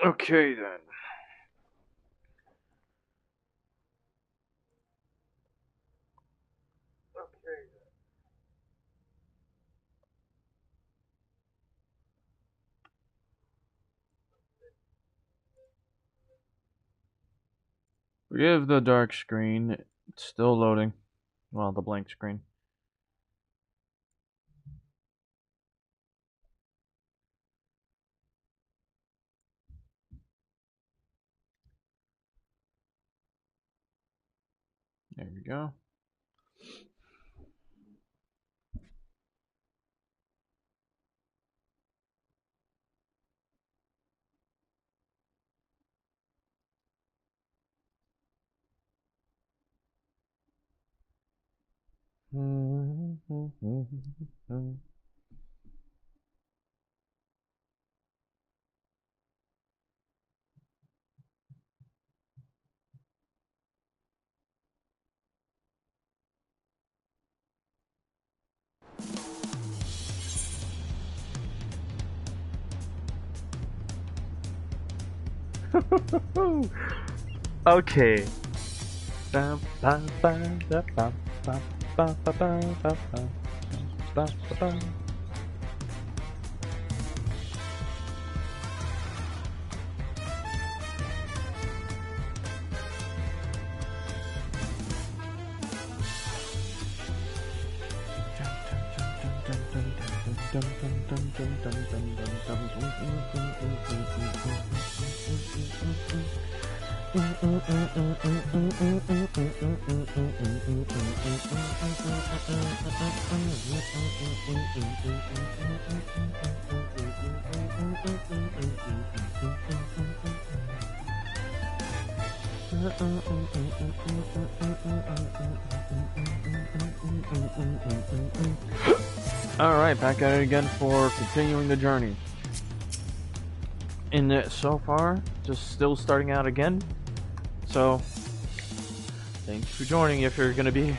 Okay then. Forgive the dark screen. It's still loading. Well, the blank screen. There we go. Okay. Alright, back at it again for continuing the journey. So far, just still starting out again. So, thanks for joining if you're gonna be.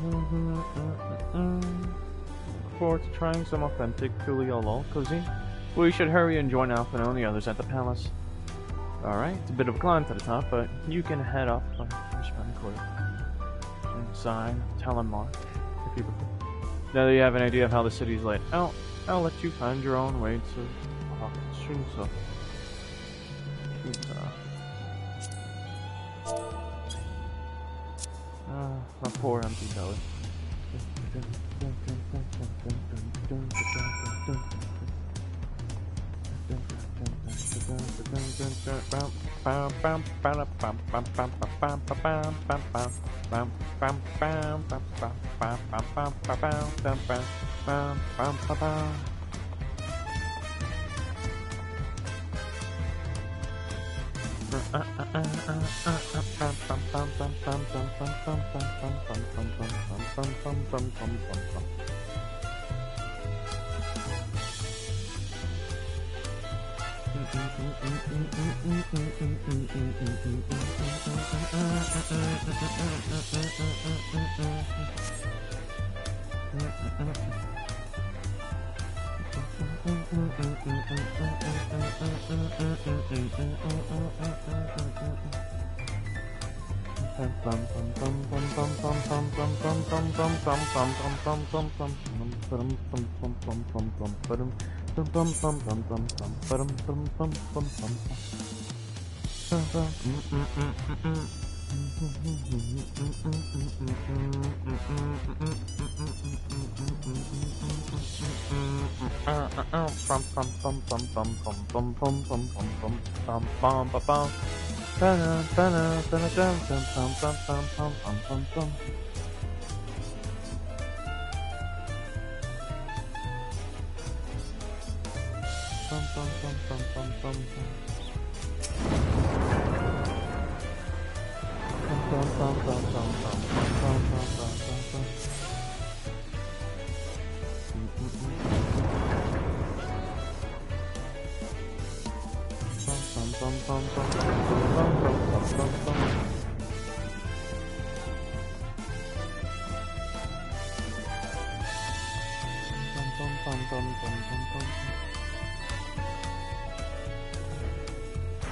Look forward to trying some authentic Filiolo cuisine. We should hurry and join Alpha and the others at the palace. Alright, it's a bit of a climb to the top, but you can head up by responding quarter. Inside, tell him more, if you prefer. Now that you have an idea of how the city's laid out, I'll let you find your own way to Shunso. My poor empty belly.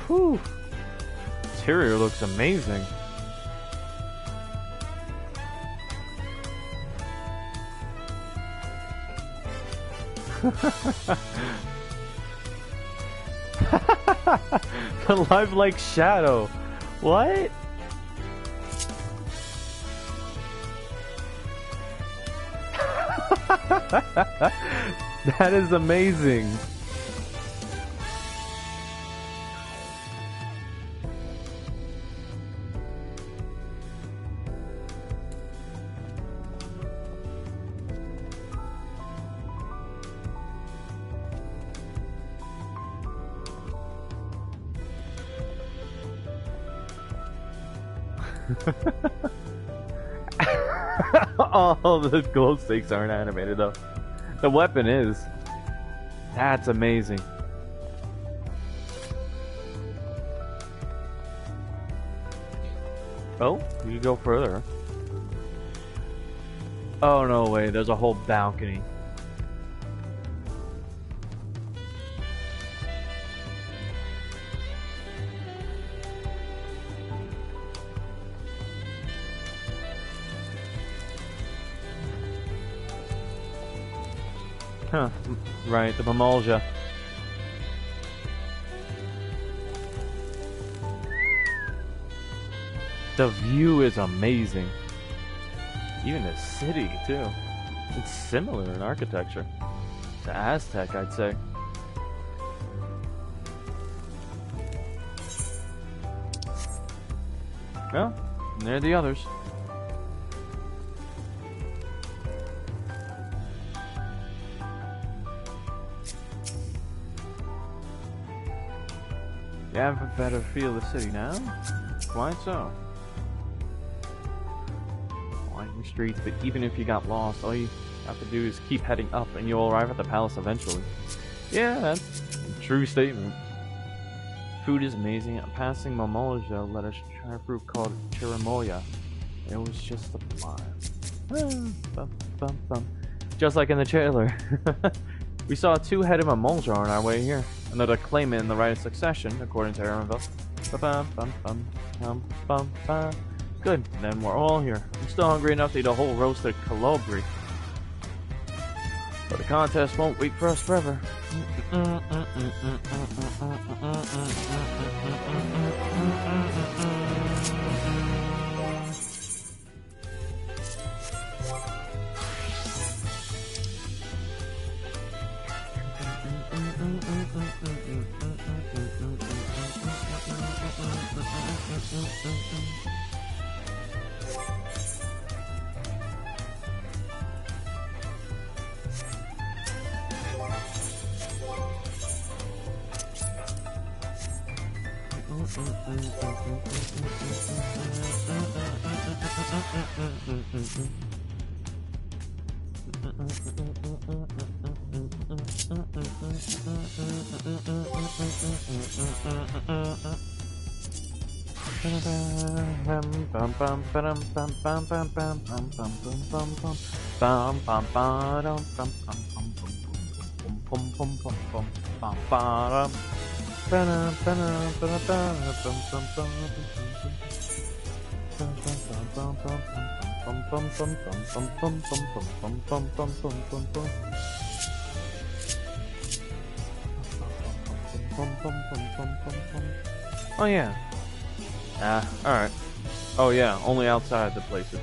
Whew. Interior looks amazing. The lifelike shadow. What? That is amazing. All the glow sticks aren't animated though. The weapon is. That's amazing. Oh, you can go further. Oh no way, there's a whole balcony. Huh, right, the Mamolja. The view is amazing. Even the city, too. It's similar in architecture to Aztec, I'd say. Well, and there are the others. You have a better feel of the city now? Why so? Winding streets, but even if you got lost, all you have to do is keep heading up and you'll arrive at the palace eventually. Yeah, that's a true statement. Food is amazing. Passing Mamolja let us try a fruit called chirimoya. It was just sublime. Bum, bum, bum. Just like in the trailer. We saw a two-headed Mulger on our way here. Another claimant in the right of succession, according to Aaronville. Good, then we're all here. I'm still hungry enough to eat a whole roasted colobri. But the contest won't wait for us forever. Oh yeah. Alright. Oh yeah, only outside the places.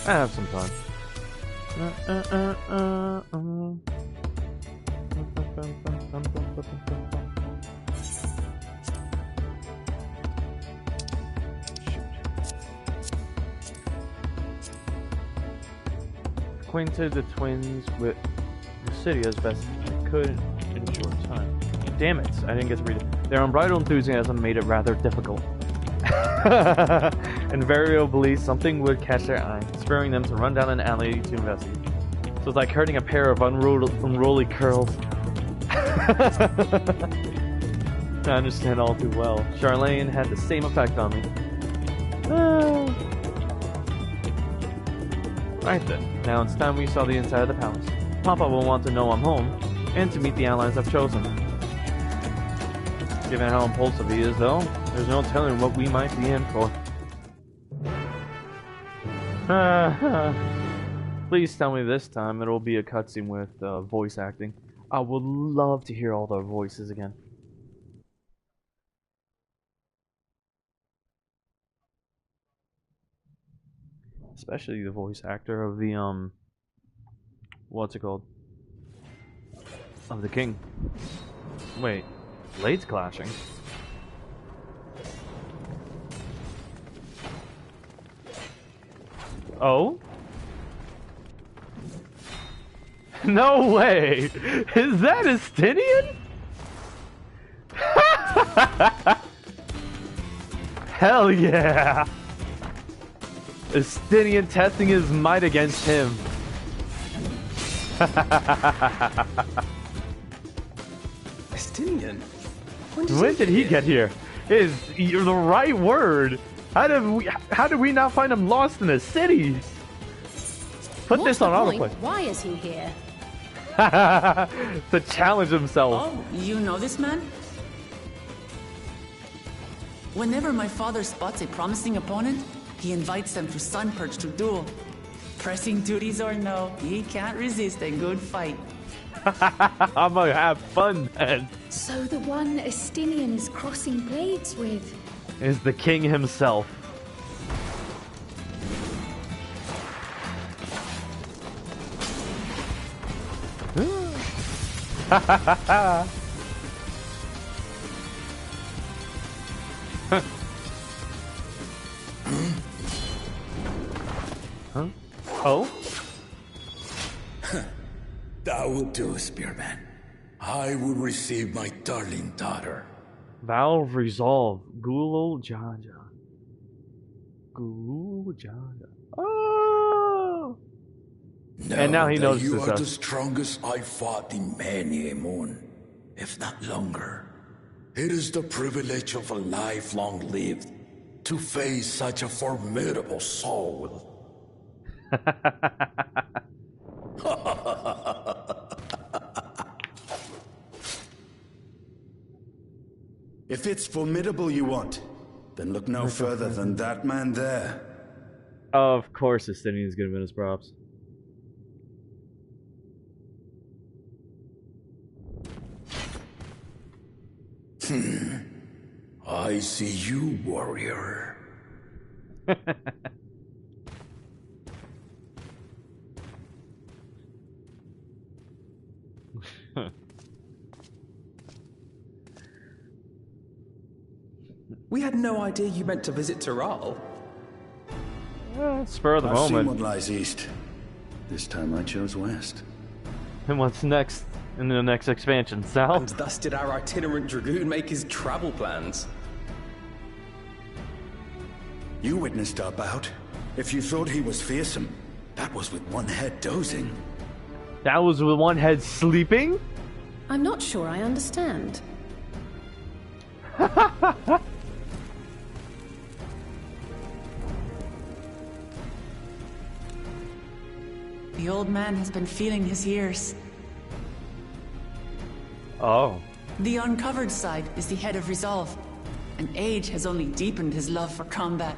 I have some fun. Acquainted the twins with the city as best I could in a short time. Damn it, I didn't get to read it. Their unbridled enthusiasm made it rather difficult. Invariably, something would catch their eye, spurring them to run down an alley to investigate. So it's like herding a pair of unruly curls. I understand all too well. Charlene had the same effect on me. Right then, now it's time we saw the inside of the palace. Papa will want to know I'm home, and to meet the allies I've chosen. Given how impulsive he is, though, there's no telling what we might be in for. Please tell me this time it'll be a cutscene with voice acting. I would love to hear all the voices again. Especially the voice actor of the, what's it called? Of the king. Wait, blades clashing? Oh? No way! Is that Estinian? Hell yeah! Estinian testing his might against him. Estinian? When did he get here? Is you're the right word. How did we not find him lost in a city? Put this on autoplay. Why is he here? To challenge himself. Oh, you know this man? Whenever my father spots a promising opponent, he invites them to Sunperch to duel. Pressing duties or no, he can't resist a good fight. I'm gonna have fun then. So the one Estinian is crossing blades with is the king himself. Huh? Oh? That will do, Spearman. I will receive my darling daughter. Valve resolve. Gulul Jaja. Gulul Jaja. Oh! And now he knows you this are stuff. the strongest I fought in many a moon, if not longer. It is the privilege of a life long lived to face such a formidable soul. If it's formidable you want, then look no further than that man there. Of course, Estinian's gonna win his props. I see you, warrior. We had no idea you meant to visit Taral. Spur of the I've seen moment. what lies east. This time I chose west. And what's next in the next expansion? And South? thus did our itinerant dragoon make his travel plans. You witnessed our bout. If you thought he was fearsome, that was with one head dozing. That was with one head sleeping? I'm not sure I understand. The old man has been feeling his years. Oh. The uncovered side is the head of resolve, and age has only deepened his love for combat.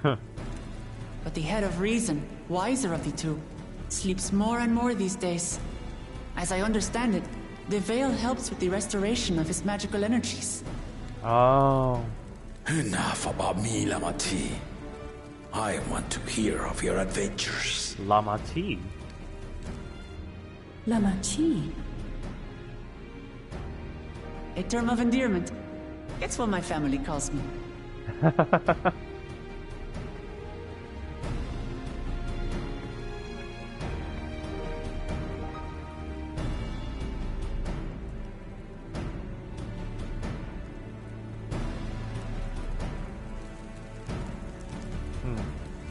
But the head of reason, wiser of the two, sleeps more and more these days. As I understand it, the veil helps with the restoration of his magical energies. Oh. Enough about me, Lamati. I want to hear of your adventures. Lamati. Lamachi. A term of endearment. It's what my family calls me.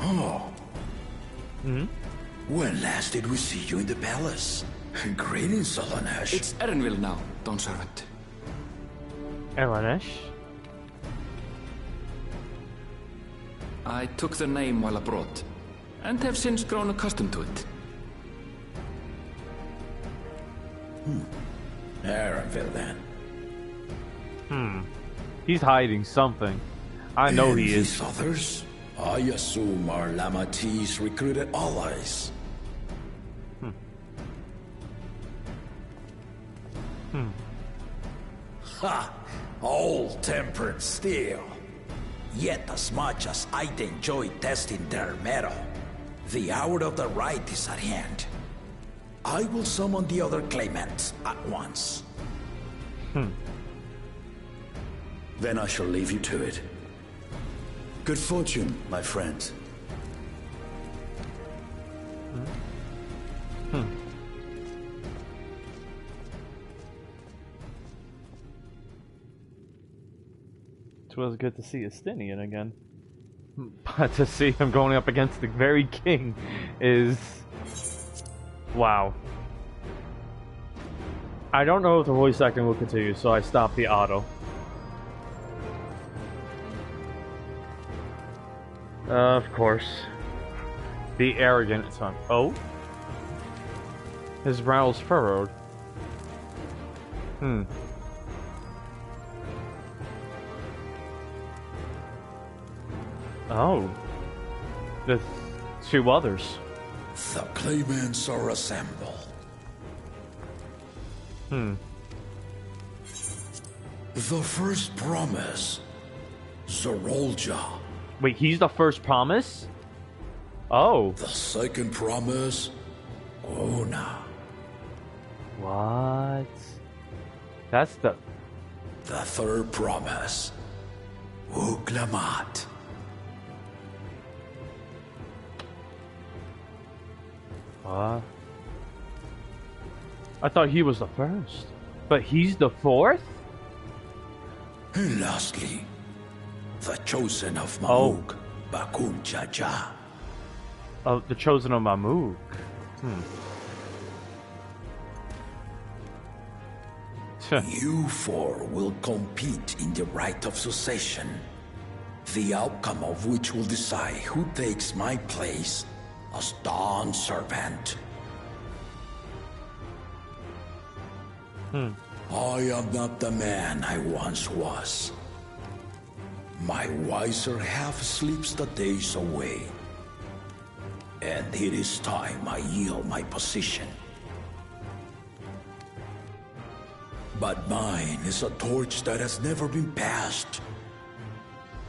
Oh. When last did we see you in the palace? Greetings, Solanesh. It's Erenville now, Dawn Servant. Elanesh? I took the name while abroad, and have since grown accustomed to it. Erenville, then. He's hiding something. I know And he is. these others, I assume, are Lamati's recruited allies. Ha! All tempered steel. Yet as much as I'd enjoy testing their metal, the hour of the right is at hand. I will summon the other claimants at once. Then I shall leave you to it. Good fortune, my friends. It was good to see Estinian again. But to see him going up against the very king is... wow. I don't know if the voice acting will continue, so I stopped the auto. Of course. The arrogant son. Oh? His brows furrowed. Oh. The two others. The claimants are assembled. The first promise, Zorolja. Wait, he's the first promise? Oh. The second promise, Ona. What? That's the... The third promise, Uklamat. What? I thought he was the first. But he's the fourth? And lastly, the chosen of Mamuk, Bakun Jaja. Oh, the chosen of Mamuk. You four will compete in the rite of succession, the outcome of which will decide who takes my place as Dawn Servant. I am not the man I once was. My wiser half sleeps the days away, and it is time I yield my position. But mine is a torch that has never been passed.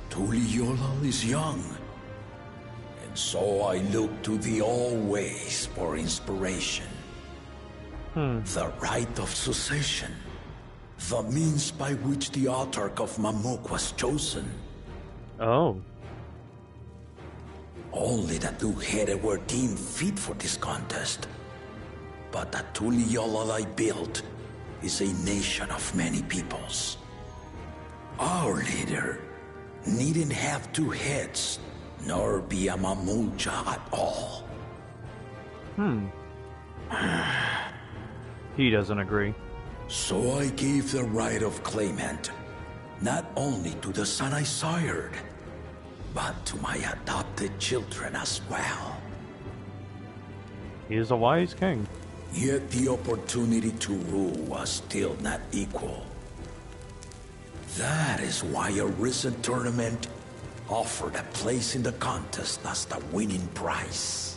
Tuliyola is young, and so I look to thee always for inspiration. The rite of succession, the means by which the autarch of Mamuk was chosen. Oh. Only the two-headed were deemed fit for this contest. But the Tuliyola I built is a nation of many peoples. Our leader needn't have two heads, nor be a Mamulja at all. He doesn't agree. So I gave the right of claimant, not only to the son I sired, but to my adopted children as well. He is a wise king. Yet the opportunity to rule was still not equal. That is why a recent tournament offered a place in the contest as the winning prize.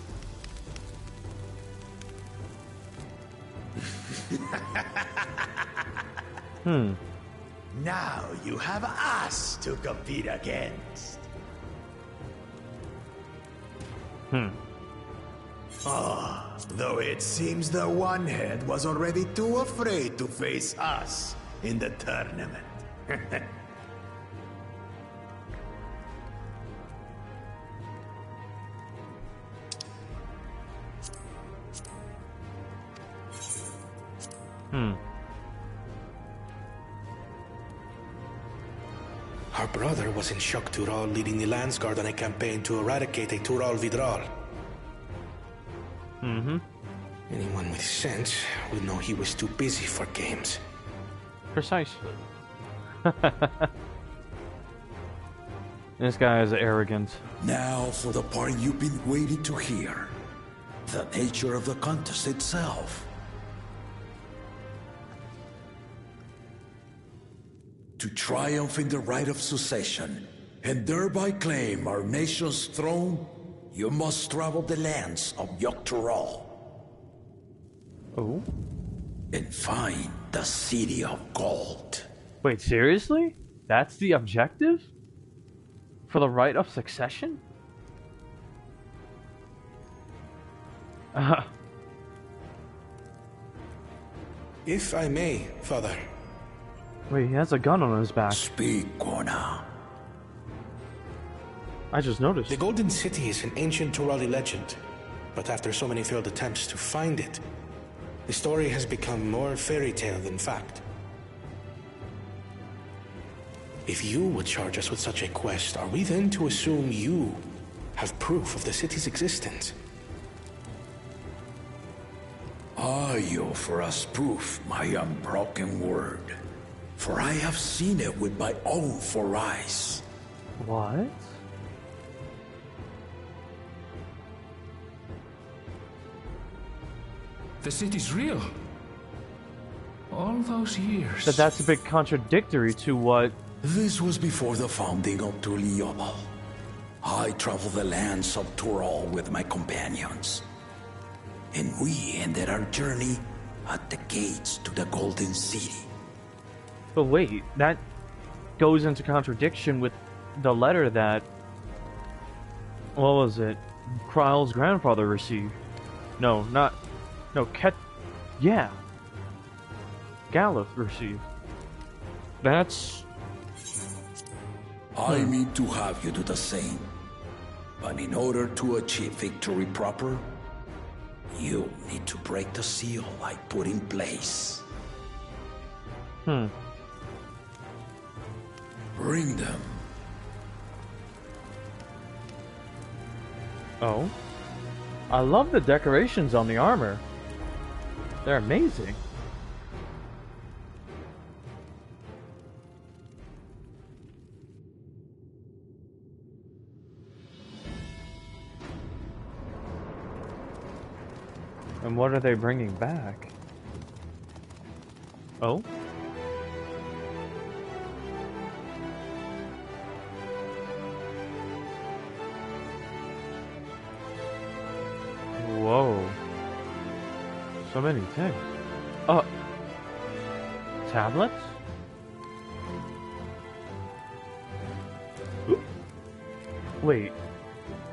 Now you have us to compete against. Though it seems the one-head was already too afraid to face us in the tournament. Our brother was in Shok Tural leading the Landsguard on a campaign to eradicate a Tural Vidral. Anyone with sense would know he was too busy for games. Precisely. This guy is arrogant. Now for the part you've been waiting to hear. The nature of the contest itself. To triumph in the right of succession, and thereby claim our nation's throne, you must travel the lands of Yogg-Tural. Oh? And find the City of Gold. Wait, seriously? That's the objective? For the right of succession? If I may, Father. Wait, he has a gun on his back. Speak, Kona. I just noticed. The Golden City is an ancient Turali legend, but after so many failed attempts to find it, the story has become more fairy tale than fact. If you would charge us with such a quest, are we then to assume you have proof of the city's existence? I offer as proof my unbroken word, for I have seen it with my own 4 eyes. What? The city's real. All those years. But that's a bit contradictory to what... This was before the founding of Tuliyola. I traveled the lands of Tural with my companions. And we ended our journey at the gates to the Golden City. But wait, that goes into contradiction with the letter that... What was it? Kryle's grandfather received. No, not... No, yeah. Gallup received. That's... I mean to have you do the same. But in order to achieve victory proper, You need to break the seal I put in place. Bring them. Oh. I love the decorations on the armor. They're amazing. And what are they bringing back? Oh? Whoa. So many things. Oh. Tablets? Wait.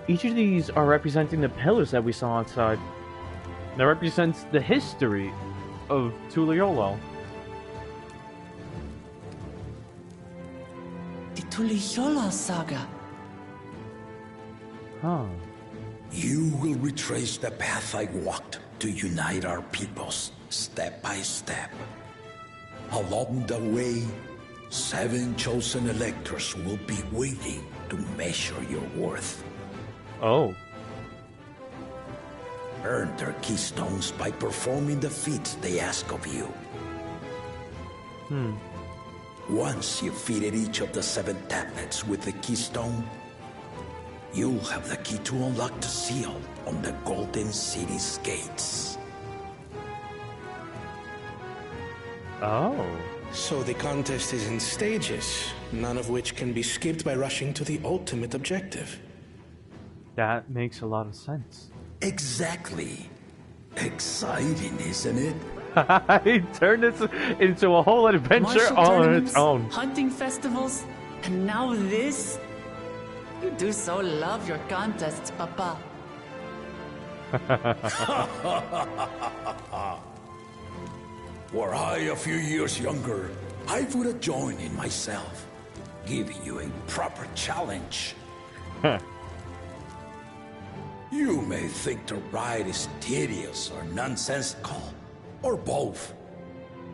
Each of these are representing the pillars that we saw outside. That represents the history of Tuliolo. The Tuliolo saga. Huh. You will retrace the path I walked to unite our peoples, step by step. Along the way, 7 chosen electors will be waiting to measure your worth. Oh. Earn their keystones by performing the feats they ask of you. Once you've fitted each of the 7 tablets with the keystone, you'll have the key to unlock the seal on the Golden City's gates. Oh. So the contest is in stages, none of which can be skipped by rushing to the ultimate objective. That makes a lot of sense. Exactly. Exciting, isn't it? He turned this into a whole adventure Martial all on tournaments, its own. hunting festivals, and now this? You do so love your contests, Papa. Were I a few years younger, I would have joined in myself, giving you a proper challenge. You may think the ride is tedious or nonsensical, or both,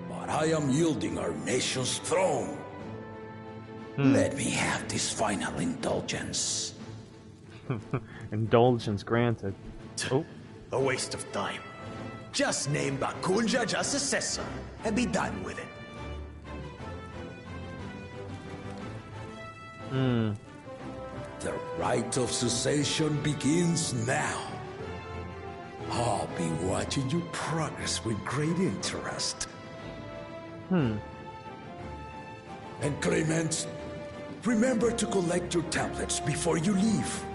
but I am yielding our nation's throne. Let me have this final indulgence. Indulgence granted. Oh. A waste of time. Just name Bakunja just successor and be done with it. The rite of succession begins now. I'll be watching your progress with great interest. And Clemens, remember to collect your tablets before you leave.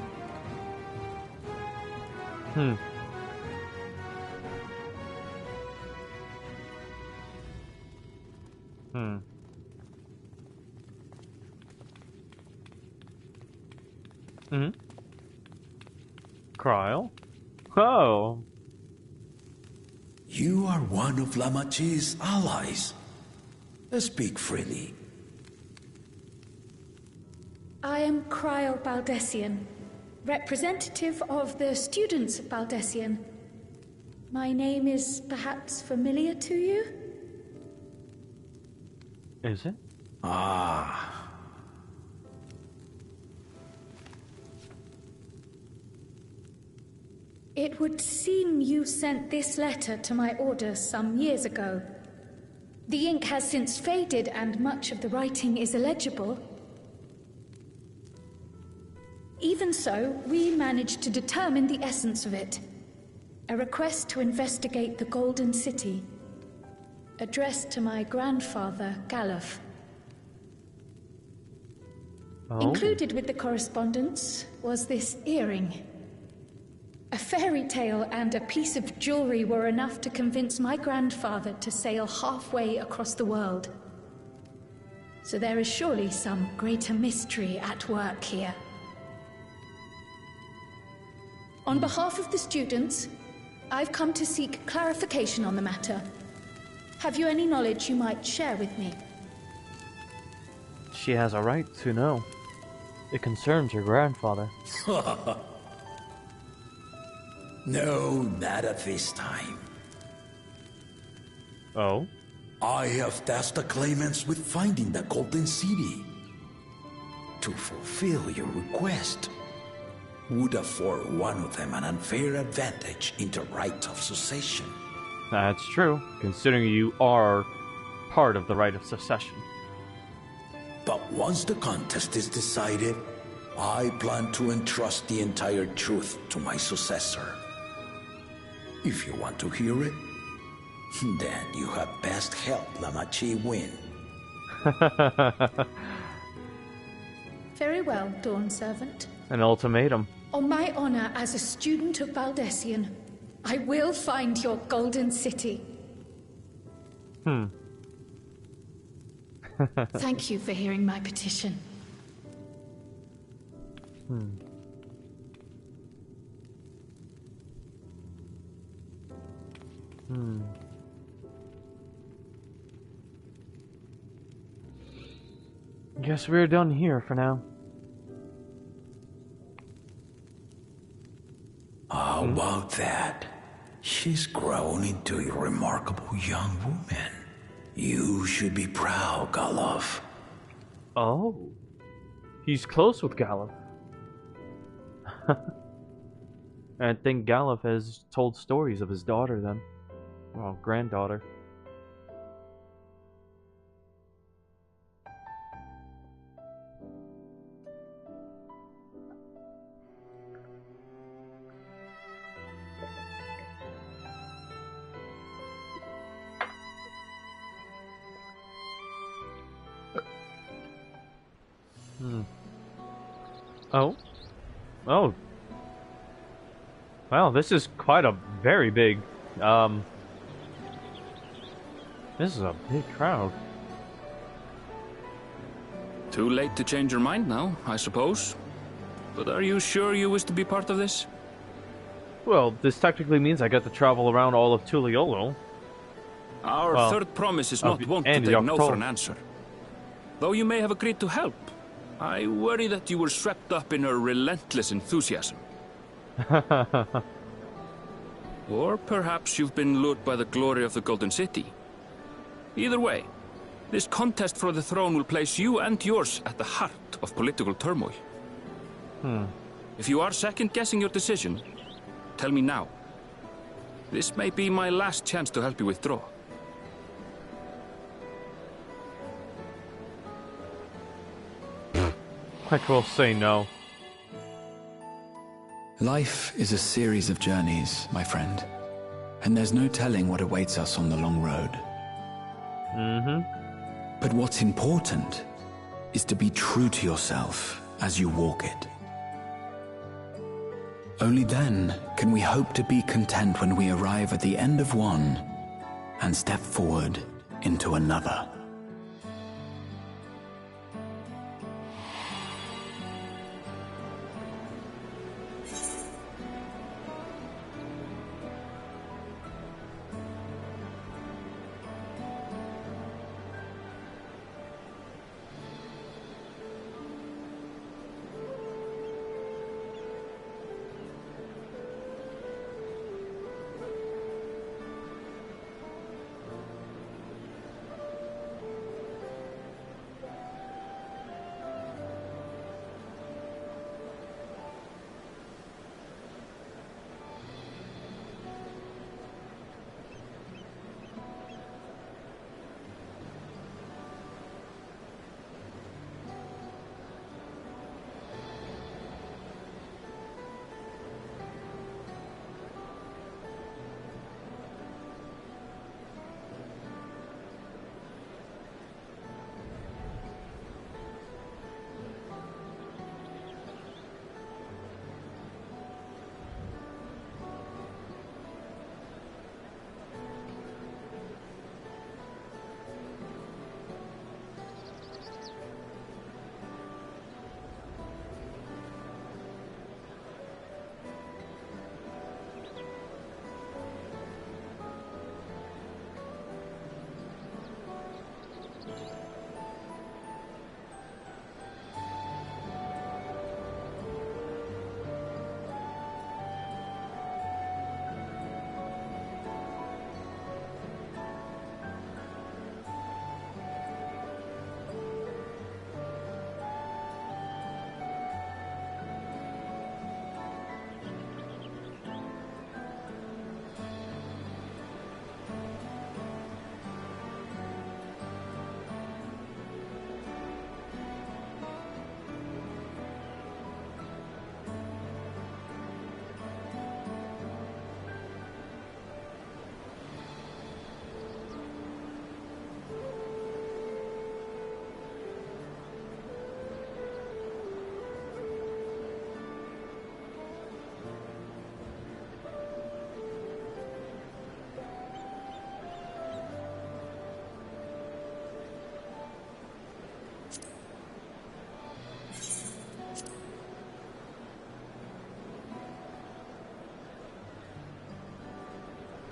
Cryle? Oh. You are one of Lamachi's allies. Speak freely. I am Cryle Baldessian, representative of the students of Baldessian. My name is perhaps familiar to you? Is it? Ah. It would seem you sent this letter to my orders some years ago. The ink has since faded and much of the writing is illegible. Even so, we managed to determine the essence of it. A request to investigate the Golden City, addressed to my grandfather, Galuf. Oh. Included with the correspondence was this earring. A fairy tale and a piece of jewelry were enough to convince my grandfather to sail halfway across the world. So there is surely some greater mystery at work here. On behalf of the students, I've come to seek clarification on the matter. Have you any knowledge you might share with me? She has a right to know. It concerns your grandfather. No, not at this time. Oh? I have tasked the claimants with finding the Golden City. To fulfill your request would afford one of them an unfair advantage in the right of succession. That's true, considering you are part of the right of succession. But once the contest is decided, I plan to entrust the entire truth to my successor. If you want to hear it, then you had best help Lamachi win. Very well, Dawn Servant. An ultimatum. On my honor as a student of Baldessian, I will find your Golden City. Thank you for hearing my petition. Guess we're done here for now. How about that? She's grown into a remarkable young woman. You should be proud, Galov. Oh. He's close with Galov. I think Galov has told stories of his daughter then. Well, granddaughter. Oh. Oh. Wow, this is quite a very big, this is a big crowd. Too late to change your mind now, I suppose. But are you sure you wish to be part of this? Well, this technically means I get to travel around all of Tuliolo. Our third promise is not wont to take no for an answer. Though you may have agreed to help, I worry that you were swept up in her relentless enthusiasm. Or perhaps you've been lured by the glory of the Golden City. Either way, this contest for the throne will place you and yours at the heart of political turmoil. If you are second-guessing your decision, tell me now. This may be my last chance to help you withdraw. I will say no. Life is a series of journeys, my friend. And there's no telling what awaits us on the long road. But what's important is to be true to yourself as you walk it. Only then can we hope to be content when we arrive at the end of one and step forward into another.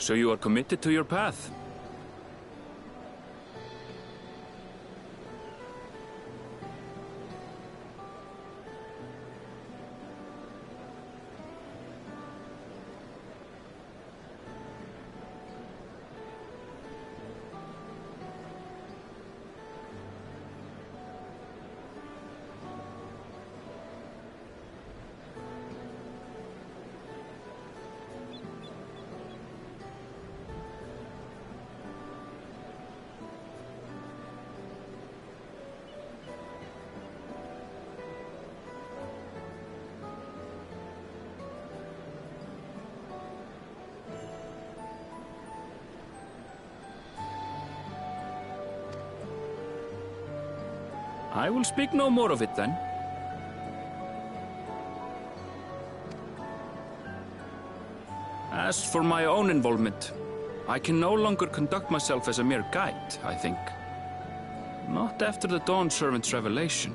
So you are committed to your path? I will speak no more of it then. As for my own involvement, I can no longer conduct myself as a mere guide, I think. Not after the Dawn Servant's revelation.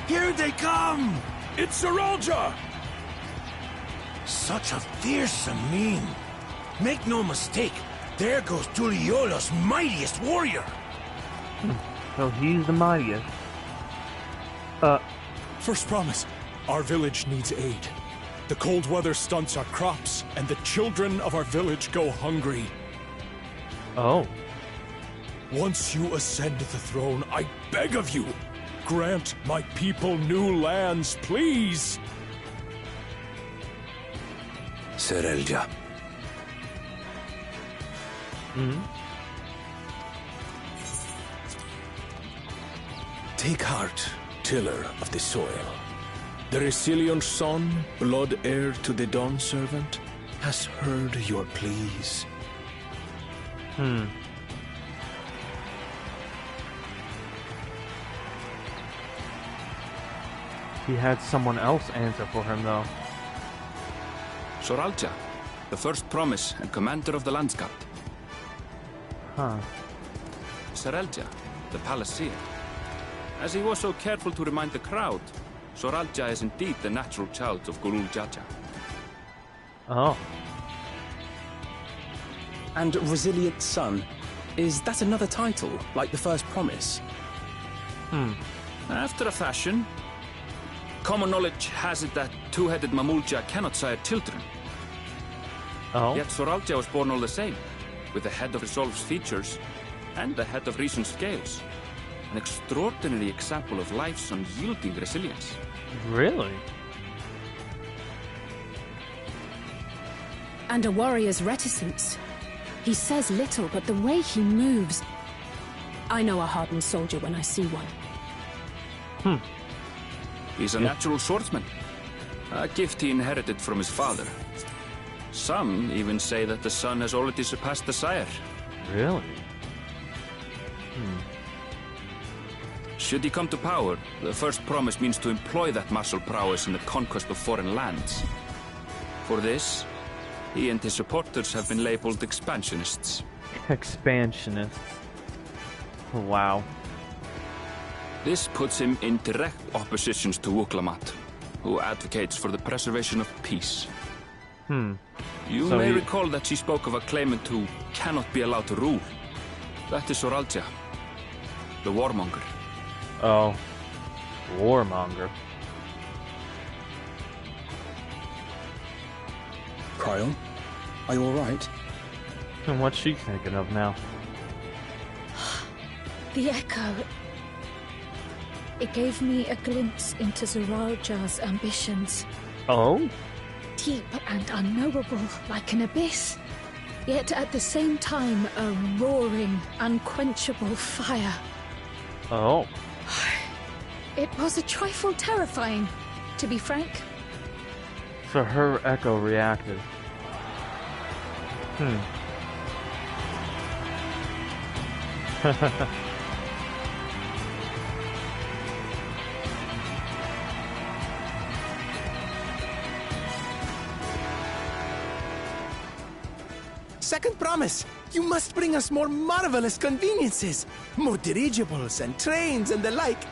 Here they come! It's Zeralja! Such a fearsome mien. Make no mistake, there goes Tuliola's mightiest warrior. So he's the mightiest. First promise, our village needs aid. The cold weather stunts our crops, and the children of our village go hungry. Oh. Once you ascend the throne, I beg of you, grant my people new lands, please! Zeralja. Take heart, tiller of the soil. The Resilion's son, blood heir to the Dawn Servant, has heard your pleas. He had someone else answer for him, though. Zeralja, the first promise and commander of the Landsguard. Huh. Zeralja, the Palaceer. As he was so careful to remind the crowd, Zeralja is indeed the natural child of Gurul Jaja. Oh. And Resilient Son, is that another title, like the first promise? After a fashion. Common knowledge has it that two-headed Mamulja cannot sire children. Oh. Yet Zeralja was born all the same, with the head of Resolve's features and the head of Reason's scales. An extraordinary example of life's unyielding resilience. Really? And a warrior's reticence. He says little, but the way he moves... I know a hardened soldier when I see one. He's a natural swordsman, a gift he inherited from his father. Some even say that the son has already surpassed the sire. Really? Should he come to power, the first promise means to employ that martial prowess in the conquest of foreign lands. For this, he and his supporters have been labeled expansionists. Expansionists. Wow. This puts him in direct opposition to Wuklamat, who advocates for the preservation of peace. You may recall that she spoke of a claimant who cannot be allowed to rule. That is Zeralja, the warmonger. Oh. Warmonger. Cryon, are you alright? And what's she thinking of now? The echo. It gave me a glimpse into Zeralja's ambitions. Oh? Deep and unknowable, like an abyss. Yet at the same time, a roaring, unquenchable fire. Oh. It was a trifle terrifying, to be frank. So her echo reacted. second promise. You must bring us more marvelous conveniences. More dirigibles and trains and the like.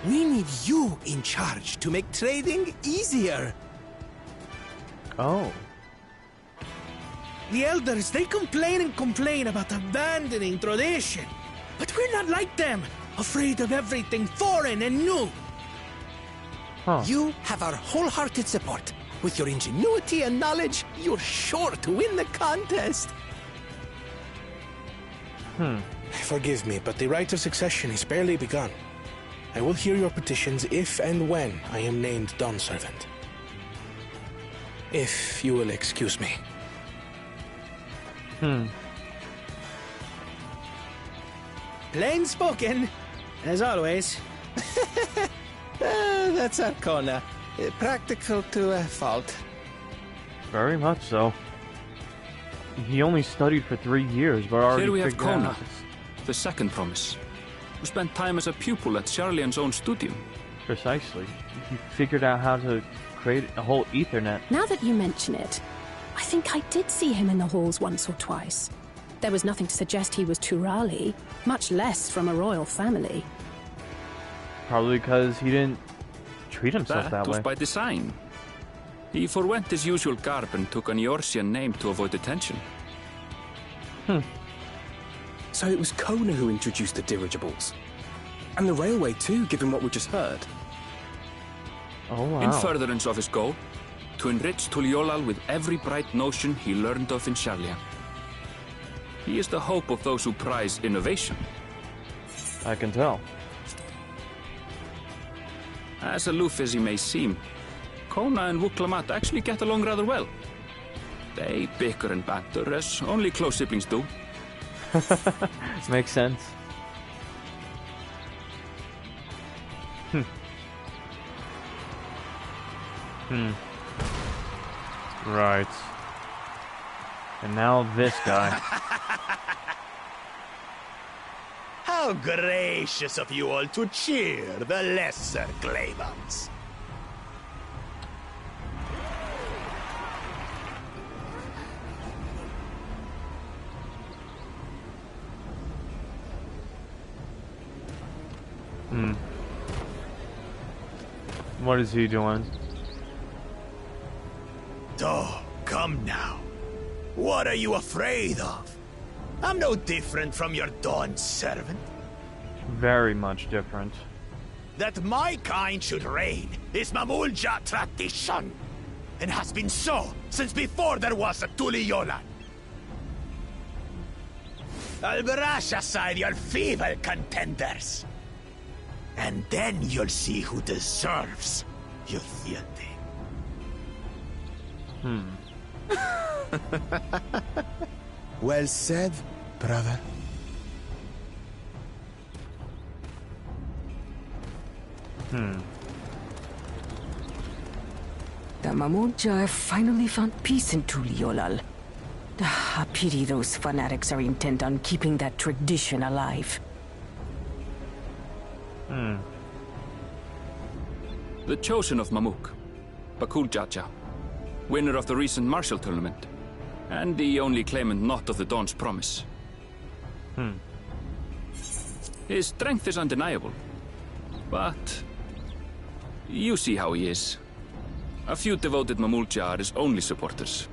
We need you in charge to make trading easier. Oh. The elders, they complain and complain about abandoning tradition. But we're not like them, afraid of everything foreign and new. Huh. You have our wholehearted support. With your ingenuity and knowledge, you're sure to win the contest. Forgive me, but the rite of succession is barely begun. I will hear your petitions if and when I am named Dawn Servant. If you will excuse me. Plain spoken, as always. That's Arcona. Practical to a fault. Very much so. He only studied for 3 years, but already Here we have figured out Kona, the second promise, who spent time as a pupil at Charlian's own studio. Precisely. He figured out how to create a whole Ethernet. Now that you mention it, I think I did see him in the halls once or twice. There was nothing to suggest he was Turali, much less from a royal family. Probably because he didn't treat himself that was way. by design. He forwent his usual garb and took an Eorzean name to avoid attention. So it was Kona who introduced the dirigibles. And the railway too, given what we just heard. Oh wow. In furtherance of his goal, to enrich Tuliolal with every bright notion he learned of in Charlian. He is the hope of those who prize innovation. I can tell. As aloof as he may seem, Kona and Wuklamat actually get along rather well. They bicker and banter as only close siblings do. Makes sense. Right. And now this guy. How gracious of you all to cheer the lesser claimants. What is he doing? Oh, come now. What are you afraid of? I'm no different from your Dawn servant. Very much different. That my kind should reign is Mamulja tradition, and has been so since before there was a Tuliyolan. I'll brush aside your feeble contenders, and then you'll see who deserves your fealty. Well said, brother. The Mamulja have finally found peace in Tuliolal. I pity those fanatics are intent on keeping that tradition alive. The chosen of Mamuk, Bakul Jaja, winner of the recent martial tournament, and the only claimant not of the Dawn's promise. His strength is undeniable, but you see how he is. A few devoted Mamulja are his only supporters.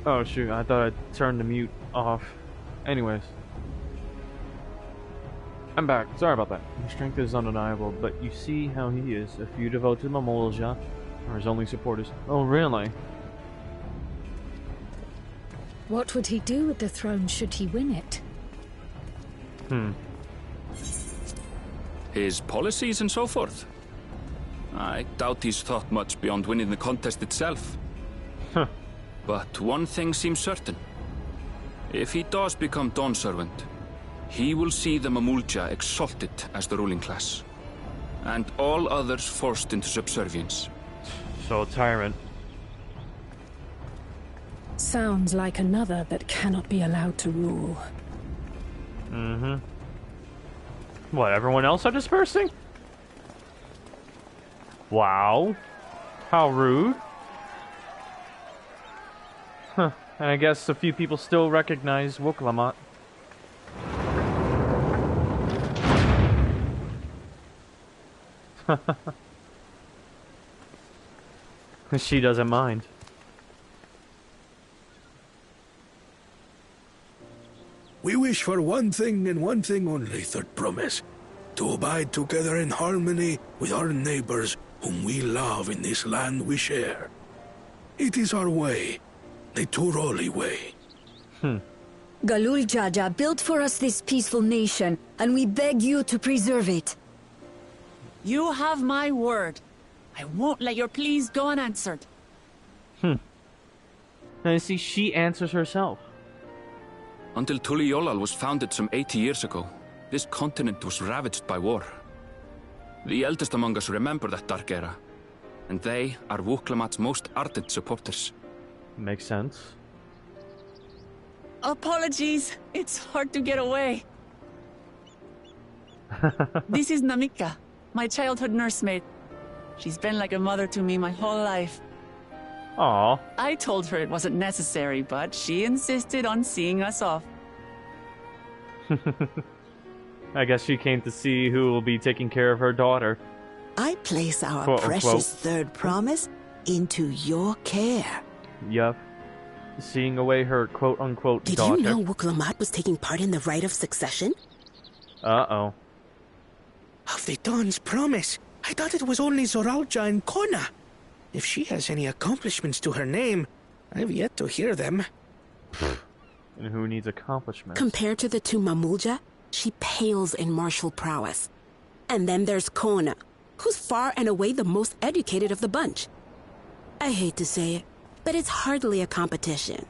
Oh shoot, I thought I turned the mute off. Anyways. I'm back. Sorry about that. His strength is undeniable, but you see how he is. A few devoted to Mamolja are his only supporters. Oh, really? What would he do with the throne should he win it? His policies and so forth. I doubt he's thought much beyond winning the contest itself. Huh. But one thing seems certain. If he does become Dawn Servant, he will see the Mamulja exalted as the ruling class, and all others forced into subservience. So a tyrant. Sounds like another that cannot be allowed to rule. Mm-hmm. What, everyone else are dispersing? Wow. How rude. Huh. And I guess a few people still recognize Woklamat. She doesn't mind. We wish for one thing and one thing only, Third Promise. To abide together in harmony with our neighbors whom we love in this land we share. It is our way, the Turoli way. Galul Jaja built for us this peaceful nation, and we beg you to preserve it. You have my word. I won't let your pleas go unanswered. And see, she answers herself. Until Tuliolal was founded some 80 years ago, this continent was ravaged by war. The eldest among us remember that dark era, and they are Woklamat's most ardent supporters. Makes sense. Apologies, it's hard to get away. This is Namika, my childhood nursemaid. She's been like a mother to me my whole life. Aww. I told her it wasn't necessary, but she insisted on seeing us off. I guess she came to see who will be taking care of her daughter. I place our Quote, precious unquote. third promise into your care. Yup. Seeing away her quote-unquote Did daughter. you know Wuklamat was taking part in the rite of succession? Uh-oh. Of the Dawn's promise. I thought it was only Zoralja and Kona. If she has any accomplishments to her name, I've yet to hear them. And who needs accomplishments? Compared to the two Mamulja, she pales in martial prowess. And then there's Kona, who's far and away the most educated of the bunch. I hate to say it, but it's hardly a competition.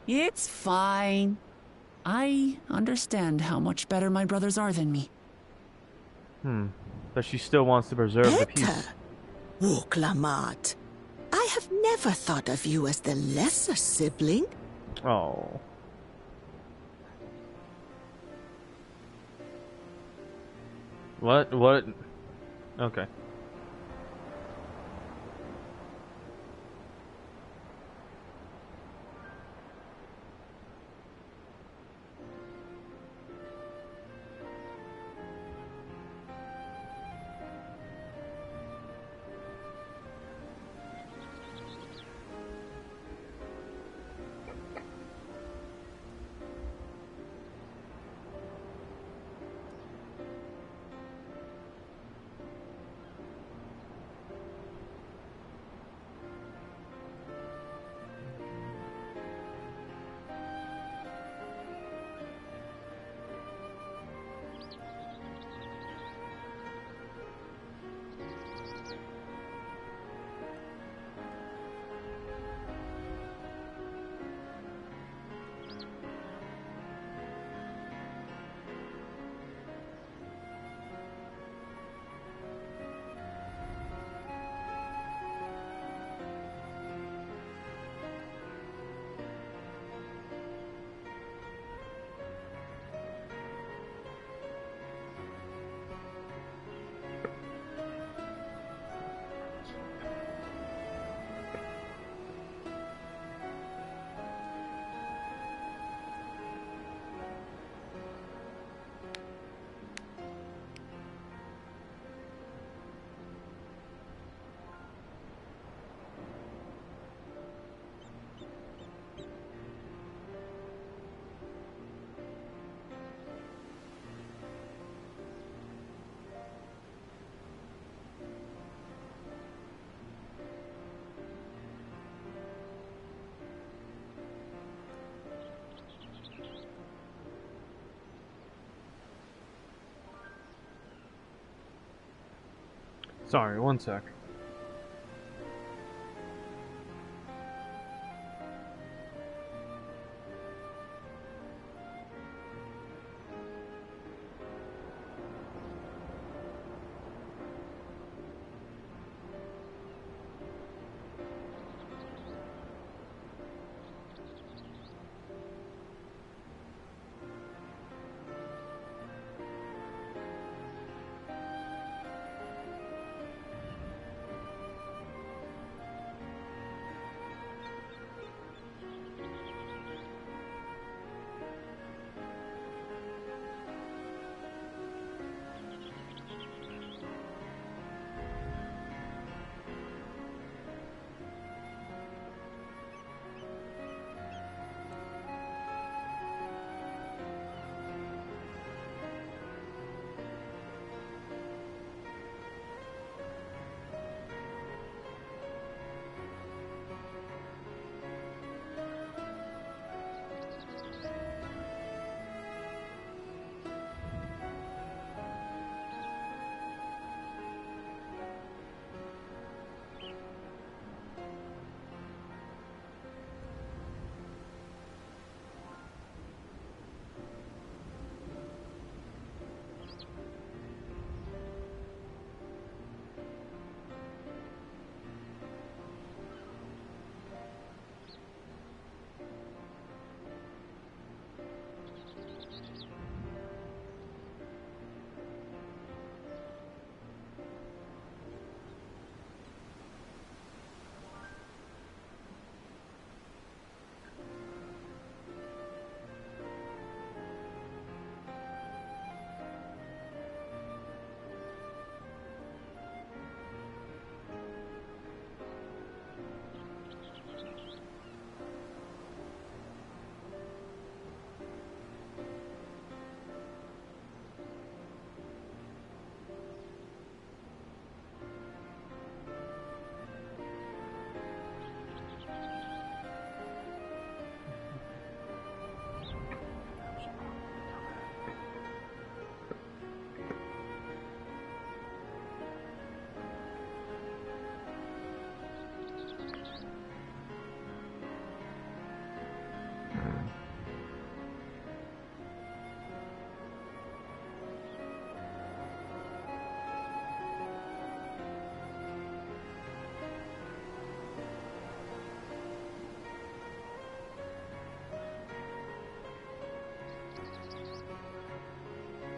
It's fine. I understand how much better my brothers are than me. But she still wants to preserve the peace. Wuklamat, I have never thought of you as the lesser sibling. Oh. What? Okay. Sorry, one sec.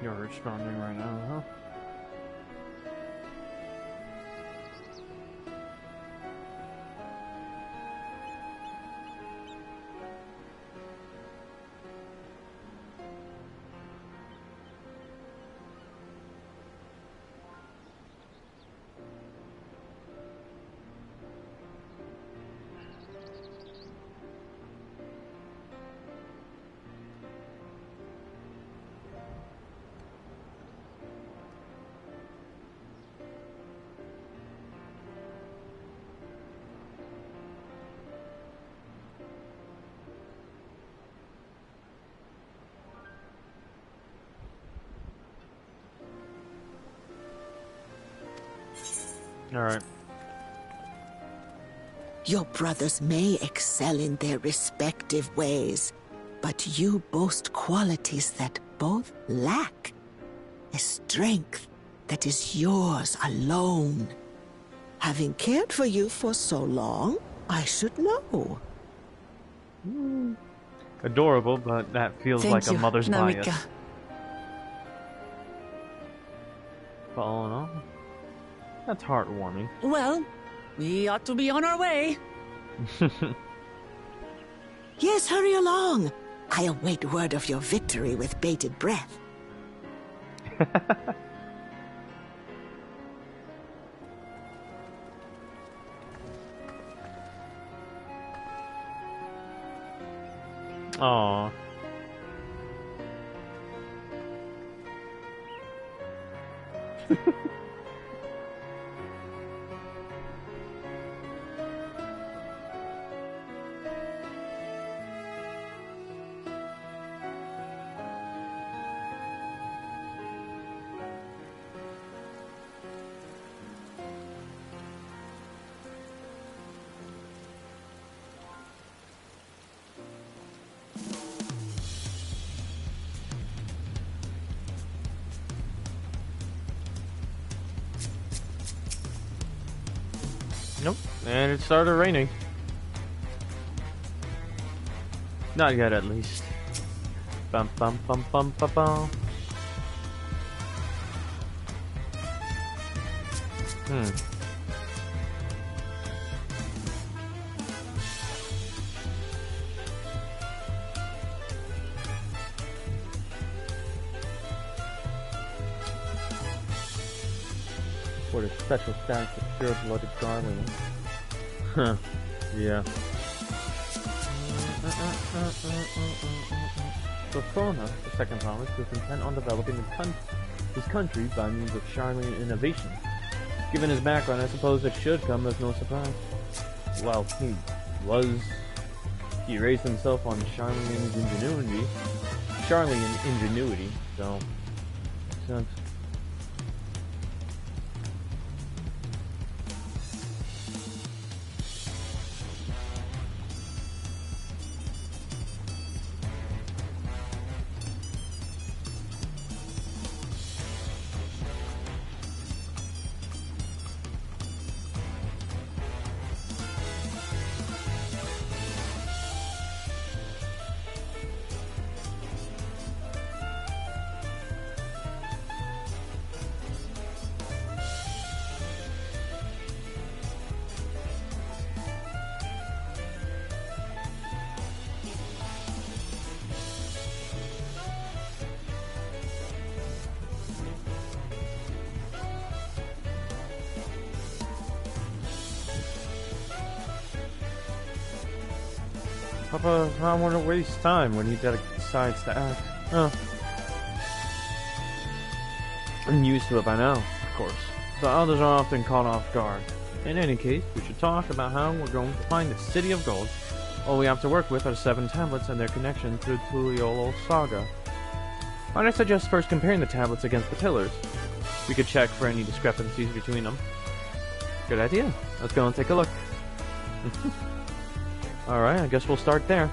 You're responding right now, huh? Alright. Your brothers may excel in their respective ways, but you boast qualities that both lack. A strength that is yours alone. Having cared for you for so long, I should know. Adorable, but that feels Thank like you, a mother's Namika. bias. But all in all, that's heartwarming. Well, we ought to be on our way. Yes, hurry along. I await word of your victory with bated breath. Aww. Nope. And it started raining. Not yet, at least. Bum bum bum bum bum bum. For the special status of pure-blooded Garland. Huh. Yeah. So Fauna, the second promise, was intent on developing his country by means of Charlene innovation. Given his background, I suppose it should come as no surprise. Well, he raised himself on Charlene's ingenuity. So makes sense. Papa, I don't want to waste time when he decides to act. Oh. I'm used to it by now, of course. But others are often caught off guard. In any case, we should talk about how we're going to find the City of Gold. All we have to work with are 7 tablets and their connection to the Tuliolo saga. I'd suggest first comparing the tablets against the pillars. We could check for any discrepancies between them. Good idea. Let's go and take a look. Alright, I guess we'll start there.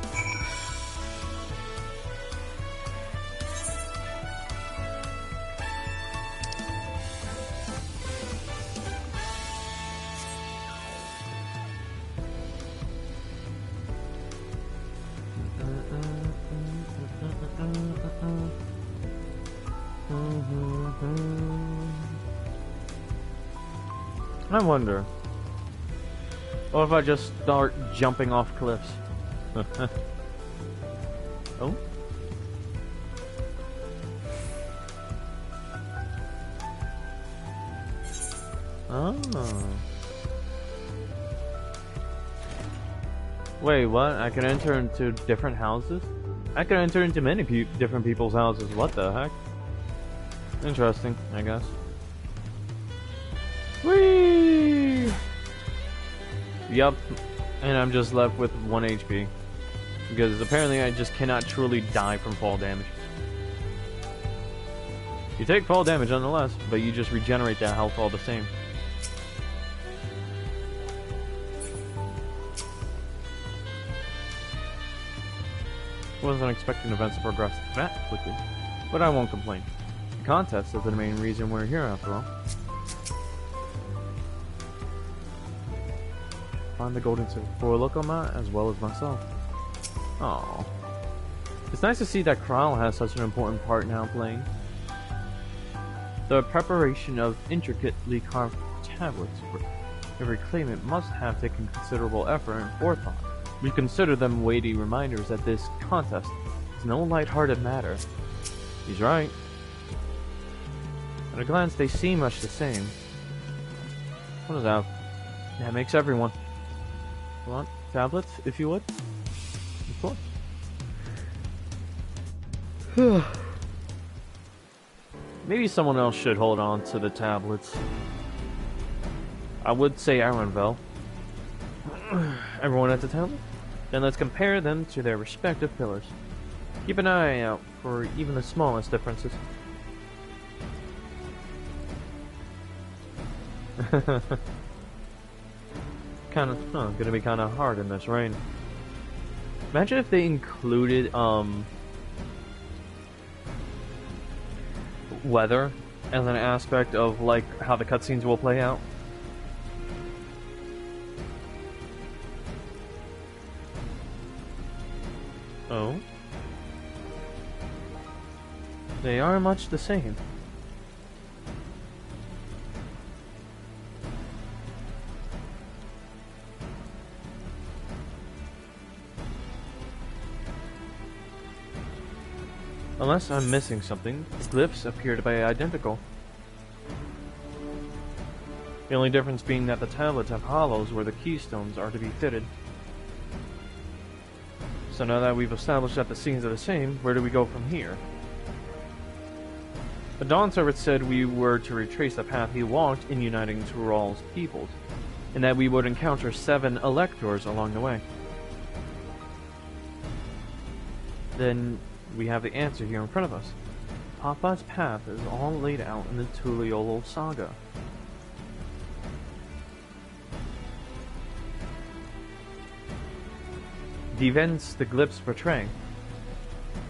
I wonder, what if I just start jumping off cliffs? Oh? Oh. Wait, what? I can enter into different houses? I can enter into many different people's houses. What the heck? Interesting, I guess. Whee! Yup, and I'm just left with 1 HP. Because apparently I just cannot truly die from fall damage. You take fall damage nonetheless, but you just regenerate that health all the same. Wasn't expecting events to progress that quickly, but I won't complain. The contest is the main reason we're here after all. Find the golden city for Lokoma as well as myself. Aww. It's nice to see that Kral has such an important part now playing. The preparation of intricately carved tablets for every claimant must have taken considerable effort and forethought. We consider them weighty reminders that this contest is no light-hearted matter. He's right. At a glance, they seem much the same. What is that? That makes everyone. Come on, tablets, if you would. Of course. Maybe someone else should hold on to the tablets. I would say Aronvel. Everyone at the tablet? Then let's compare them to their respective pillars. Keep an eye out for even the smallest differences. Gonna be kinda hard in this rain. Imagine if they included, weather as an aspect of, like, how the cutscenes will play out. Oh? They are much the same. Unless I'm missing something, the glyphs appear to be identical. The only difference being that the tablets have hollows where the keystones are to be fitted. So now that we've established that the scenes are the same, where do we go from here? The Dawn Servant said we were to retrace the path he walked in uniting Tural's peoples, and that we would encounter 7 electors along the way. Then we have the answer here in front of us. Papa's path is all laid out in the Tuliolo saga. The events the glyphs portray.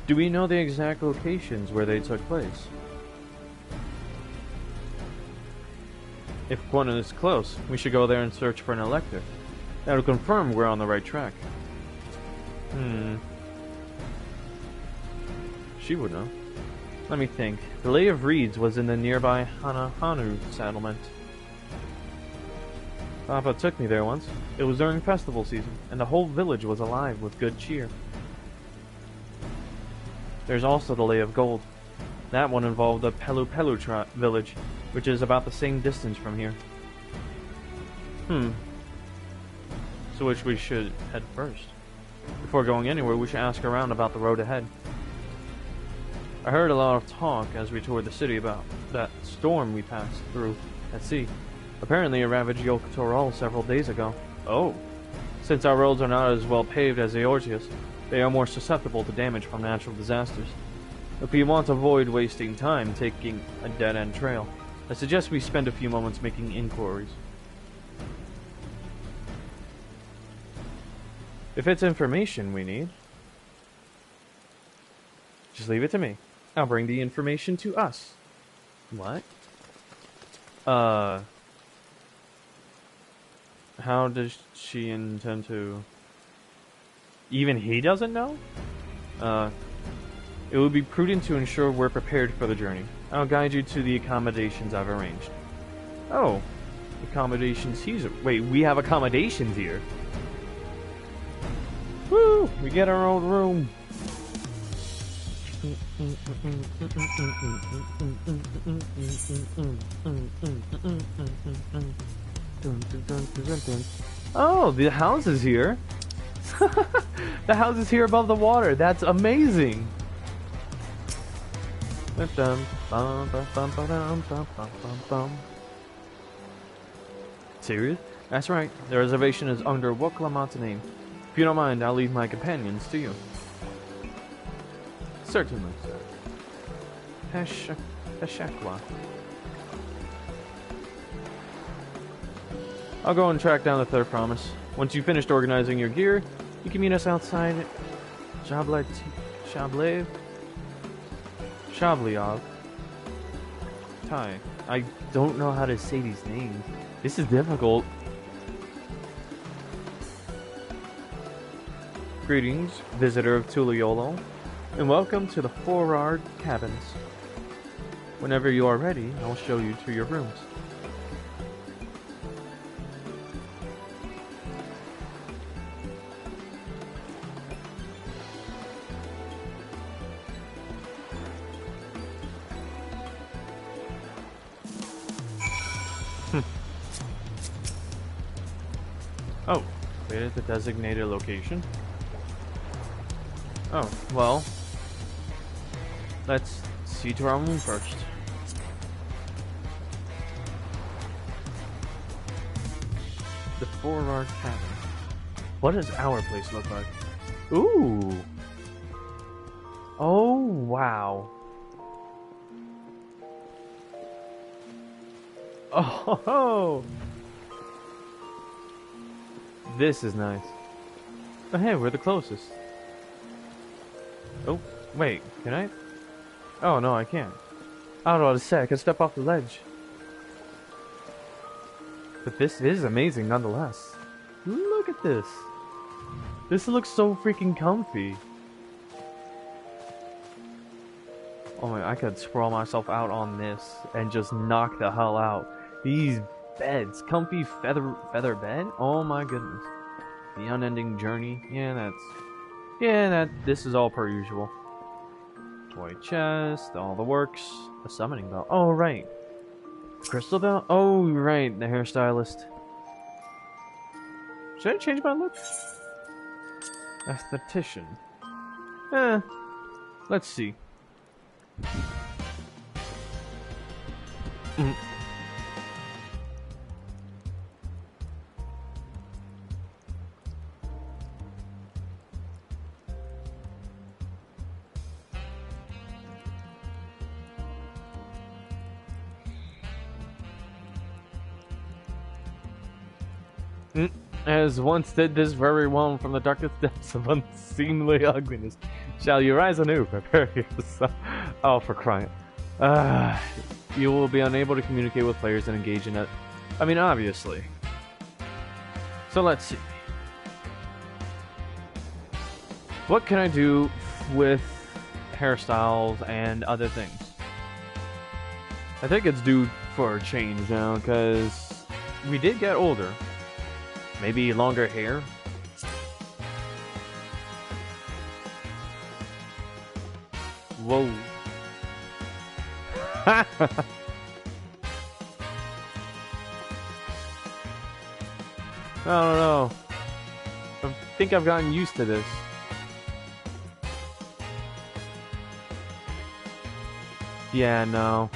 Do we know the exact locations where they took place? If Quona is close, we should go there and search for an elector. That'll confirm we're on the right track. She would know. Let me think. The Lay of Reeds was in the nearby Hanahanu settlement. Papa took me there once. It was during festival season, and the whole village was alive with good cheer. There's also the Lay of Gold. That one involved the Pelu Pelu village, which is about the same distance from here. So which we should head first? Before going anywhere, we should ask around about the road ahead. I heard a lot of talk as we toured the city about that storm we passed through at sea. Apparently it ravaged Yokotoral several days ago. Oh. Since our roads are not as well paved as Eorzeus, they are more susceptible to damage from natural disasters. If we want to avoid wasting time taking a dead-end trail, I suggest we spend a few moments making inquiries. If it's information we need, just leave it to me. I'll bring the information to us. What? How does she intend to... Even he doesn't know? It would be prudent to ensure we're prepared for the journey. I'll guide you to the accommodations I've arranged. Oh. Accommodations wait, we have accommodations here. Woo! We get our own room. Oh, the house is here. The house is here above the water. That's amazing. Serious? That's right. The reservation is under Woklamat's name. If you don't mind, I'll leave my companions to you. Certainly, sir. Heshakwa. I'll go and track down the third promise. Once you've finished organizing your gear, you can meet us outside Shablev? Tai. I don't know how to say these names. This is difficult. Greetings, visitor of Tuliolo, and welcome to the Forard Cabins. Whenever you are ready, I'll show you to your rooms. Oh, wait at the designated location? Oh, well, let's see to our room first. The Forward Cabin. What does our place look like? Ooh! Oh, wow. Oh! This is nice. Oh, hey, we're the closest. Oh, wait, can I? Oh, no, I can't. I don't know what to say, I can step off the ledge. But this is amazing nonetheless. Look at this. This looks so freaking comfy. Oh my, I could sprawl myself out on this and just knock the hell out. These beds, comfy feather bed? Oh my goodness. The unending journey. This is all per usual. Toy chest, all the works. A summoning bell. Oh right. The crystal bell? Oh right, the hairstylist. Should I change my look? Aesthetician. Let's see. As once did this very one from the darkest depths of unseemly ugliness, shall you rise anew, prepare yourself. Oh, for crying. You will be unable to communicate with players and engage in it. I mean, obviously. So let's see. What can I do with hairstyles and other things? I think it's due for a change now, because we did get older. Maybe longer hair? Whoa. I don't know. I think I've gotten used to this. Yeah, no.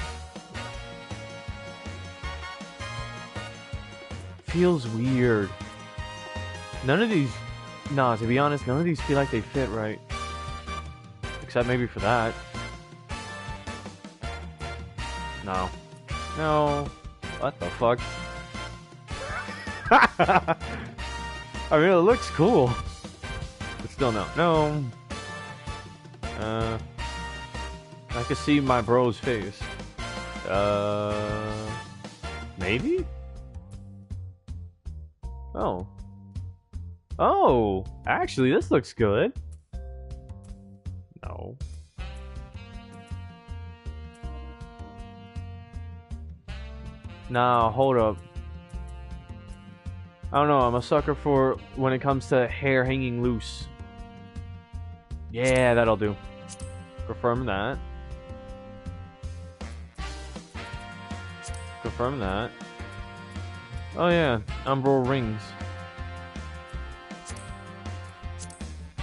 Feels weird. None of these... Nah, to be honest, none of these feel like they fit right. Except maybe for that. No. No. What the fuck? I mean, it looks cool. But still no. No. I can see my bro's face. Maybe? Oh. Oh! Actually, this looks good. No. Nah, hold up. I don't know, I'm a sucker for when it comes to hair hanging loose. Yeah, that'll do. Confirm that. Confirm that. Oh yeah, umbral rings.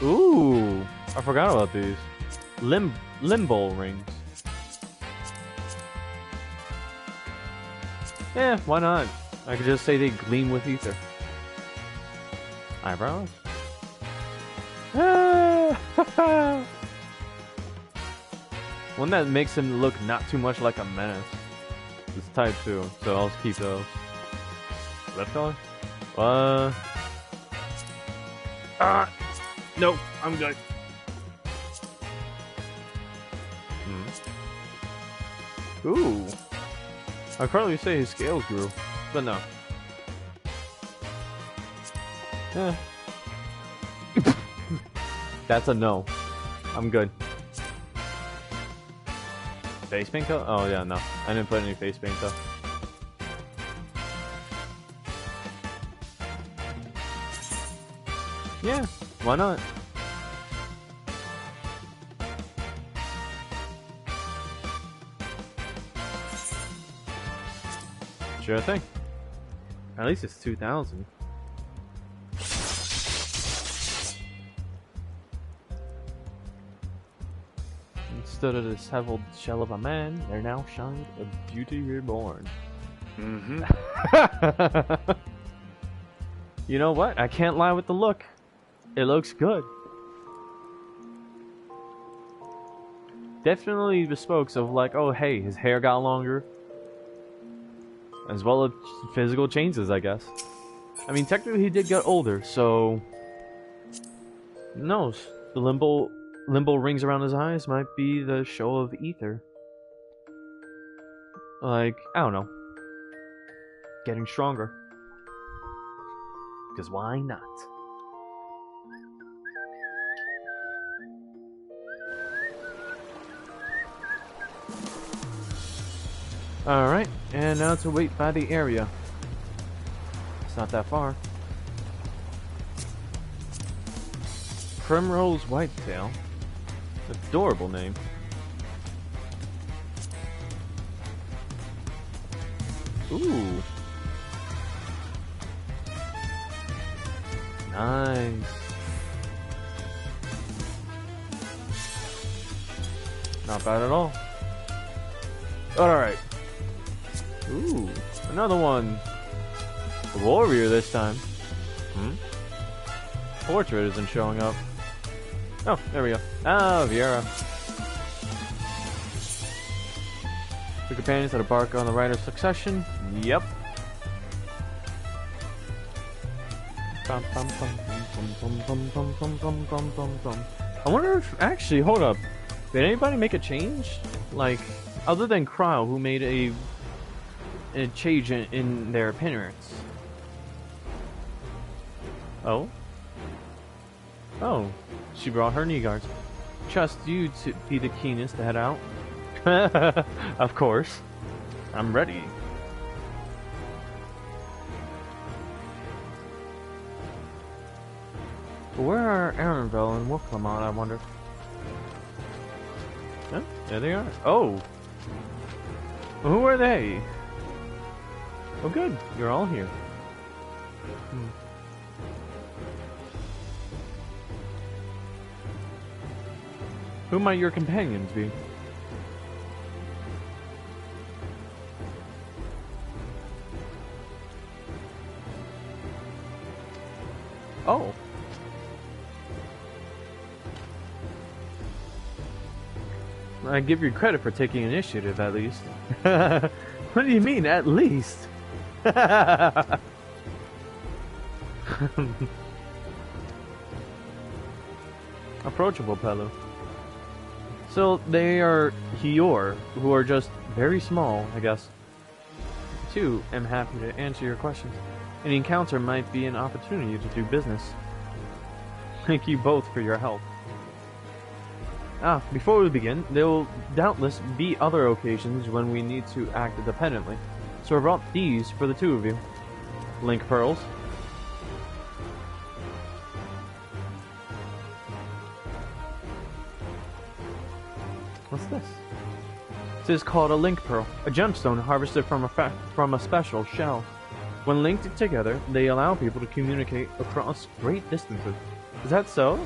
Ooh, I forgot about these. Limbo rings. Yeah, why not? I could just say they gleam with ether. Eyebrows? One that makes him look not too much like a menace. It's type 2, so I'll keep those. Left color? Nope, I'm good. Ooh. I'd probably say his scales grew, but no. Yeah. That's a no. I'm good. Face paint though? Oh yeah, no. I didn't put any face paint though. Yeah, why not? Sure thing. At least it's 2,000. Instead of the disheveled shell of a man, there now shines a beauty reborn. Mm-hmm. You know what? I can't lie with the look. It looks good. Definitely bespokes of like, oh hey, his hair got longer. As well as physical changes, I guess. I mean, technically he did get older, so... Who knows? The limbo rings around his eyes might be the show of ether. Like, I don't know. Getting stronger. Because why not? Alright, and now to wait by the area. It's not that far. Primrose Whitetail. Adorable name. Ooh. Nice. Not bad at all. Alright. Ooh. Another one. A warrior this time. Portrait isn't showing up. Oh, there we go. Ah, Viera. The companions that embark on the Rider Succession. Yep. I wonder if, actually, hold up. Did anybody make a change? Like, other than Cryo, who made a change in their appearance? Oh? Oh. She brought her knee guards. Trust you to be the keenest to head out. Of course. I'm ready. Where are Arenville and Wolfclamont, I wonder? Huh? There they are. Oh! Who are they? Oh good, you're all here. Who might your companions be? Oh. I give you credit for taking initiative, at least. What do you mean, at least? Approachable, Pelu. So, they are Hior, who are just very small, I guess. Too, am happy to answer your questions. Any encounter might be an opportunity to do business. Thank you both for your help. Before we begin, there will doubtless be other occasions when we need to act independently, so I brought these for the two of you. Link pearls. What's this? This is called a link pearl, a gemstone harvested from a special shell. When linked together, they allow people to communicate across great distances. Is that so?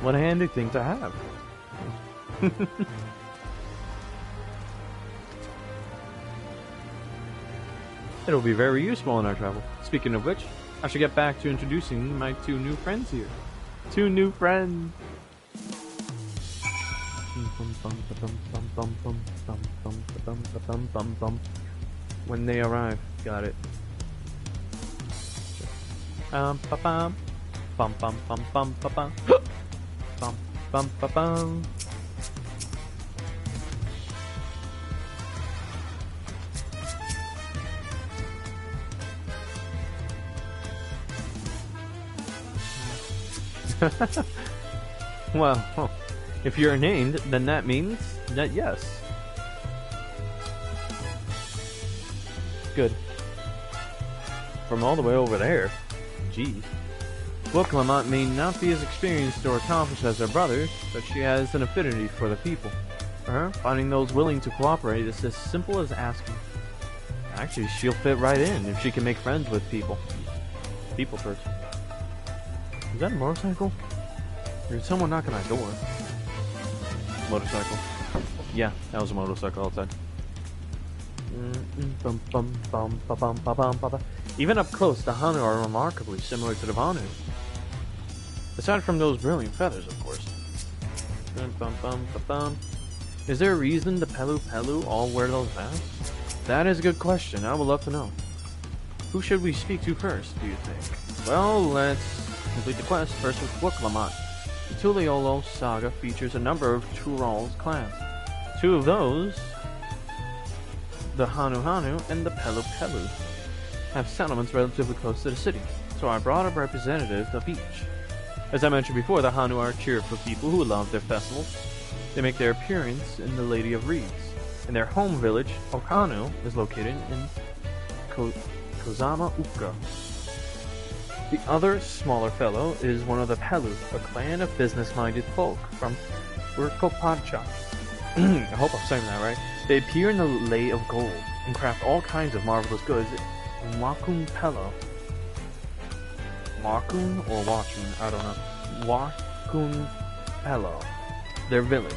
What a handy thing to have. It'll be very useful in our travel. Speaking of which, I should get back to introducing my two new friends here. Two new friends! When they arrive. Got it. Bum bum bum bum bum bum bum bum bum bum bum. Well, if you're named, then that means that yes. Good. From all the way over there. Geez. Wolfclamont may not be as experienced or accomplished as her brothers, but she has an affinity for the people. For her, finding those willing to cooperate is as simple as asking. Actually, she'll fit right in if she can make friends with people. People first. Is that a motorcycle? Or is someone knocking on our door? Motorcycle. Yeah, that was a motorcycle outside. Even up close, the Hanu are remarkably similar to the Vanu. Aside from those brilliant feathers, of course. Is there a reason the Pelu all wear those masks? That is a good question. I would love to know. Who should we speak to first, do you think? Well, let's complete the quest first with Wolfclamont. The Tuliolo saga features a number of Tural's clans. Two of those, the Hanu and the Pelu, have settlements relatively close to the city, so I brought up representatives of each. As I mentioned before, the Hanu are cheerful people who love their festivals. They make their appearance in the Lady of Reeds. and their home village, Okanu, is located in Kozama Uka. The other, smaller fellow is one of the Pelu, a clan of business-minded folk from Urkopacha. I hope I'm saying that right. They appear in the Lay of Gold and craft all kinds of marvelous goods in Wakun Pelo. Wakun or Watchman? I don't know. Wakun Pelo, their village.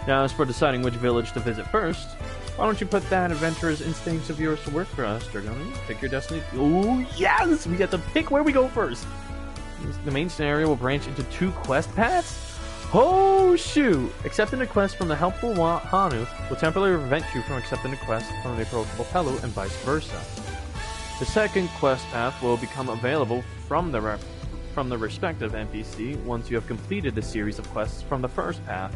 Now, as for deciding which village to visit first, why don't you put that adventurous instincts of yours to work for us, Dragoni? Pick your destiny. Oh, yes! We get to pick where we go first! The main scenario will branch into 2 quest paths? Oh, shoot! Accepting a quest from the helpful Hanu will temporarily prevent you from accepting a quest from the approachable Pelu and vice versa. The second quest path will become available from the respective NPC once you have completed the series of quests from the first path.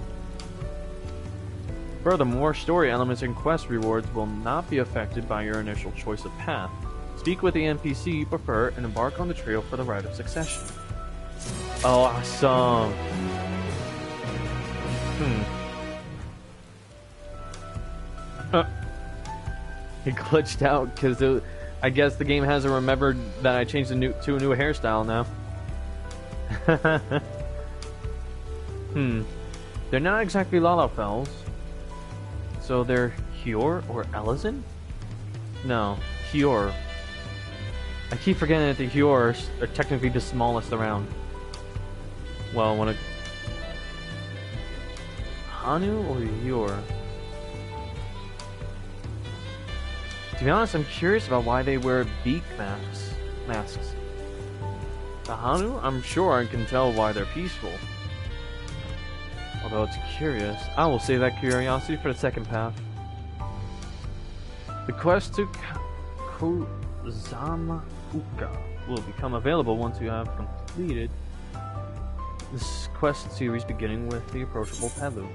Furthermore, story elements and quest rewards will not be affected by your initial choice of path. Speak with the NPC you prefer and embark on the trail for the rite of succession. Awesome! It glitched out because I guess the game hasn't remembered that I changed to a new hairstyle now. They're not exactly Lalafels. So they're Hjor or Elizin? No, Hjor. I keep forgetting that the Hjor are technically the smallest around. Well, when Hanu or Hjor? To be honest, I'm curious about why they wear beak masks. The Hanu, I'm sure I can tell why they're peaceful. Although it's curious. I will save that curiosity for the second path. The quest to Kozama Uka will become available once you have completed this quest series, beginning with the approachable Pelu.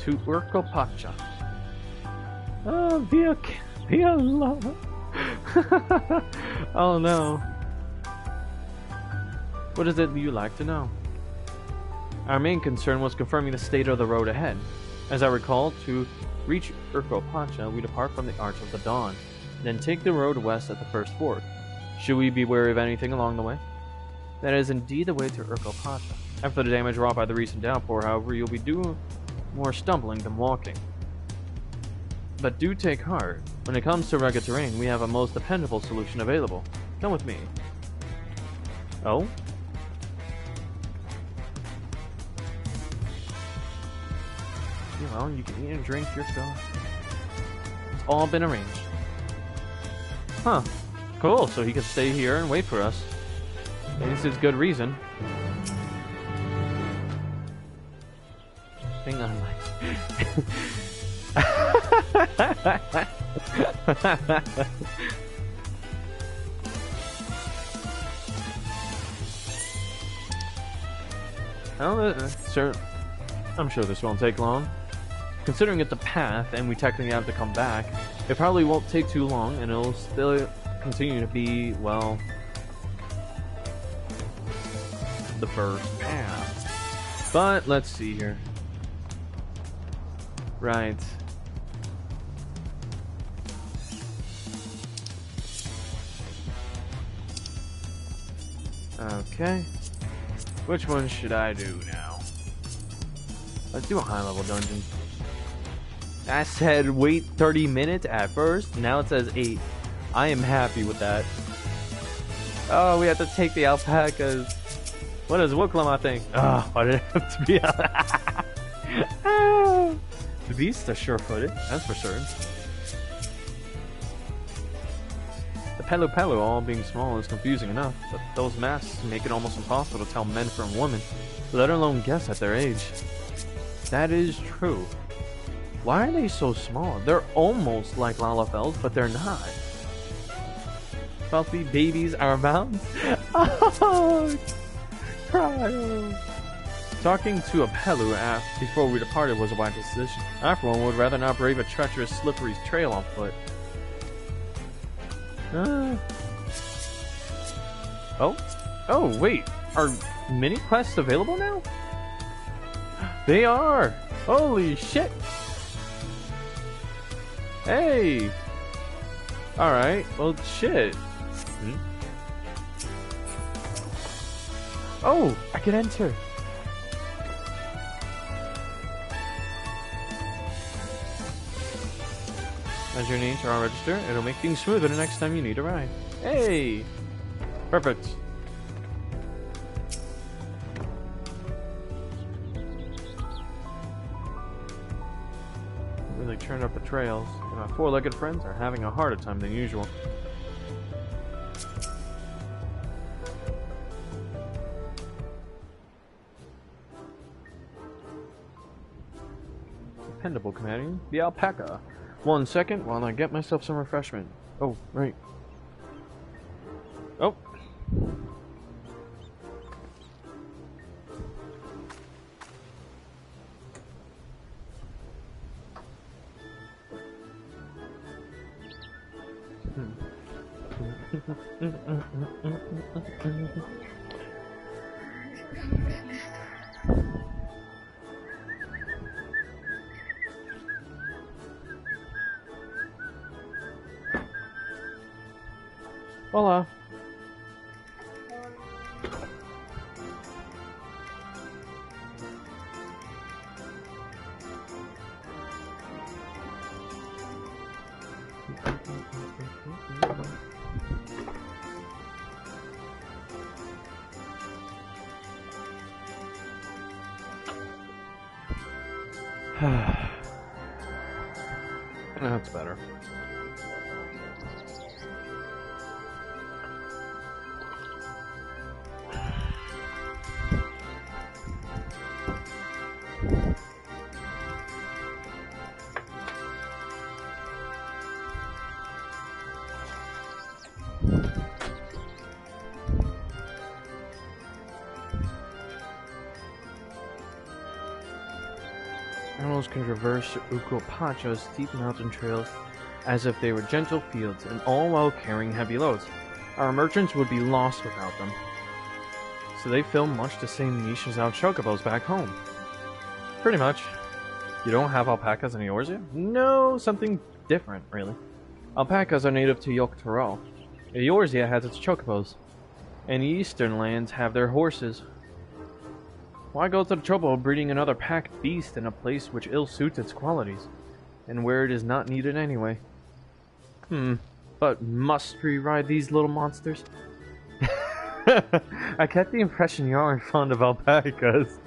To Urkopacha. Via lava. Oh no. What is it you like to know? Our main concern was confirming the state of the road ahead. As I recall, to reach Urkopacha, we depart from the Arch of the Dawn, then take the road west at the first fork. Should we be wary of anything along the way? That is indeed the way to Urkopacha. After the damage wrought by the recent downpour, however, you'll be doing more stumbling than walking. But do take heart. When it comes to rugged terrain, we have a most dependable solution available. Come with me. Oh? Well, you can eat and drink your fill. It's all been arranged. Huh. Cool, so he can stay here and wait for us. This is good reason. Hang on, I'm sure this won't take long. Considering it's a path and we technically have to come back, it probably won't take too long and it'll still continue to be, well, the first path. But let's see here. Right. Okay. Which one should I do now? Let's do a high-level dungeon. I said wait 30 minutes at first. Now it says 8. I am happy with that. Oh, we have to take the alpacas. What is Wooklum, I think? Oh, why did it have to be The beasts are sure-footed, that's for certain. The Pelu all being small is confusing enough, but those masks make it almost impossible to tell men from women, let alone guess at their age. That is true. Why are they so small? They're almost like Lalafels, but they're not. Fluffy babies are bound? Oh, cry. Talking to a Pelu before we departed was a wise decision. I, for one, would rather not brave a treacherous, slippery trail on foot. Oh, wait. Are mini quests available now? They are! Holy shit! Hey! Alright, well, shit. Oh, I can enter. As your names are on register, it'll make things smoother the next time you need a ride. Hey! Perfect. Really turned up the trails, and my four-legged friends are having a harder time than usual. Dependable companion, the alpaca. 1 second while I get myself some refreshment. Oh, right. Oh. Hola. That's better. Animals can traverse Ukopacha's steep mountain trails as if they were gentle fields, and all while carrying heavy loads. Our merchants would be lost without them. So they fill much the same niche as our chocobos back home. Pretty much. You don't have alpacas in Eorzea? No, something different, really. Alpacas are native to Dawntrail. Eorzea has its chocobos, and the eastern lands have their horses. Why go to the trouble of breeding another packed beast in a place which ill suits its qualities, and where it is not needed anyway? But must we ride these little monsters? I get the impression you aren't fond of alpacas.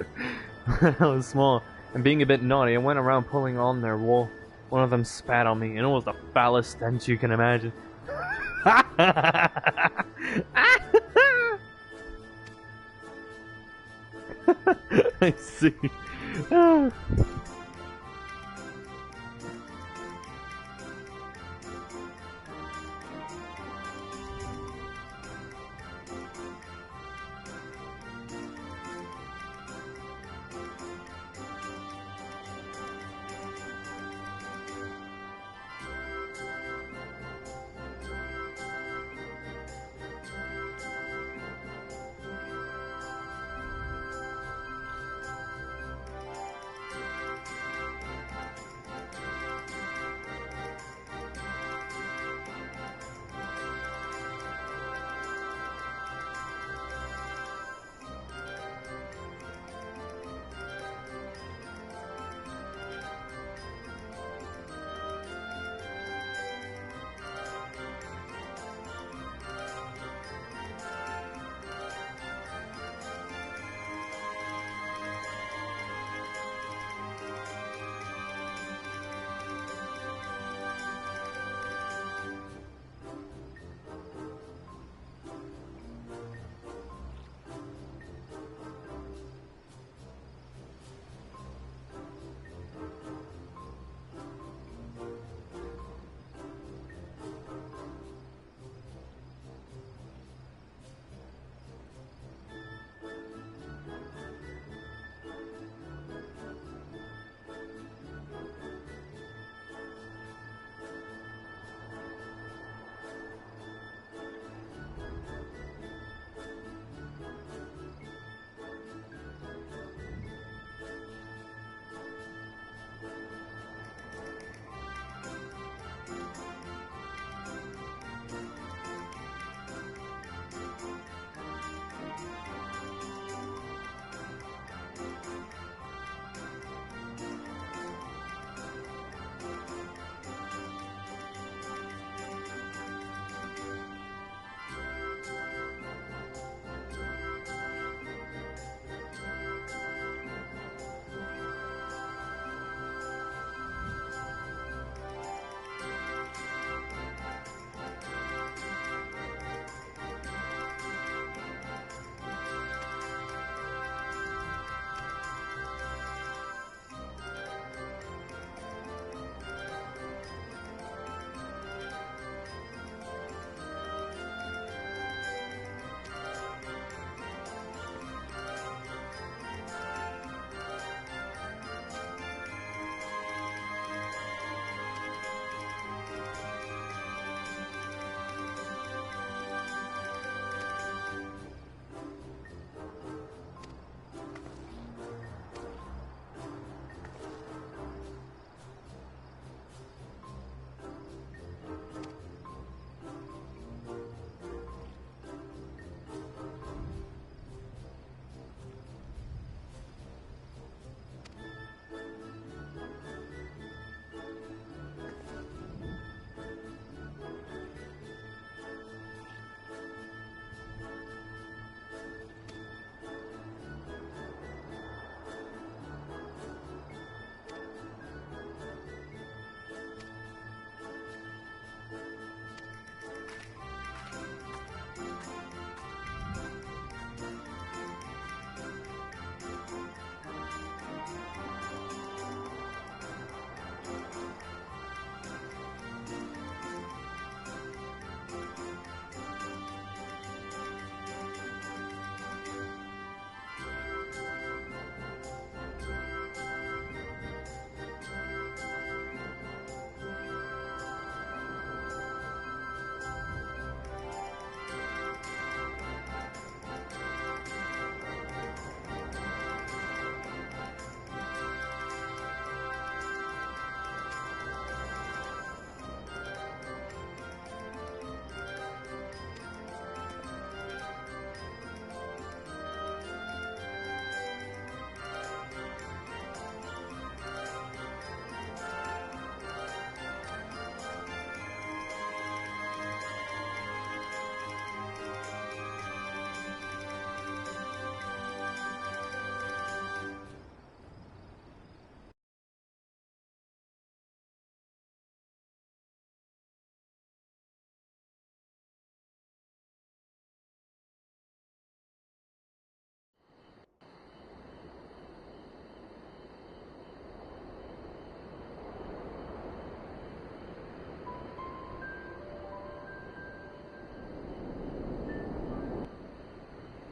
When I was small, and being a bit naughty, I went around pulling on their wool. One of them spat on me, and it was the foulest stench you can imagine. I see.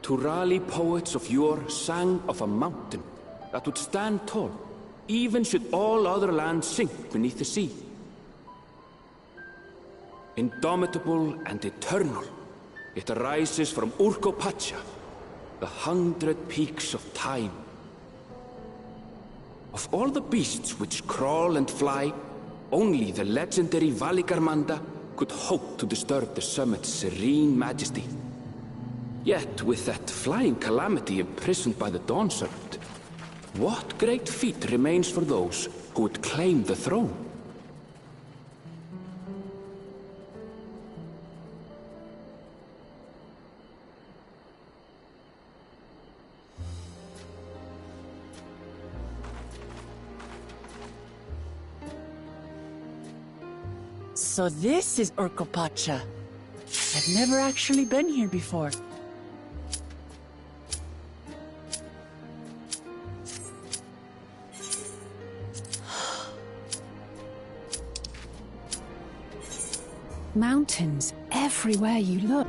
Turali poets of yore sang of a mountain that would stand tall, even should all other lands sink beneath the sea. Indomitable and eternal, it arises from Urkopacha, the 100 peaks of time. Of all the beasts which crawl and fly, only the legendary Valigarmanda could hope to disturb the summit's serene majesty. Yet, with that flying calamity imprisoned by the Dawn Serpent, what great feat remains for those who would claim the throne? So this is Urkopacha. I've never actually been here before. Mountains everywhere you look.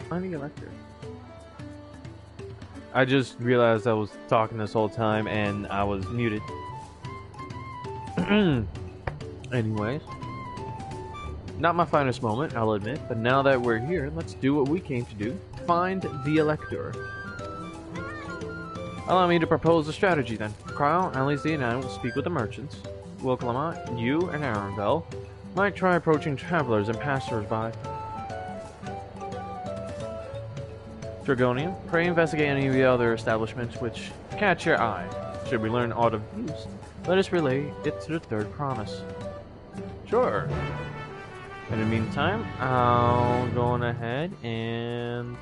Find the Elector. I just realized I was talking this whole time and I was muted. Anyways. Not my finest moment, I'll admit, but now that we're here, let's do what we came to do. Find the Elector. Allow me to propose a strategy then. Kyle, Alizé, and I will speak with the merchants. Will Clement, you, and Arenville might try approaching travelers and passers-by. Dragonian, pray investigate any of the other establishments which catch your eye. Should we learn aught of use, let us relay it to the third promise. Sure. In the meantime, I'll go on ahead and...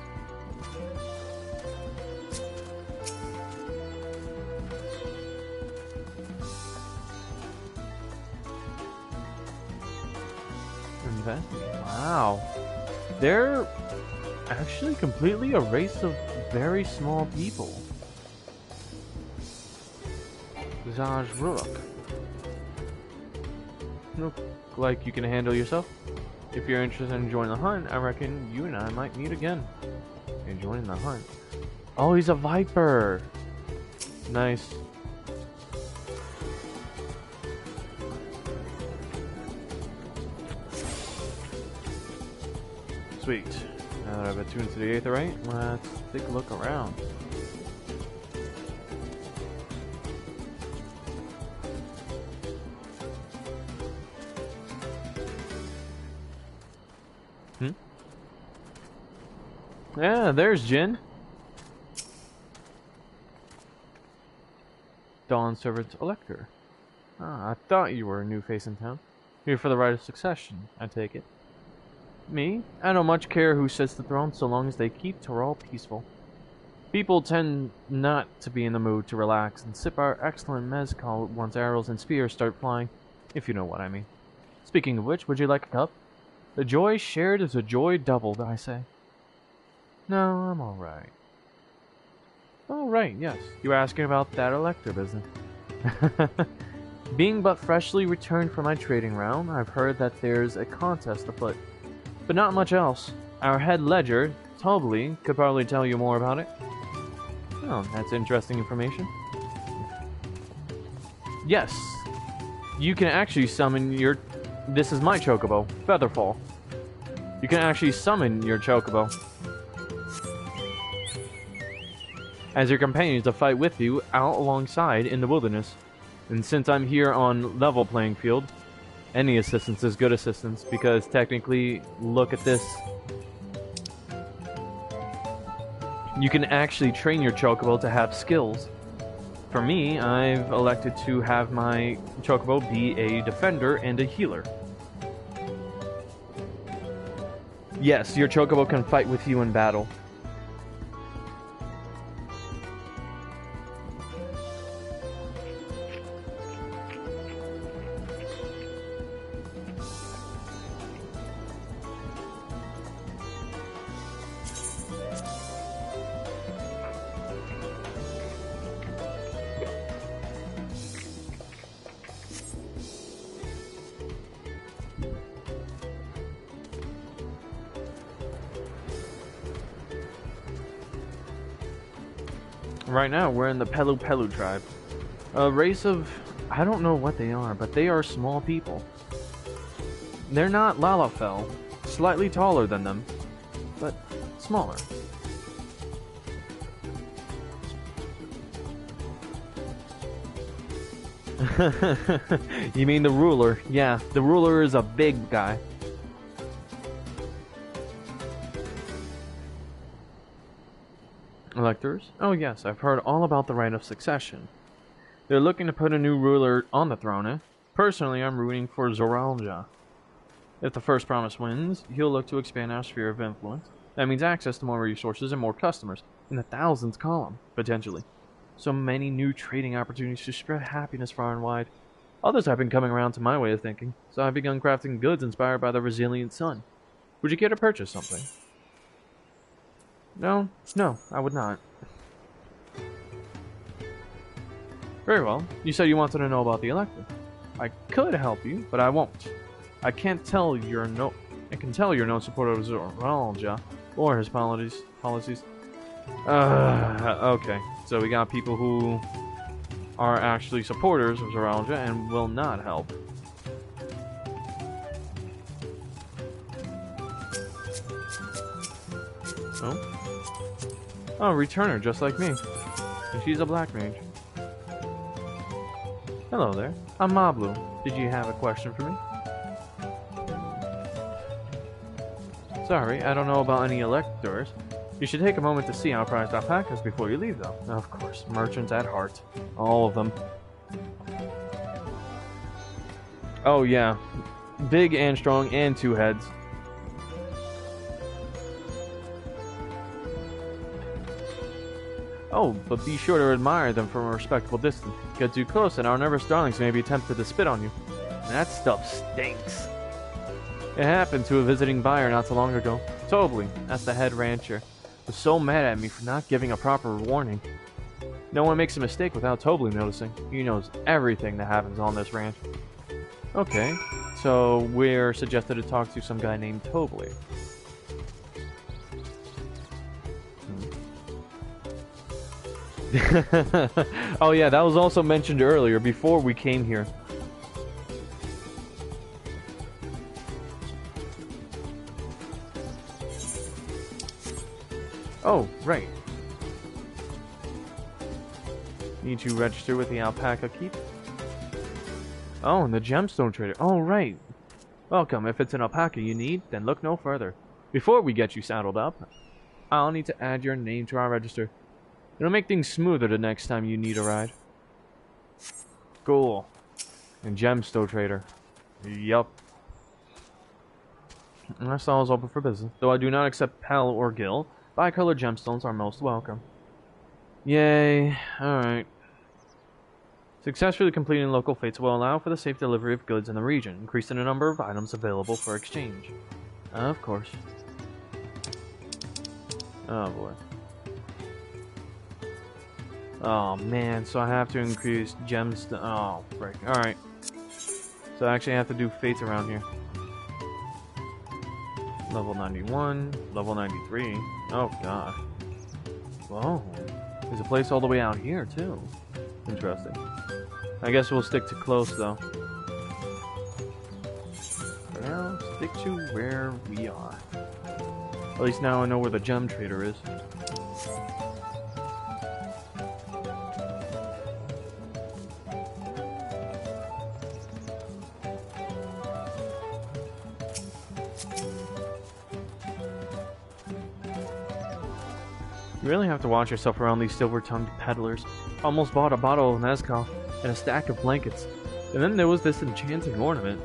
Wow. They're actually completely a race of very small people. Zaj Ruok. Look like you can handle yourself. If you're interested in joining the hunt, I reckon you and I might meet again. You're joining the hunt. Oh, he's a viper. Nice. Sweet. Now that I've attuned to the Aetherite, let's take a look around. Yeah, there's Jin. Dawn Servant Elector. Ah, I thought you were a new face in town. Here for the right of succession, I take it. Me? I don't much care who sits the throne so long as they keep Torral peaceful. People tend not to be in the mood to relax and sip our excellent mezcal once arrows and spears start flying, if you know what I mean. Speaking of which, would you like a cup? The joy shared is a joy doubled, I say. No, I'm alright. Alright, yes. You were asking about that Elector business. Being but freshly returned from my trading round, I've heard that there's a contest afoot. But not much else. Our head ledger, Tobley, could probably tell you more about it. Oh, that's interesting information. Yes. You can actually summon your... This is my Chocobo, Featherfall. You can actually summon your Chocobo as your companions to fight with you out alongside in the wilderness. And since I'm here on level playing field, any assistance is good assistance, because technically, look at this. You can actually train your Chocobo to have skills. For me, I've elected to have my Chocobo be a defender and a healer. Yes, your Chocobo can fight with you in battle. Right now, we're in the Pelu Pelu tribe. A race of... I don't know what they are, but they are small people. They're not Lalafell. Slightly taller than them, but smaller. You mean the ruler? Yeah, the ruler is a big guy. Electors? Oh yes, I've heard all about the right of succession. They're looking to put a new ruler on the throne, eh? Personally, I'm rooting for Zoralja. If the first promise wins, he'll look to expand our sphere of influence. That means access to more resources and more customers, in the thousands column, potentially. So many new trading opportunities to spread happiness far and wide. Others have been coming around to my way of thinking, so I've begun crafting goods inspired by the resilient sun. Would you care to purchase something? No, I would not. Very well. You said you wanted to know about the Elector. I could help you, but I won't. I can tell you're no supporter of Zoralja, or his policies. Okay, so we got people who are actually supporters of Zoralja and will not help. Oh, returner, just like me. And she's a black mage. Hello there. I'm Mablu. Did you have a question for me? Sorry, I don't know about any electors. You should take a moment to see our prized alpacas before you leave, though. Of course, merchants at heart. All of them. Oh, yeah. Big and strong and two heads. Oh, but be sure to admire them from a respectable distance. Get too close and our nervous darlings may be tempted to spit on you. That stuff stinks. It happened to a visiting buyer not so long ago. Totally, that's the head rancher. Was so mad at me for not giving a proper warning. No one makes a mistake without Tobly noticing. He knows everything that happens on this ranch. Okay, so we're suggested to talk to some guy named Tobly. Oh yeah, that was also mentioned earlier before we came here. Oh, right. Need to register with the alpaca keep? Oh, and the gemstone trader. Oh, right. Welcome. If it's an alpaca you need, then look no further. Before we get you saddled up, I'll need to add your name to our register. It'll make things smoother the next time you need a ride. Cool. And gemstone trader. Yup. Our stall is open for business. Though I do not accept Pal or Gil, bicolored gemstones are most welcome. Yay. Alright. Successfully completing local fates will allow for the safe delivery of goods in the region, increasing the number of items available for exchange. Of course. Oh boy. Oh man, so I have to increase gems. Oh, frick. Alright. So I actually have to do fates around here. Level 91, level 93. Oh god. Whoa. There's a place all the way out here too. Interesting. I guess we'll stick to close though. Well, stick to where we are. At least now I know where the gem trader is. You really have to watch yourself around these silver-tongued peddlers. Almost bought a bottle of mezcal and a stack of blankets. And then there was this enchanting ornament.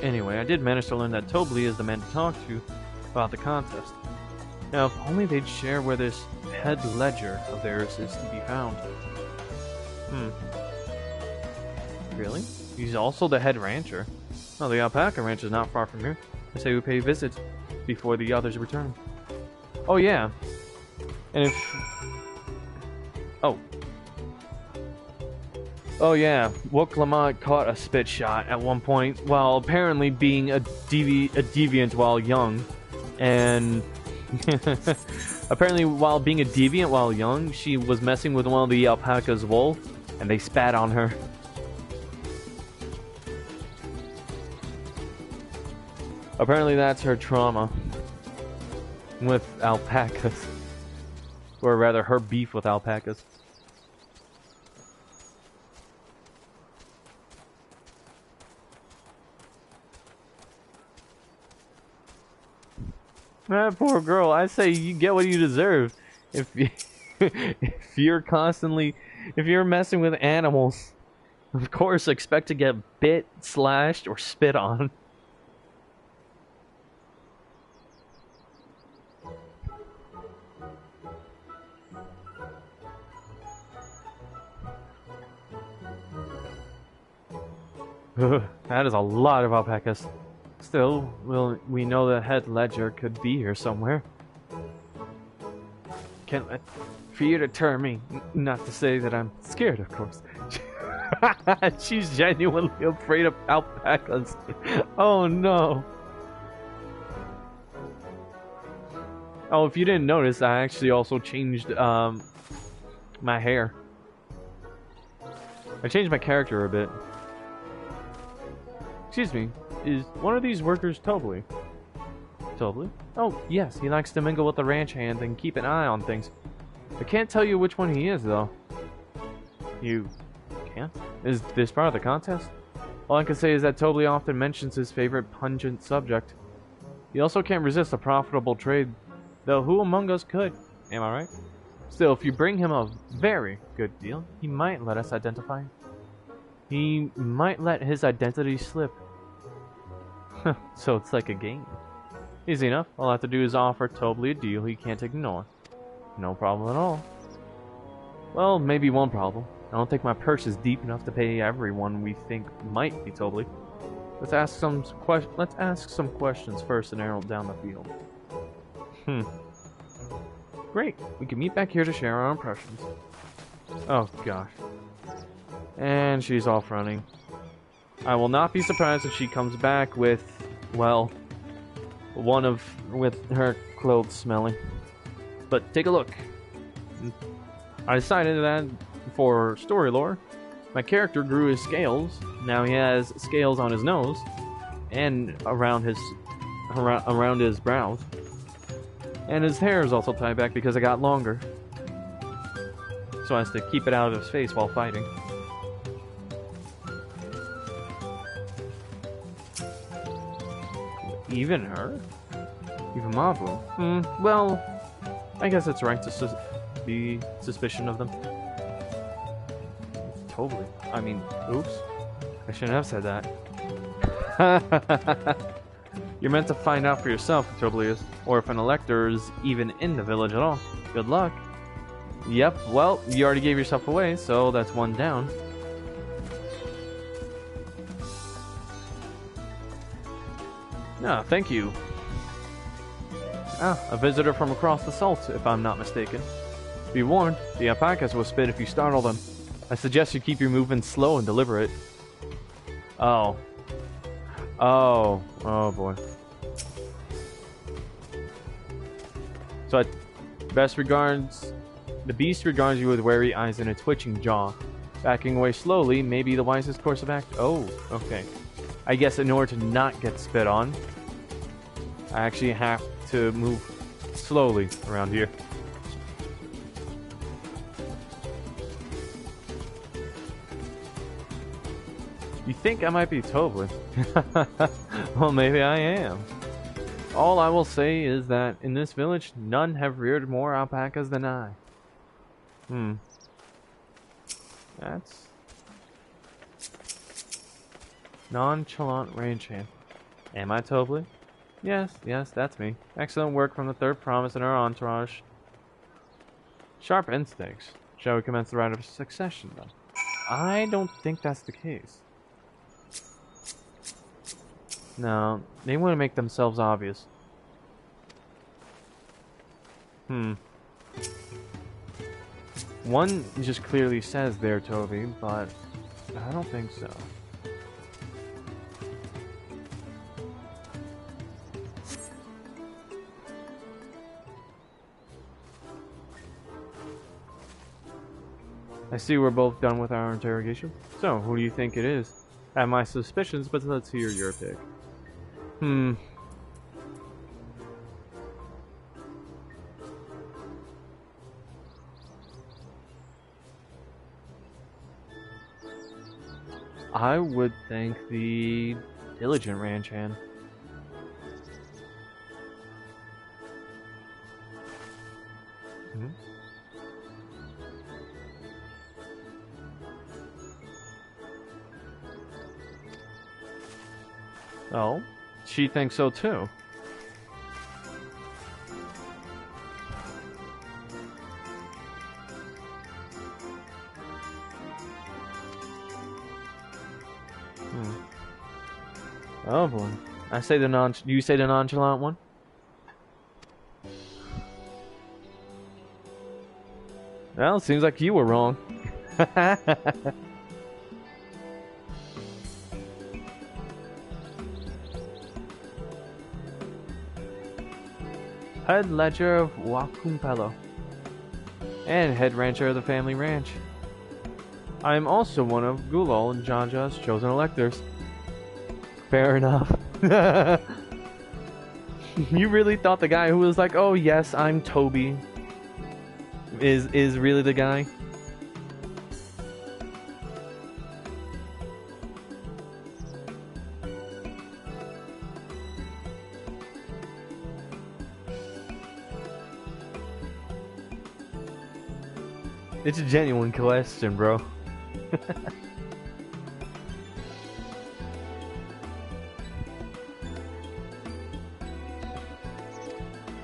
Anyway, I did manage to learn that Tobly is the man to talk to about the contest. Now, if only they'd share where this head ledger of theirs is to be found. Really? He's also the head rancher. Oh, the alpaca ranch is not far from here. I say we pay visits before the others return. Oh, yeah. And if... Oh yeah, Wook Lamont caught a spit shot at one point while apparently being a deviant while young. And... apparently while being a deviant while young, she was messing with one of the alpaca's wool, and they spat on her. Apparently that's her trauma with alpacas. Or rather, her beef with alpacas. That poor girl. I say you get what you deserve. If you're messing with animals, of course expect to get bit, slashed, or spit on. That is a lot of alpacas. Still, we know the head ledger could be here somewhere. Can't let for you to turn me. Not to say that I'm scared, of course. She's genuinely afraid of alpacas. Oh no. Oh, if you didn't notice, I actually also changed my hair. I changed my character a bit. Excuse me, is one of these workers Tobly? Tobly? Oh, yes, he likes to mingle with the ranch hands and keep an eye on things. I can't tell you which one he is, though. You can't? Is this part of the contest? All I can say is that Tobly often mentions his favorite pungent subject. He also can't resist a profitable trade, though who among us could? Am I right? Still, if you bring him a very good deal, he might let us identify him. He might let his identity slip. So it's like a game. Easy enough. All I have to do is offer Tobly a deal he can't ignore. No problem at all. Well, maybe one problem. I don't think my purse is deep enough to pay everyone we think might be Tobly. Let's ask some questions first to narrow down the field. Great. We can meet back here to share our impressions. Oh gosh. And she's off running. I will not be surprised if she comes back with, well, with her clothes smelling. But take a look. I decided that for story lore, my character grew his scales. Now he has scales on his nose and around his brows. And his hair is also tied back because it got longer, so as to keep it out of his face while fighting. Even her? Even Mabu? Well, I guess it's right to be suspicious of them. Totally. I mean, oops. I shouldn't have said that. You're meant to find out for yourself if Tobly is, or if an elector is even in the village at all. Good luck. Yep, well, you already gave yourself away, so that's one down. Ah, thank you. Ah, a visitor from across the salt, if I'm not mistaken. Be warned, the alpacas will spit if you startle them. I suggest you keep your movements slow and deliberate. Oh. Oh. Oh boy. So, best regards. The beast regards you with wary eyes and a twitching jaw. Backing away slowly may be the wisest course of action. Oh, okay. I guess in order to not get spit on, I actually have to move slowly around here. You think I might be Tobly? Well, maybe I am. All I will say is that in this village, none have reared more alpacas than I. That's... Nonchalant range hand. Am I Tobly? Yes, that's me. Excellent work from the third promise in our entourage. Sharp instincts. Shall we commence the rite of succession, then? I don't think that's the case. No, they want to make themselves obvious. One just clearly says they're Toby, but I don't think so. I see we're both done with our interrogation. So, who do you think it is? I have my suspicions, but let's hear your pick. I would think the diligent ranch hand. Oh, she thinks so too. Oh boy. I say the you say the nonchalant one? Well, it seems like you were wrong. head ledger of Wakumpelo, and head rancher of the family ranch. I am also one of Gulol and Janja's chosen electors. Fair enough. You really thought the guy who was like, oh yes, I'm Toby, is really the guy? It's a genuine question, bro.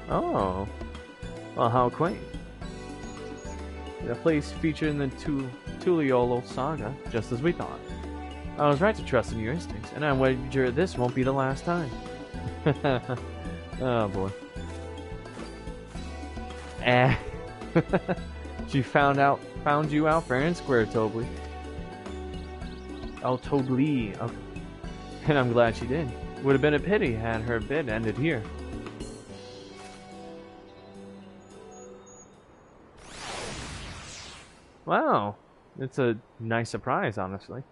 Oh. Well, how quaint. The place featured in the Tuliolo saga, just as we thought. I was right to trust in your instincts, and I wager this won't be the last time. Oh boy. Eh. She found you out fair and square, Tobly. Oh, Tobly. Okay. And I'm glad she did. Would have been a pity had her bid ended here. Wow. It's a nice surprise, honestly.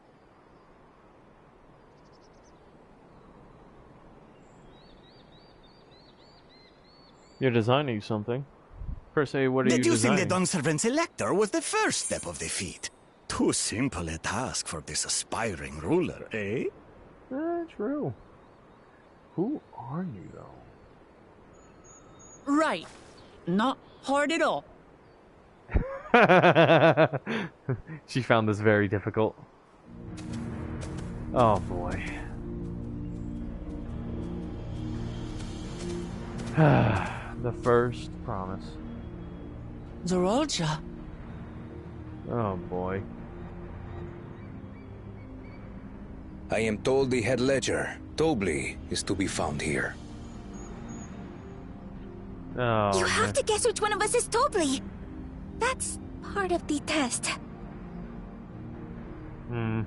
You're designing something. Per se, what are you Deducing designing? the Dawnservant's elector was the first step of the feat. Too simple a task for this aspiring ruler, eh? True. Who are you, though? Right. Not hard at all. She found this very difficult. Oh boy. The first promise. Zorolja. Oh boy. I am told the head ledger, Tobly, is to be found here. Oh, you have to guess which one of us is Tobly. That's part of the test. I'm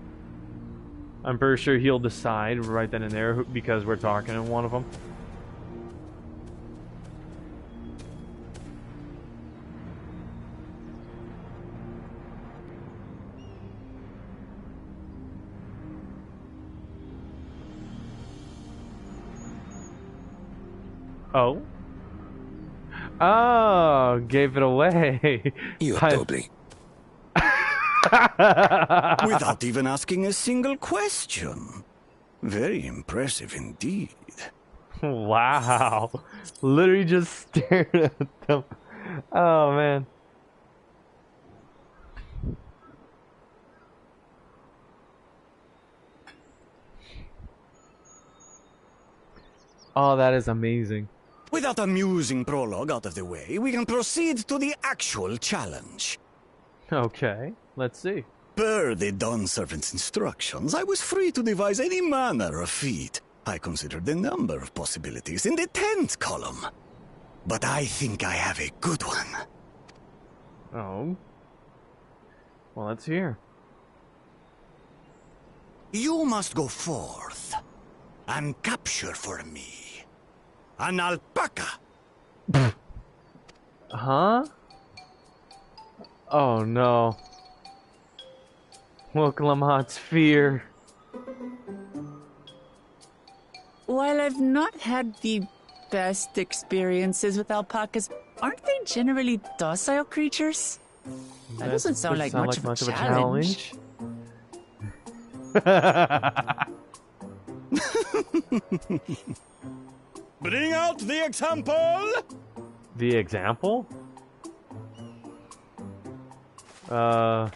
pretty sure he'll decide right then and there because we're talking to one of them. Oh? Oh, gave it away. You're Tobly. Without even asking a single question. Very impressive indeed. Wow. Literally just stared at them. Oh, man. Oh, that is amazing. With that amusing prologue out of the way, we can proceed to the actual challenge. Okay, let's see. Per the Dawnservant's instructions, I was free to devise any manner of feat. I considered a number of possibilities in the 10th column. But I think I have a good one. Oh. Well, let's hear. You must go forth and capture for me an alpaca. Huh? Oh no. Woklamat's fear. While I've not had the best experiences with alpacas, aren't they generally docile creatures? That doesn't sound like much of a challenge. Bring out the example! The example? Oh.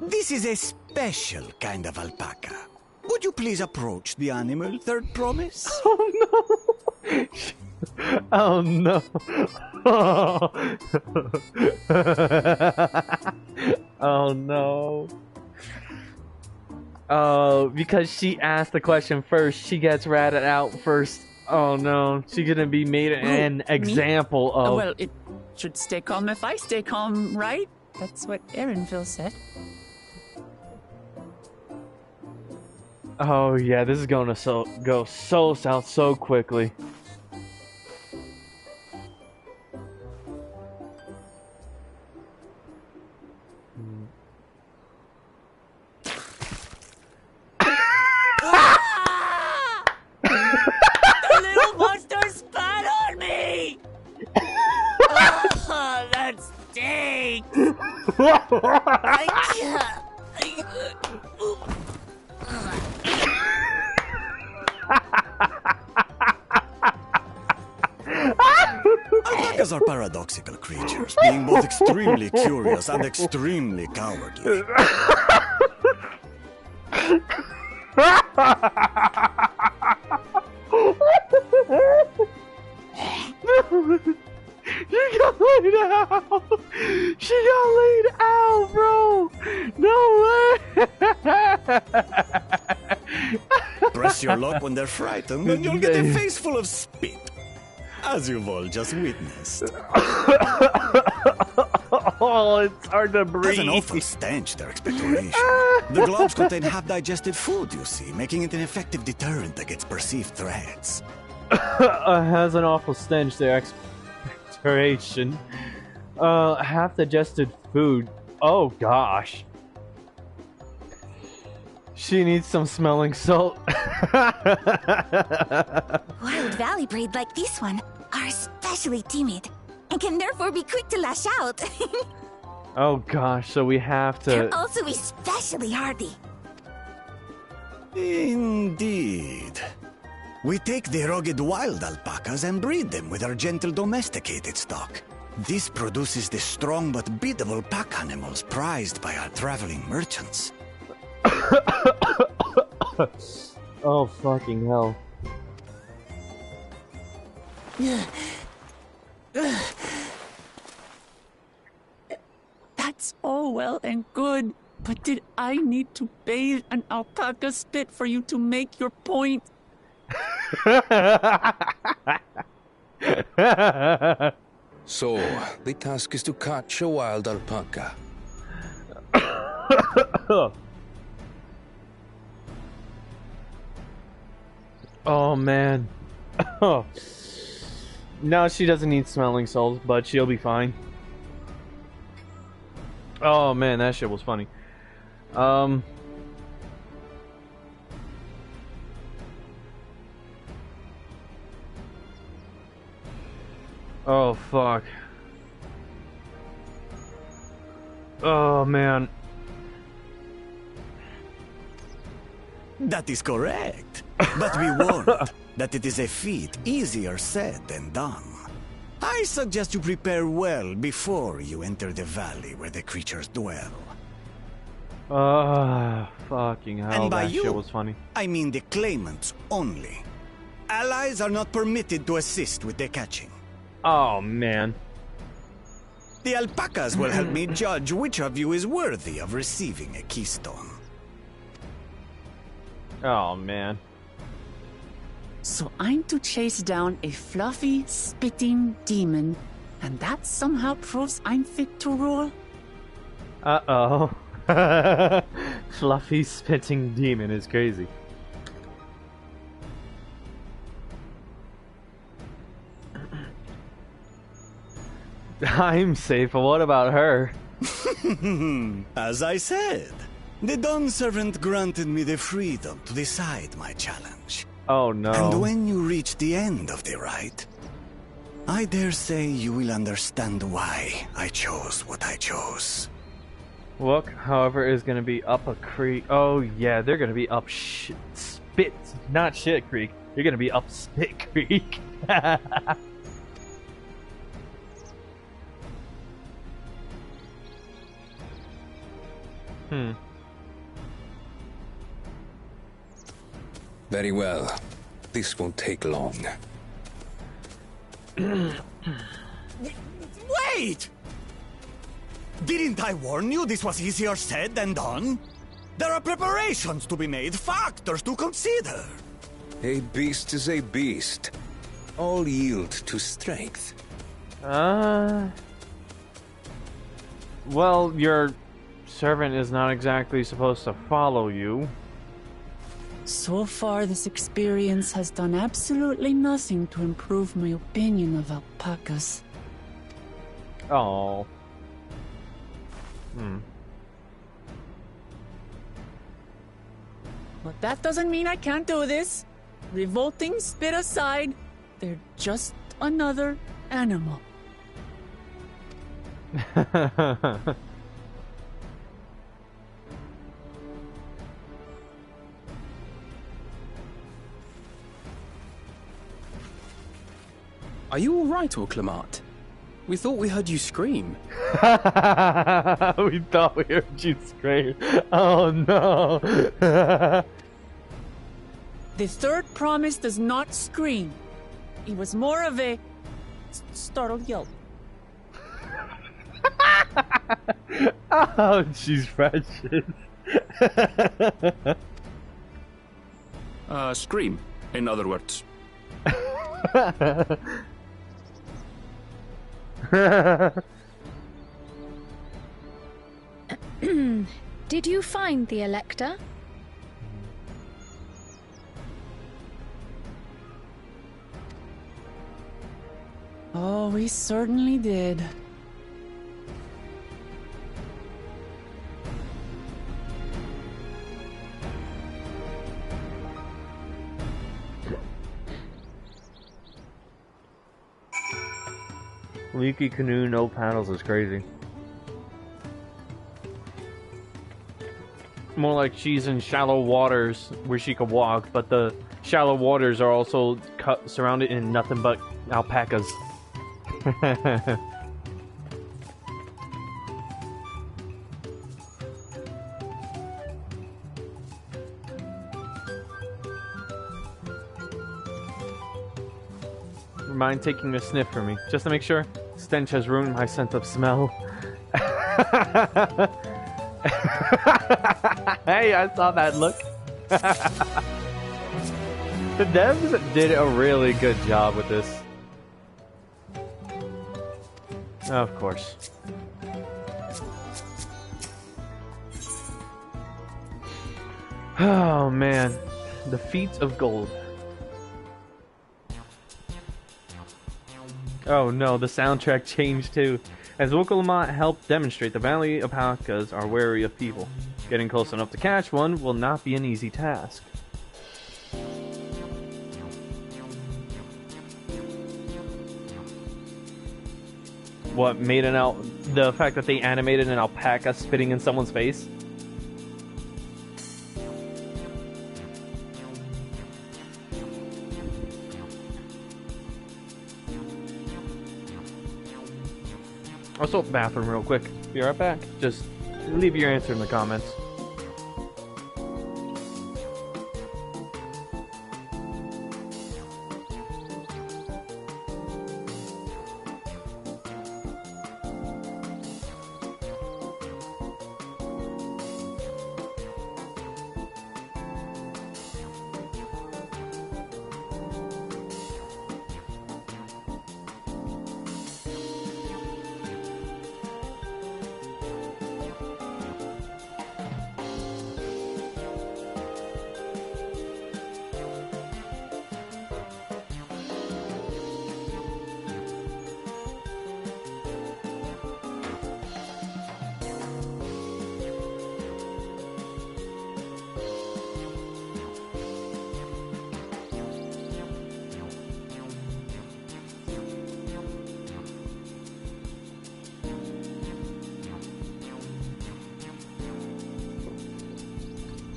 This is a special kind of alpaca. Would you please approach the animal, third promise? Oh no! Oh no! Oh no! Oh, because she asked the question first, she gets ratted out first. Oh no, she's gonna be made an example of. Well, it should stay calm if I stay calm, right? That's what Erinville said. Oh yeah, this is going to go so south so quickly. The little monster spat on me! Oh, that stinks! Alpacas are paradoxical creatures, being both extremely curious and extremely cowardly. She got laid out! She got laid out, bro! No way! Press your luck when they're frightened, and you'll get a face full of spit, as you've all just witnessed. Oh, it's hard to breathe. Has an awful stench, their expectoration. The globs contain half-digested food, you see, making it an effective deterrent against perceived threats. Has an awful stench, their expectoration. Half-digested food. Oh, gosh. She needs some smelling salt. Wild valley breed like this one are especially timid and can therefore be quick to lash out. Oh gosh, so we have to... They're also especially hardy. Indeed. We take the rugged wild alpacas and breed them with our gentle domesticated stock. This produces the strong but biddable pack animals prized by our traveling merchants. Oh, fucking hell. That's all well and good, but did I need to bathe an alpaca spit for you to make your point? So, the task is to catch a wild alpaca. Oh, man. No, she doesn't need smelling salts, but she'll be fine. Oh, man, that shit was funny. Oh, fuck. Oh, man. That is correct. But be warned that it is a feat easier said than done. I suggest you prepare well before you enter the valley where the creatures dwell. Fucking hell, And by that you, shit was funny. I mean the claimants only. Allies are not permitted to assist with the catching. Oh, man. The alpacas will help me judge which of you is worthy of receiving a keystone. Oh, man. So I'm to chase down a fluffy, spitting demon, and that somehow proves I'm fit to rule? Uh-oh. Fluffy, spitting demon is crazy. I'm safe, but what about her? As I said, the Dawn Servant granted me the freedom to decide my challenge. Oh no. And when you reach the end of the ride, I dare say you will understand why I chose what I chose. Look, however, is gonna be up a creek. Oh yeah, they're gonna be up Spit, not Shit Creek. You're gonna be up Spit Creek. Very well. This won't take long. Wait! Didn't I warn you this was easier said than done? There are preparations to be made, factors to consider. A beast is a beast. All yield to strength. Well, your servant is not exactly supposed to follow you. So far, this experience has done absolutely nothing to improve my opinion of alpacas. Oh. But that doesn't mean I can't do this. Revolting spit aside, they're just another animal. Are you all right, Orclamat? We thought we heard you scream. We thought we heard you scream. Oh no. The third promise does not scream. It was more of a startled yelp. Oh, she's precious. Scream, in other words. Did you find the Elector? Oh, we certainly did. Leaky canoe, no paddles is crazy. More like she's in shallow waters where she could walk, but the shallow waters are also surrounded in nothing but alpacas. Mind taking a sniff for me, just to make sure? Stench has ruined my sense of smell. Hey, I saw that look. The devs did a really good job with this. Of course. Oh man, the feats of gold. Oh no, the soundtrack changed too. As Orclamat helped demonstrate, the Valley alpacas are wary of people. Getting close enough to catch one will not be an easy task. What made the fact that they animated an alpaca spitting in someone's face? Also, bathroom real quick. Be right back. Just leave your answer in the comments.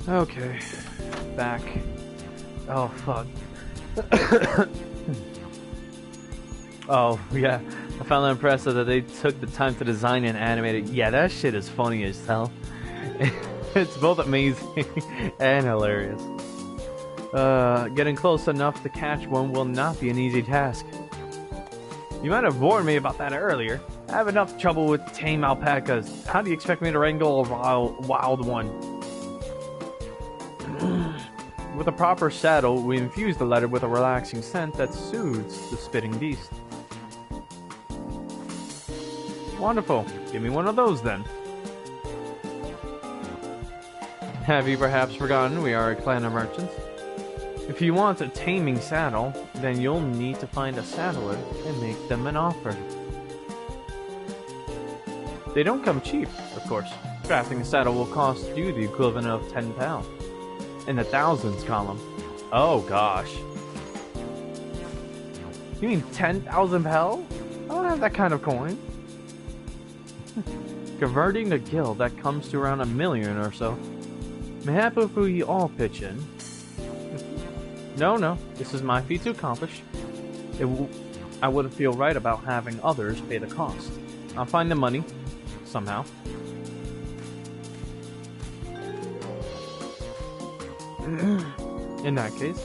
Okay, back. Oh, fuck. Oh, yeah. I found it impressive that they took the time to design and animate it. Yeah, that shit is funny as hell. It's both amazing and hilarious. Getting close enough to catch one will not be an easy task. You might have warned me about that earlier. I have enough trouble with tame alpacas. How do you expect me to wrangle a wild one? With a proper saddle, we infuse the leather with a relaxing scent that soothes the spitting beast. Wonderful. Give me one of those then. Have you perhaps forgotten we are a clan of merchants? If you want a taming saddle, then you'll need to find a saddler and make them an offer. They don't come cheap, of course. Crafting a saddle will cost you the equivalent of 10 pounds. In the thousands column. Oh gosh. You mean 10,000 pel? I don't have that kind of coin. Converting the guild, that comes to around 1 million or so. Mayhap if we all pitch in. No, this is my feat to accomplish. I wouldn't feel right about having others pay the cost. I'll find the money, somehow. In that case.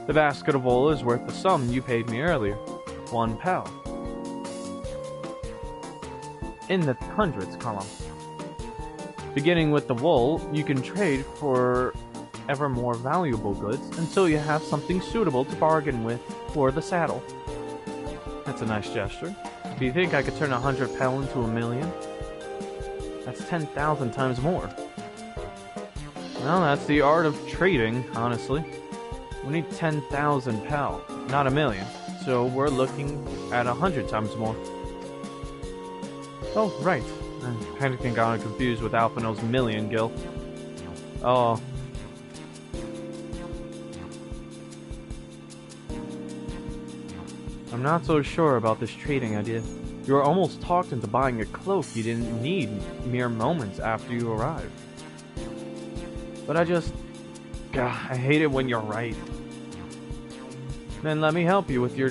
The basket of wool is worth the sum you paid me earlier. 1 pel. In the hundreds column. Beginning with the wool, you can trade for ever more valuable goods until you have something suitable to bargain with for the saddle. That's a nice gesture. Do you think I could turn 100 pel into 1 million? That's 10,000 times more. Well, that's the art of trading, honestly. We need 10,000 pel, not 1 million. So we're looking at 100 times more. Oh, right. I kind of got confused with Alphino's million guild. Oh. I'm not so sure about this trading idea. You were almost talked into buying a cloak you didn't need mere moments after you arrived. But I hate it when you're right. Then let me help you with your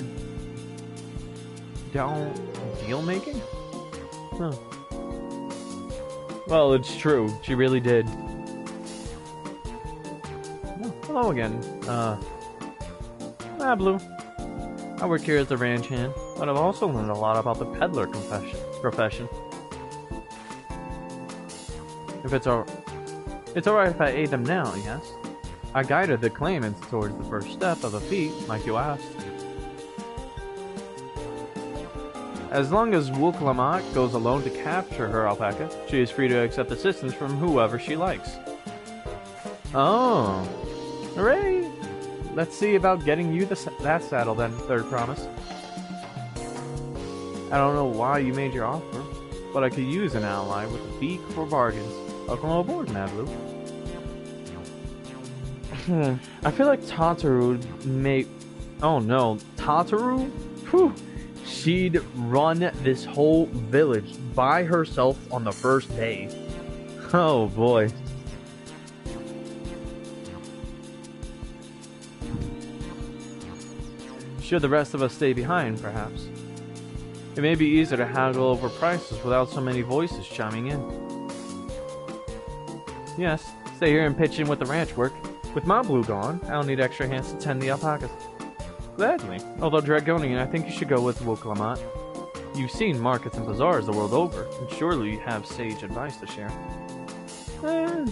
deal making? Huh. Well, it's true. She really did. Oh, hello again. Blue. I work here as a ranch hand, but I've also learned a lot about the peddler profession. If it's alright if I aid them now, yes? I guided the claimants towards the first step of a feat, like you asked. As long as Wuklamat goes alone to capture her alpaca, she is free to accept assistance from whoever she likes. Oh. Hooray! Let's see about getting you that saddle then, Third Promise. I don't know why you made your offer, but I could use an ally with a beak for bargains. Welcome aboard, Mablu. I feel like Tataru may... Oh no, Tataru? Whew. She'd run this whole village by herself on the first day. Oh boy. Should the rest of us stay behind, perhaps? It may be easier to haggle over prices without so many voices chiming in. Yes, stay here and pitch in with the ranch work. With my blue gone, I'll need extra hands to tend the alpacas. Gladly. Although Dragonian, I think you should go with Wuklamat. You've seen markets and bazaars the world over, and surely you have sage advice to share.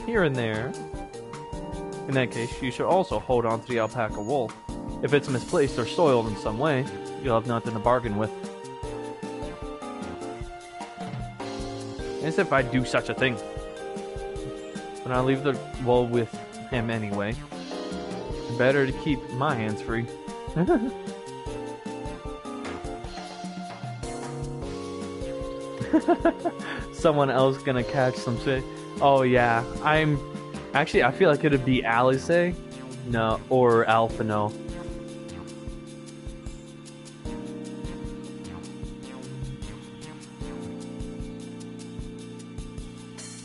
Here and there. In that case, you should also hold on to the alpaca wool. If it's misplaced or soiled in some way, you'll have nothing to bargain with. As if I'd do such a thing. But I'll leave the wool with him anyway. Better to keep my hands free. Someone else gonna catch some shit. Oh yeah, I feel like it'd be Alice, no, or Alphino.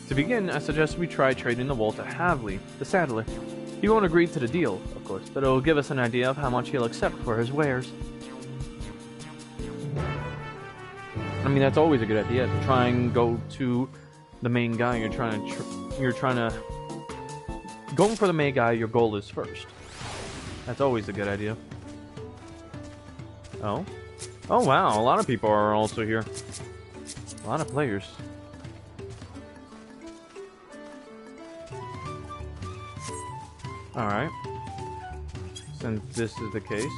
To begin, I suggest we try trading the wool to Havli, the saddler. He won't agree to the deal, of course, but it'll give us an idea of how much he'll accept for his wares. I mean, that's always a good idea, to try and go to the main guy. Going for the main guy, your goal is first. That's always a good idea. Oh? Oh wow, a lot of people are also here. A lot of players. Alright. Since this is the case.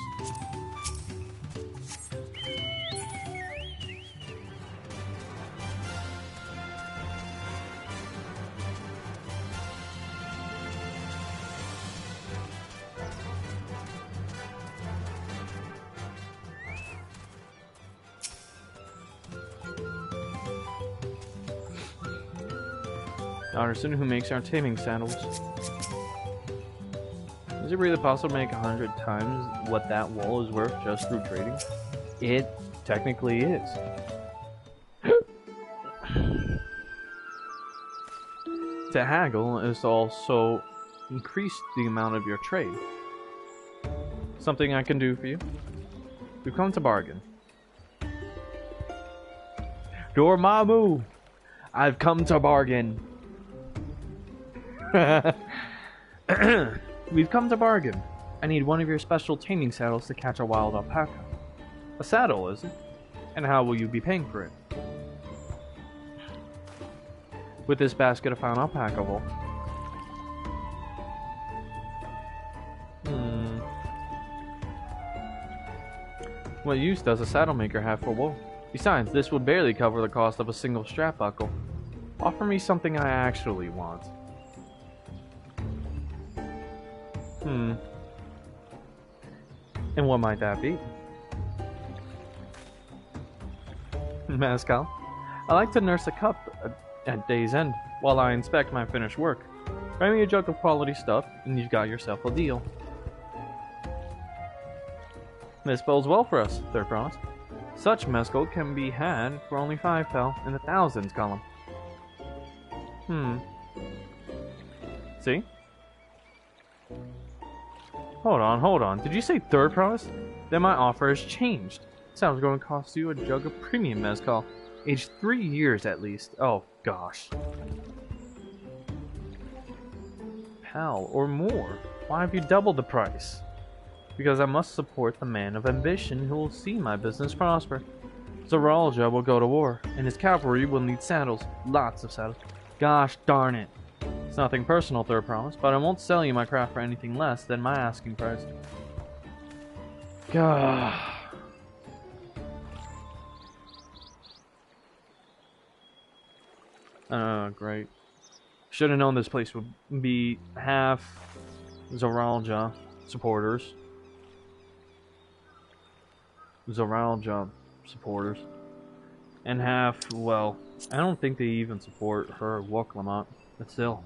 artisan who makes our taming saddles. Is it really possible to make 100 times what that wool is worth just through trading? It technically is. To haggle is to also increase the amount of your trade. Something I can do for you? We've come to bargain. Dormammu! I've come to bargain. We've come to bargain. I need one of your special taming saddles to catch a wild alpaca. A saddle, is it? And how will you be paying for it? With this basket of found alpaca wool. What use does a saddle maker have for wool? Besides, this would barely cover the cost of a single strap buckle. Offer me something I actually want. And what might that be? Mezcal. I like to nurse a cup at day's end while I inspect my finished work. Buy me a jug of quality stuff, and you've got yourself a deal. This bodes well for us, Third Promise. Such mezcal can be had for only 5 pel in the thousands column. See? Hold on. Did you say Third Promise? Then my offer has changed. Sounds going to cost you a jug of premium mezcal, aged 3 years at least. Oh gosh. Pal or more. Why have you doubled the price? Because I must support the man of ambition who will see my business prosper. Zoralja will go to war, and his cavalry will need saddles. Lots of saddles. Gosh darn it. It's nothing personal, Third Promise, but I won't sell you my craft for anything less than my asking price. Gah. Great. Should have known this place would be half Zoralja supporters. And half, well, I don't think they even support her Woklamont, but still.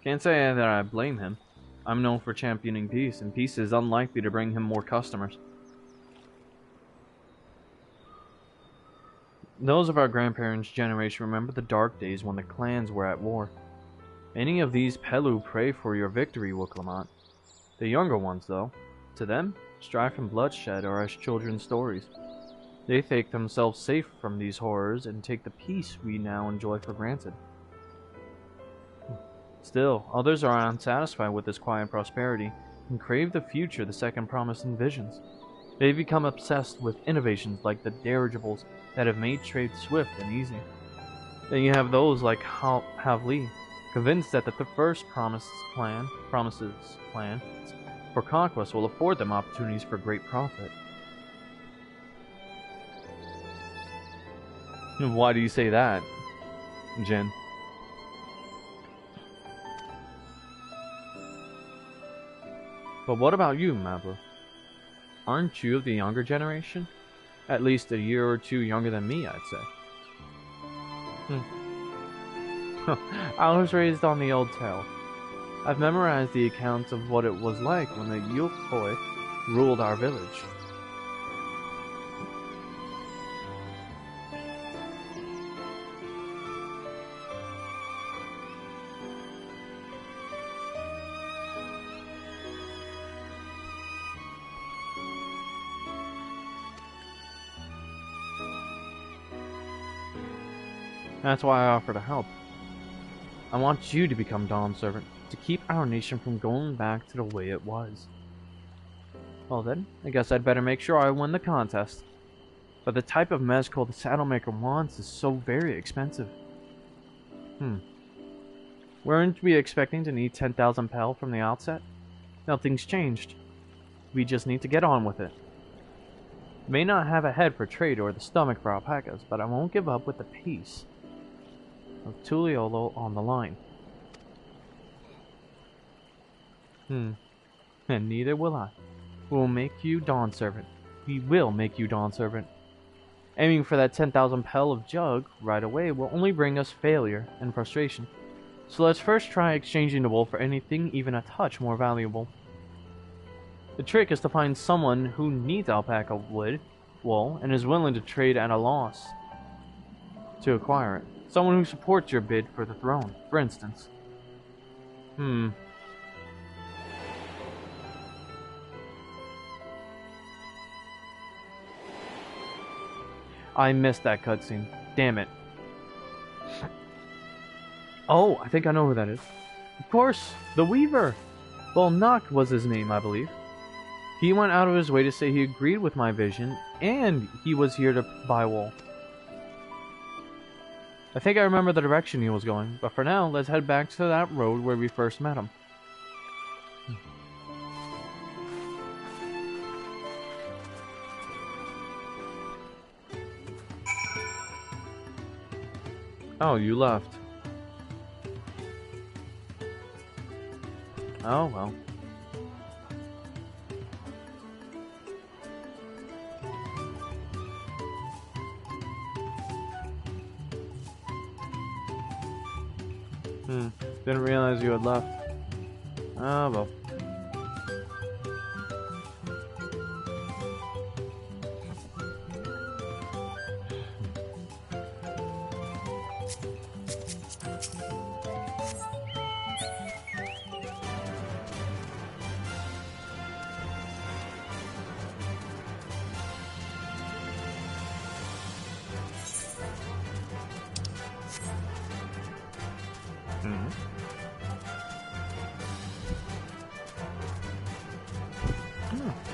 Can't say that I blame him. I'm known for championing peace, and peace is unlikely to bring him more customers. Those of our grandparents' generation remember the dark days when the clans were at war. Many of these Pelu pray for your victory, Woklamont. The younger ones, though, to them, strife and bloodshed are as children's stories. They think themselves safe from these horrors and take the peace we now enjoy for granted. Still, others are unsatisfied with this quiet prosperity and crave the future the Second Promise envisions. They've become obsessed with innovations like the dirigibles that have made trade swift and easy. Then you have those like Havli, convinced that the first promises plan for conquest will afford them opportunities for great profit. Why do you say that, Jin? But what about you, Mabra? Aren't you of the younger generation? At least a year or two younger than me, I'd say. I was raised on the old tale. I've memorized the accounts of what it was like when the Yukoi ruled our village. That's why I offer to help. I want you to become Dawn Servant, to keep our nation from going back to the way it was. Well then, I guess I'd better make sure I win the contest. But the type of mezcal the saddlemaker wants is so very expensive. Weren't we expecting to need 10,000 pel from the outset? Nothing's changed. We just need to get on with it. May not have a head for trade or the stomach for alpacas, but I won't give up with the peace of Tuliolo on the line. And neither will I. We'll make you Dawn Servant. We will make you Dawn Servant. Aiming for that 10,000 pel of jug right away will only bring us failure and frustration. So let's first try exchanging the wool for anything even a touch more valuable. The trick is to find someone who needs alpaca wool and is willing to trade at a loss to acquire it. Someone who supports your bid for the throne, for instance. I missed that cutscene. Damn it. Oh, I think I know who that is. Of course, the Weaver. Well, Noct was his name, I believe. He went out of his way to say he agreed with my vision, and he was here to buy wool. I think I remember the direction he was going, but for now, let's head back to that road where we first met him. Oh, you left. Oh, well. Didn't realize you had left. Oh, well.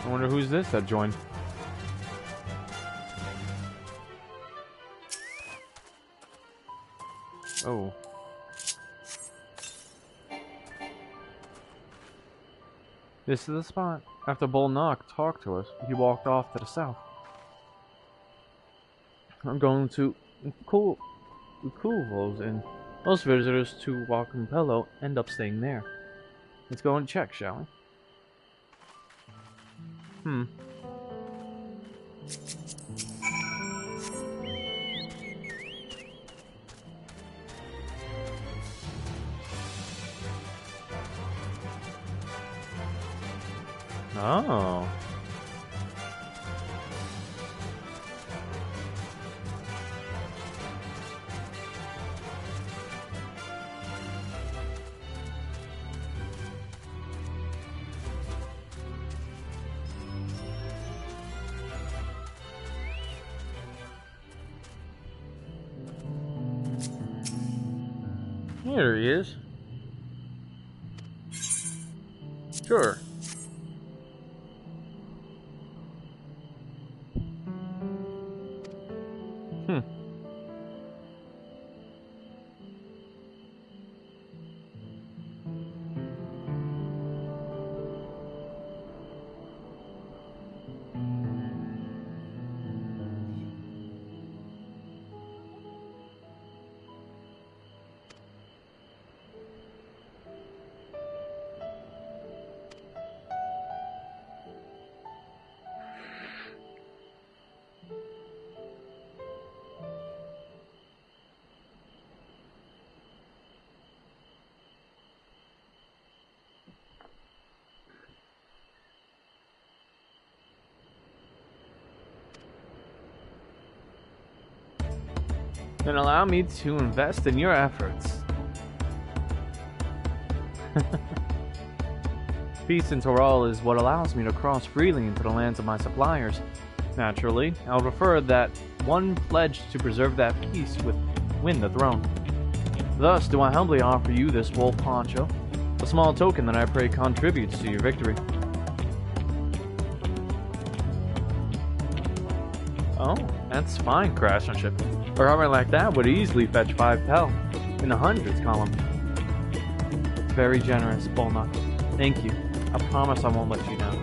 I wonder who's this that joined. Oh. This is the spot. After Bull Noct talked to us, he walked off to the south. I'm going to Kulvo's, and most visitors to Walcampello end up staying there. Let's go and check, shall we? Oh. Here he is. Sure. Then allow me to invest in your efforts. Peace in Toral is what allows me to cross freely into the lands of my suppliers. Naturally, I would prefer that one pledge to preserve that peace would win the throne. Thus do I humbly offer you this wool poncho, a small token that I pray contributes to your victory. Oh, that's fine, craftsmanship. A armor like that would easily fetch 5 pel in the hundreds column. Very generous, Bull Noct. Thank you. I promise I won't let you down.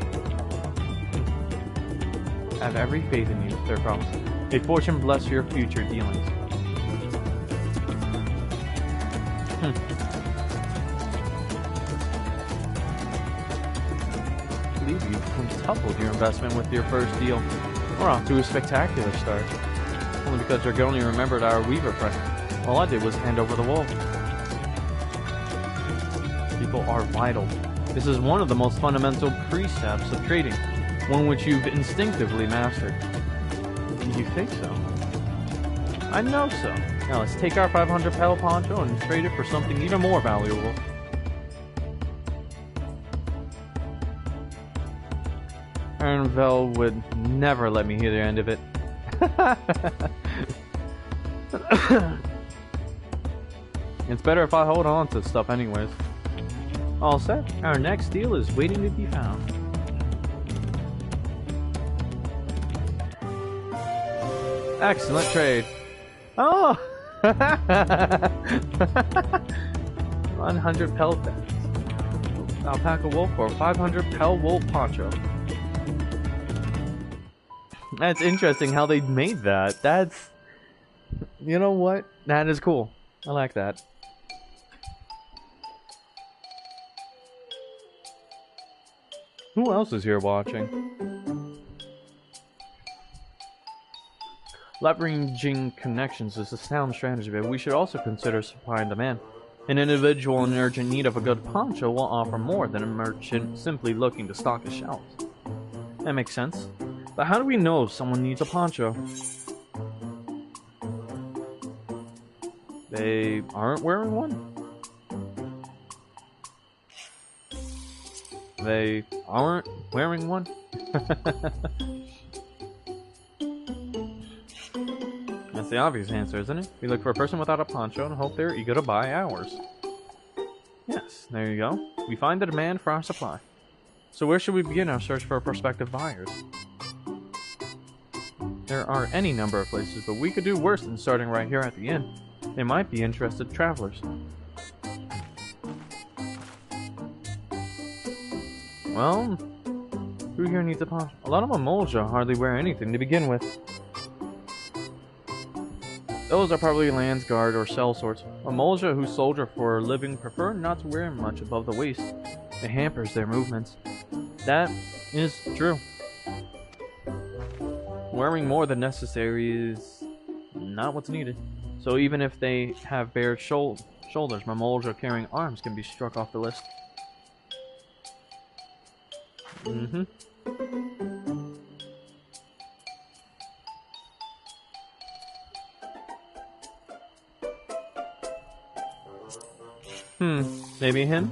I have every faith in you, Sir Promise. May fortune bless your future dealings. I believe you've quintupled your investment with your first deal. We're off to a spectacular start. only because Dragoni remembered our Weaver friend. All I did was hand over the wool. People are vital. This is one of the most fundamental precepts of trading, one which you've instinctively mastered. You think so? I know so. Now let's take our 500 petal poncho and trade it for something even more valuable. Ernvel would never let me hear the end of it. It's better if I hold on to stuff anyways. All set. Our next deal is waiting to be found. Excellent trade. Oh! 100 pelt alpaca wool for 500 pel wool poncho. That's interesting how they made that. That's... You know what? That is cool. I like that. Who else is here watching? Leveraging connections is a sound strategy, but we should also consider supply and demand. An individual in urgent need of a good poncho will offer more than a merchant simply looking to stock his shelves. That makes sense. But how do we know if someone needs a poncho? They aren't wearing one? They aren't wearing one? That's the obvious answer, isn't it? We look for a person without a poncho and hope they're eager to buy ours. Yes, there you go. We find the demand for our supply. So where should we begin our search for prospective buyers? There are any number of places, but we could do worse than starting right here at the inn. They might be interested travelers. Well, who here needs a poncho? A lot of Mamolja hardly wear anything to begin with. Those are probably Landsguard or sellswords. Mamolja who soldier for a living prefer not to wear much above the waist. It hampers their movements. That is true. Wearing more than necessary is not what's needed. So even if they have bare shoulders, Mamolja carrying arms can be struck off the list. Maybe him?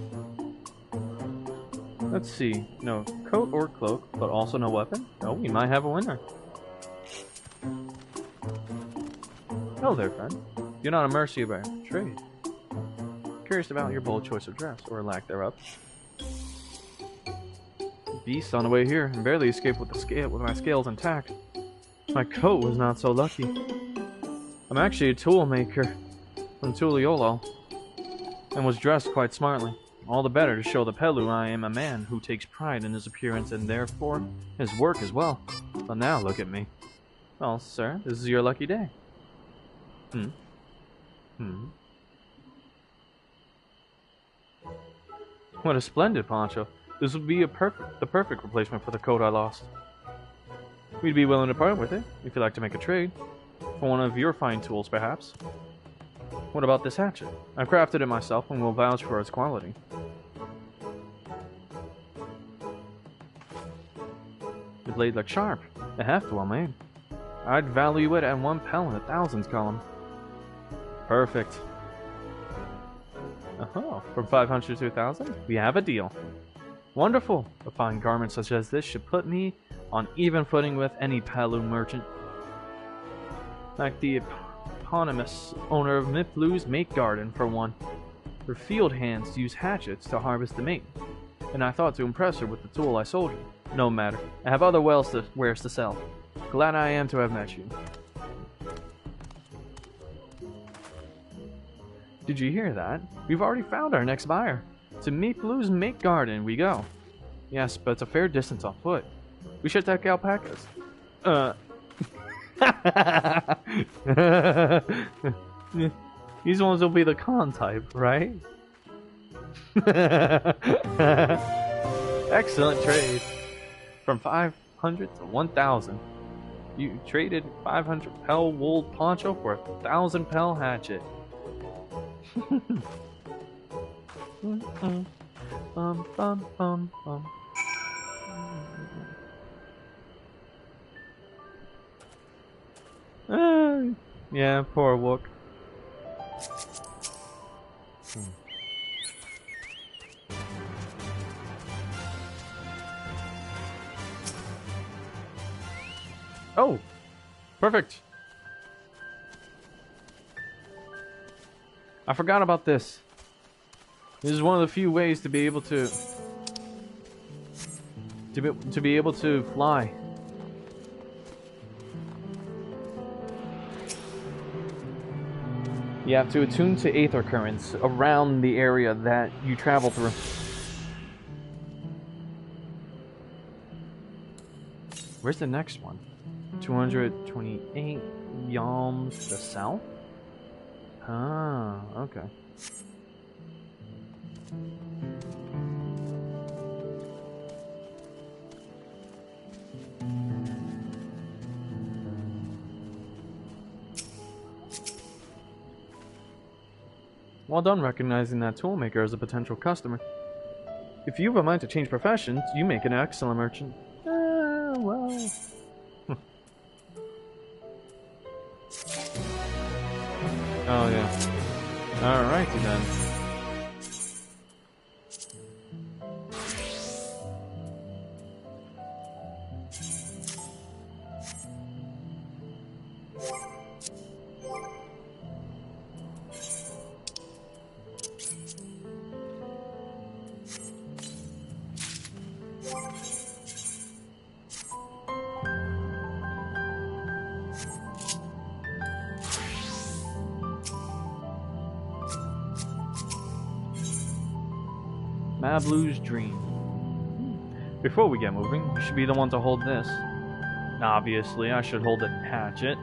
Let's see. No coat or cloak, but also no weapon? Oh, we might have a winner. Hello there, friend. You're not a mercy about trade. Curious about your bold choice of dress, or lack thereof. Beast on the way here, and barely escaped with my scales intact. My coat was not so lucky. I'm actually a tool maker from Tuliolol, and was dressed quite smartly. All the better to show the Pelu I am a man who takes pride in his appearance and therefore his work as well. But now look at me. Well, sir, this is your lucky day. What a splendid poncho. This would be the perfect replacement for the coat I lost. We'd be willing to part with it, if you'd like to make a trade. For one of your fine tools, perhaps. What about this hatchet? I crafted it myself and will vouch for its quality. The blade looks sharp. A heft well made. I'd value it at 1 pel in the thousands column. Perfect. Oh, from 500 to 1,000? We have a deal. Wonderful. A fine garment such as this should put me on even footing with any Palu merchant. Like the eponymous owner of Miplu's Mate Garden, for one. Her field hands use hatchets to harvest the mate, and I thought to impress her with the tool I sold her. No matter. I have other wares to sell. Glad I am to have met you. Did you hear that? We've already found our next buyer. To Miplu's Mate Garden we go. Yes, but it's a fair distance on foot. We should take alpacas. These ones will be the con type, right? Excellent trade. From 500 to 1,000. You traded 500 pel wool poncho for a 1,000 pel hatchet. Bum, bum, bum, bum. Yeah, poor Wook. Oh, perfect. I forgot about this. This is one of the few ways to be able to be able to fly. You have to attune to aether currents around the area that you travel through. Where's the next one? 228 yalms to the south? Ah, okay. Well done recognizing that toolmaker as a potential customer. If you have a mind to change professions, you make an excellent merchant. Well... Oh yeah. Alrighty then. Mablu's dream. Before we get moving, you should be the one to hold this. Obviously, I should hold the hatchet.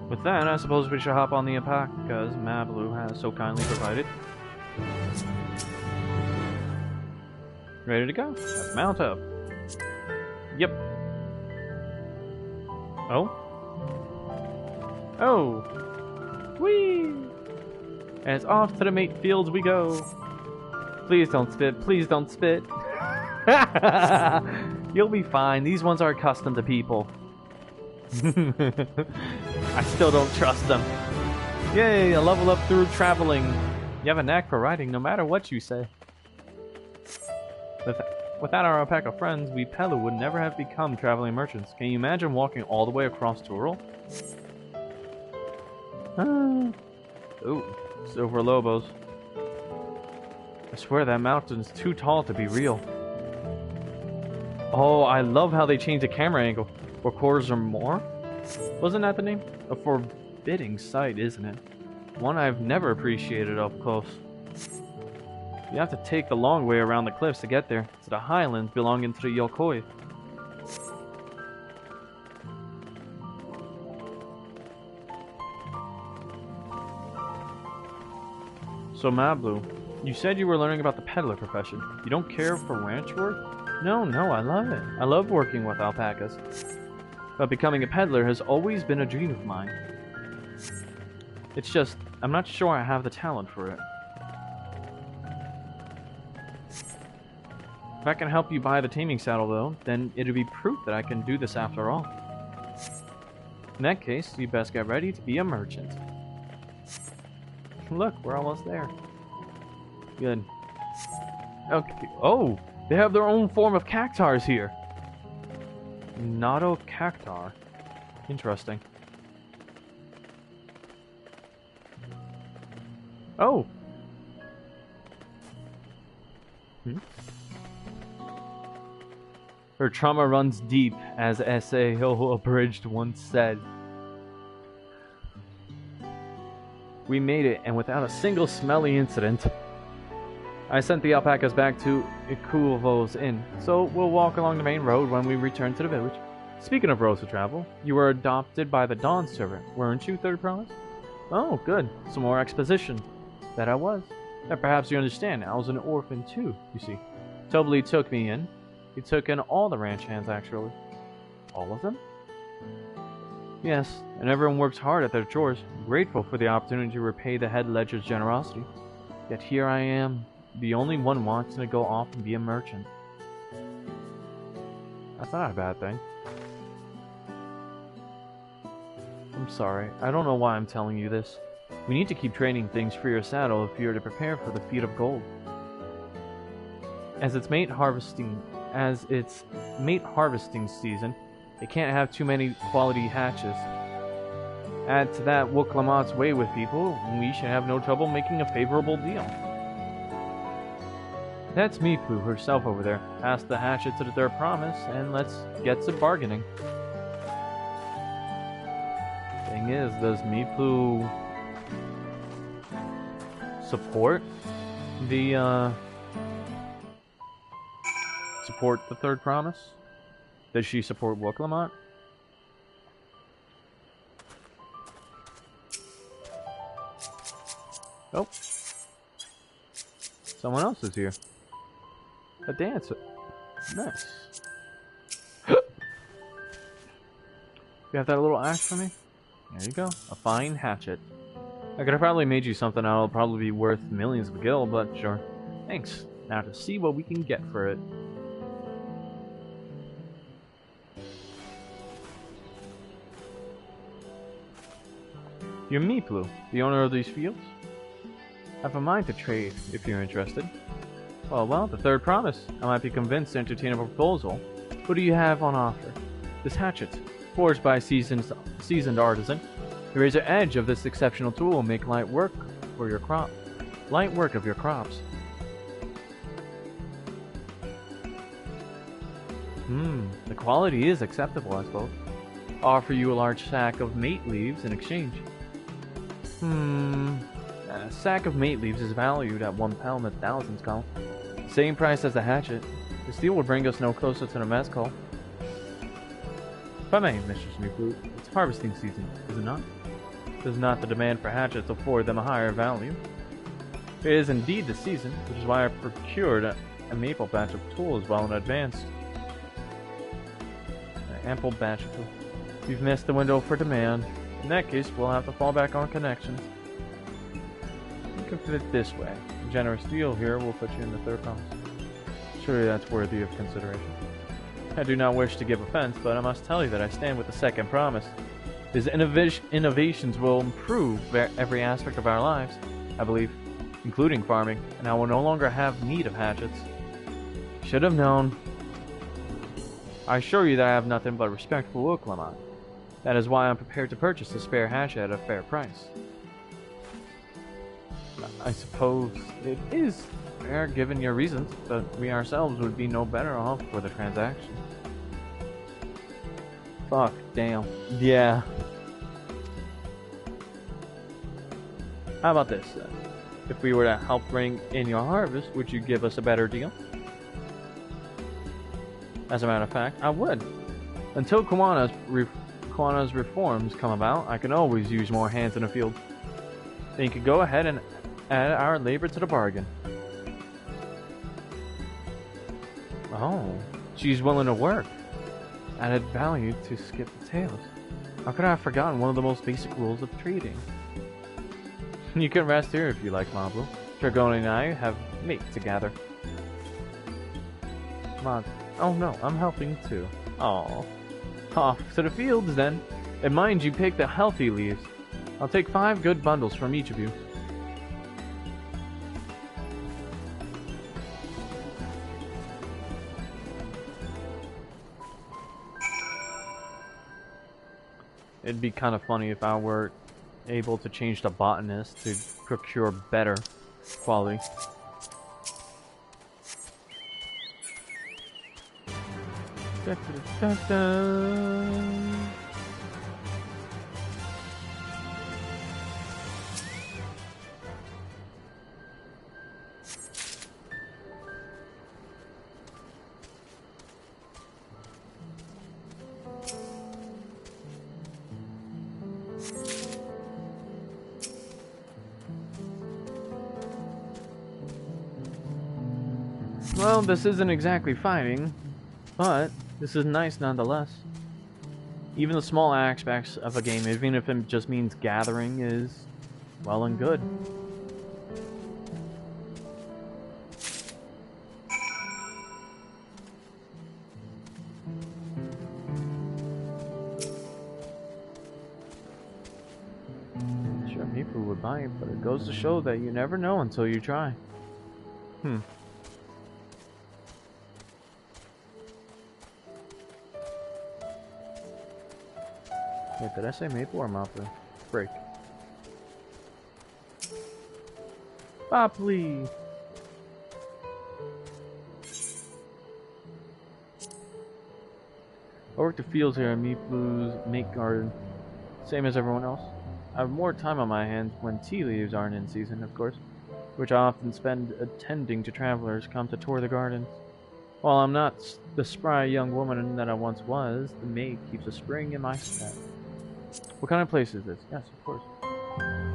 With that, I suppose we should hop on the alpacas Mablu has so kindly provided. Ready to go? Let's mount up. Yep. Oh? Oh! Whee! And it's off to the mate fields we go. Please don't spit. Please don't spit. You'll be fine. These ones are accustomed to people. I still don't trust them. Yay, a level up through traveling. You have a knack for riding no matter what you say. Without our alpaca friends, we Pelu would never have become traveling merchants. Can you imagine walking all the way across Tural? Ooh, silver lobos. I swear that mountain's too tall to be real. Oh, I love how they changed the camera angle. 4 quarters or more? Wasn't that the name? A forbidding sight, isn't it? One I've never appreciated up close. You have to take the long way around the cliffs to get there, to the highlands belonging to the Yokoi. So Mablu, you said you were learning about the peddler profession. You don't care for ranch work? No, I love it. I love working with alpacas. But becoming a peddler has always been a dream of mine. It's just, I'm not sure I have the talent for it. If I can help you buy the taming saddle though, then it'll be proof that I can do this after all. In that case, you best get ready to be a merchant. Look, we're almost there. Good. Okay. Oh, they have their own form of cactars here. Nato cactar. Interesting. Oh. Her trauma runs deep, as S.A.O. Abridged once said. We made it, and without a single smelly incident. I sent the alpacas back to Ikuvo's inn, so we'll walk along the main road when we return to the village. Speaking of roads to travel, you were adopted by the Dawn servant, weren't you, Third Promise? Oh, good. Some more exposition. That I was. And perhaps you understand, I was an orphan too, you see. Tobly took me in. He took in all the ranch hands, actually. All of them? Yes, and everyone works hard at their chores, grateful for the opportunity to repay the head ledger's generosity. Yet here I am, the only one wanting to go off and be a merchant. That's not a bad thing. I'm sorry, I don't know why I'm telling you this. We need to keep trading things for your saddle if you're to prepare for the feat of gold. As it's mate harvesting season, it can't have too many quality hatches. Add to that Wooklamot's way with people, and we should have no trouble making a favorable deal. That's Meeplu herself over there. Pass the hatchet to their promise, and let's get to bargaining. Thing is, does Meeplu support the third promise? Does she support Wooklamot? Oh. Someone else is here. A dancer. Nice. You have that little axe for me? There you go. A fine hatchet. I could have probably made you something that'll probably be worth millions of gil, but sure. Thanks. Now to see what we can get for it. You're Meeplu, the owner of these fields? I have a mind to trade, if you're interested. Well, the third promise. I might be convinced to entertain a proposal. What do you have on offer? This hatchet, forged by a seasoned artisan. The razor edge of this exceptional tool will make light work of your crops. The quality is acceptable, I suppose. Offer you a large sack of mate leaves in exchange. A sack of mate leaves is valued at 1 pound and 1,000 skull. Same price as the hatchet. The steel will bring us no closer to the mezcal. If I may, Mistress Meeplu, it's harvesting season, is it not? Does not the demand for hatchets afford them a higher value? It is indeed the season, which is why I procured a maple batch of tools well in advance. An ample batch of tools. We've missed the window for demand. In that case, we'll have to fall back on connections. You can fit it this way. A generous deal here will put you in the third promise. Surely that's worthy of consideration. I do not wish to give offense, but I must tell you that I stand with the second promise. His innovations will improve every aspect of our lives, I believe, including farming, and I will no longer have need of hatchets. Should have known. I assure you that I have nothing but respect for Wooklamot. That is why I'm prepared to purchase a spare hatchet at a fair price. I suppose it is fair given your reasons, but we ourselves would be no better off for the transaction. Fuck, damn. Yeah. How about this then? If we were to help bring in your harvest, would you give us a better deal? As a matter of fact, I would. Until Kawana's reforms come about, I can always use more hands in the field. Then you could go ahead and add our labor to the bargain. Oh, she's willing to work. Added value to skip the tails. How could I have forgotten one of the most basic rules of trading? You can rest here if you like, Mablu. Dragoni and I have mate to gather. Mod. Oh no, I'm helping too. Aww. Off to the fields then. And mind you, pick the healthy leaves. I'll take 5 good bundles from each of you. It'd be kind of funny if I were able to change the botanist to procure better quality. Da, da, da, da. Well, this isn't exactly fighting, but this is nice nonetheless. Even the small aspects of a game, even if it just means gathering, is well and good. Sure, Mipu would buy it, but it goes to show that you never know until you try. Wait, did I say Maple or Maple? Break. Bopley! I work the fields here in Maple's Make Garden, same as everyone else. I have more time on my hands when tea leaves aren't in season, of course, which I often spend attending to travelers come to tour the gardens. While I'm not the spry young woman that I once was, the maid keeps a spring in my step. What kind of place is this? Yes, of course.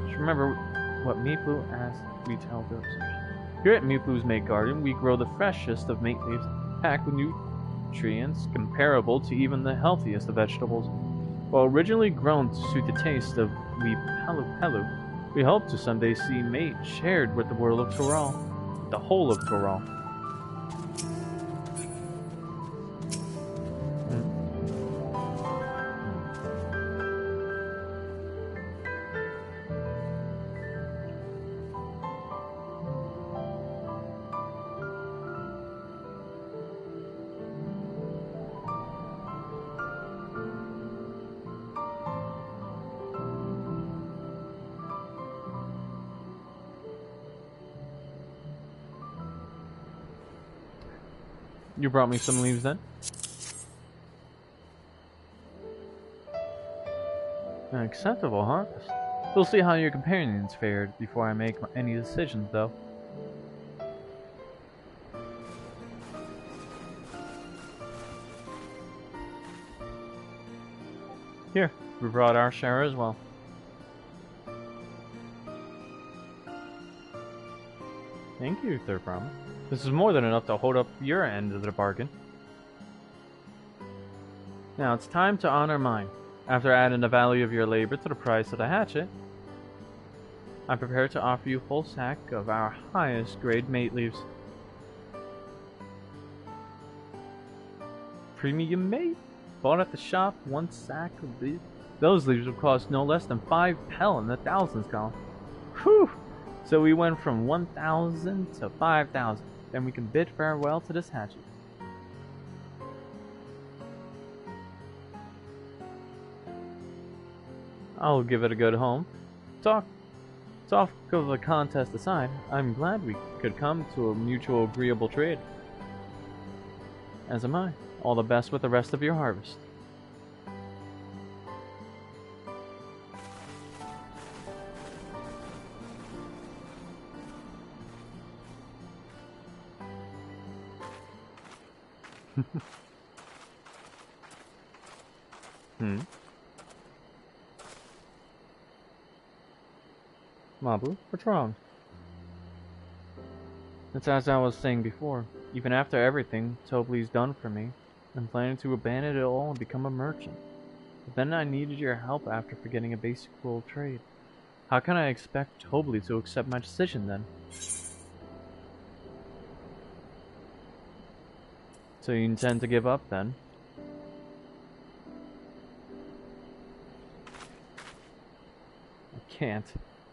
Just remember what Mipu asked we tell those. Here at Mipu's Make Garden, we grow the freshest of mate leaves, packed with nutrients comparable to even the healthiest of vegetables. While originally grown to suit the taste of we Pelu, we hope to someday see mate shared with the world of Toral, the whole of Toral. You brought me some leaves then? An acceptable harvest. We'll see how your companions fared before I make any decisions, though. Here, we brought our share as well. Thank you, Third Promise. This is more than enough to hold up your end of the bargain. Now it's time to honor mine. After adding the value of your labor to the price of the hatchet, I'm prepared to offer you a full sack of our highest grade mate leaves. Premium mate? Bought at the shop, one sack of leaves. Those leaves would cost no less than 5 pel in the thousands column. Whew! So we went from 1,000 to 5,000. Then we can bid farewell to this hatchet. I'll give it a good home. Talk of the contest aside, I'm glad we could come to a mutual agreeable trade. As am I. All the best with the rest of your harvest. Mabu, what's wrong? It's as I was saying before. Even after everything Tobley's done for me, I'm planning to abandon it all and become a merchant. But then I needed your help after forgetting a basic rule of trade. How can I expect Tobley to accept my decision then? So you intend to give up then? I can't.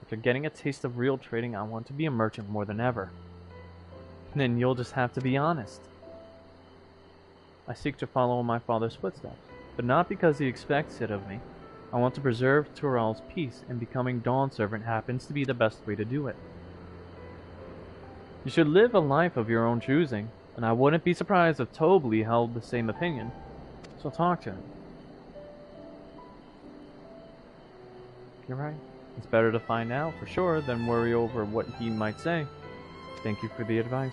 After getting a taste of real trading, I want to be a merchant more than ever. Then you'll just have to be honest. I seek to follow in my father's footsteps, but not because he expects it of me. I want to preserve Tural's peace, and becoming Dawn Servant happens to be the best way to do it. You should live a life of your own choosing, and I wouldn't be surprised if Tobley held the same opinion. So talk to him. You're right. It's better to find out for sure than worry over what he might say. Thank you for the advice.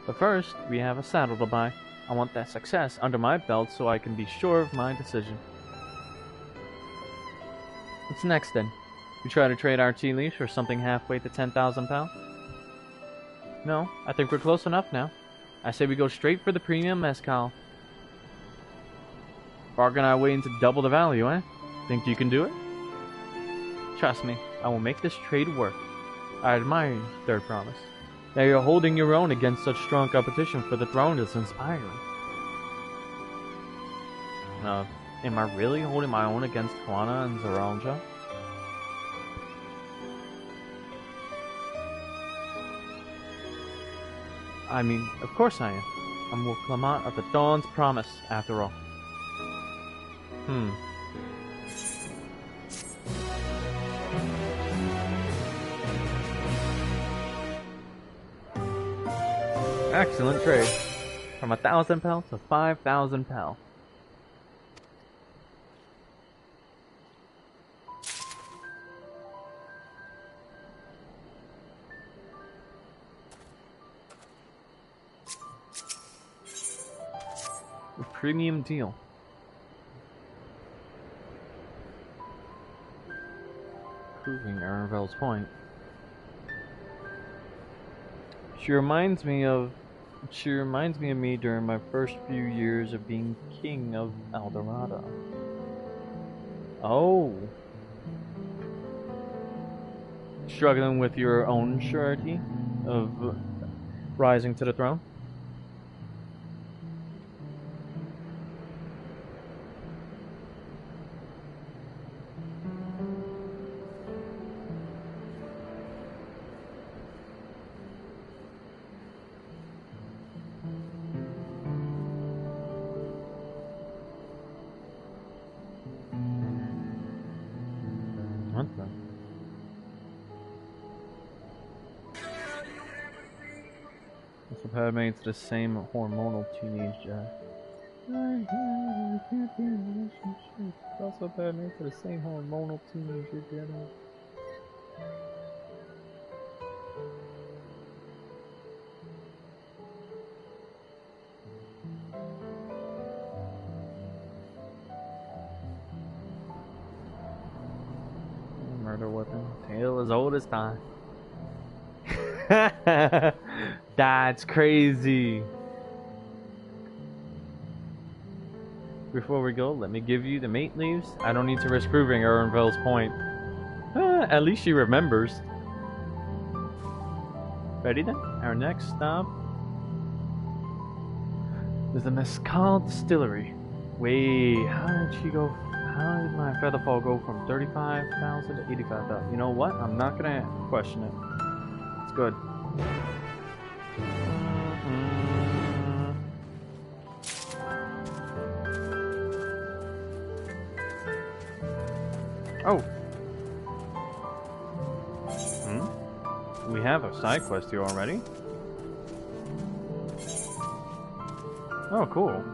But first, we have a saddle to buy. I want that success under my belt so I can be sure of my decision. What's next then? We try to trade our tea leaves for something halfway to 10,000 pounds? No, I think we're close enough now. I say we go straight for the premium mezcal. Bargain our way into double the value, eh? Think you can do it? Trust me, I will make this trade work. I admire you, Third Promise. Now you're holding your own against such strong competition for the throne is inspiring. Am I really holding my own against Kwana and Zaralja? I mean, of course I am. I'm Will Clement of the Dawn's Promise, after all. Excellent trade. From 1,000 pel to 5,000 pel. A premium deal. Proving Erenvel's point. She reminds me of me during my first few years of being king of Eldorado. Oh. Struggling with your own surety of rising to the throne? Also made to the same hormonal teenager. Can't be in a relationship. Also made to the same hormonal teenager. Murder weapon. Tale as old as time. That's crazy. Before we go, let me give you the mate leaves. I don't need to risk proving Erenvel's point. At least she remembers. Ready then? Our next stop is the Mescal Distillery. Wait, how did she go? How did my featherfall go from 35,000 to 85,000? You know what? I'm not gonna question it. It's good. Oh. We have a side quest here already. Oh, cool.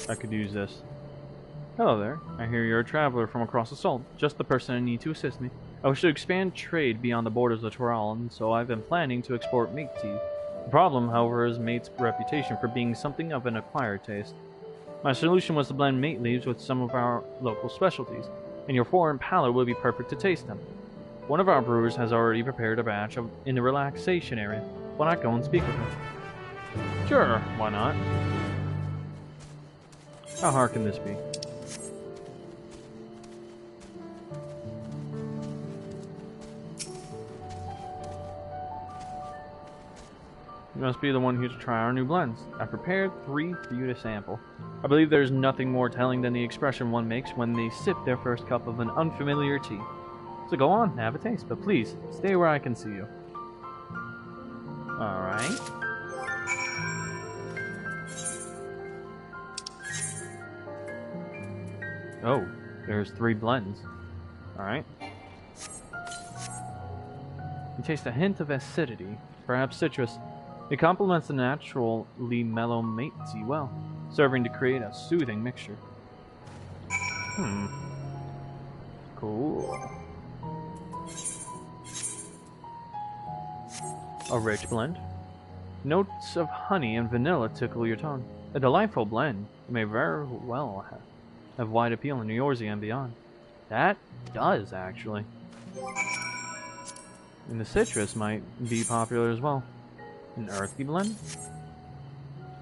I could use this. Hello there. I hear you're a traveler from across the salt. Just the person I need to assist me. I wish to expand trade beyond the borders of Toral, and so I've been planning to export mate tea. The problem, however, is mate's reputation for being something of an acquired taste. My solution was to blend mate leaves with some of our local specialties, and your foreign palate will be perfect to taste them. One of our brewers has already prepared a batch in the relaxation area. Why not go and speak with him? Sure, why not? How hard can this be? You must be the one here to try our new blends. I've prepared 3 for you to sample. I believe there's nothing more telling than the expression one makes when they sip their first cup of an unfamiliar tea. So go on, have a taste, but please, stay where I can see you. Alright. Oh, there's 3 blends. Alright. You taste a hint of acidity, perhaps citrus. It complements the naturally mellow mate tea well, serving to create a soothing mixture. Cool. A rich blend. Notes of honey and vanilla tickle your tongue. A delightful blend. It may very well have wide appeal in New York and beyond. That does, actually. And the citrus might be popular as well. An earthy blend?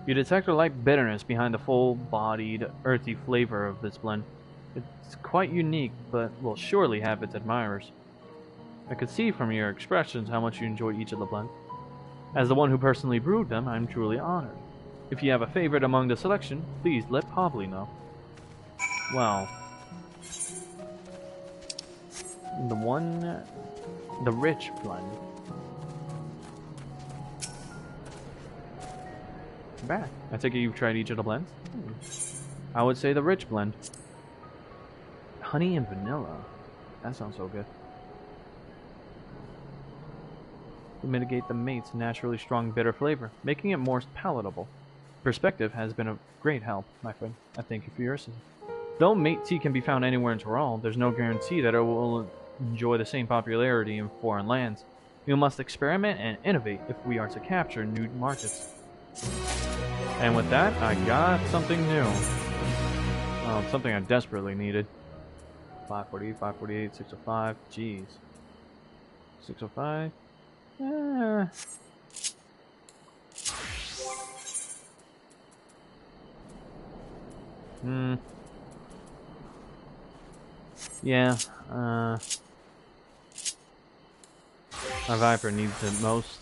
You detect a light bitterness behind the full-bodied, earthy flavor of this blend. It's quite unique, but will surely have its admirers. I could see from your expressions how much you enjoy each of the blends. As the one who personally brewed them, I'm truly honored. If you have a favorite among the selection, please let Pobley know. Well, the rich blend. Back. I take it you've tried each of the blends? I would say the rich blend. Honey and vanilla. That sounds so good. To mitigate the mate's naturally strong bitter flavor, making it more palatable. Perspective has been a great help, my friend. I thank you for your assistance. Though mate tea can be found anywhere in Tyrol, there's no guarantee that it will enjoy the same popularity in foreign lands. We must experiment and innovate if we are to capture new markets. And with that, I got something new. Well, something I desperately needed. 548, 548, 605. Jeez. 605. Yeah. My Viper needs it most.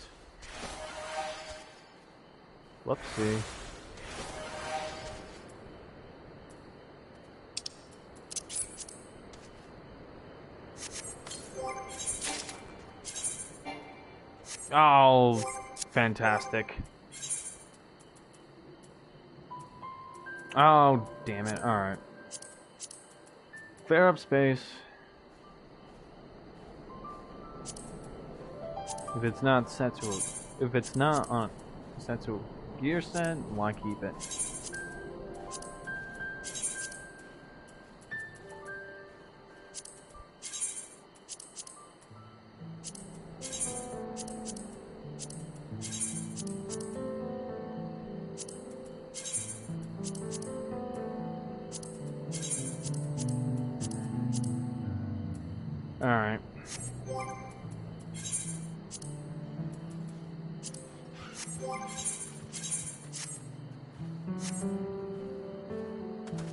Whoopsie. Oh, fantastic. Oh, damn it. Alright. Fair up space. If it's not set to a, if it's not on set to a gear set, why keep it? Alright.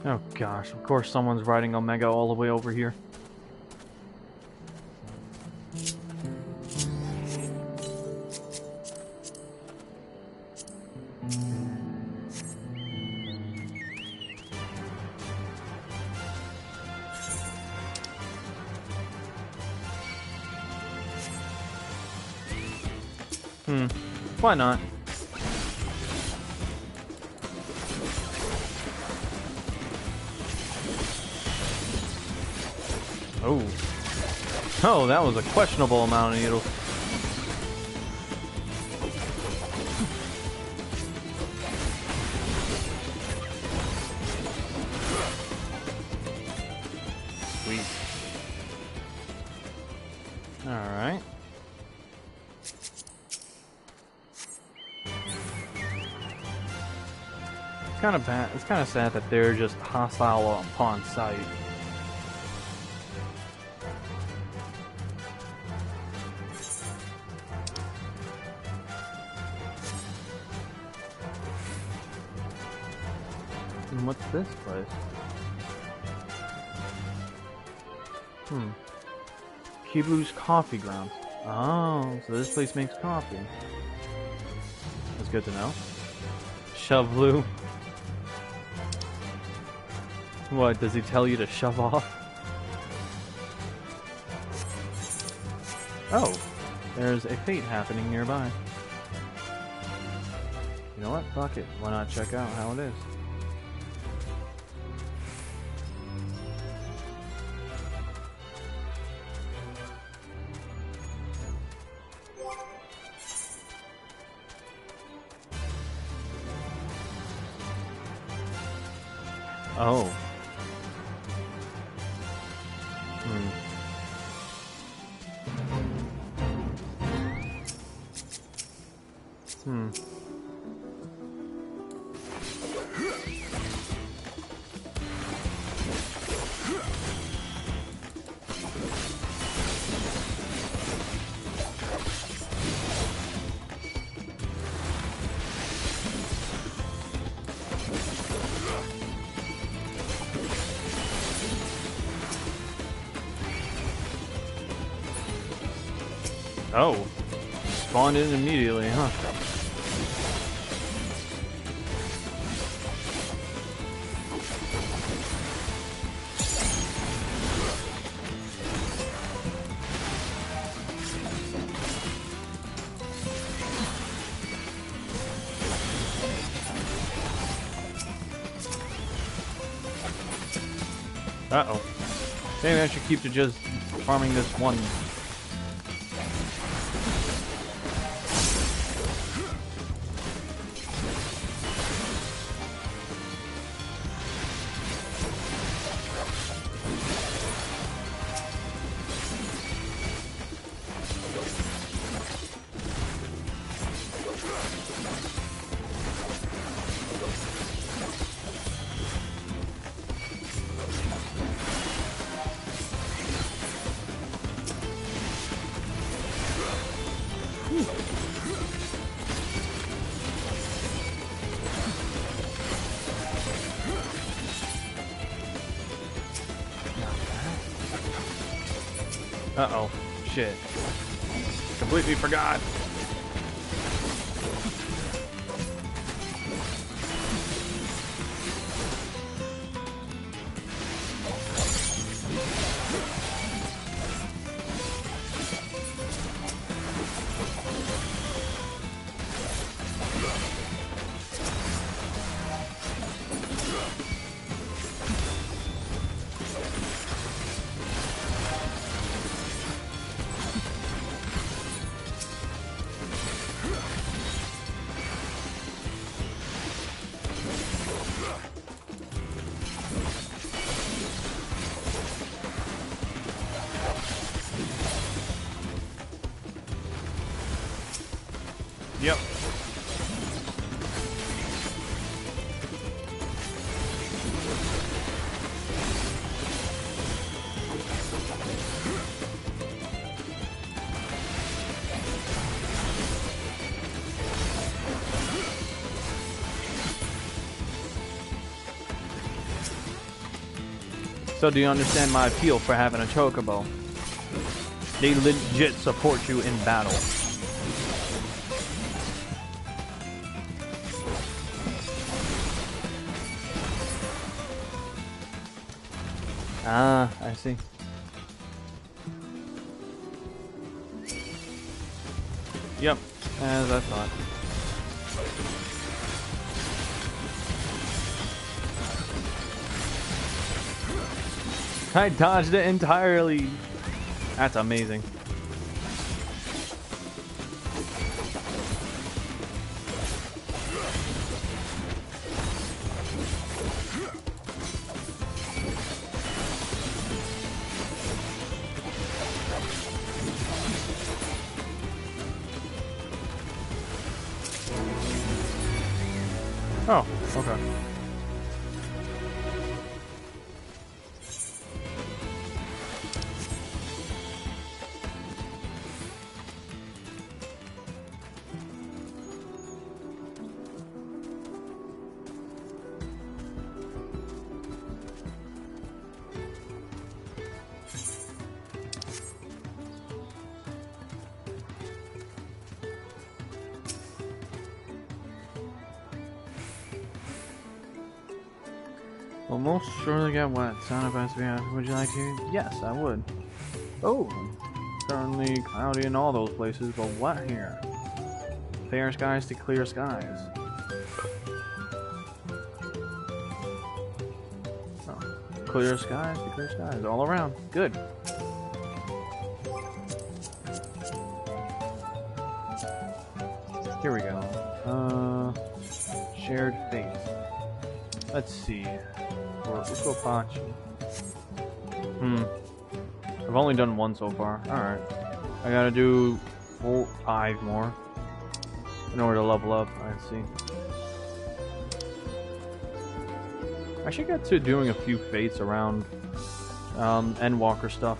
Oh gosh, of course someone's riding Omega all the way over here. Why not? Oh. Oh, that was a questionable amount of needles. Sweet. Alright. It's kind of bad. It's kind of sad that they're just hostile upon sight. And what's this place? Kiblu's Coffee Grounds. Oh, so this place makes coffee. That's good to know. Shovelu. What, does he tell you to shove off? Oh, there's a fate happening nearby. You know what? Fuck it. Why not check out how it is? Oh. Oh. Spawned in immediately, huh? Uh-oh. Maybe I should keep to just farming this one. Uh-oh. Shit. Completely forgot. Yep. So do you understand my appeal for having a chocobo? They legit support you in battle. Ah, I see. Yep, as I thought. I dodged it entirely. That's amazing. Oh, okay. Will most surely get wet. Sound advice we have. Would you like to? Yes, I would. Oh, currently cloudy in all those places, but wet here. Fair skies to clear skies. Oh, clear skies to clear skies all around. Good. Here we go. Shared fate. Let's see. Let's go Pachi. I've only done one so far. Alright. I gotta do 5 more in order to level up. I see. I should get to doing a few fates around Endwalker stuff.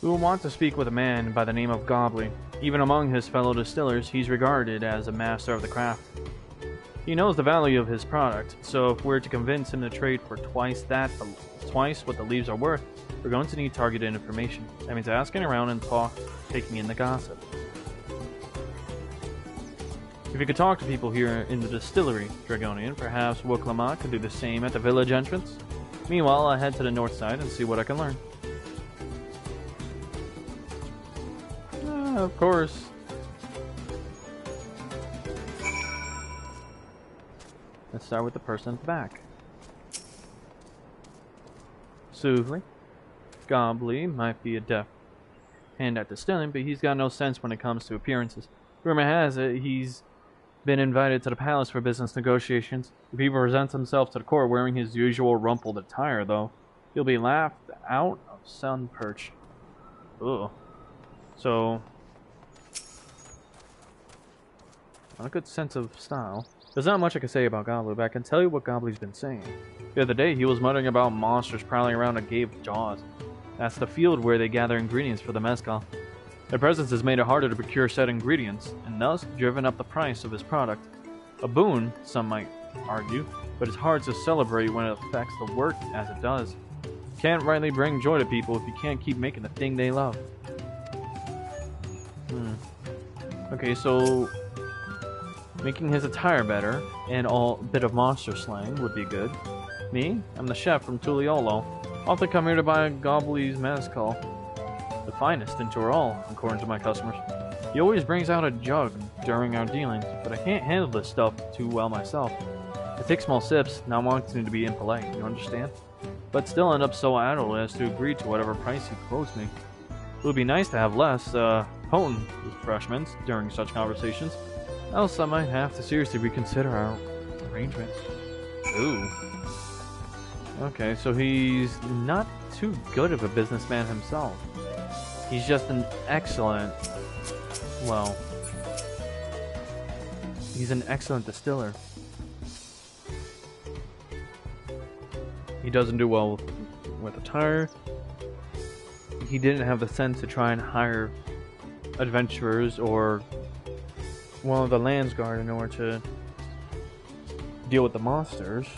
We will want to speak with a man by the name of Gobley. Even among his fellow distillers, he's regarded as a master of the craft. He knows the value of his product, so if we're to convince him to trade for twice what the leaves are worth, we're going to need targeted information. That means asking around and taking in the gossip. If you could talk to people here in the distillery, Dragonian, perhaps Woklama could do the same at the village entrance. Meanwhile, I'll head to the north side and see what I can learn. Of course. Let's start with the person at the back. Soothly. Gobbly might be a deft hand at distilling, but he's got no sense when it comes to appearances. Rumor has it he's been invited to the palace for business negotiations. If he presents himself to the court wearing his usual rumpled attire, though, he'll be laughed out of sun perch. Ugh. So, not a good sense of style. There's not much I can say about Gobbly, but I can tell you what Gobbly's been saying. The other day, he was muttering about monsters prowling around a cave of jaws. That's the field where they gather ingredients for the mezcal. Their presence has made it harder to procure said ingredients, and thus driven up the price of his product. A boon, some might argue, but it's hard to celebrate when it affects the work as it does. Can't rightly bring joy to people if you can't keep making the thing they love. Okay, so making his attire better and a bit of monster slang would be good. Me? I'm the chef from Tuliolo. Often come here to buy Gobbly's mezcal. The finest in Tural, according to my customers. He always brings out a jug during our dealings, but I can't handle this stuff too well myself. I take small sips, not wanting to be impolite, you understand? But still end up so addled as to agree to whatever price he quotes me. It would be nice to have less, potent refreshments during such conversations, else I might have to seriously reconsider our arrangements. Ooh. Okay, so he's not too good of a businessman himself. He's just an excellent, well, he's an excellent distiller. He doesn't do well with attire. He didn't have the sense to try and hire adventurers or one of the Landsguard in order to deal with the monsters.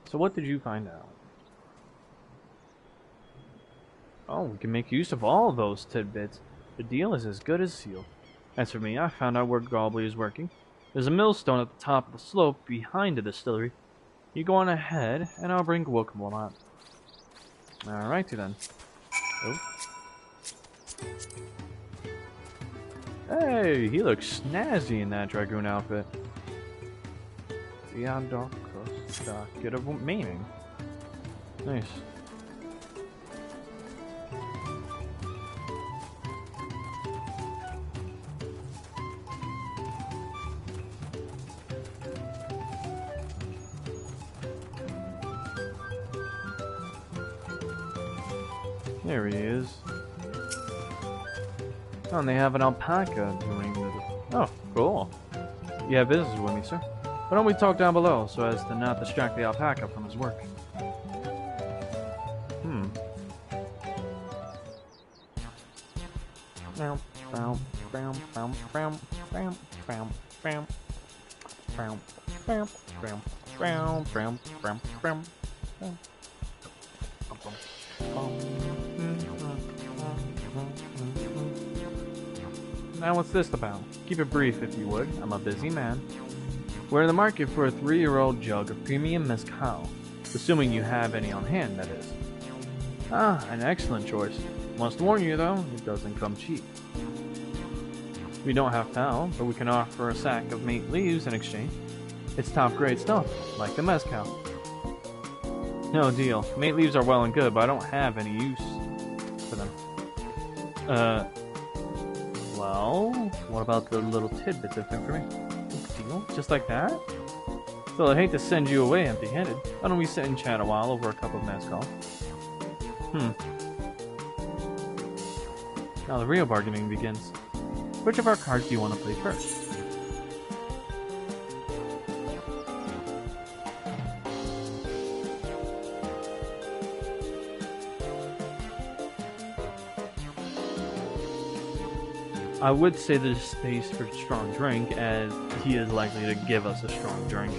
So what did you find out? Oh, we can make use of all of those tidbits. The deal is as good as sealed. As for me, I found out where Gobbly is working. There's a millstone at the top of the slope behind the distillery. You go on ahead, and I'll bring Guacamole on. Alrighty then. Oh. Hey, he looks snazzy in that Dragoon outfit. Get a meaning. Nice. There he is. Oh, and they have an alpaca doing the... Oh, cool. You have business with me, sir. Why don't we talk down below, so as to not distract the alpaca from his work? Now what's this about? Keep it brief if you would. I'm a busy man. We're in the market for a 3-year-old jug of premium mezcal, assuming you have any on hand, that is. Ah, an excellent choice. Must warn you, though, it doesn't come cheap. We don't have towel, but we can offer a sack of mate leaves in exchange. It's top-grade stuff, like the mezcal. No deal. Mate leaves are well and good, but I don't have any use for them. Well, what about the little tidbits of information? deal? Just like that? Well, I'd hate to send you away empty-handed. Why don't we sit and chat a while over a cup of mezcal? Now the real bargaining begins. Which of our cards do you want to play first? I would say there's space for strong drink, as he is likely to give us a strong drink.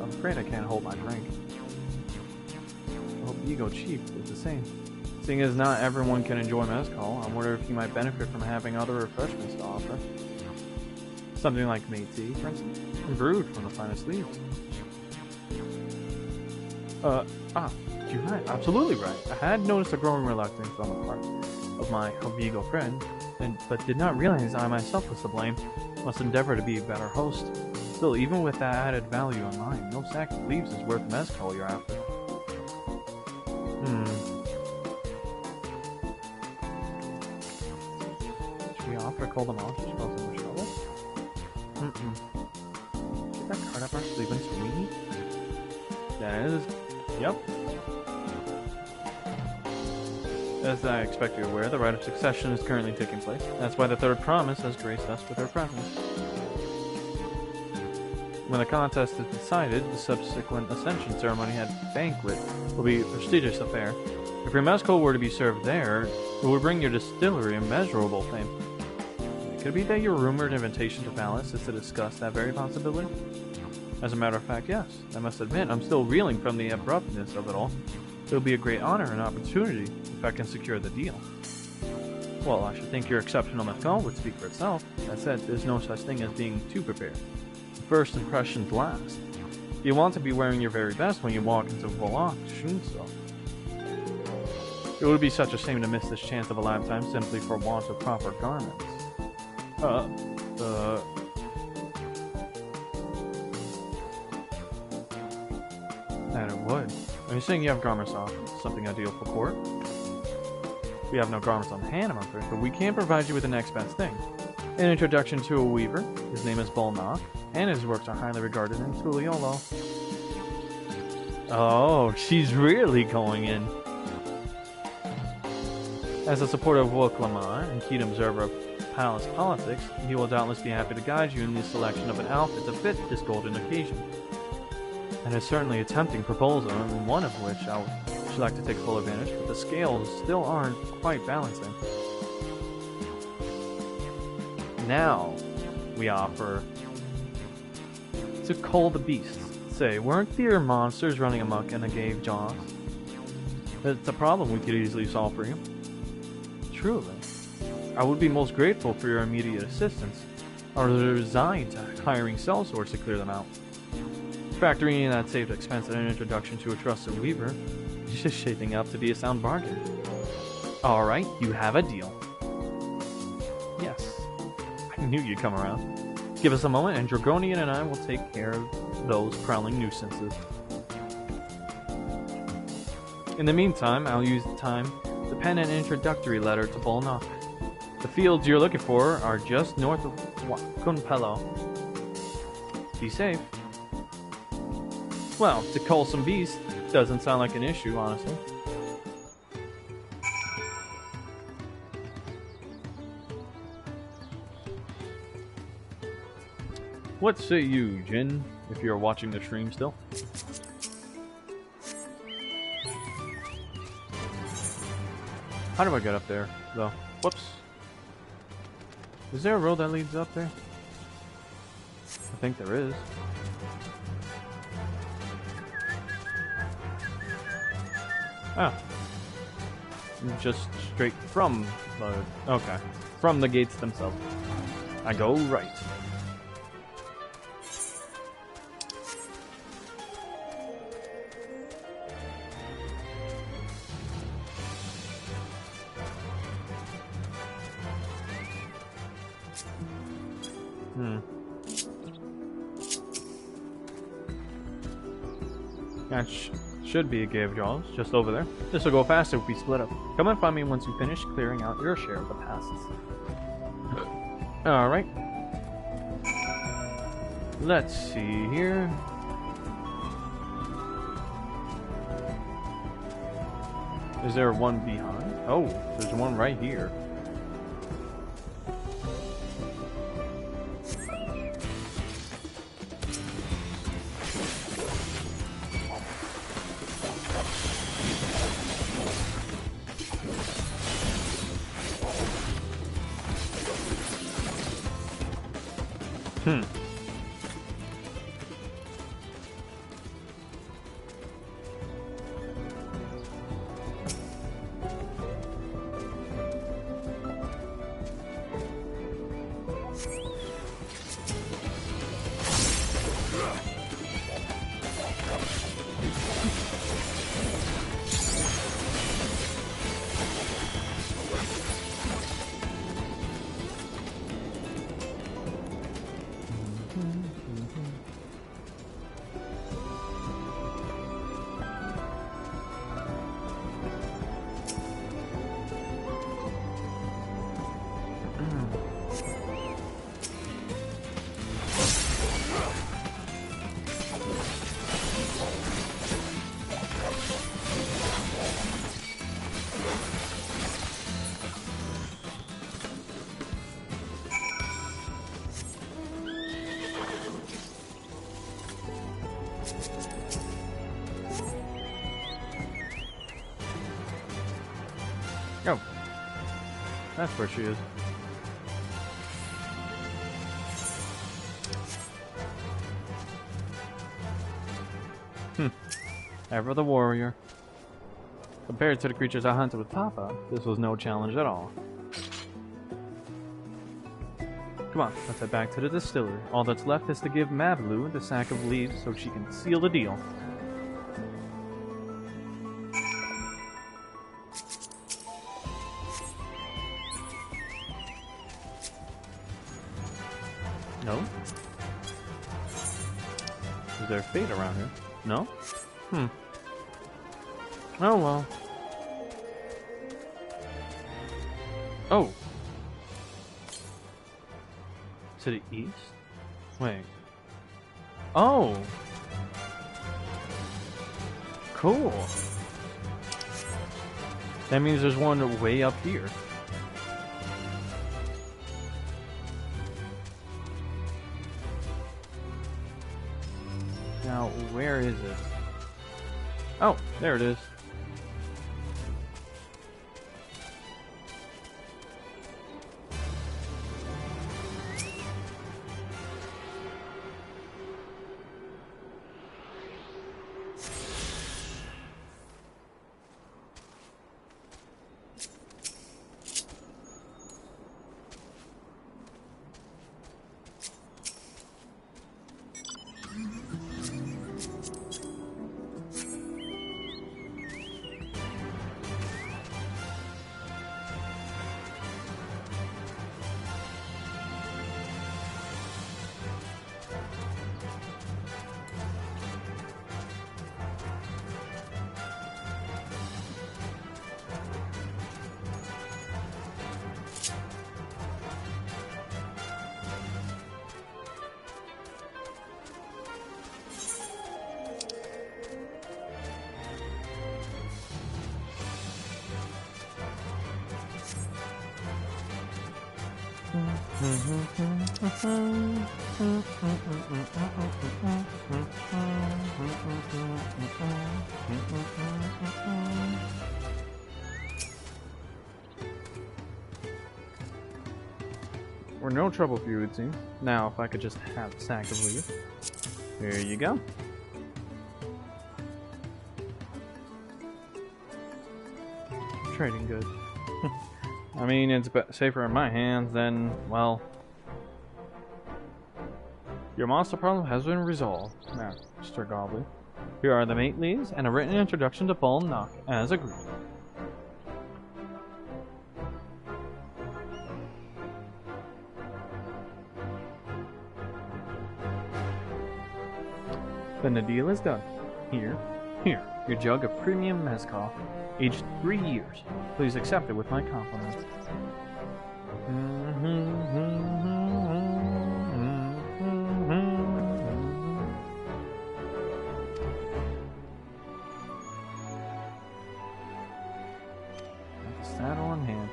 I'm afraid I can't hold my drink. I hope Ego Chief is the same. Seeing as not everyone can enjoy mezcal, I wonder if you might benefit from having other refreshments to offer. Something like Métis, for instance, and brewed from the finest leaves. You're right, absolutely right. I had noticed a growing reluctance on the part of my Hovigo friend, but did not realize I myself was to blame. Must endeavor to be a better host. Still, even with that added value in mind, no sack of leaves is worth mezcal you're after. Should we offer to call them off? She smells in the trouble. Get that card up our sleeve and sweet. That is. Yep. As I expect you're aware, the rite of succession is currently taking place. That's why the third promise has graced us with her presence. When the contest is decided, the subsequent ascension ceremony at banquet will be a prestigious affair. If your mezcal were to be served there, it would bring your distillery immeasurable fame. Could it be that your rumored invitation to Palace is to discuss that very possibility? As a matter of fact, yes. I must admit, I'm still reeling from the abruptness of it all. It'll be a great honor and opportunity if I can secure the deal. Well, I should think your exceptional mezcal would speak for itself. That said, there's no such thing as being too prepared. First impressions last. You want to be wearing your very best when you walk into Volok Shunso. It would be such a shame to miss this chance of a lifetime simply for want of proper garments. That it would. Are you saying you have garments off? Something ideal for court? We have no garments on hand, I'm afraid, but we can provide you with the next best thing. An introduction to a weaver. His name is Bolnock, and his works are highly regarded in Tuliolo. Oh, she's really going in. As a supporter of Woklama and keen observer of palace politics, he will doubtless be happy to guide you in the selection of an outfit to fit this golden occasion. And it's certainly a tempting proposal, and one of which I would like to take full advantage, but the scales still aren't quite balancing. Now, we offer to cull the beasts. Say, weren't there monsters running amok in the cave jaws? That's a problem we could easily solve for you. Truly. I would be most grateful for your immediate assistance. I was resigned to hiring sellswords to clear them out. Factoring in that saved expense and an introduction to a trusted weaver, it's just shaping up to be a sound bargain. Alright, you have a deal. Yes. I knew you'd come around. Give us a moment and Dragonian and I will take care of those prowling nuisances. In the meantime, I'll use the time to pen an introductory letter to Bolnock. The fields you're looking for are just north of Kunpelo. Be safe. Well, to cull some beasts doesn't sound like an issue, honestly. What say you, Jin, if you're watching the stream still? How do I get up there, though? Whoops. Is there a road that leads up there? I think there is. Oh. Just straight from the... Okay. From the gates themselves. I go right. That should be a cave of jaws, just over there. This will go faster if we split up. Come and find me once you finish clearing out your share of the passes. Alright. Let's see here. Is there one behind? Oh, there's one right here. Oh. That's where she is. Ever the warrior. Compared to the creatures I hunted with Papa, this was no challenge at all. Come on, let's head back to the distillery. All that's left is to give Mablu the sack of leaves so she can seal the deal. No? Is there fate around here? No? Oh well. Oh! To the east? Wait. Oh! Cool! That means there's one way up here. Now, where is it? Oh, there it is. We're no trouble for you, it seems. Now, if I could just have a sack of leaves. Here you go. Trading goods. I mean, it's safer in my hands than, well... Your monster problem has been resolved, Master Goblin. Here are the mate leaves and a written introduction to Ball Knock, as agreed. Then the deal is done. Here Here, your jug of premium mezcal, aged 3 years. Please accept it with my compliments. Saddle in hand.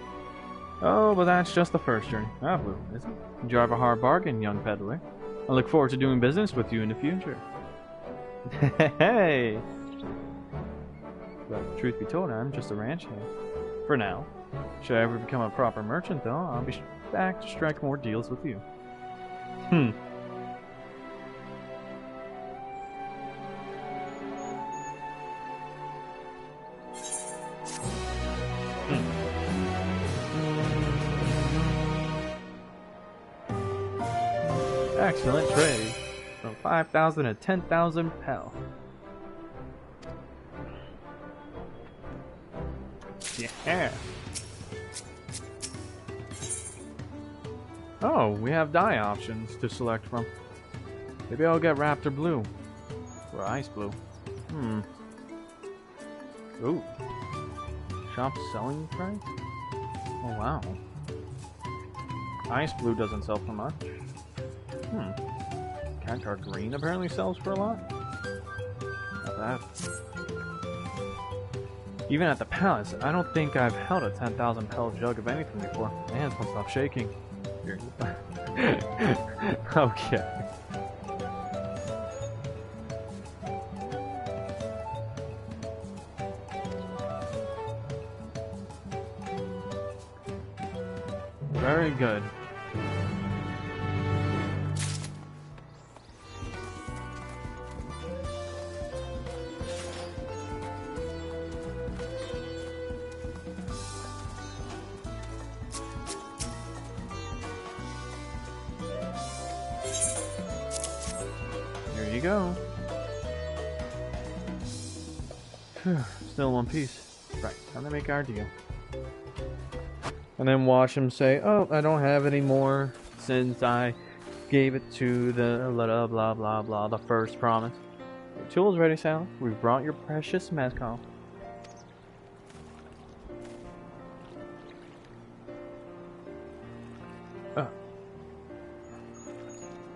Oh, but that's just the first journey. Ah, Blue, is it? You drive a hard bargain, young peddler. I look forward to doing business with you in the future. Hey! But truth be told, I'm just a ranch hand. For now. Should I ever become a proper merchant, though, I'll be back to strike more deals with you. Excellent trade. From 5,000 to 10,000 pel. Yeah. Oh, we have dye options to select from. Maybe I'll get Raptor Blue. Or Ice Blue. Ooh. Shop selling price? Oh wow. Ice Blue doesn't sell for much. Cactar Green apparently sells for a lot. Not bad. Even at the palace, I don't think I've held a 10,000 pel jug of anything before. My hands won't stop shaking. Okay. Very good. There you go. Still in one piece. Right, time to make our deal. And then watch him say, oh, I don't have any more since I gave it to the blah blah blah blah, the first promise. Your tool's ready, Sally. We've brought your precious mezcal.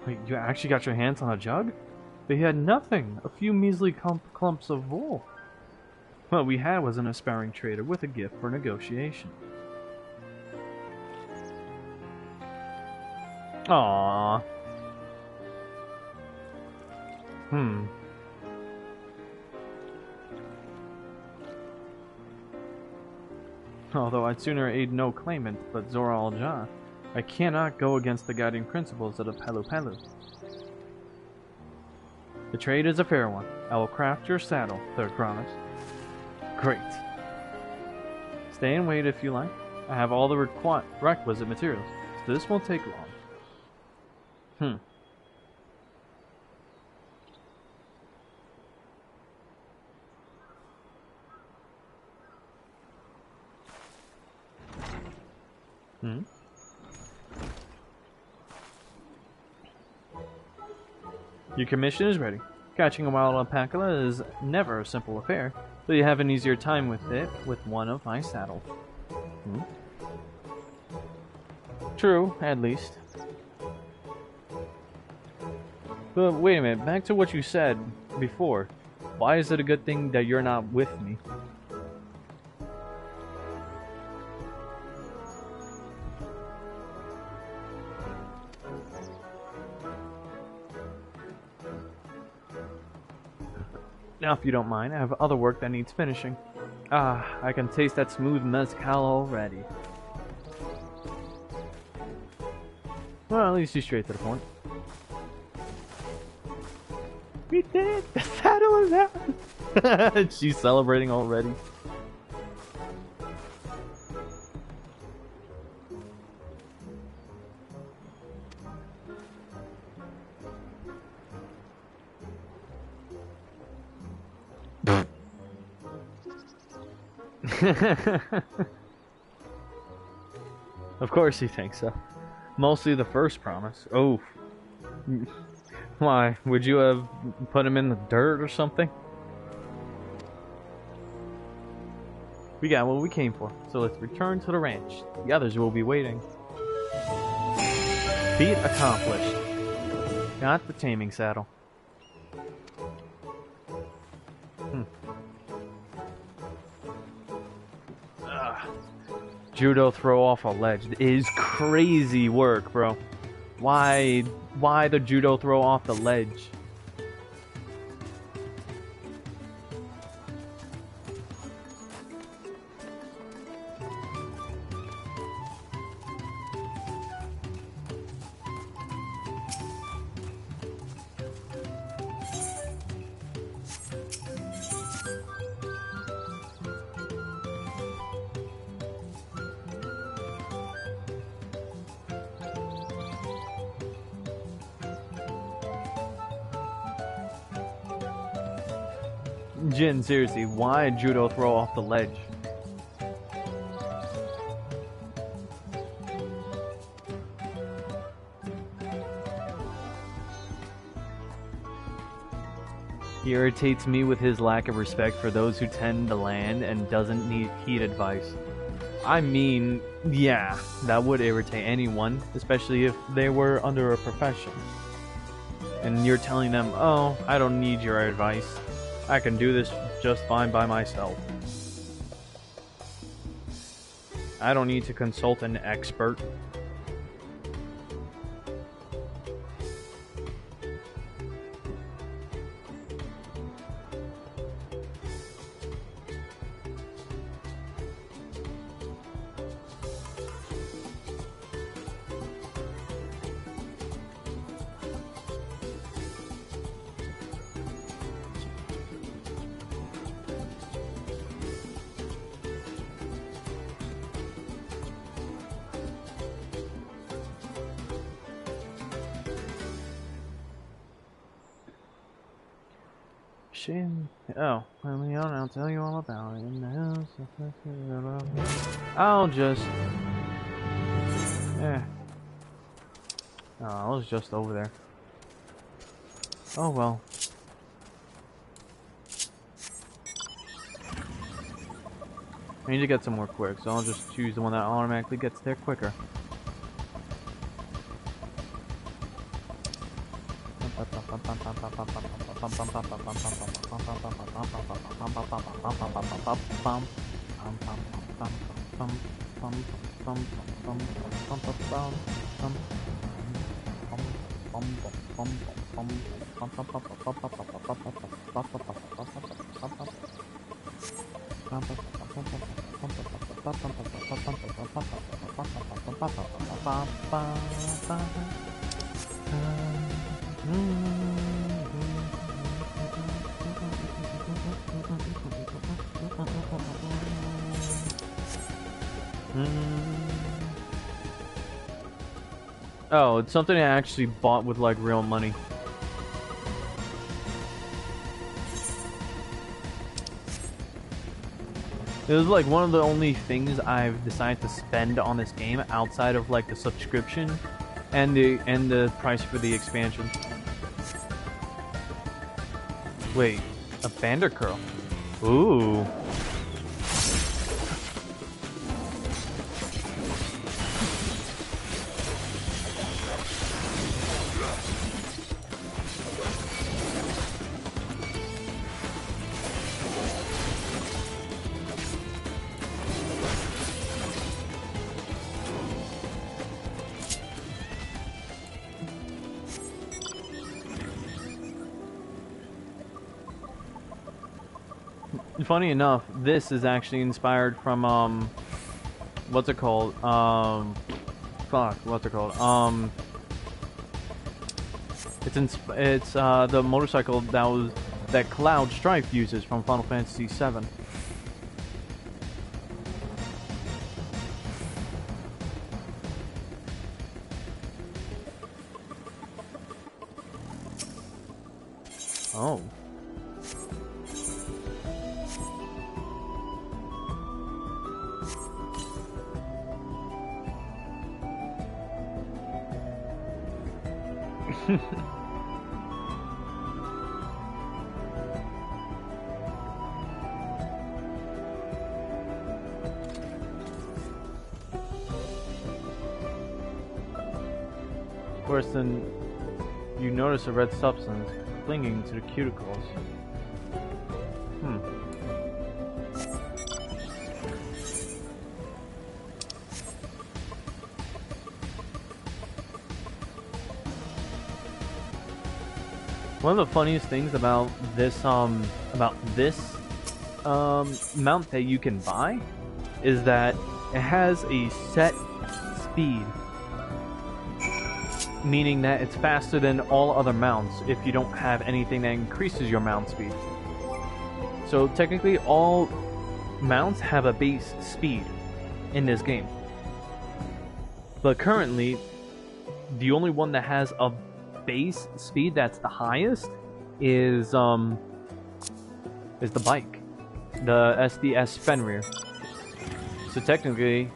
Wait, you actually got your hands on a jug? They had nothing. A few measly clumps of wool. What we had was an aspiring trader with a gift for negotiation. Aww. Although I'd sooner aid no claimant but Zora Al-Jah, I cannot go against the guiding principles of the Palu Palu. The trade is a fair one. I will craft your saddle, third promise. Great. Stay and wait if you like. I have all the requisite materials, so this won't take long. Your commission is ready. Catching a wild alpaca is never a simple affair, but you have an easier time with it with one of my saddles. True, at least. But wait a minute, back to what you said before. Why is it a good thing that you're not with me? Now, if you don't mind, I have other work that needs finishing. Ah, I can taste that smooth mezcal already. Well, at least you're straight to the point. We did it! The saddle is out! She's celebrating already. Of course he thinks so. Mostly the first promise. Oh. Why? Would you have put him in the dirt or something? We got what we came for, so let's return to the ranch. The others will be waiting. Feat accomplished. Got the taming saddle. Judo throw off a ledge is crazy work, bro. Why the judo throw off the ledge? Jin, seriously, why judo throw off the ledge? He irritates me with his lack of respect for those who tend the land and doesn't heed advice. I mean, yeah, that would irritate anyone, especially if they were under a profession. And you're telling them, oh, I don't need your advice. I can do this just fine by myself. I don't need to consult an expert. Oh, I'll tell you all about it in the house. I'll just... Oh, I was just over there. Oh well. I need to get somewhere quick, so I'll just choose the one that automatically gets there quicker. Oh, it's something I actually bought with like real money. It was like one of the only things I've decided to spend on this game outside of like the subscription and the price for the expansion. Wait, a Vandercurl. Ooh. Funny enough, this is actually inspired from what's it called? What's it called? It's the motorcycle that Cloud Strife uses from Final Fantasy VII. Oh. Worse than you notice a red substance clinging to the cuticles. One of the funniest things about this mount that you can buy is that it has a set speed, meaning that it's faster than all other mounts if you don't have anything that increases your mount speed. So technically all mounts have a base speed in this game. But currently, the only one that has a base speed that's the highest is the bike, the SDS Fenrir. So technically,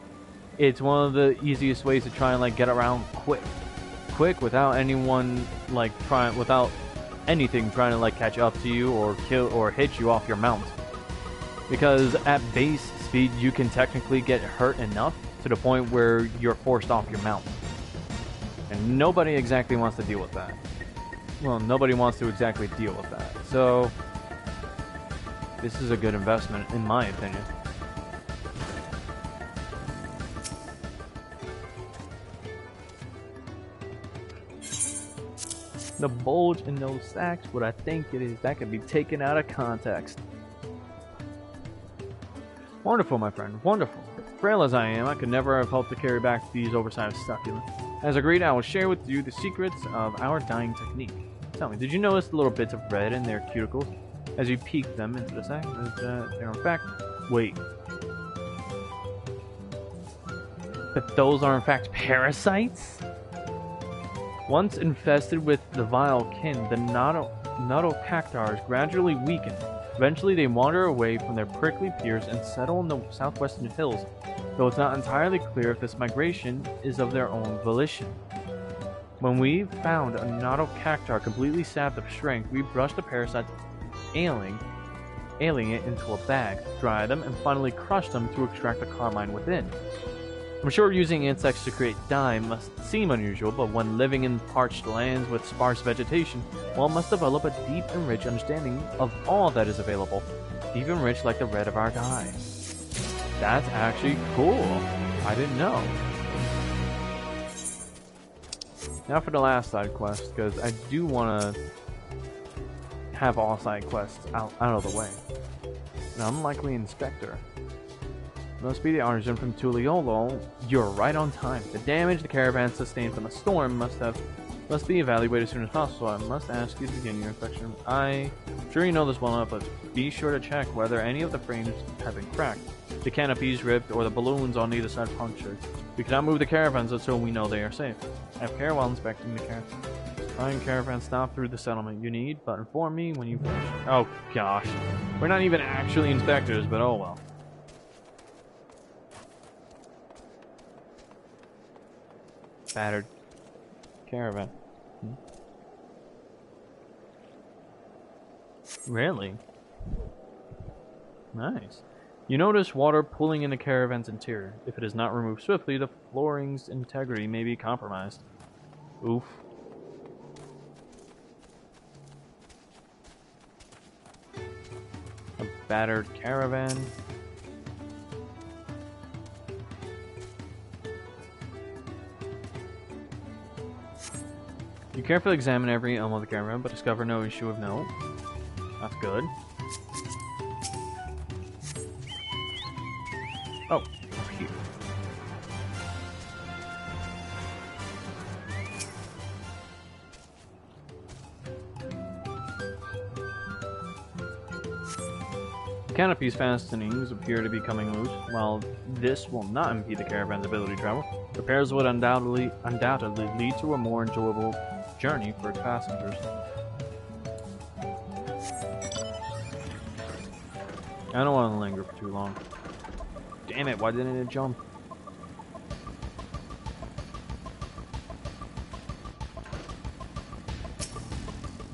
it's one of the easiest ways to try and like get around quick without anyone like without anything trying to like catch up to you or kill or hit you off your mount. Because at base speed, you can technically get hurt enough to the point where you're forced off your mount. And nobody exactly wants to deal with that. Well, nobody wants to exactly deal with that. So, this is a good investment, in my opinion. The bulge in those sacks, what I think it is, that could be taken out of context. Wonderful, my friend, wonderful. Frail as I am, I could never have hoped to carry back these oversized succulents. As agreed, I will share with you the secrets of our dyeing technique. Tell me, did you notice the little bits of red in their cuticles as you peek them into the sack? They're in fact... Wait. But those are in fact parasites? Once infested with the vile kin, the Notocactars gradually weaken. Eventually they wander away from their prickly peers and settle in the southwestern hills, though it's not entirely clear if this migration is of their own volition. When we found a Notocactar completely sapped of strength, we brushed the parasites, ailing it into a bag, dry them, and finally crushed them to extract the carmine within. I'm sure using insects to create dye must seem unusual, but when living in parched lands with sparse vegetation, one must develop a deep and rich understanding of all that is available, deep and rich like the red of our dye. That's actually cool. I didn't know. Now for the last side quest, because I do want to have all side quests out of the way. An unlikely inspector. Must be the artisan from Tuliolo. You're right on time. The damage the caravan sustained from the storm must be evaluated as soon as possible. I must ask you to begin your inspection. I'm sure you know this well enough, but be sure to check whether any of the frames have been cracked, the canopies ripped, or the balloons on either side punctured. We cannot move the caravans until we know they are safe. Have care while inspecting the caravan. Find caravan stop through the settlement you need, but inform me when you finish. Oh gosh. We're not even actually inspectors, but oh well. Battered caravan. Really? Nice. You notice water pooling in the caravan's interior. If it is not removed swiftly, the flooring's integrity may be compromised. Oof. A battered caravan. You carefully examine every element of the caravan, but discover no issue of note. That's good. Oh, over here. The canopy's fastenings appear to be coming loose. While this will not impede the caravan's ability to travel, repairs would undoubtedly lead to a more enjoyable journey for its passengers. I don't want to linger for too long. Damn it, why didn't it jump?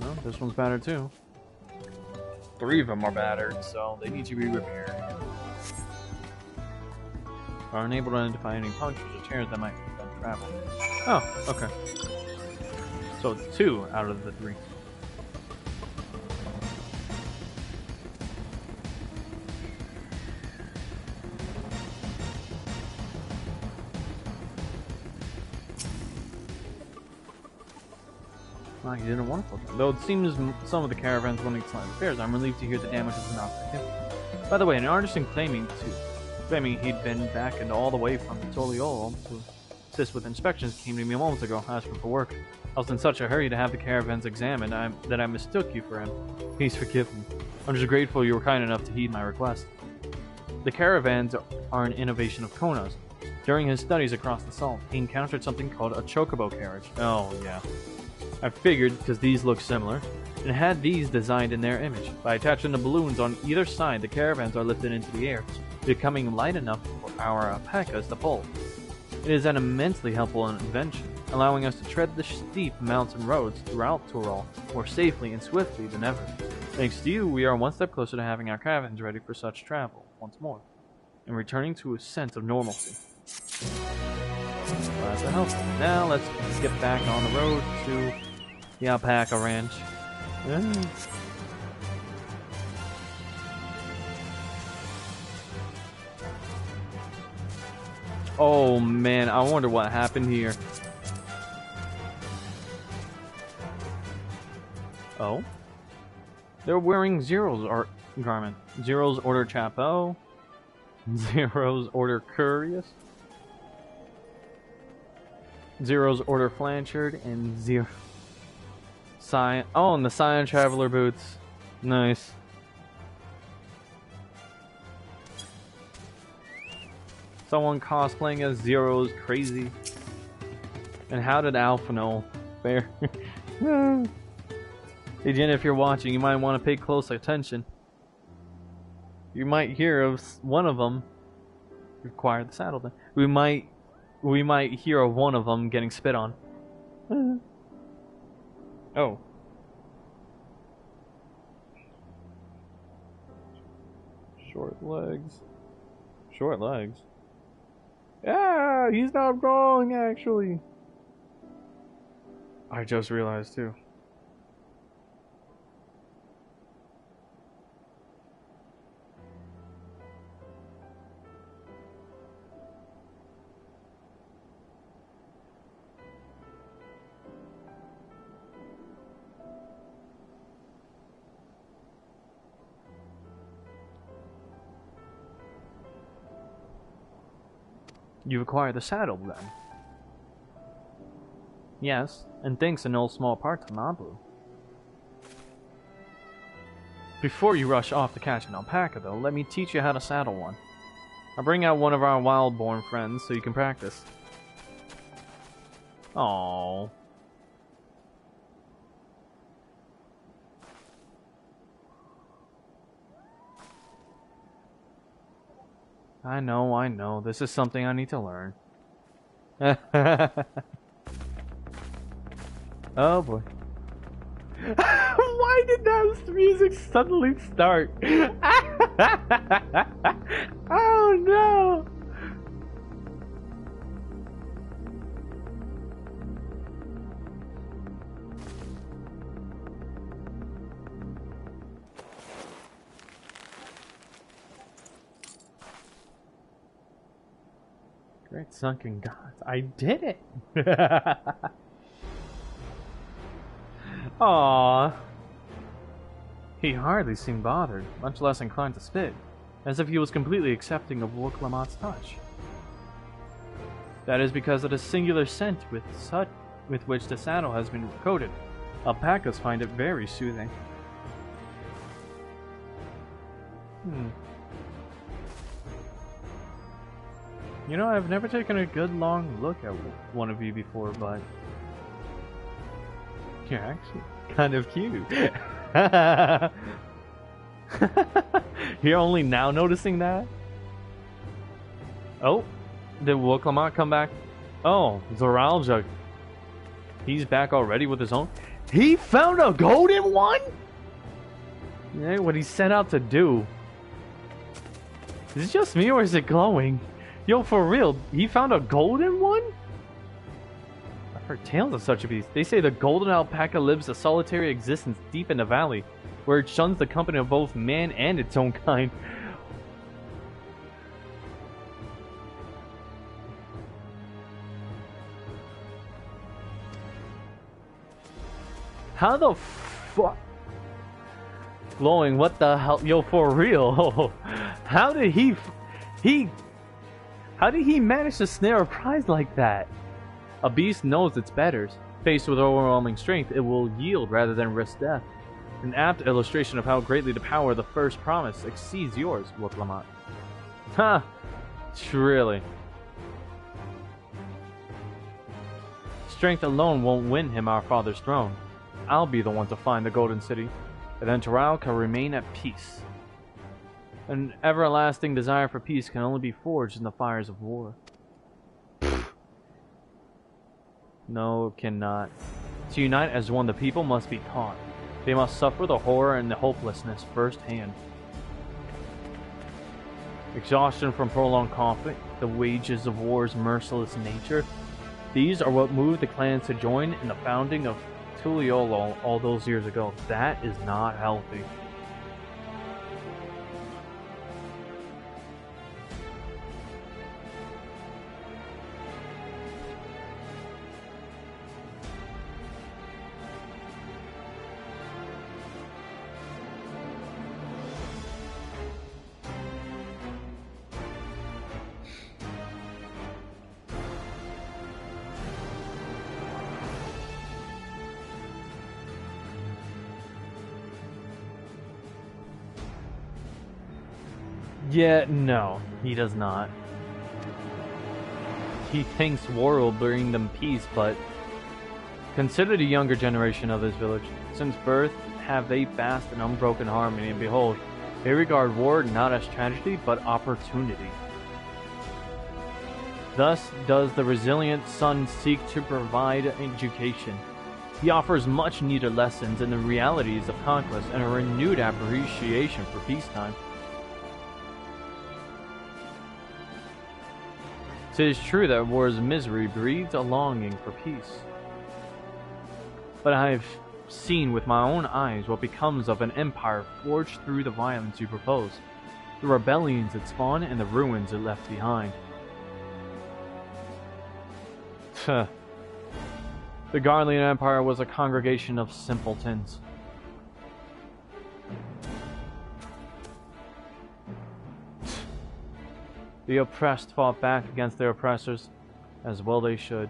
Well, this one's battered too. 3 of them are battered, so they need to be repaired. Are unable to identify any punctures or tears that might prevent travel. Oh, okay. So it's 2 out of the 3. Wow, you did a wonderful job. Though it seems some of the caravans will need slight repairs, I'm relieved to hear the damage is not significant. By the way, an artisan claiming he'd been back and all the way from Toliol to assist with inspections came to me moments ago, asking for work. I was in such a hurry to have the caravans examined that I mistook you for him. Please forgive me. I'm just grateful you were kind enough to heed my request. The caravans are an innovation of Kona's. During his studies across the salt, he encountered something called a chocobo carriage. Oh, yeah. I figured, because these look similar, and had these designed in their image. By attaching the balloons on either side, the caravans are lifted into the air, becoming light enough for our alpacas to pull. It is an immensely helpful invention, allowing us to tread the steep mountain roads throughout Torol more safely and swiftly than ever. Thanks to you, we are one step closer to having our caravans ready for such travel once more, and returning to a sense of normalcy. Glad to help. Now let's get back on the road to the alpaca ranch. Yeah. Oh man, I wonder what happened here. Oh? They're wearing Zero's garment. Zero's order chapeau. Zero's order curious. Zero's order flanchard and Zero Scion. Oh, and the Scion Traveler boots. Nice. Someone cosplaying as Zero's crazy. And how did Alpha know? Fair. Hey Jen, if you're watching, you might want to pay close attention. You might hear of one of them require the saddle. Then we might hear of one of them getting spit on. Oh. Short legs. Short legs. Yeah, he's not wrong, actually. I just realized, too. You've acquired the saddle, then? Yes, and thanks in no small part to Nablu. Before you rush off to catch an alpaca, though, let me teach you how to saddle one. I'll bring out one of our wild-born friends so you can practice. Aww. I know. This is something I need to learn. Oh boy. Why did that music suddenly start? Oh no! Great sunken gods. I did it! Aww. He hardly seemed bothered, much less inclined to spit, as if he was completely accepting of Woklamat's touch. That is because of the singular scent with which the saddle has been coated. Alpacas find it very soothing. You know, I've never taken a good long look at one of you before, but you're actually kind of cute. You're only now noticing that? Oh, did Woklamat come back? Oh, Zoralja. He's back already with his own. He found a golden one? Yeah, what he set out to do. Is it just me or is it glowing? Yo, for real, he found a golden one? Heard tales of such a beast. They say the golden alpaca lives a solitary existence deep in the valley, where it shuns the company of both man and its own kind. How the fuck? Glowing, what the hell? Yo, for real? How did he manage to snare a prize like that? A beast knows its betters. Faced with overwhelming strength, it will yield rather than risk death. An apt illustration of how greatly the power of the first promise exceeds yours, woke Lamont. Ha! Really? Strength alone won't win him our father's throne. I'll be the one to find the Golden City, and then Dawntrail can remain at peace. An everlasting desire for peace can only be forged in the fires of war. No, cannot. To unite as one, the people must be taught. They must suffer the horror and the hopelessness firsthand. Exhaustion from prolonged conflict, the wages of war's merciless nature, these are what moved the clans to join in the founding of Tuliolol all those years ago. That is not healthy. Yeah, no, he does not. He thinks war will bring them peace, but consider the younger generation of this village. Since birth have they basked in unbroken harmony, and behold, they regard war not as tragedy, but opportunity. Thus does the resilient son seek to provide education. He offers much needed lessons in the realities of conquest and a renewed appreciation for peacetime. 'Tis true that war's misery breeds a longing for peace. But I have seen with my own eyes what becomes of an empire forged through the violence you propose, the rebellions it spawned and the ruins it left behind. The Garlean Empire was a congregation of simpletons. The oppressed fought back against their oppressors, as well they should.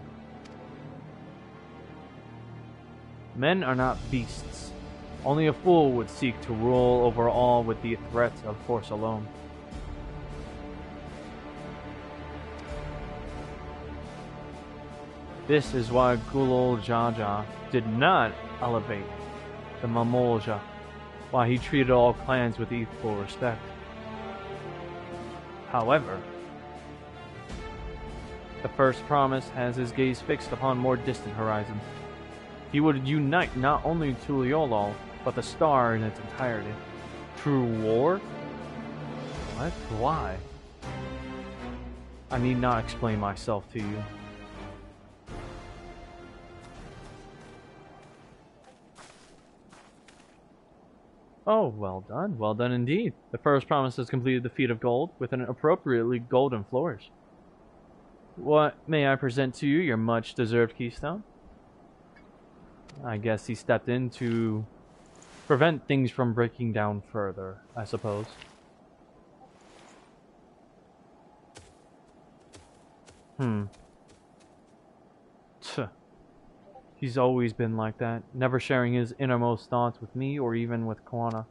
Men are not beasts. Only a fool would seek to rule over all with the threat of force alone. This is why Gulol Jaja did not elevate the Mamolja, why he treated all clans with equal respect. However, the first promise has his gaze fixed upon more distant horizons. He would unite not only Tuliolol, but the star in its entirety. Through war? What? Why? I need not explain myself to you. Oh, well done indeed. The first promise has completed the feat of gold with an appropriately golden flourish. What may I present to you, your much-deserved keystone? I guess he stepped in to prevent things from breaking down further, I suppose. He's always been like that, never sharing his innermost thoughts with me or even with Kona.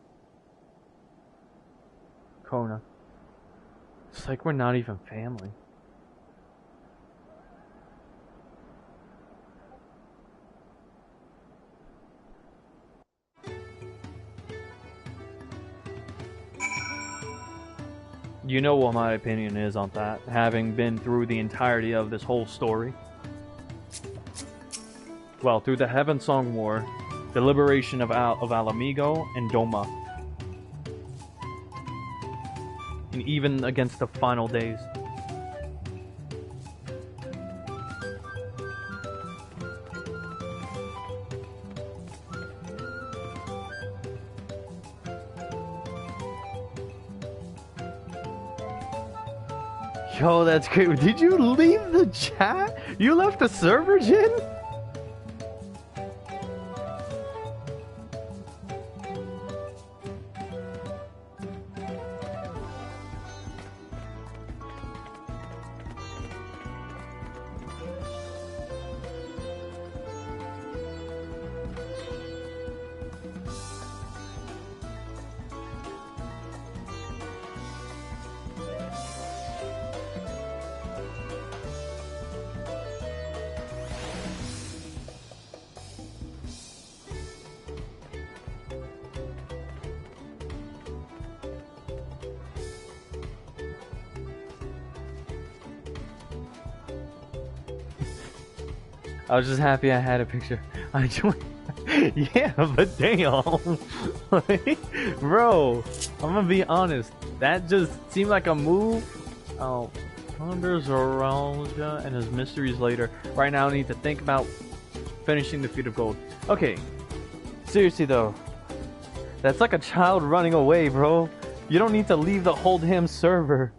It's like we're not even family. You know what my opinion is on that, having been through the entirety of this whole story. Well, through the Heavensong War, the liberation of Alamigo and Doma, and even against the final days. Yo, that's great. Did you leave the chat? You left the server, Jin? I was just happy I had a picture. I joined. Yeah, but damn. Like, bro, I'm gonna be honest. That just seemed like a move. Oh, ponder Zoralja and his mysteries later. Right now, I need to think about finishing the Feet of Gold. Okay, seriously though. That's like a child running away, bro. You don't need to leave the Hold Him server.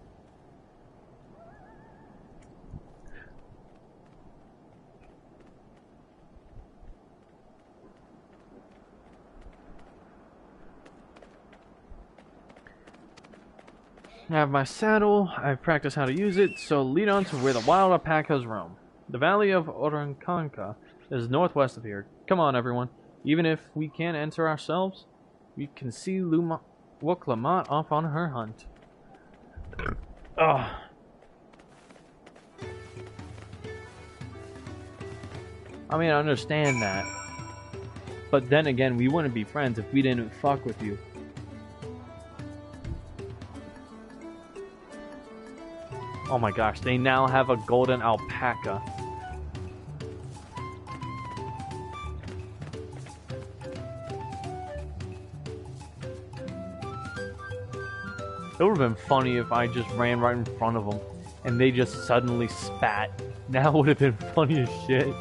I have my saddle, I've practiced how to use it, so lead on to where the wild alpacas roam. The valley of Orankanka is northwest of here. Come on, everyone. Even if we can't enter ourselves, we can see Woklamat off on her hunt. Ugh. I mean, I understand that. But then again, we wouldn't be friends if we didn't fuck with you. Oh my gosh, they now have a golden alpaca. It would have been funny if I just ran right in front of them and they just suddenly spat. That would have been funny as shit.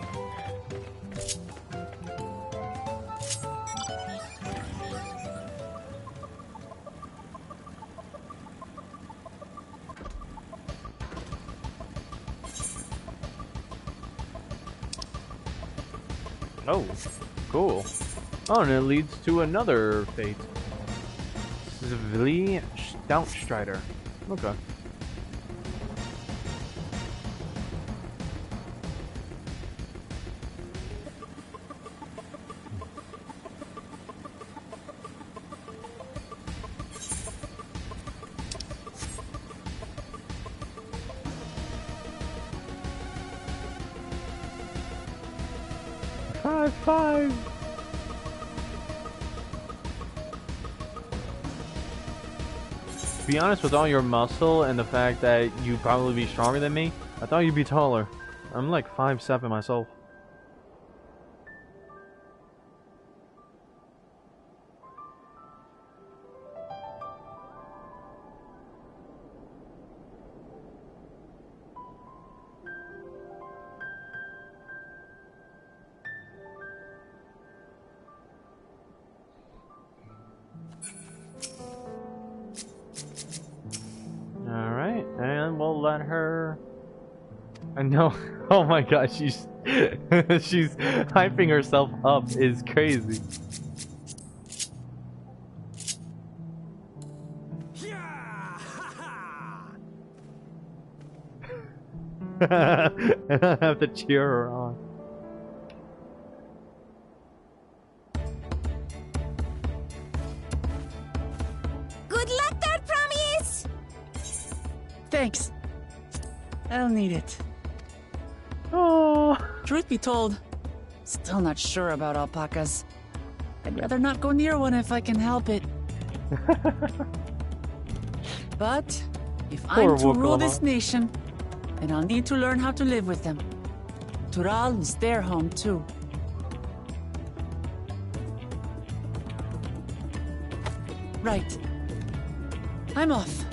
Oh, cool. Oh, and it leads to another fate. Zvili Dawntrail. Okay. Five. To be honest, with all your muscle and the fact that you'd probably be stronger than me, I thought you'd be taller. I'm like 5'7" myself. Alright, and we'll let her... I know. Oh my gosh, she's she's hyping herself up is crazy. And I have to cheer her on. Good luck, Third Promise! Thanks. I'll need it. Oh. Truth be told, still not sure about alpacas. I'd rather not go near one if I can help it. But if I'm to rule this nation, then I'll need to learn how to live with them. Tural is their home too. Right. I'm off.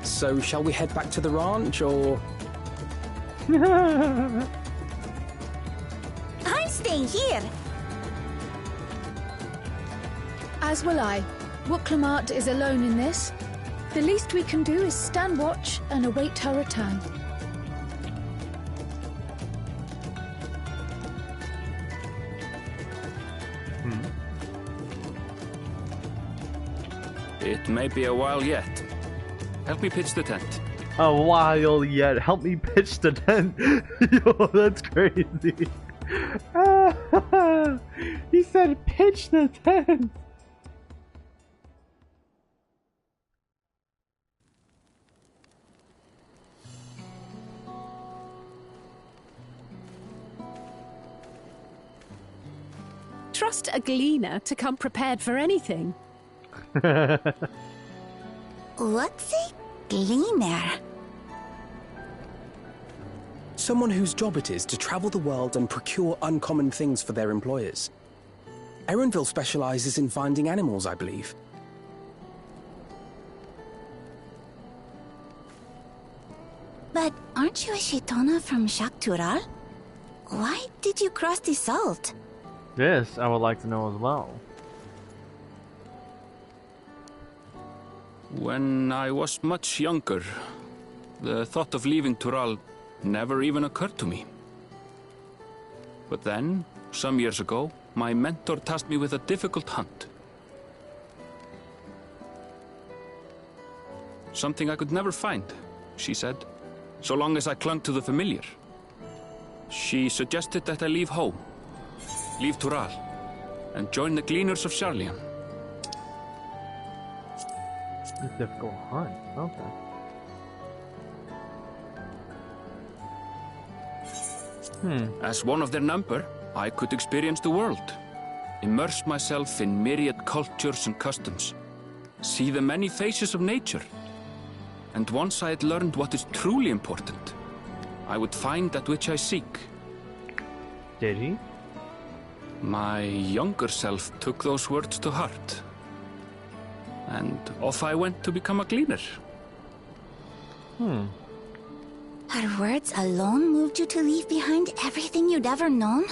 So, shall we head back to the ranch, or...? staying here. As will I. Wooklamart is alone in this. The least we can do is stand watch and await her return. It may be a while yet. Help me pitch the tent. A while yet. Help me pitch the tent. Yo, that's crazy. He said pitch the tent. Trust a gleaner to come prepared for anything. What's a gleaner? Someone whose job it is to travel the world and procure uncommon things for their employers. Erenville specializes in finding animals, I believe. But aren't you a Shaitana from Shaktural? Why did you cross the salt? This I would like to know as well. When I was much younger, the thought of leaving Tural never even occurred to me. But then, some years ago, my mentor tasked me with a difficult hunt. Something I could never find, she said, so long as I clung to the familiar. She suggested that I leave home, leave Tural, and join the Gleaners of Sharlayan. A difficult hunt, okay. As one of their number, I could experience the world, immerse myself in myriad cultures and customs, see the many faces of nature. And once I had learned what is truly important, I would find that which I seek. Did he? My younger self took those words to heart. And off I went to become a gleaner. Her words alone moved you to leave behind everything you'd ever known?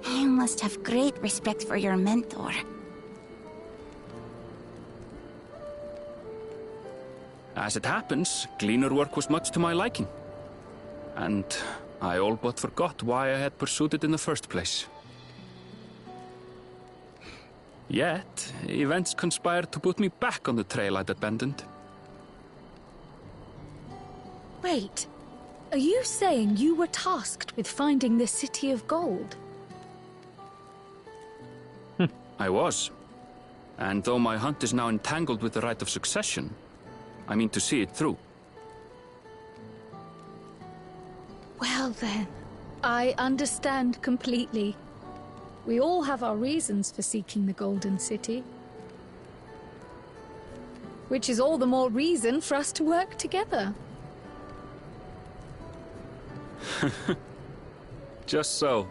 You must have great respect for your mentor. As it happens, gleaner work was much to my liking. And I all but forgot why I had pursued it in the first place. Yet, events conspired to put me back on the trail I'd abandoned. Wait, are you saying you were tasked with finding the City of Gold? I was. And though my hunt is now entangled with the right of succession, I mean to see it through. Well then, I understand completely. We all have our reasons for seeking the Golden City. Which is all the more reason for us to work together. Just so.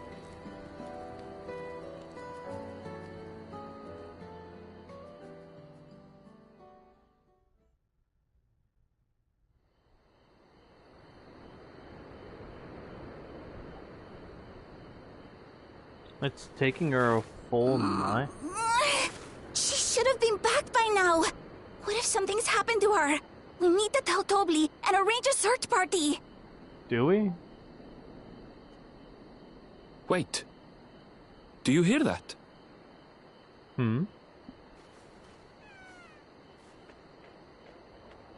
It's taking her a full night. She should have been back by now. What if something's happened to her? We need to tell Tobli and arrange a search party. Do we? Wait. Do you hear that?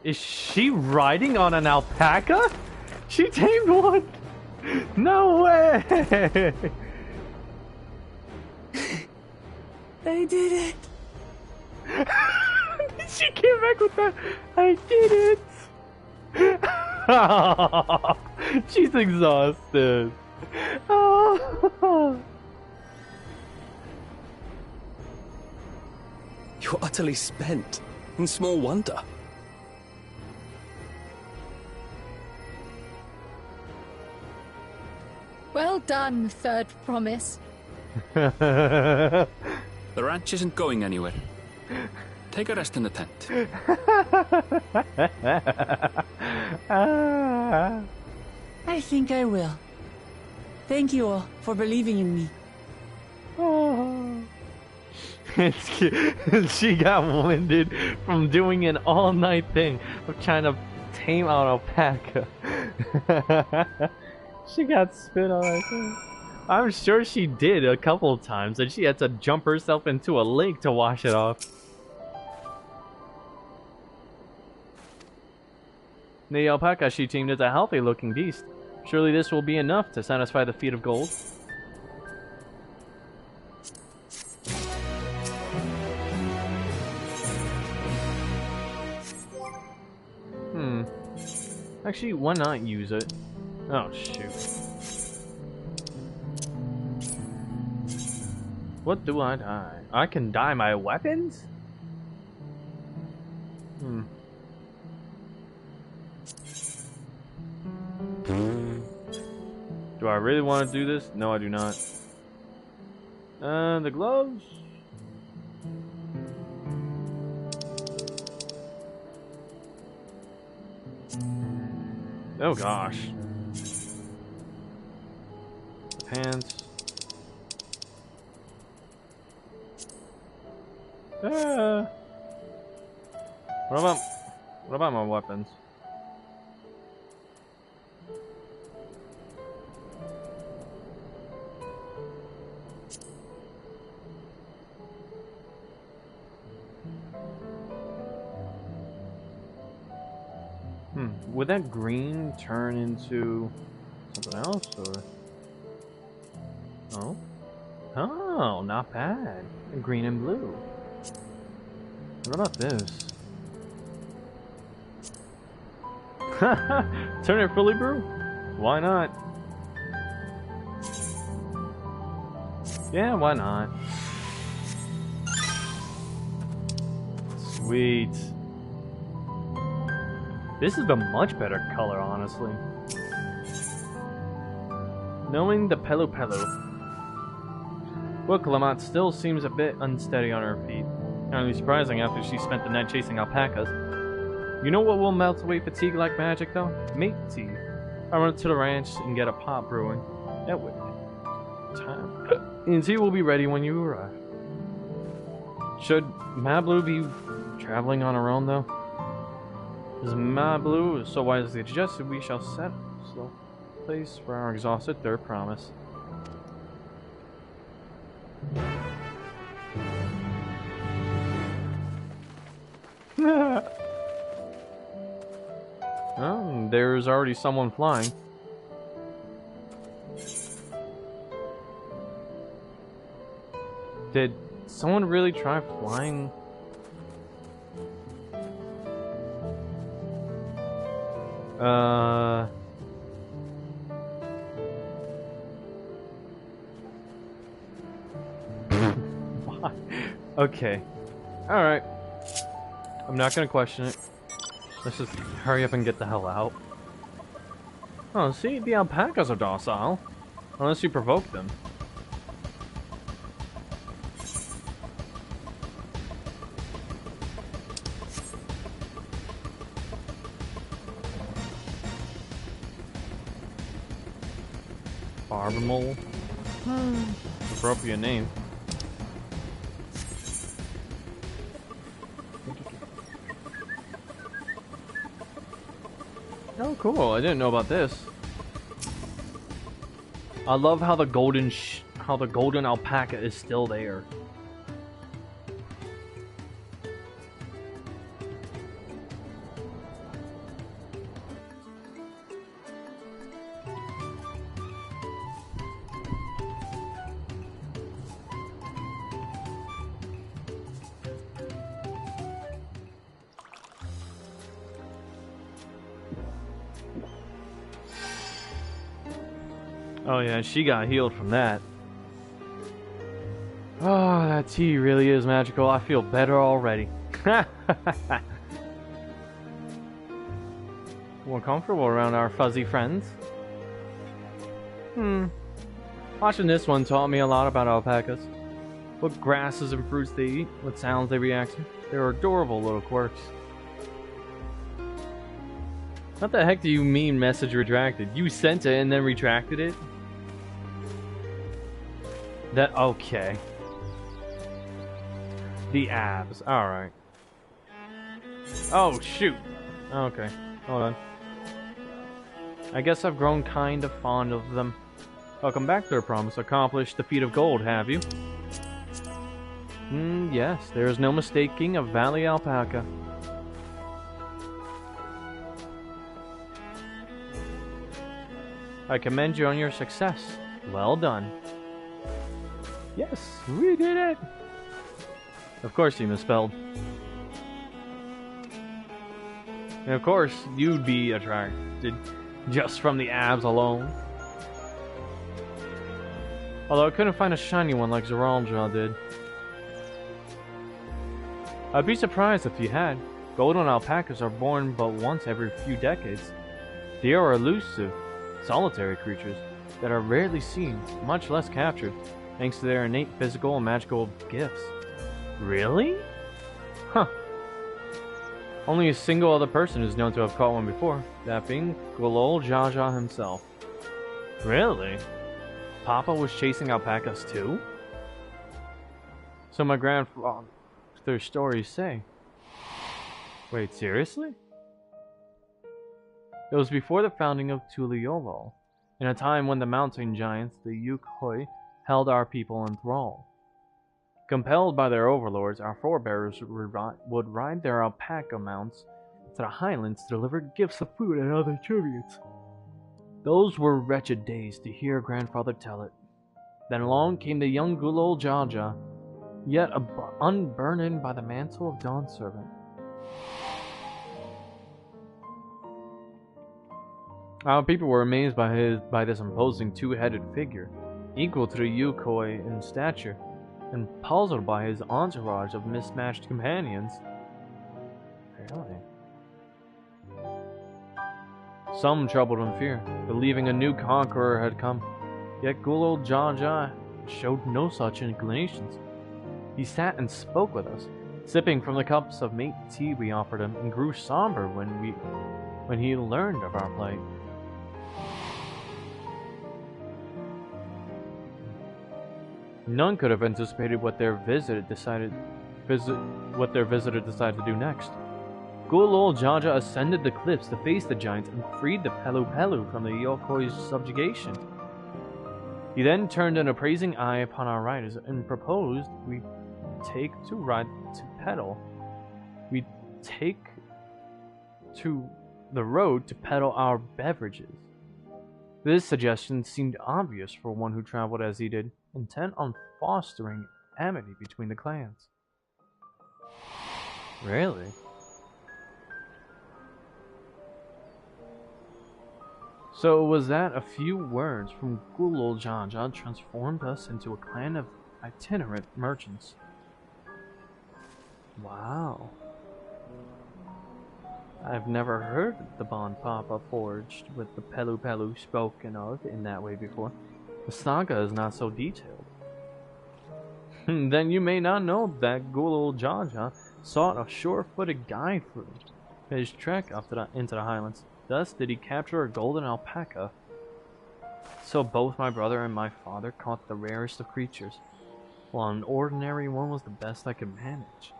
Is she riding on an alpaca? She tamed one! No way! I did it. She came back with that. I did it. She's exhausted. Oh. You're utterly spent, and small wonder. Well done, Third Promise. The ranch isn't going anywhere. Take a rest in the tent. I think I will. Thank you all for believing in me. Oh. It's cute. She got winded from doing an all-night thing of trying to tame out alpaca. She got spit on, I think. I'm sure she did a couple of times, and she had to jump herself into a lake to wash it off. The alpaca she teamed is a healthy-looking beast. Surely this will be enough to satisfy the feat of gold. Actually, why not use it? Oh, shoot. What do I dye? I can dye my weapons? Do I really want to do this? No, I do not. The gloves? Oh gosh. Pants. What about my weapons? Would that green turn into something else, or? Oh? Oh, not bad. Green and blue. What about this? Turn it fully blue? Why not? Yeah, why not? Sweet. This is a much better color, honestly. Knowing the Pelu Pelu. Well, Clement still seems a bit unsteady on her feet. Hardly surprising after she spent the night chasing alpacas. You know what will melt away fatigue like magic, though? Mate tea. I run to the ranch and get a pot brewing. That way. Time. And tea will be ready when you arrive. Should Mablu be traveling on her own, though? As Mablu so wisely suggested, we shall set a slow place for our exhausted third promise. Oh, there's already someone flying. Did someone really try flying? Okay. Alright. I'm not gonna question it. Let's just hurry up and get the hell out. Oh, see, the alpacas are docile. Unless you provoke them. Barber mole? Appropriate name. Oh, cool! I didn't know about this. I love how the golden alpaca is still there. Oh yeah, she got healed from that. Oh, that tea really is magical. I feel better already. More comfortable around our fuzzy friends. Watching this one taught me a lot about alpacas. What grasses and fruits they eat, what sounds they react to. They're adorable little quirks. What the heck do you mean message retracted? You sent it and then retracted it? Okay. The abs. Alright. Oh, shoot. Okay. Hold on. I guess I've grown kind of fond of them. Welcome back, Their Promise. Accomplished the feat of gold, have you? Yes. There is no mistaking a valley alpaca. I commend you on your success. Well done. Yes, we did it! Of course he misspelled. And of course, you'd be attracted just from the abs alone. Although I couldn't find a shiny one like Zeralja did. I'd be surprised if you had. Golden alpacas are born but once every few decades. They are elusive, solitary creatures that are rarely seen, much less captured, thanks to their innate physical and magical gifts. Really? Huh. Only a single other person is known to have caught one before, that being Gulol Jaja himself. Really? Papa was chasing alpacas too? So my grandfather's stories say. Wait, seriously? It was before the founding of Tuliolol, in a time when the mountain giants, the Yukhoi, held our people in thrall. Compelled by their overlords, our forebears would ride their alpaca mounts to the highlands to deliver gifts of food and other tributes. Those were wretched days to hear grandfather tell it. Then along came the young Gulol Jaja, yet unburdened by the mantle of Dawn Servant. Our people were amazed by this imposing two-headed figure, equal to the Yukhoi in stature, and puzzled by his entourage of mismatched companions. Really? Some troubled in fear, believing a new conqueror had come. Yet Gulol Jaja showed no such inclinations. He sat and spoke with us, sipping from the cups of mate tea we offered him, and grew somber when he learned of our plight. None could have anticipated what their visitor decided to do next. Gulol Jaja ascended the cliffs to face the giants and freed the Pelu Pelu from the Yokhoi's subjugation. He then turned an appraising eye upon our riders and proposed we take to ride to peddle. We take to the road to peddle our beverages. This suggestion seemed obvious for one who traveled as he did, intent on fostering amity between the clans. Really? So it was that a few words from Gulol Jaja transformed us into a clan of itinerant merchants. Wow. I've never heard the bond Papa forged with the Pelu Pelu spoken of in that way before. The saga is not so detailed. Then you may not know that Gulol Jaja sought a sure-footed guide for his trek into the highlands. Thus did he capture a golden alpaca. So both my brother and my father caught the rarest of creatures, while an ordinary one was the best I could manage.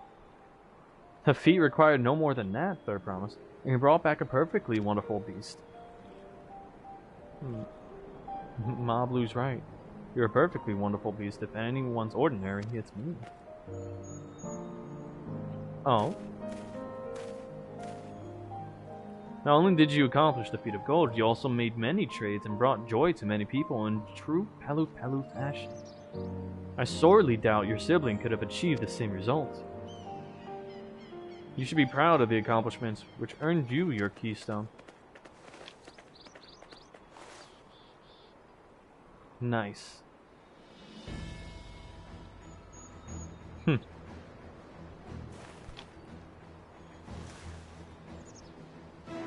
The feat required no more than that, Third Promise, and he brought back a perfectly wonderful beast. Ma Blue's right. You're a perfectly wonderful beast. If anyone's ordinary, it's me. Oh. Not only did you accomplish the feat of gold, you also made many trades and brought joy to many people in true Pelu Pelu fashion. I sorely doubt your sibling could have achieved the same result. You should be proud of the accomplishments which earned you your keystone. Nice.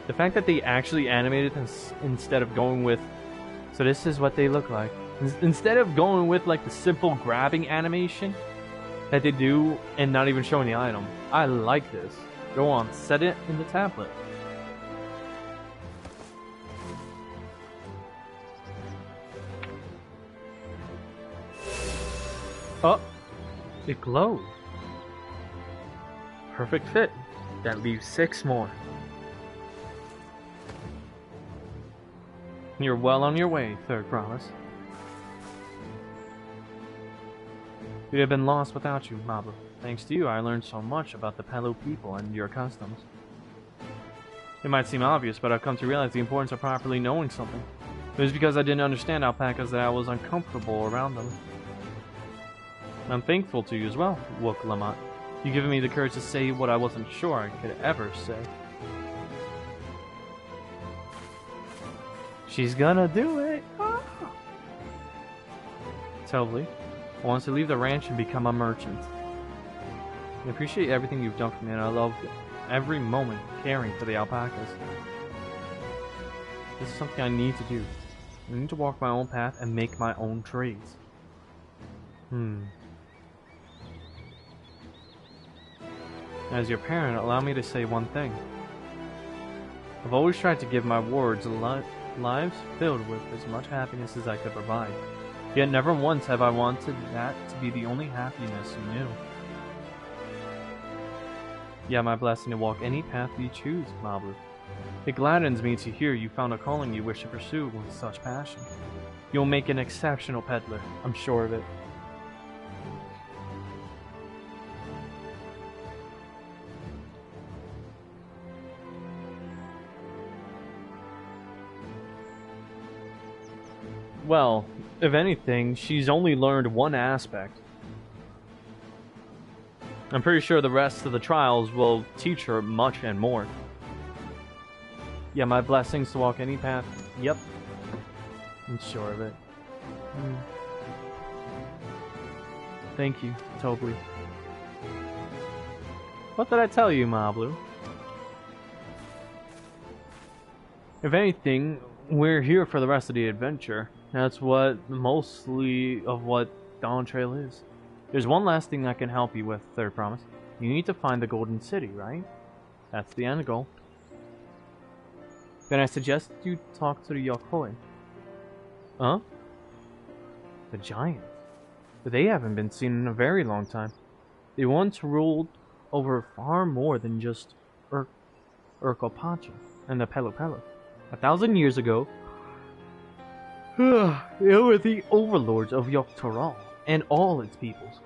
The fact that they actually animated this instead of going with... So this is what they look like. Instead of going with like the simple grabbing animation that they do and not even showing the item. I like this. Go on, set it in the tablet. Oh, it glows. Perfect fit. That leaves 6 more. You're well on your way, third promise. We'd have been lost without you, Mabu. Thanks to you, I learned so much about the Pelu people and your customs. It might seem obvious, but I've come to realize the importance of properly knowing something. It was because I didn't understand alpacas that I was uncomfortable around them. I'm thankful to you as well, Wook Lamont. You've given me the courage to say what I wasn't sure I could ever say. She's gonna do it! Ah. Totally. I want to leave the ranch and become a merchant. I appreciate everything you've done for me, and I love every moment caring for the alpacas. This is something I need to do. I need to walk my own path and make my own trades. As your parent, allow me to say one thing. I've always tried to give my wards lives filled with as much happiness as I could provide. Yet never once have I wanted that to be the only happiness you knew. Yeah, my blessing to walk any path you choose, Mabu. It gladdens me to hear you found a calling you wish to pursue with such passion. You'll make an exceptional peddler, I'm sure of it. Well, if anything, she's only learned one aspect. I'm pretty sure the rest of the trials will teach her much and more. Yeah, my blessings to walk any path. Yep. I'm sure of it. Thank you, Tobli. What did I tell you, Mablu? If anything, we're here for the rest of the adventure. That's what mostly of what Dawntrail is. There's one last thing I can help you with, third promise. You need to find the Golden City, right? That's the end goal. Then I suggest you talk to the Yokoi. Huh? The giants. But they haven't been seen in a very long time. They once ruled over far more than just Urkopacha and the Pelu Pelu. 1,000 years ago, they were the overlords of Yoktoral and all its peoples.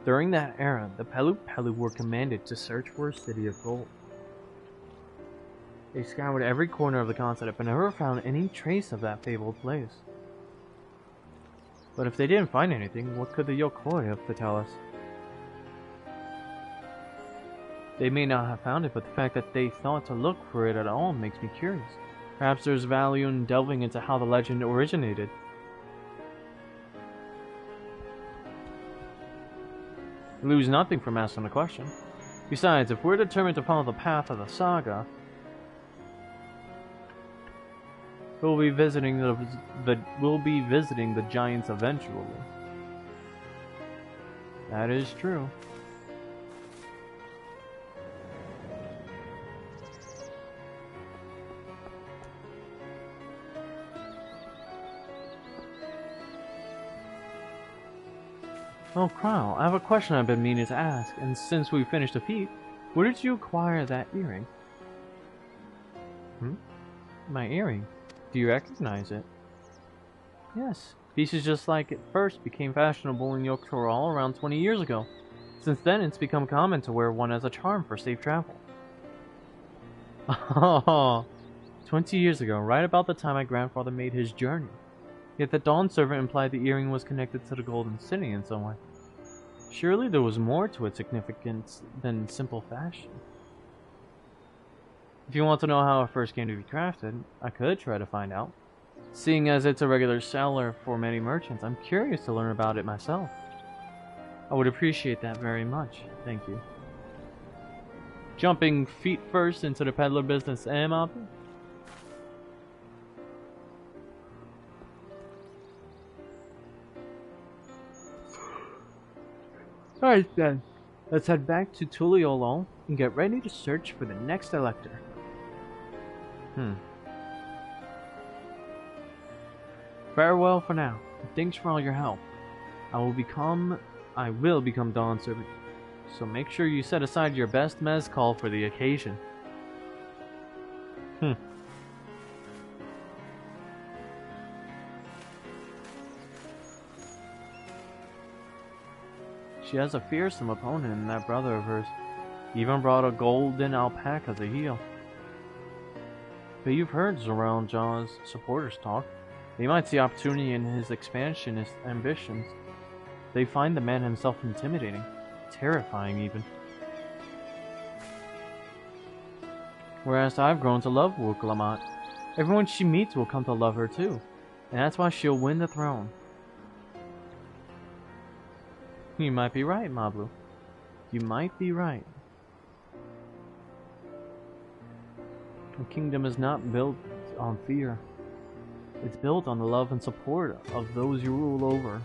During that era, the Pelu Pelu were commanded to search for a city of gold. They scoured every corner of the continent but never found any trace of that fabled place. But if they didn't find anything, what could the Yokoi have to tell us? They may not have found it, but the fact that they thought to look for it at all makes me curious. Perhaps there's value in delving into how the legend originated. We lose nothing from asking the question. Besides, if we're determined to follow the path of the saga, we'll be visiting the giants eventually. That is true. Oh, Crow, I have a question I've been meaning to ask, and since we finished the feat, where did you acquire that earring? My earring? Do you recognize it? Yes, pieces just like it first became fashionable in Yoktoral around 20 years ago. Since then, it's become common to wear one as a charm for safe travel. Oh, 20 years ago, right about the time my grandfather made his journey. Yet the Dawn servant implied the earring was connected to the Golden City in some way. Surely there was more to its significance than simple fashion. If you want to know how it first came to be crafted, I could try to find out. Seeing as it's a regular seller for many merchants, I'm curious to learn about it myself. I would appreciate that very much. Thank you. Jumping feet first into the peddler business, Mob? Alright then, let's head back to Tuliolol and get ready to search for the next elector. Farewell for now. Thanks for all your help. I will become Dawn Servant. So make sure you set aside your best mezcal for the occasion. She has a fearsome opponent in that brother of hers. He even brought a golden alpaca to heal. But you've heard Zoraljaw's supporters talk. They might see opportunity in his expansionist ambitions. They find the man himself intimidating, terrifying even. Whereas I've grown to love Wuk-Lamat. Everyone she meets will come to love her too, and that's why she'll win the throne. You might be right, Mablu. You might be right. A kingdom is not built on fear. It's built on the love and support of those you rule over.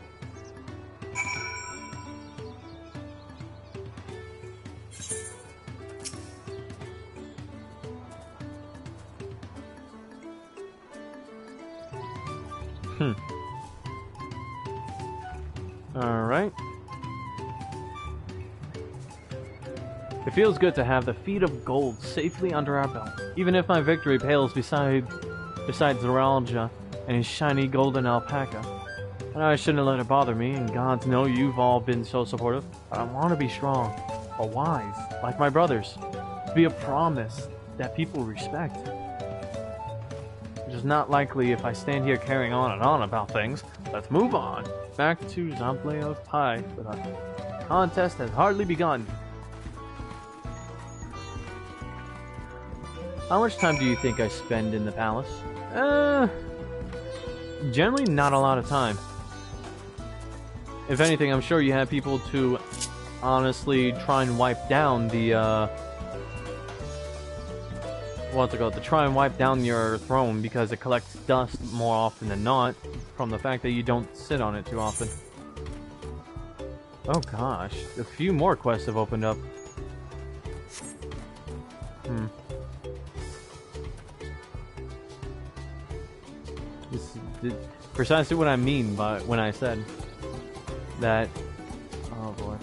Alright. It feels good to have the feet of gold safely under our belt, even if my victory pales beside Zoraljah and his shiny golden alpaca. I know I shouldn't let it bother me, and gods know you've all been so supportive, but I want to be strong, or wise, like my brothers, to be a promise that people respect. Which is not likely if I stand here carrying on and on about things. Let's move on. Back to Zampleo's Pie, but the contest has hardly begun. How much time do you think I spend in the palace? Generally not a lot of time. If anything, I'm sure you have people to honestly try and wipe down the, to try and wipe down your throne because it collects dust more often than not from the fact that you don't sit on it too often. Oh gosh, a few more quests have opened up. This is precisely what I mean by when I said that. Oh boy.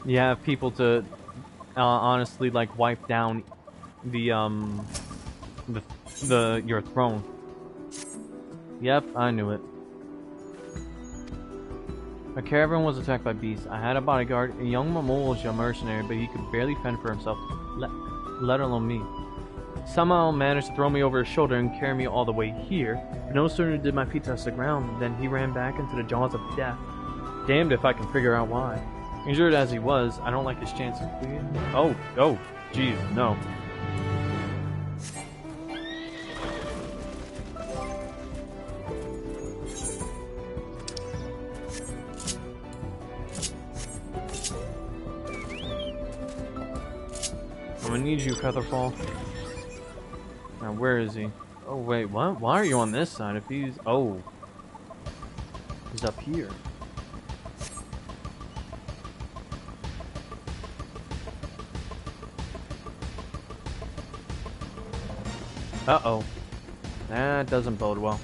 You have people to honestly like wipe down your throne. Yep, I knew it. A caravan was attacked by beasts. I had a bodyguard, a young Mamolja mercenary, but he could barely fend for himself, let alone me. Somehow managed to throw me over his shoulder and carry me all the way here, but no sooner did my feet touch the ground than he ran back into the jaws of death. Damned if I can figure out why. Injured as he was, I don't like his chances. Oh, jeez, no. I'm gonna need you, Featherfall. Now, where is he? Oh, wait, what? Why are you on this side if he's... Oh. He's up here. Uh-oh. That doesn't bode well.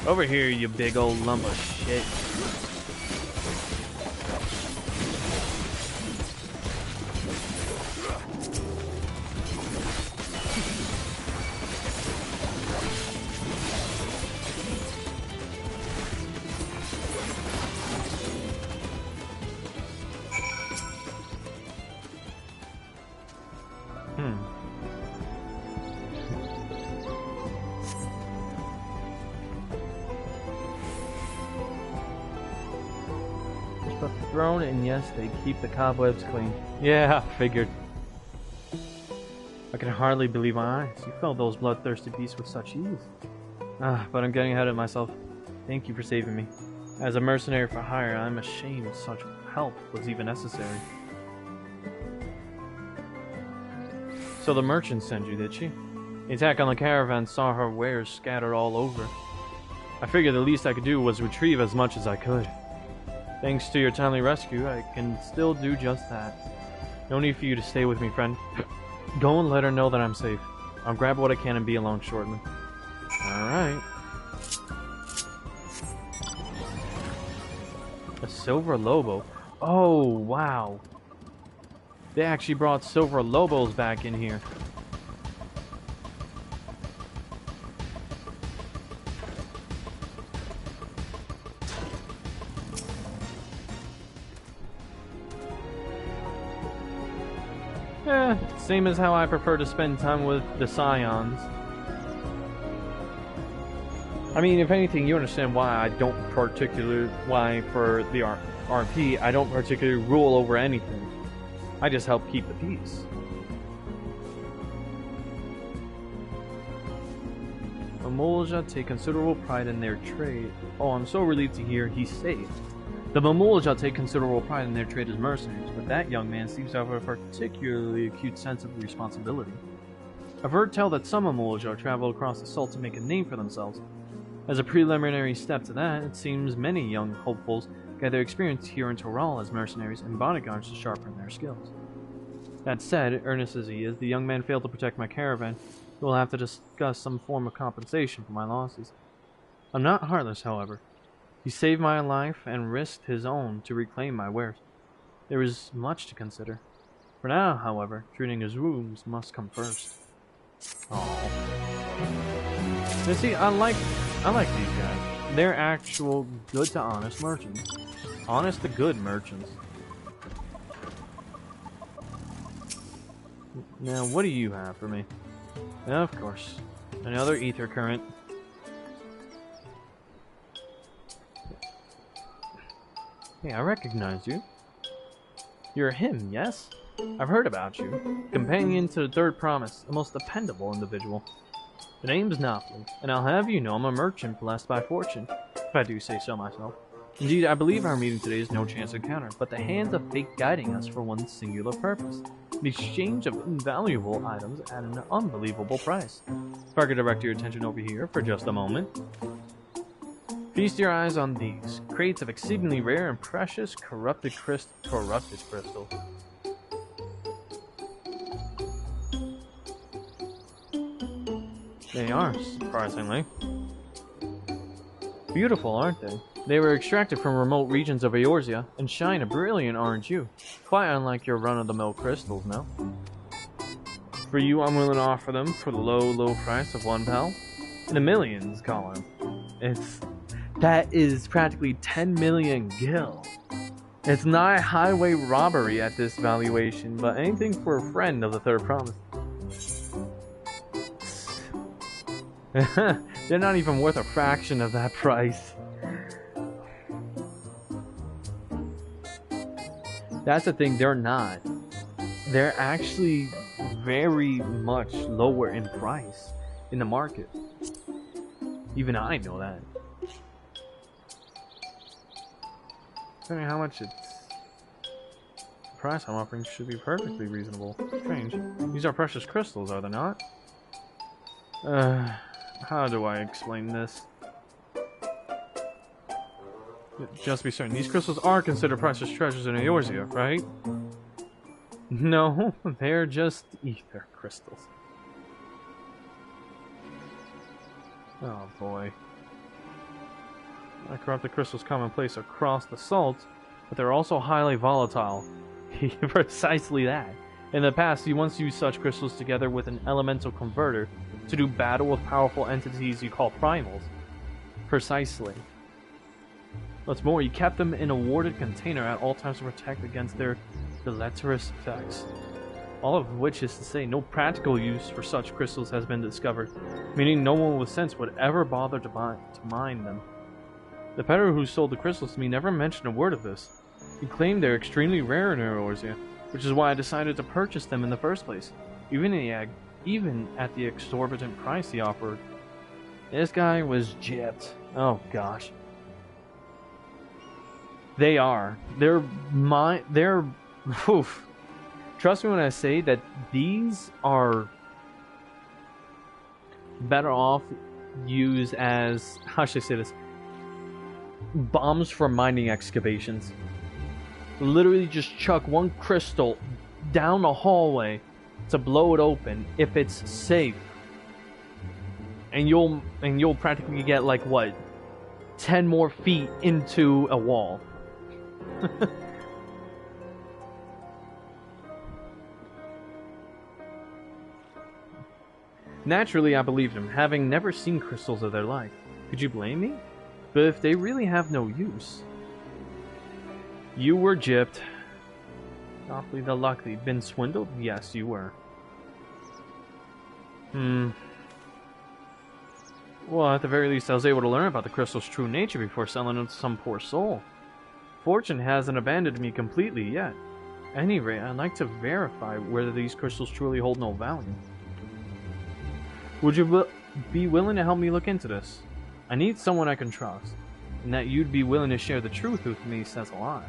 Over here, you big old lump of shit. Throne, and yes, they keep the cobwebs clean. Yeah, figured. I can hardly believe my eyes. You felled those bloodthirsty beasts with such ease. But I'm getting ahead of myself. Thank you for saving me. As a mercenary for hire, I'm ashamed such help was even necessary. So the merchant sent you, did she? The attack on the caravan saw her wares scattered all over. I figured the least I could do was retrieve as much as I could. Thanks to your timely rescue, I can still do just that. No need for you to stay with me, friend. Go and let her know that I'm safe. I'll grab what I can and be alone shortly. Alright. A Silver Lobo. Oh, wow. They actually brought Silver Lobos back in here. Same as how I prefer to spend time with the Scions. I mean, if anything, you understand why I don't particularly, why for the RP, I don't particularly rule over anything. I just help keep the peace. Mamulja take considerable pride in their trade. Oh, I'm so relieved to hear he's safe. The Mamulja take considerable pride in their trade as mercenaries, but that young man seems to have a particularly acute sense of responsibility. I've heard tell that some Mamulja travel across the salt to make a name for themselves. As a preliminary step to that, it seems many young hopefuls gather experience here in Toral as mercenaries and bodyguards to sharpen their skills. That said, earnest as he is, the young man failed to protect my caravan. We will have to discuss some form of compensation for my losses. I'm not heartless, however. He saved my life and risked his own to reclaim my wares. There is much to consider. For now, however, treating his wounds must come first. Oh. You see, I like these guys. They're actual good to honest merchants. Honest to good merchants. Now, what do you have for me? Of course. Another ether current. Hey, I recognize you. You're him, yes? I've heard about you. Companion to the Third Promise, a most dependable individual. The name's Nafli, and I'll have you know I'm a merchant blessed by fortune, if I do say so myself. Indeed, I believe our meeting today is no chance encounter, but the hands of fate guiding us for one singular purpose. The exchange of invaluable items at an unbelievable price. If I could direct your attention over here for just a moment. Feast your eyes on these crates of exceedingly rare and precious corrupted crystal. They are, surprisingly. Beautiful, aren't they? They were extracted from remote regions of Eorzea and shine a brilliant orange hue. Quite unlike your run-of-the-mill crystals, no? For you, I'm willing to offer them for the low price of 1 pal. In the millions, Colin. That is practically 10 million gil. It's not highway robbery at this valuation, but anything for a friend of the Third Promise. They're not even worth a fraction of that price. That's the thing, they're not. They're actually very much lower in price in the market. Even I know that. Depending on how much it's... The price I'm offering should be perfectly reasonable. Strange. These are precious crystals, are they not? How do I explain this? Just be certain, these crystals are considered precious treasures in Eorzea, right? No, they're just ether crystals. Oh boy. Corrupted crystals commonplace across the salt, but they're also highly volatile. Precisely that. In the past, you once used such crystals together with an elemental converter to do battle with powerful entities you call primals. Precisely. What's more, you kept them in a warded container at all times to protect against their deleterious effects. All of which is to say, no practical use for such crystals has been discovered, meaning no one with sense would ever bother to mine them. The peddler who sold the crystals to me never mentioned a word of this. He claimed they're extremely rare in Eorzea, which is why I decided to purchase them in the first place, even at the exorbitant price he offered. This guy was gypped. Oh gosh. They are. They're oof. Trust me when I say that these are better off used as, how should I say this? bombs for mining excavations. Literally just chuck one crystal down the hallway to blow it open if it's safe. And you'll practically get like what? 10 more feet into a wall. Naturally, I believed him, having never seen crystals of their like. Could you blame me? But if they really have no use... You were gypped. Awfully the lucky. Been swindled? Yes, you were. Well, at the very least, I was able to learn about the crystal's true nature before selling it to some poor soul. Fortune hasn't abandoned me completely yet. At any rate, I'd like to verify whether these crystals truly hold no value. Would you be willing to help me look into this? I need someone I can trust. And that you'd be willing to share the truth with me says a lot.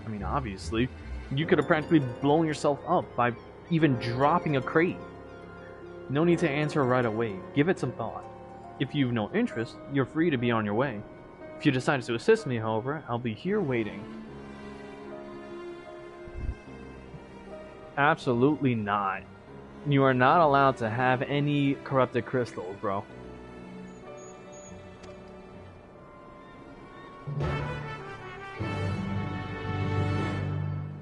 I mean, obviously, you could have practically blown yourself up by even dropping a crate. No need to answer right away. Give it some thought. If you've no interest, you're free to be on your way. If you decide to assist me, however, I'll be here waiting. Absolutely not. You are not allowed to have any corrupted crystals, bro.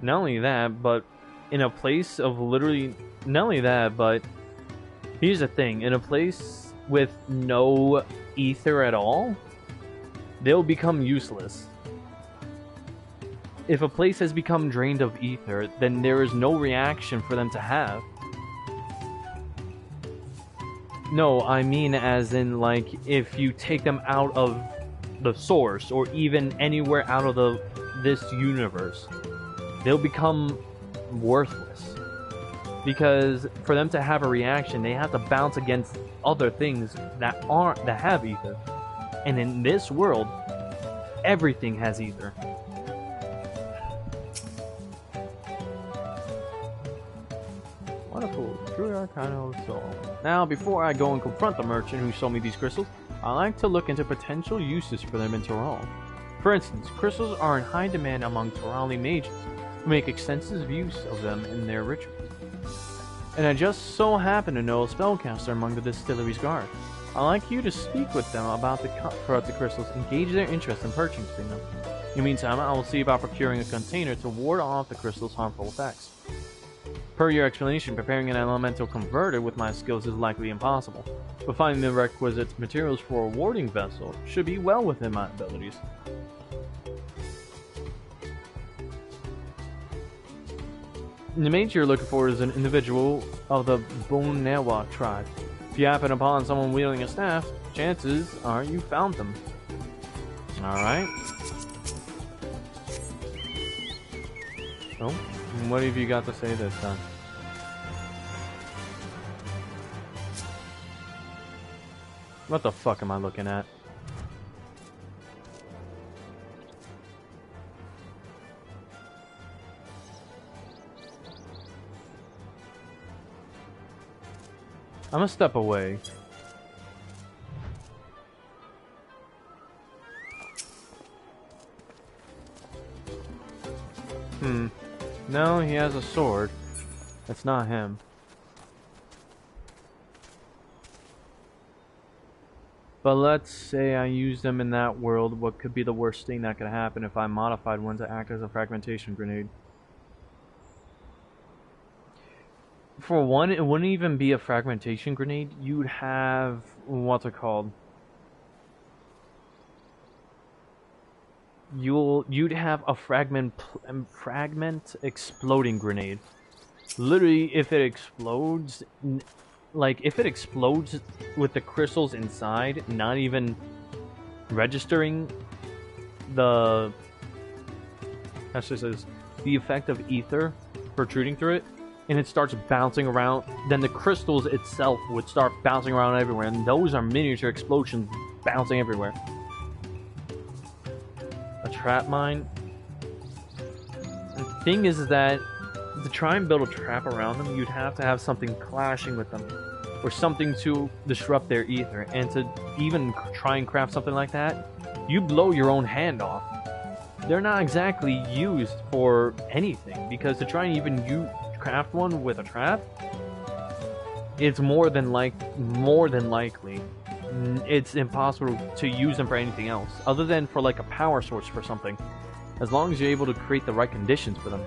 Not only that, but in a place of literally... Not only that, but... Here's the thing. In a place with no ether at all, they'll become useless. If a place has become drained of ether, then there is no reaction for them to have. No, I mean as in, like, if you take them out of the source, or even anywhere out of this universe, they'll become worthless. Because for them to have a reaction, they have to bounce against other things that have ether. And in this world, everything has ether. Wonderful, truly arcana of soul. Now, before I go and confront the merchant who sold me these crystals, I like to look into potential uses for them in Toral. For instance, crystals are in high demand among Torali mages, who make extensive use of them in their rituals. And I just so happen to know a spellcaster among the distillery's guard. I'd like you to speak with them about the corrupted crystals and gauge their interest in purchasing them. In the meantime, I will see about procuring a container to ward off the crystal's harmful effects. Per your explanation, preparing an elemental converter with my skills is likely impossible, but finding the requisite materials for a warding vessel should be well within my abilities. The mage you're looking for is an individual of the Bonewa tribe. If you happen upon someone wielding a staff, chances are you found them. Alright. Oh, what have you got to say this time? What the fuck am I looking at? I'm gonna step away. No, he has a sword. That's not him. But let's say I use them in that world. What could be the worst thing that could happen if I modified one to act as a fragmentation grenade? For one, it wouldn't even be a fragmentation grenade. You'd have... what's it called? You'd have a fragment exploding grenade. Literally, if it explodes... like, if it explodes with the crystals inside, not even registering the... the effect of ether protruding through it, and it starts bouncing around, then the crystals itself would start bouncing around everywhere, and those are miniature explosions bouncing everywhere. A trap mine. The thing is that to try and build a trap around them, you'd have to have something clashing with them, or something to disrupt their ether, and to even try and craft something like that, you blow your own hand off. They're not exactly used for anything, because to try and even craft one with a trap, it's more than likely it's impossible to use them for anything else other than for like a power source for something, as long as you're able to create the right conditions for them.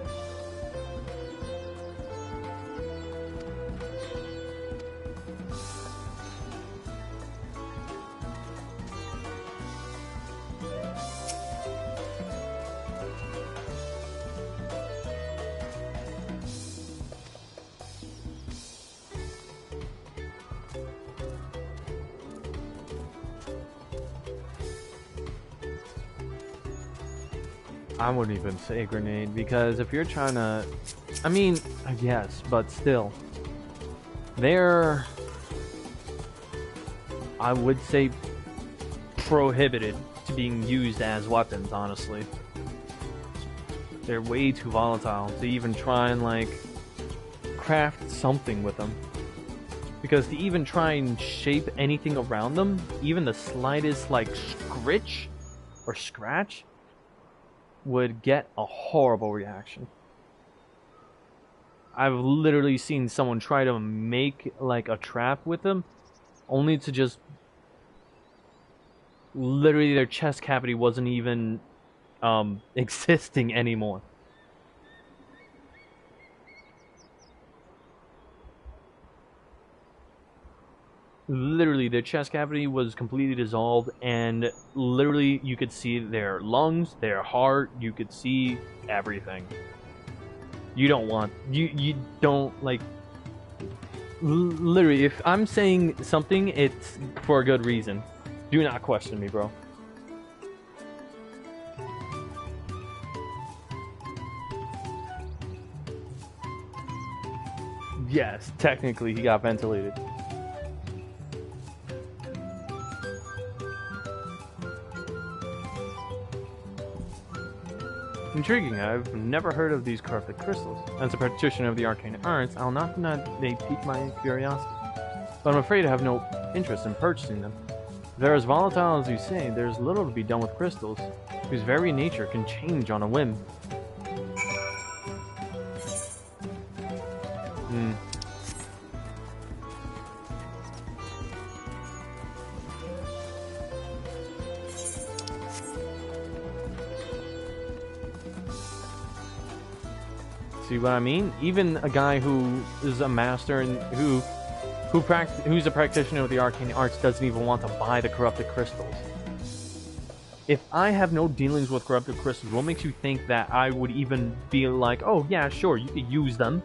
I wouldn't even say grenade, because if you're trying to... I mean, I guess, but still. They're... I would say prohibited to being used as weapons, honestly. They're way too volatile to even try and, like, craft something with them. Because to even try and shape anything around them, even the slightest, like, scratch, would get a horrible reaction. I've literally seen someone try to make like a trap with them, only to just literally their chest cavity wasn't even existing anymore. Literally, their chest cavity was completely dissolved, and literally you could see their lungs, their heart, you could see everything. You don't want, you don't, like, literally, if I'm saying something, it's for a good reason. Do not question me, bro. Yes, technically he got ventilated. Intriguing, I've never heard of these corrupted crystals. As a practitioner of the arcane arts, I'll not deny they pique my curiosity. But I'm afraid I have no interest in purchasing them. If they're as volatile as you say, there's little to be done with crystals, whose very nature can change on a whim. See what I mean? Even a guy who is a master and who's a practitioner of the arcane arts doesn't even want to buy the corrupted crystals. If I have no dealings with corrupted crystals, what makes you think that I would even be like, oh yeah, sure, you could use them?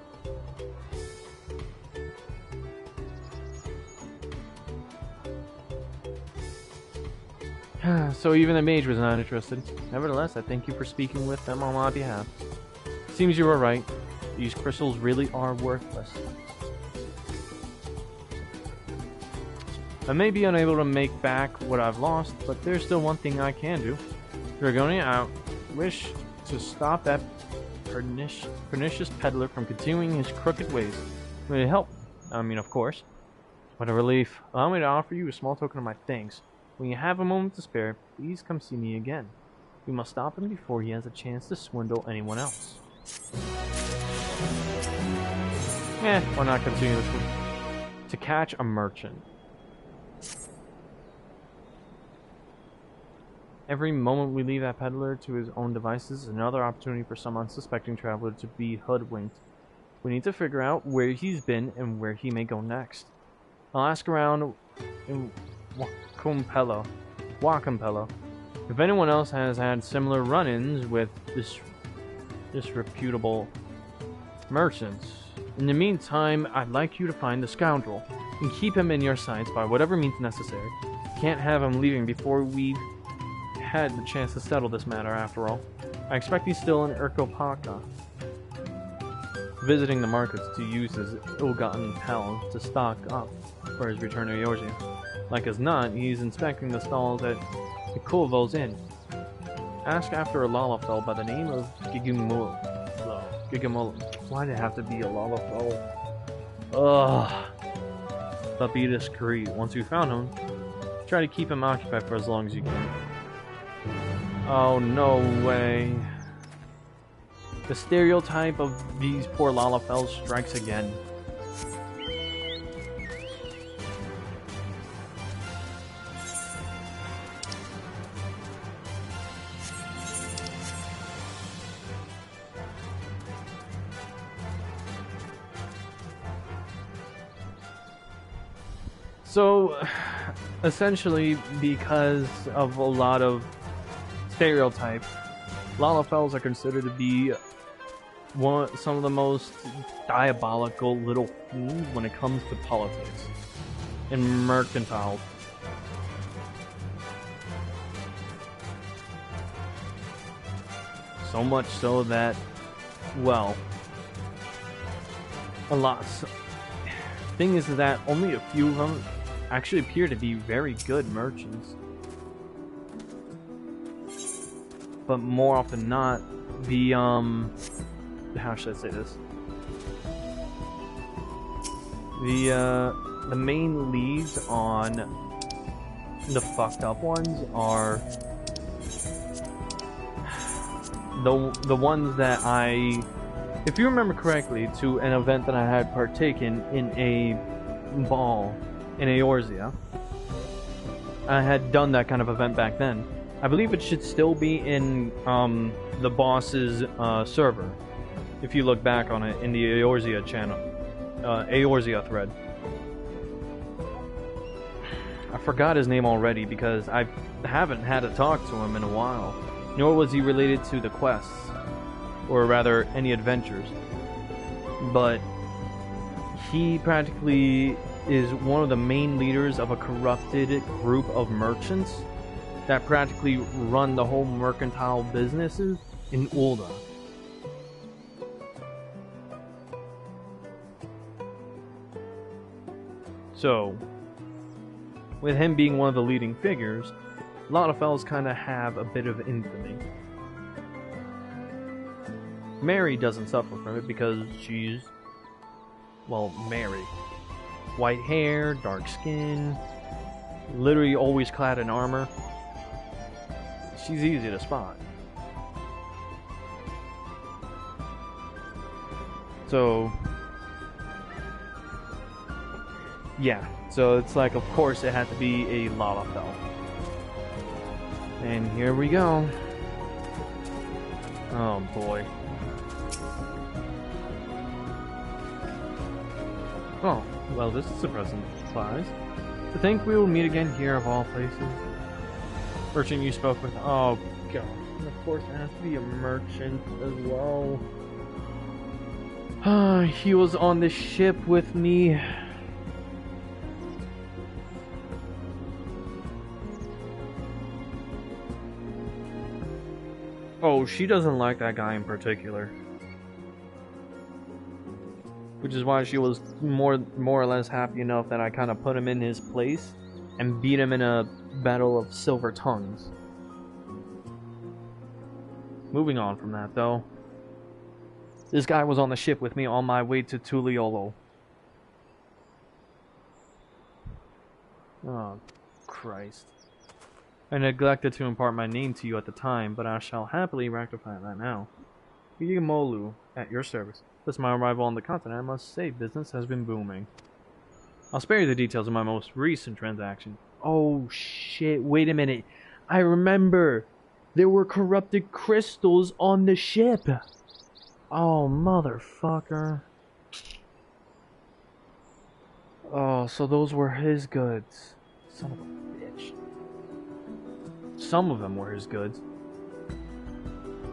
So even the mage was not interested. Nevertheless, I thank you for speaking with them on my behalf. Seems you were right. These crystals really are worthless. I may be unable to make back what I've lost, but there's still one thing I can do. Dragonia, I wish to stop that pernicious peddler from continuing his crooked ways. Will you help? I mean, of course. What a relief. Allow me to offer you a small token of my thanks. When you have a moment to spare, please come see me again. We must stop him before he has a chance to swindle anyone else. Why not continue this one? To catch a merchant. Every moment we leave that peddler to his own devices is another opportunity for some unsuspecting traveler to be hoodwinked. We need to figure out where he's been and where he may go next. I'll ask around in Wacampello if anyone else has had similar run-ins with disreputable merchants. In the meantime, I'd like you to find the scoundrel and keep him in your sights by whatever means necessary. Can't have him leaving before we've had the chance to settle this matter, after all. I expect he's still in Urkopaka, visiting the markets to use his ill-gotten pal to stock up for his return to Eorzea. Like as not, he's inspecting the stalls at the Kulvo's Inn. Ask after a Lalafell by the name of Gigimolo. Why did it have to be a Lalafell? Ugh. But be discreet. Once you found him, try to keep him occupied for as long as you can. Oh, no way. The stereotype of these poor Lalafels strikes again. So, essentially, because of a lot of stereotype, Lalafels are considered to be some of the most diabolical little fools when it comes to politics and mercantile. So much so that, well, a lot. Thing is that only a few of them actually appear to be very good merchants. But more often than not, the how should I say this? The main leads on the fucked up ones are the ones that I, if you remember correctly, to an event that I had partaken in a ball in Eorzea. I had done that kind of event back then. I believe it should still be in the boss's server. If you look back on it in the Eorzea channel, Eorzea thread. I forgot his name already because I haven't had to talk to him in a while. Nor was he related to the quests, or rather, any adventures. But he practically is one of the main leaders of a corrupted group of merchants that practically run the whole mercantile businesses in Ul'dah. So, with him being one of the leading figures, a lot of fellas kind of have a bit of infamy. Mary doesn't suffer from it because she's, well, Mary. White hair, dark skin, literally always clad in armor. She's easy to spot. So, yeah. So it's like, of course, it had to be a Lalafell. And here we go. Oh boy. Oh, well, this is a present surprise. To think we will meet again here of all places. Merchant you spoke with. Oh god. And of course it has to be a merchant as well. He was on the ship with me. Oh, she doesn't like that guy in particular. Which is why she was more or less happy enough that I kind of put him in his place and beat him in a battle of silver tongues. Moving on from that, though. This guy was on the ship with me on my way to Tuliolo. Oh, Christ. I neglected to impart my name to you at the time, but I shall happily rectify that now. Yigimolu, at your service. Since my arrival on the continent, I must say business has been booming. I'll spare you the details of my most recent transaction. Oh shit, wait a minute. I remember! There were corrupted crystals on the ship! Oh, motherfucker. Oh, so those were his goods. Son of a bitch. Some of them were his goods.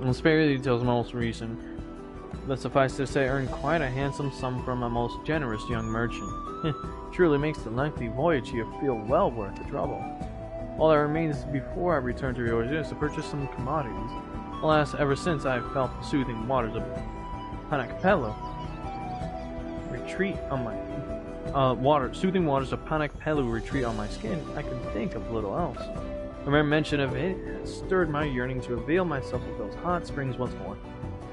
I'll spare you the details of my most recent. But suffice to say, I earned quite a handsome sum from a most generous young merchant. Truly makes the lengthy voyage here feel well worth the trouble. All that remains before I return to Eorzea is to purchase some commodities. Alas, ever since I have felt the soothing waters of Panakpelu retreat on my soothing waters of Panakpelu retreat on my skin, I can think of little else. The mere mention of it has stirred my yearning to avail myself of those hot springs once more.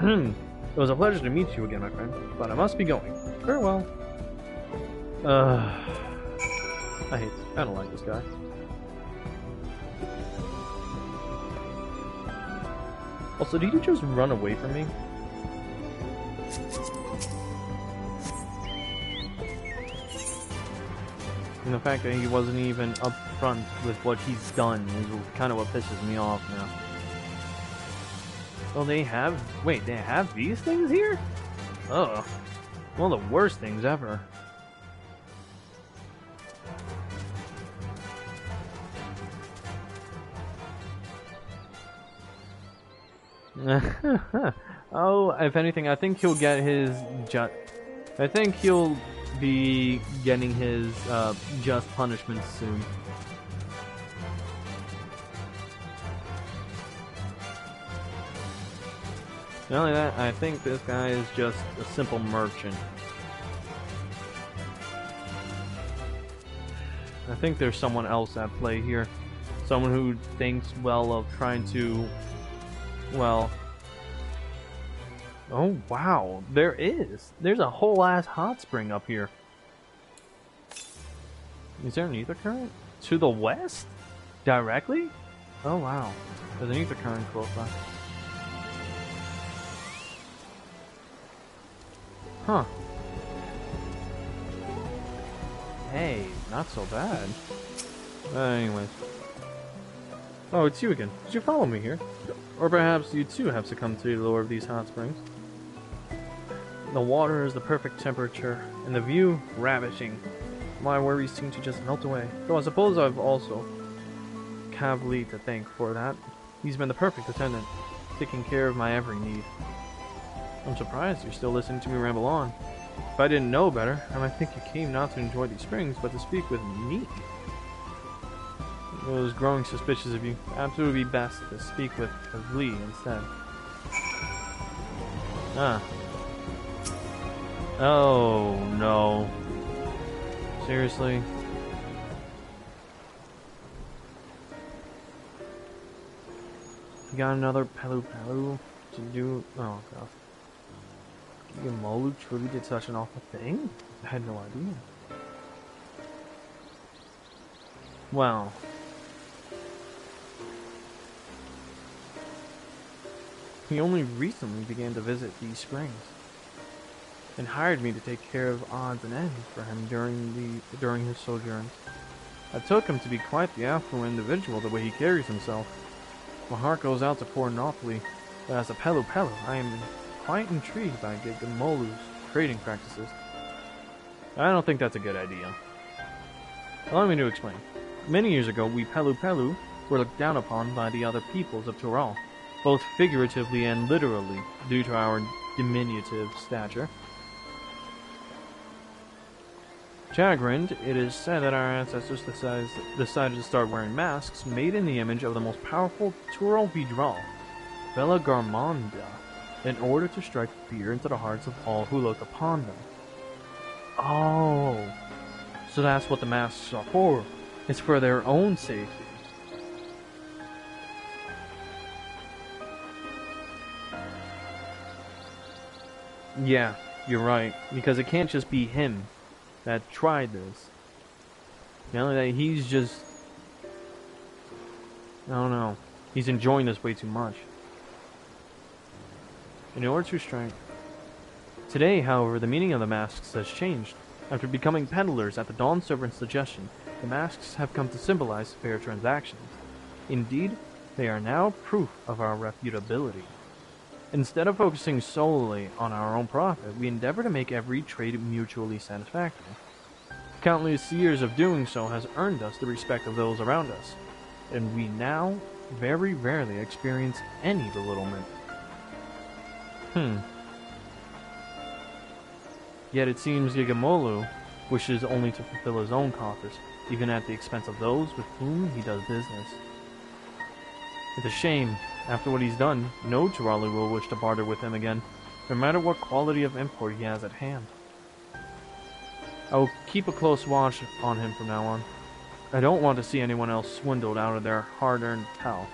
It was a pleasure to meet you again, my friend, but I must be going. Farewell. I don't like this guy. Also, did you just run away from me? And the fact that he wasn't even up front with what he's done is kind of what pisses me off now. Oh, they have... Wait, they have these things here? Ugh. One of the worst things ever. Oh, if anything, I think he'll get his I think he'll be getting his just punishment soon. Not only that, I think this guy is just a simple merchant. I think there's someone else at play here. Someone who thinks well of trying to, well... Oh, wow. There is. There's a whole ass hot spring up here. Is there an ether current? To the west? Directly? Oh, wow. There's an ether current close by. Huh. Hey, not so bad. Anyways. Oh, it's you again. Did you follow me here? Or perhaps you too have succumbed to the lure of these hot springs? The water is the perfect temperature, and the view ravishing. My worries seem to just melt away. Though I suppose I've also Cavalier to thank for that. He's been the perfect attendant, taking care of my every need. I'm surprised you're still listening to me ramble on. If I didn't know better, I might think you came not to enjoy these springs, but to speak with me. I was growing suspicious of you. Perhaps it would be best to speak with Lee instead. Ah. Oh, no. Seriously? You got another Pelu to do? Oh, God. Molu truly did such an awful thing? I had no idea. Well. He only recently began to visit these springs, and hired me to take care of odds and ends for him during his sojourns. I took him to be quite the affluent individual the way he carries himself. My heart goes out to poor Naupley, but as a Pelu, I am quite intrigued by Gigamolu's trading practices. I don't think that's a good idea. Allow me to explain. Many years ago, we Pelu were looked down upon by the other peoples of Tural, both figuratively and literally, due to our diminutive stature. Chagrined, it is said that our ancestors decided to start wearing masks made in the image of the most powerful Tural Vidral, Bella Garmonda, in order to strike fear into the hearts of all who look upon them. Oh, so that's what the masks are for. It's for their own safety. Yeah, you're right, because it can't just be him that tried this. Not only that, he's just... I don't know. He's enjoying this way too much. In order to strike... Today, however, the meaning of the masks has changed. After becoming peddlers at the Dawn Servant's suggestion, the masks have come to symbolize fair transactions. Indeed, they are now proof of our reputability. Instead of focusing solely on our own profit, we endeavor to make every trade mutually satisfactory. Countless years of doing so has earned us the respect of those around us, and we now very rarely experience any belittlement. Yet it seems Gigamolu wishes only to fulfill his own coffers, even at the expense of those with whom he does business. It's a shame. After what he's done, no Turali will wish to barter with him again, no matter what quality of import he has at hand. I will keep a close watch on him from now on. I don't want to see anyone else swindled out of their hard-earned pelf.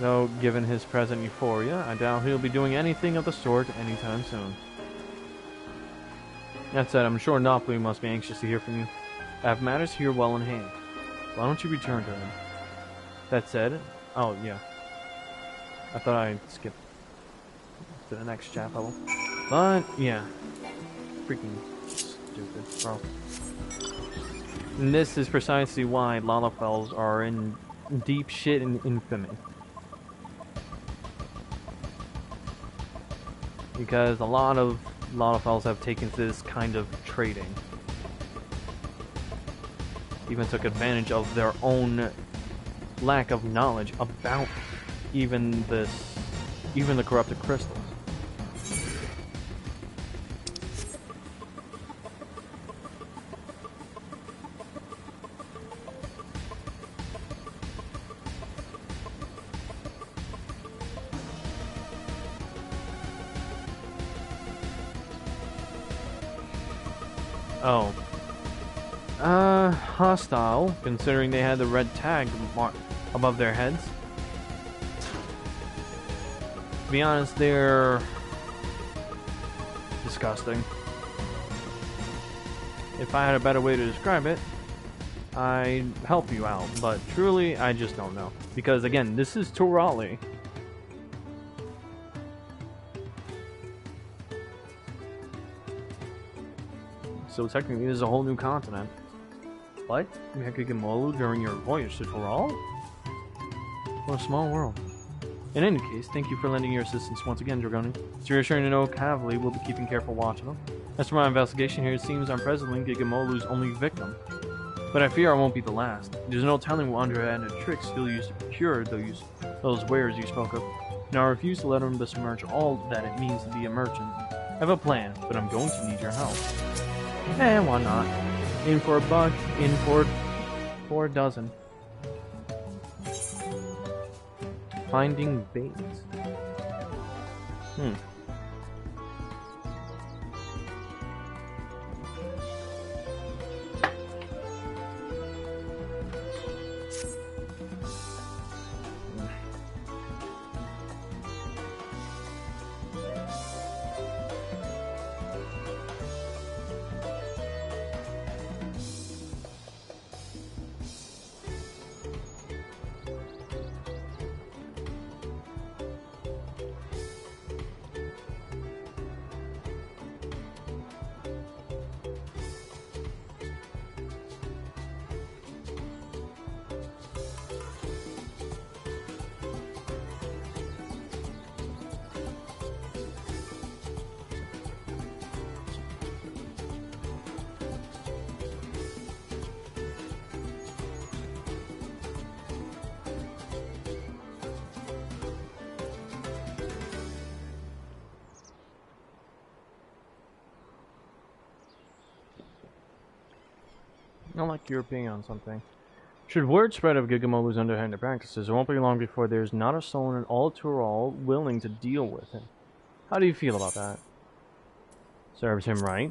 Though, given his present euphoria, I doubt he'll be doing anything of the sort anytime soon. That said, I'm sure Naupley must be anxious to hear from you. I have matters here well in hand. Why don't you return to him? That said, oh yeah, I thought I skipped to the next chat level, but yeah, freaking stupid, bro. And this is precisely why Lalafels are in deep shit in infamy. Because a lot of Lalafels have taken to this kind of trading. Even took advantage of their own lack of knowledge about even the corrupted crystals. Oh. Hostile, considering they had the red tag mark above their heads. To be honest, they're disgusting. If I had a better way to describe it, I'd help you out, but truly, I just don't know. Because again, this is Turali. So technically, this is a whole new continent. What? You had Gigamolu during your voyage to Toral? What a small world. In any case, thank you for lending your assistance once again, Dragoni. It's reassuring to know Cavalry will be keeping careful watch of them. As for my investigation here, it seems I'm presently Gigamolu's only victim. But I fear I won't be the last. There's no telling what underhanded tricks he'll use to procure those wares you spoke of. And I refuse to let him besmirch all that it means to be a merchant. I have a plan, but I'm going to need your help. Eh, why not? In for a buck, in for a dozen. Finding bait. I like your opinion on something. Should word spread of Gigamolu's underhanded practices, it won't be long before there's not a soul in all Tural willing to deal with him. How do you feel about that? Serves him right?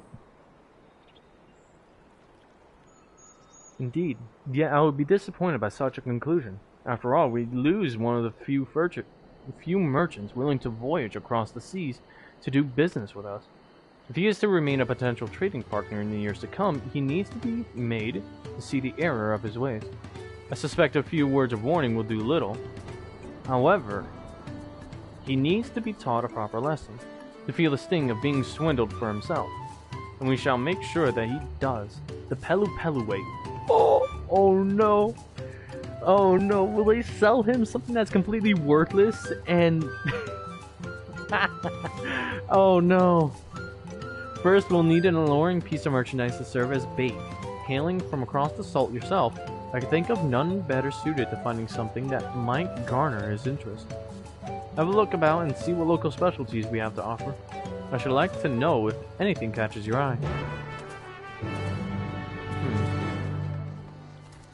Indeed. Yet I would be disappointed by such a conclusion. After all, we'd lose one of the few merchants willing to voyage across the seas to do business with us. If he is to remain a potential trading partner in the years to come, he needs to be made to see the error of his ways. I suspect a few words of warning will do little. However, he needs to be taught a proper lesson, to feel the sting of being swindled for himself. And we shall make sure that he does. The Pelu Pelu way. Oh no. Oh no, will they sell him something that's completely worthless and... Oh no. First, we'll need an alluring piece of merchandise to serve as bait. Hailing from across the salt yourself, I can think of none better suited to finding something that might garner his interest. Have a look about and see what local specialties we have to offer. I should like to know if anything catches your eye.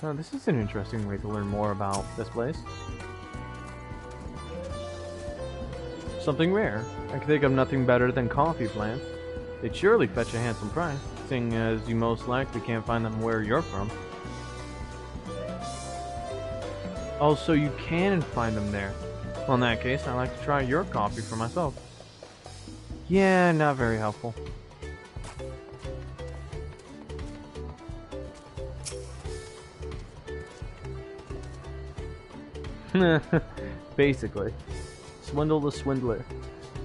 Oh, this is an interesting way to learn more about this place. Something rare. I can think of nothing better than coffee plants. They'd surely fetch a handsome price, seeing as you most likely can't find them where you're from. Oh, so you can find them there. Well, in that case, I'd like to try your coffee for myself. Yeah, not very helpful. Basically. Swindle the swindler.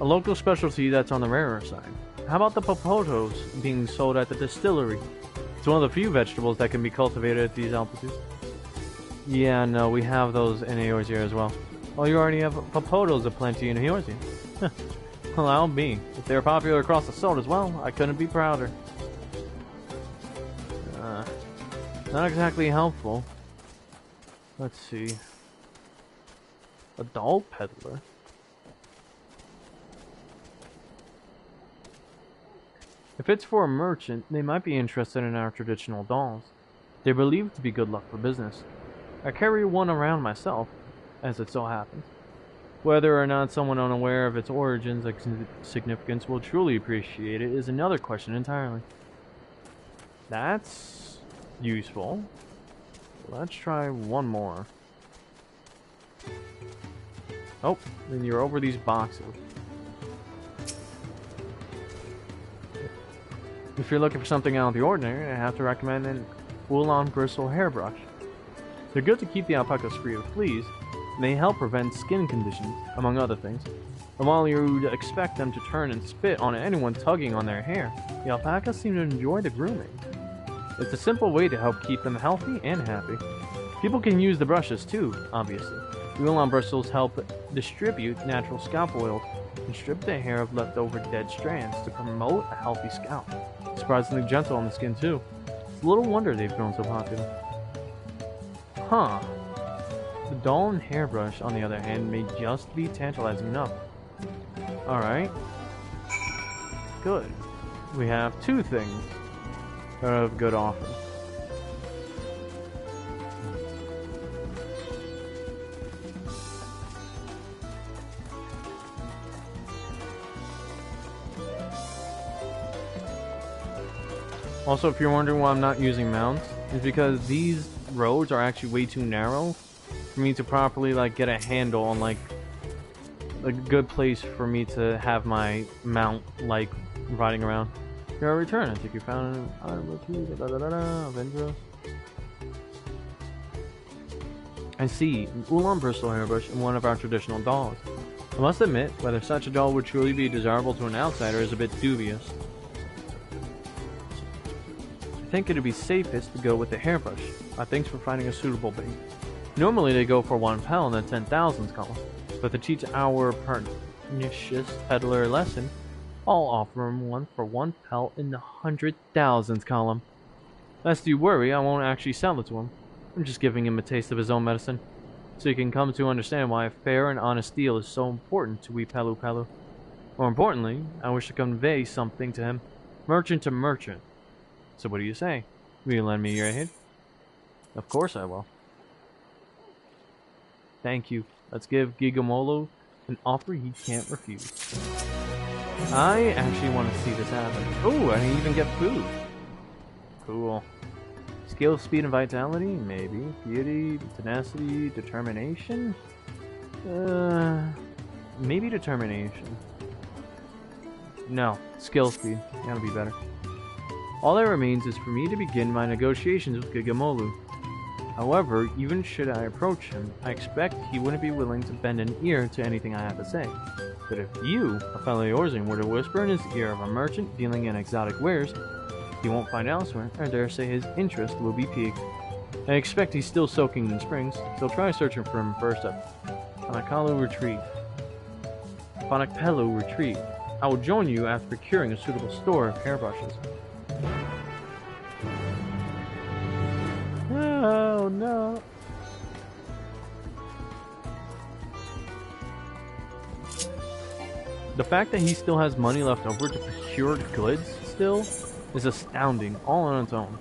A local specialty that's on the rarer side. How about the popotos being sold at the distillery? It's one of the few vegetables that can be cultivated at these altitudes. Yeah, no, we have those in Eorzea as well. Well, you already have popotos aplenty in Eorzea. Well, I'll be. If they're popular across the sword as well, I couldn't be prouder. Not exactly helpful. Let's see. A doll peddler? If it's for a merchant, they might be interested in our traditional dolls. They're believed to be good luck for business. I carry one around myself, as it so happens. Whether or not someone unaware of its origins and significance will truly appreciate it is another question entirely. That's useful. Let's try one more. Oh, then you're over these boxes. If you're looking for something out of the ordinary, I have to recommend an Ulan bristle hairbrush. They're good to keep the alpacas free of fleas, and they help prevent skin conditions, among other things. And while you'd expect them to turn and spit on anyone tugging on their hair, the alpacas seem to enjoy the grooming. It's a simple way to help keep them healthy and happy. People can use the brushes too, obviously. The Ulan bristles help distribute natural scalp oils and strip the hair of leftover dead strands to promote a healthy scalp. Surprisingly gentle on the skin too. It's little wonder they've grown so popular. Huh. The doll and hairbrush, on the other hand, may just be tantalizing enough. Alright. Good. We have two things that are of good offer. Also, if you're wondering why I'm not using mounts, it's because these roads are actually way too narrow for me to properly get a handle on a good place for me to have my mount riding around. Your return. I think you found an item or two. Avengers. I see an Ulan bristle hairbrush in one of our traditional dolls. I must admit, whether such a doll would truly be desirable to an outsider is a bit dubious. I think it'd be safest to go with the hairbrush. Thanks for finding a suitable bait. Normally they go for 1 pel in the 10,000s column, but to teach our pernicious peddler a lesson, I'll offer him one for 1 pel in the 100,000s column. Lest you worry, I won't actually sell it to him. I'm just giving him a taste of his own medicine, so he can come to understand why a fair and honest deal is so important to we Pelu Pelu. More importantly, I wish to convey something to him, merchant to merchant. So what do you say? Will you lend me your aid? Of course I will. Thank you. Let's give Gigamolo an offer he can't refuse. I actually want to see this happen. Oh, I even get food. Cool. Skill, speed, and vitality? Maybe. Beauty, tenacity, determination? Maybe determination. No. Skill, speed. Gotta be better. All that remains is for me to begin my negotiations with Gigamolu. However, even should I approach him, I expect he wouldn't be willing to bend an ear to anything I have to say. But if you, a fellow Eorzean, were to whisper in his ear of a merchant dealing in exotic wares he won't find elsewhere, I dare say his interest will be piqued. I expect he's still soaking in springs, so try searching for him first at Panakalu Retreat. Panakpelu Retreat. I will join you after procuring a suitable store of hairbrushes. Oh no. The fact that he still has money left over to procure goods still is astounding all on its own.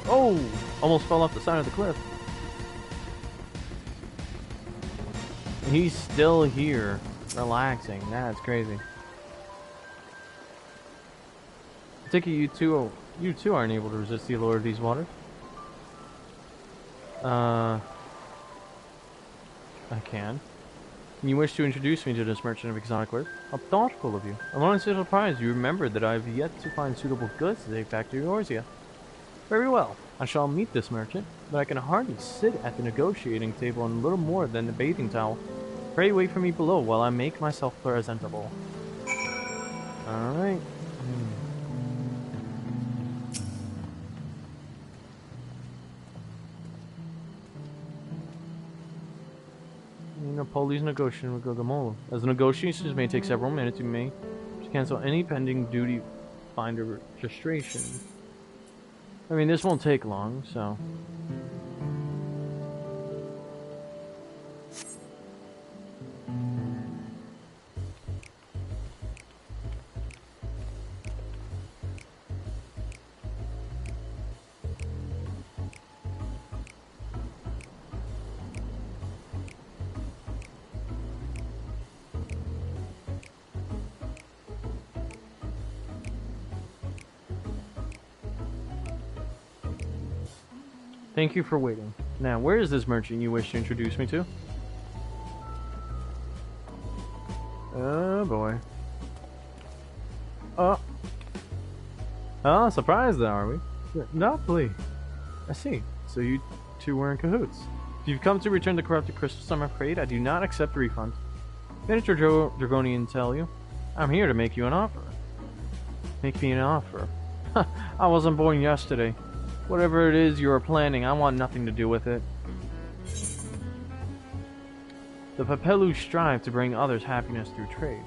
Oh! Almost fell off the side of the cliff. He's still here, relaxing. That's crazy. I take it you two aren't able to resist the allure of these waters. I can. You wish to introduce me to this merchant of exotic wares? How thoughtful of you. I'm honestly surprised you remembered that I have yet to find suitable goods to take back to Eorzea. Very well. I shall meet this merchant, but I can hardly sit at the negotiating table in little more than the bathing towel. Pray wait for me below while I make myself presentable. Alright. Poli's negotiation with Guacamole. As the negotiations may take several minutes, you may cancel any pending duty finder registration. I mean, this won't take long, so... Thank you for waiting. Now, where is this merchant you wish to introduce me to? Oh boy. Oh, surprised then, are we? No, please. I see. So you two were in cahoots. If you've come to return the corrupted crystals, I'm afraid I do not accept a refund. Miniature Dragonian tell you, I'm here to make you an offer. Make me an offer. I wasn't born yesterday. Whatever it is you are planning, I want nothing to do with it. The Papelu strive to bring others happiness through trade.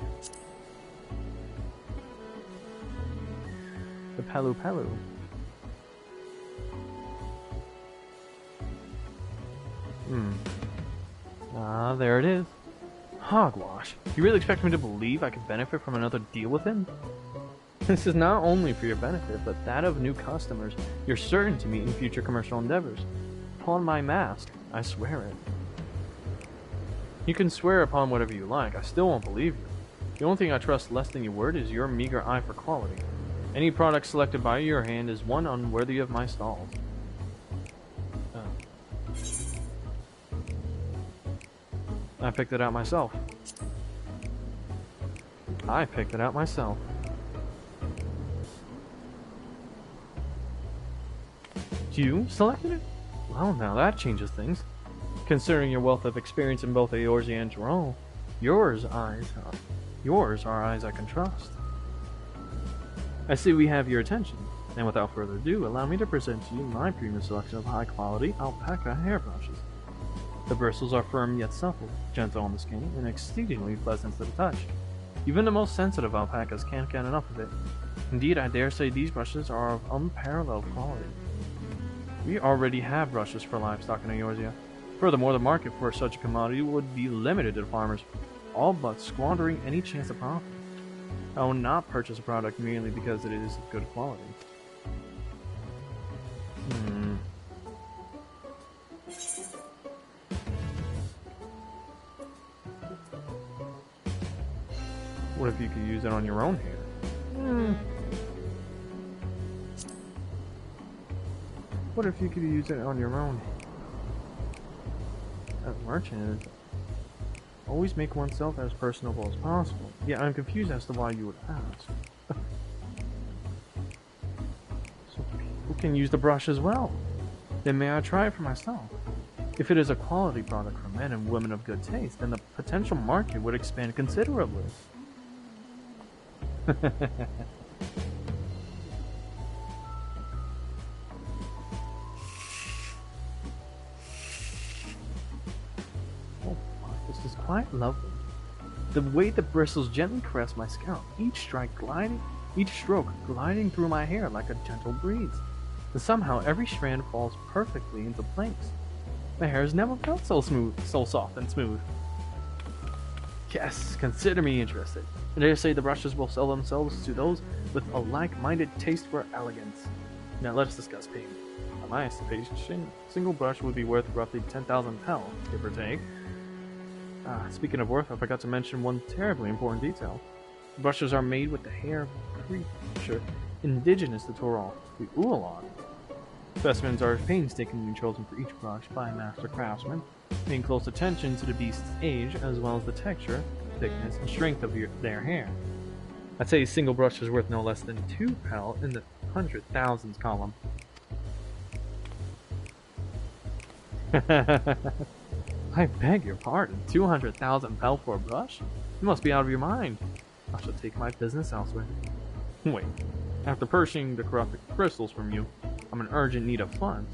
The Pelu. There it is. Hogwash. You really expect me to believe I could benefit from another deal with him? This is not only for your benefit, but that of new customers you're certain to meet in future commercial endeavors. Upon my mask, I swear it. You can swear upon whatever you like, I still won't believe you. The only thing I trust less than your word is your meager eye for quality. Any product selected by your hand is one unworthy of my stalls. I picked it out myself. You selected it? Well, now that changes things. Considering your wealth of experience in both Eorzea and Tyrol, yours are eyes I can trust. I see we have your attention, and without further ado, allow me to present to you my premium selection of high-quality alpaca hairbrushes. The bristles are firm yet supple, gentle on the skin, and exceedingly pleasant to the touch. Even the most sensitive alpacas can't get enough of it. Indeed, I dare say these brushes are of unparalleled quality. We already have brushes for livestock in Eorzea. Furthermore, the market for such a commodity would be limited to farmers, all but squandering any chance of profit. I will not purchase a product merely because it is of good quality. What if you could use it on your own hair? What if you could use it on your own? As a merchant, always make oneself as personable as possible. Yeah, I'm confused as to why you would ask. So people can use the brush as well. Then may I try it for myself? If it is a quality product for men and women of good taste, then the potential market would expand considerably. This is quite lovely. The way the bristles gently caress my scalp, each stroke gliding through my hair like a gentle breeze. And somehow every strand falls perfectly into place. My hair has never felt so smooth, so soft and smooth. Yes, consider me interested. I dare say the brushes will sell themselves to those with a like-minded taste for elegance. Now let us discuss payment. By my estimation, a single brush would be worth roughly 10,000 pel, give or take. Speaking of worth, I forgot to mention one terribly important detail. The brushes are made with the hair of a creature indigenous to Torol, the Ulalon. Specimens are painstakingly chosen for each brush by a master craftsman, paying close attention to the beast's age as well as the texture, thickness, and strength of their hair. I'd say a single brush is worth no less than 2 pel in the 100,000s column. I beg your pardon, 200,000 pel for a brush? You must be out of your mind. I shall take my business elsewhere. Wait, after purchasing the corrupted crystals from you, I'm in urgent need of funds.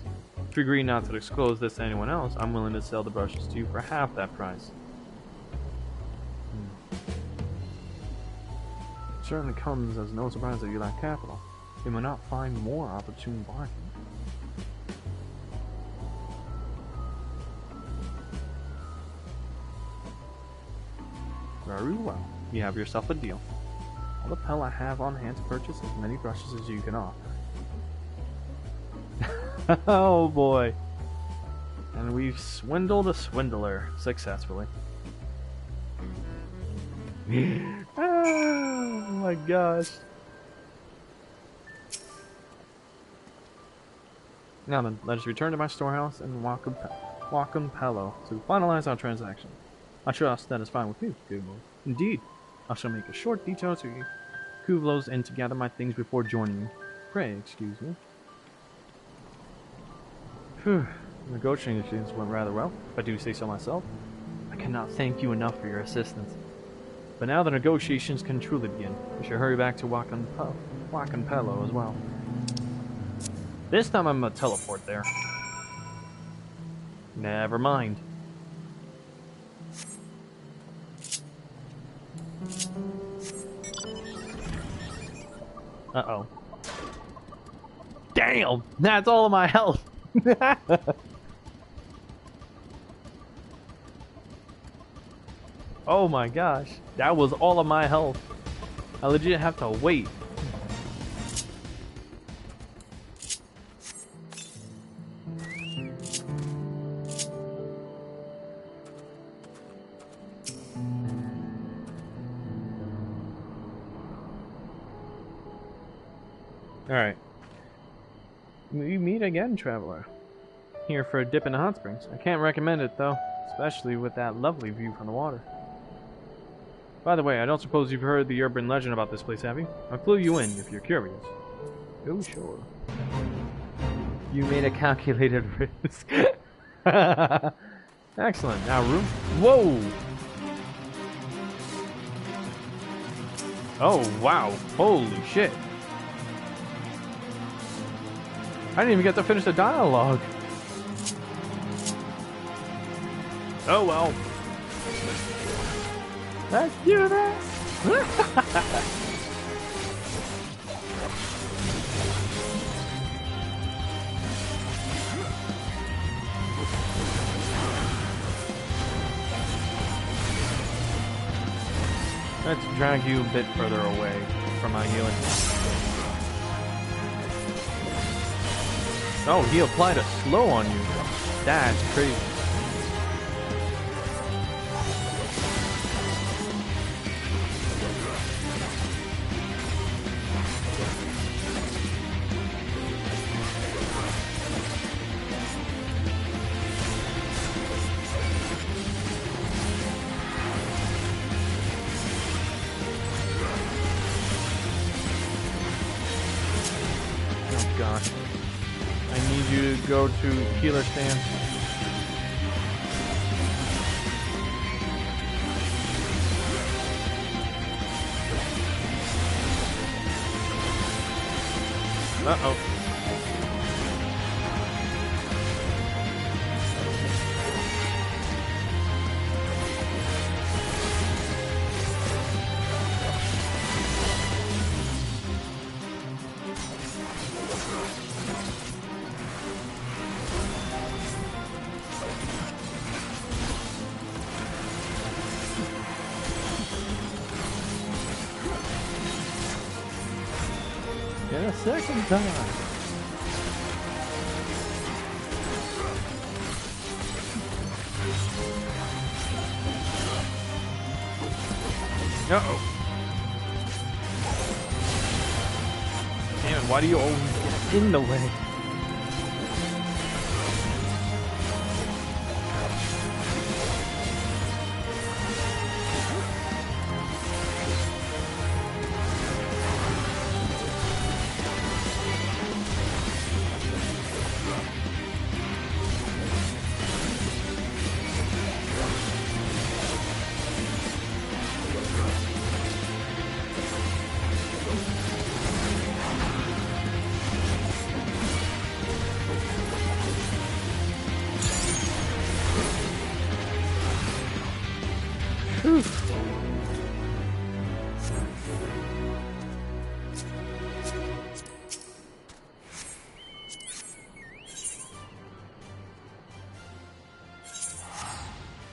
If you agree not to disclose this to anyone else, I'm willing to sell the brushes to you for half that price. It certainly comes as no surprise that you lack capital. You may not find more opportune bargain. Very well. You have yourself a deal. All the pel I have on hand to purchase as many brushes as you can offer. Oh boy. And we've swindled a swindler successfully. Oh my gosh. Now then, let us return to my storehouse in Wakumpelo to finalize our transaction. I trust that is fine with you, Kuvlo. Indeed, I shall make a short detour to Kuvlo's Inn to gather my things before joining you. Pray, excuse me. Phew, negotiations went rather well, if I do say so myself. I cannot thank you enough for your assistance. But now the negotiations can truly begin. We should hurry back to Wakumpelo as well. This time I'm gonna teleport there. Never mind. Uh-oh. Damn! That's all of my health! Oh my gosh. That was all of my health. I legit have to wait. Alright. We meet again, traveler. Here for a dip in the hot springs. I can't recommend it, though, especially with that lovely view from the water. By the way, I don't suppose you've heard the urban legend about this place, have you? I'll clue you in if you're curious. Oh, sure. You made a calculated risk. Excellent. Now, room. Whoa! Oh, wow. Holy shit. I didn't even get to finish the dialogue. Oh well. Let's do this. Let's drag you a bit further away from my healing. Oh, he applied a slow on you. That's crazy. Oh gosh. I need you to go to healer stance. Uh-oh. second time. Uh-oh. Damn it, why do you always get in the way?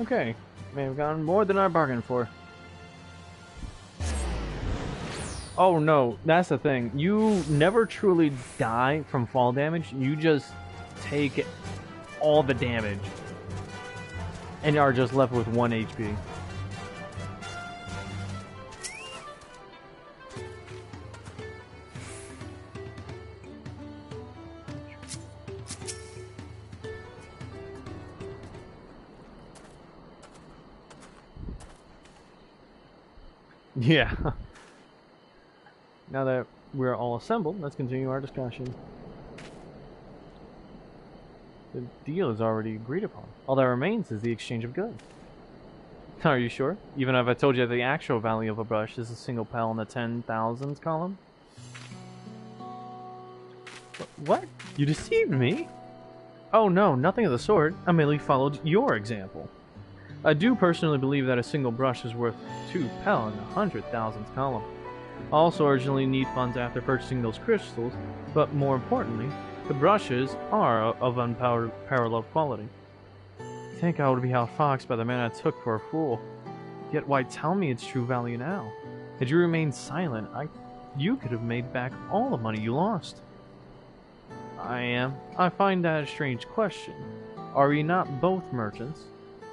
Okay, may have gotten more than I bargained for. Oh no, that's the thing. You never truly die from fall damage. You just take all the damage and are just left with 1 HP. Yeah. Now that we're all assembled, let's continue our discussion. The deal is already agreed upon. All that remains is the exchange of goods. Are you sure? Even if I told you the actual value of a brush is a single pal in the 10,000s column? What? You deceived me? Oh no, nothing of the sort. I merely followed your example. I do personally believe that a single brush is worth 2 pel in the 100,000s column. I also urgently need funds after purchasing those crystals, but more importantly, the brushes are of unparalleled quality. I think I would be outfoxed by the man I took for a fool. Yet why tell me its true value now? Had you remained silent, you could have made back all the money you lost. I find that a strange question. Are we not both merchants?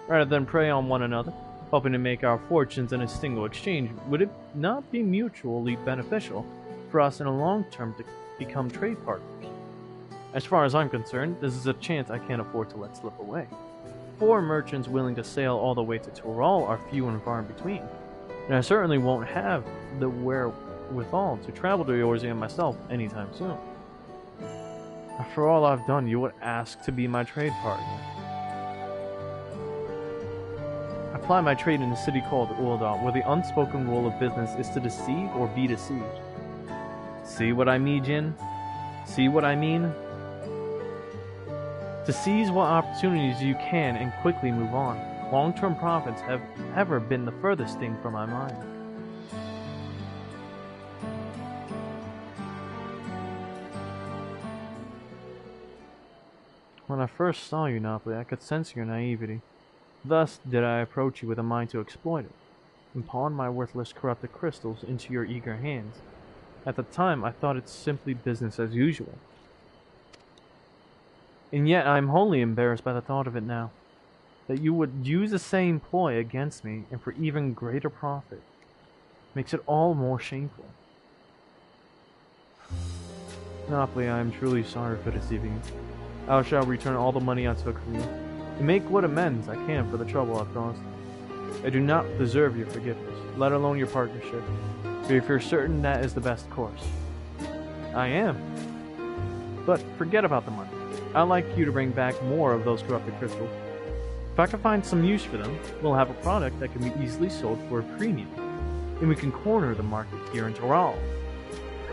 Rather than prey on one another, hoping to make our fortunes in a single exchange, would it not be mutually beneficial for us in the long term to become trade partners? As far as I'm concerned, this is a chance I can't afford to let slip away. 4 merchants willing to sail all the way to Toral are few and far in between, and I certainly won't have the wherewithal to travel to Eorzea myself anytime soon. After all I've done, you would ask to be my trade partner. I ply my trade in a city called Uldal, where the unspoken rule of business is to deceive or be deceived. See what I mean, Jin? See what I mean? To seize what opportunities you can and quickly move on. Long-term profits have ever been the furthest thing from my mind. When I first saw you, Napoli, I could sense your naivety. Thus did I approach you with a mind to exploit it, and pawn my worthless corrupted crystals into your eager hands. At the time, I thought it simply business as usual. And yet I am wholly embarrassed by the thought of it now. That you would use the same ploy against me, and for even greater profit, makes it all more shameful. Napoli, I am truly sorry for deceiving you. I shall return all the money I took from you, and make what amends I can for the trouble I've caused. I do not deserve your forgiveness, let alone your partnership, but if you're certain that is the best course. I am. But forget about the money. I'd like you to bring back more of those corrupted crystals. If I can find some use for them, we'll have a product that can be easily sold for a premium, and we can corner the market here in Toral.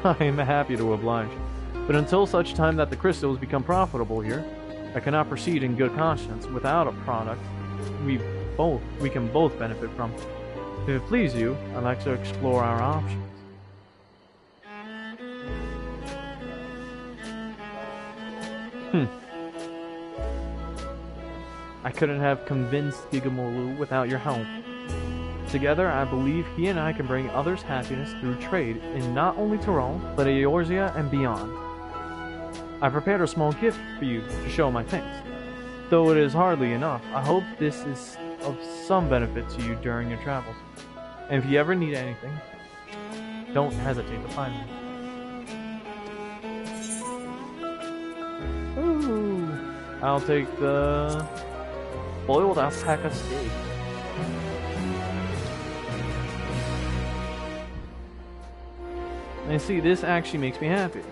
I am happy to oblige, but until such time that the crystals become profitable here, I cannot proceed in good conscience without a product we can both benefit from. If it pleases you, I'd like to explore our options. I couldn't have convinced Gigamolu without your help. Together, I believe he and I can bring others happiness through trade in not only Tyrol, but Eorzea and beyond. I prepared a small gift for you to show my thanks. Though it is hardly enough, I hope this is of some benefit to you during your travels. And if you ever need anything, don't hesitate to find me. Ooh, I'll take the boiled alpaca steak. And see, this actually makes me happy.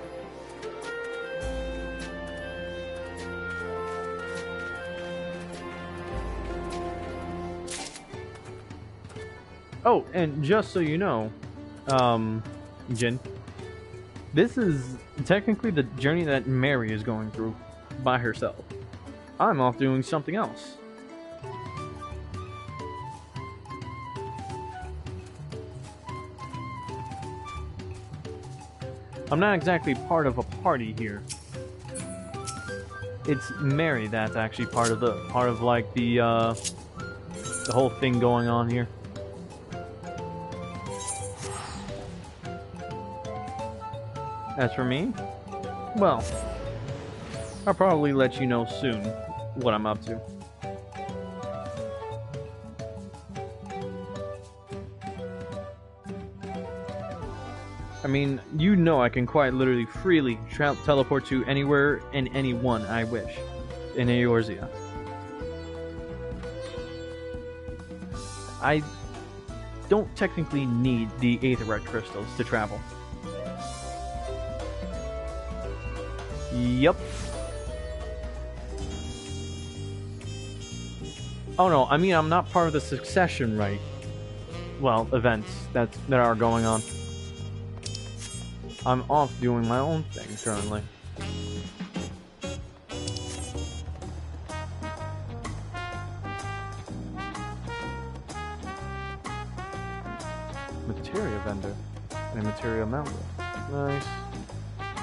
Oh, and just so you know, Jin, this is technically the journey that Mary is going through by herself. I'm off doing something else. I'm not exactly part of a party here. It's Mary that's actually part of the whole thing going on here. As for me, well, I'll probably let you know soon what I'm up to. I mean, you know I can quite literally freely teleport to anywhere and anyone I wish in Eorzea. I don't technically need the aetheryte crystals to travel. Yep. Oh no, I mean I'm not part of the succession right. Well, events that are going on. I'm off doing my own thing currently. Materia vendor and a materia mountain. Nice.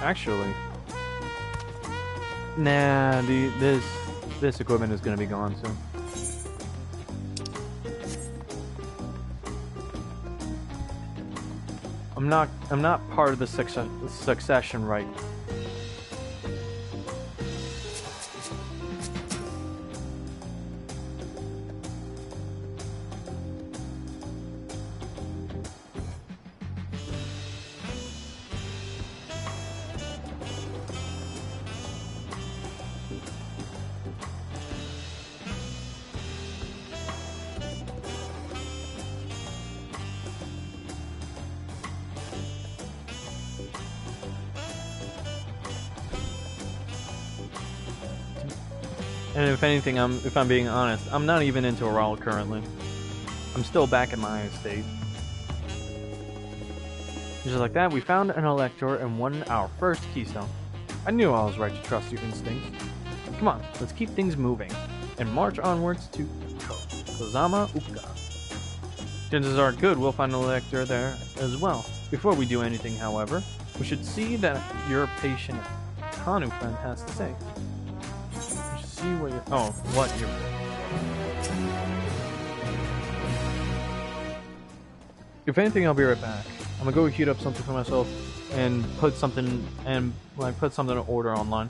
Actually, nah, this equipment is gonna be gone soon. I'm not part of the succession right. And if anything, if I'm being honest, I'm not even into Oral currently. I'm still back in my estate. Just like that, we found an elector and won our first keystone. I knew I was right to trust your instincts. Come on, let's keep things moving and march onwards to Kozama Upka. Chances are good we'll find an elector there as well. Before we do anything, however, we should see that your patient Kanu friend has to say. See what you're... Oh, what you're... If anything, I'll be right back. I'm gonna go heat up something for myself and put something in order online.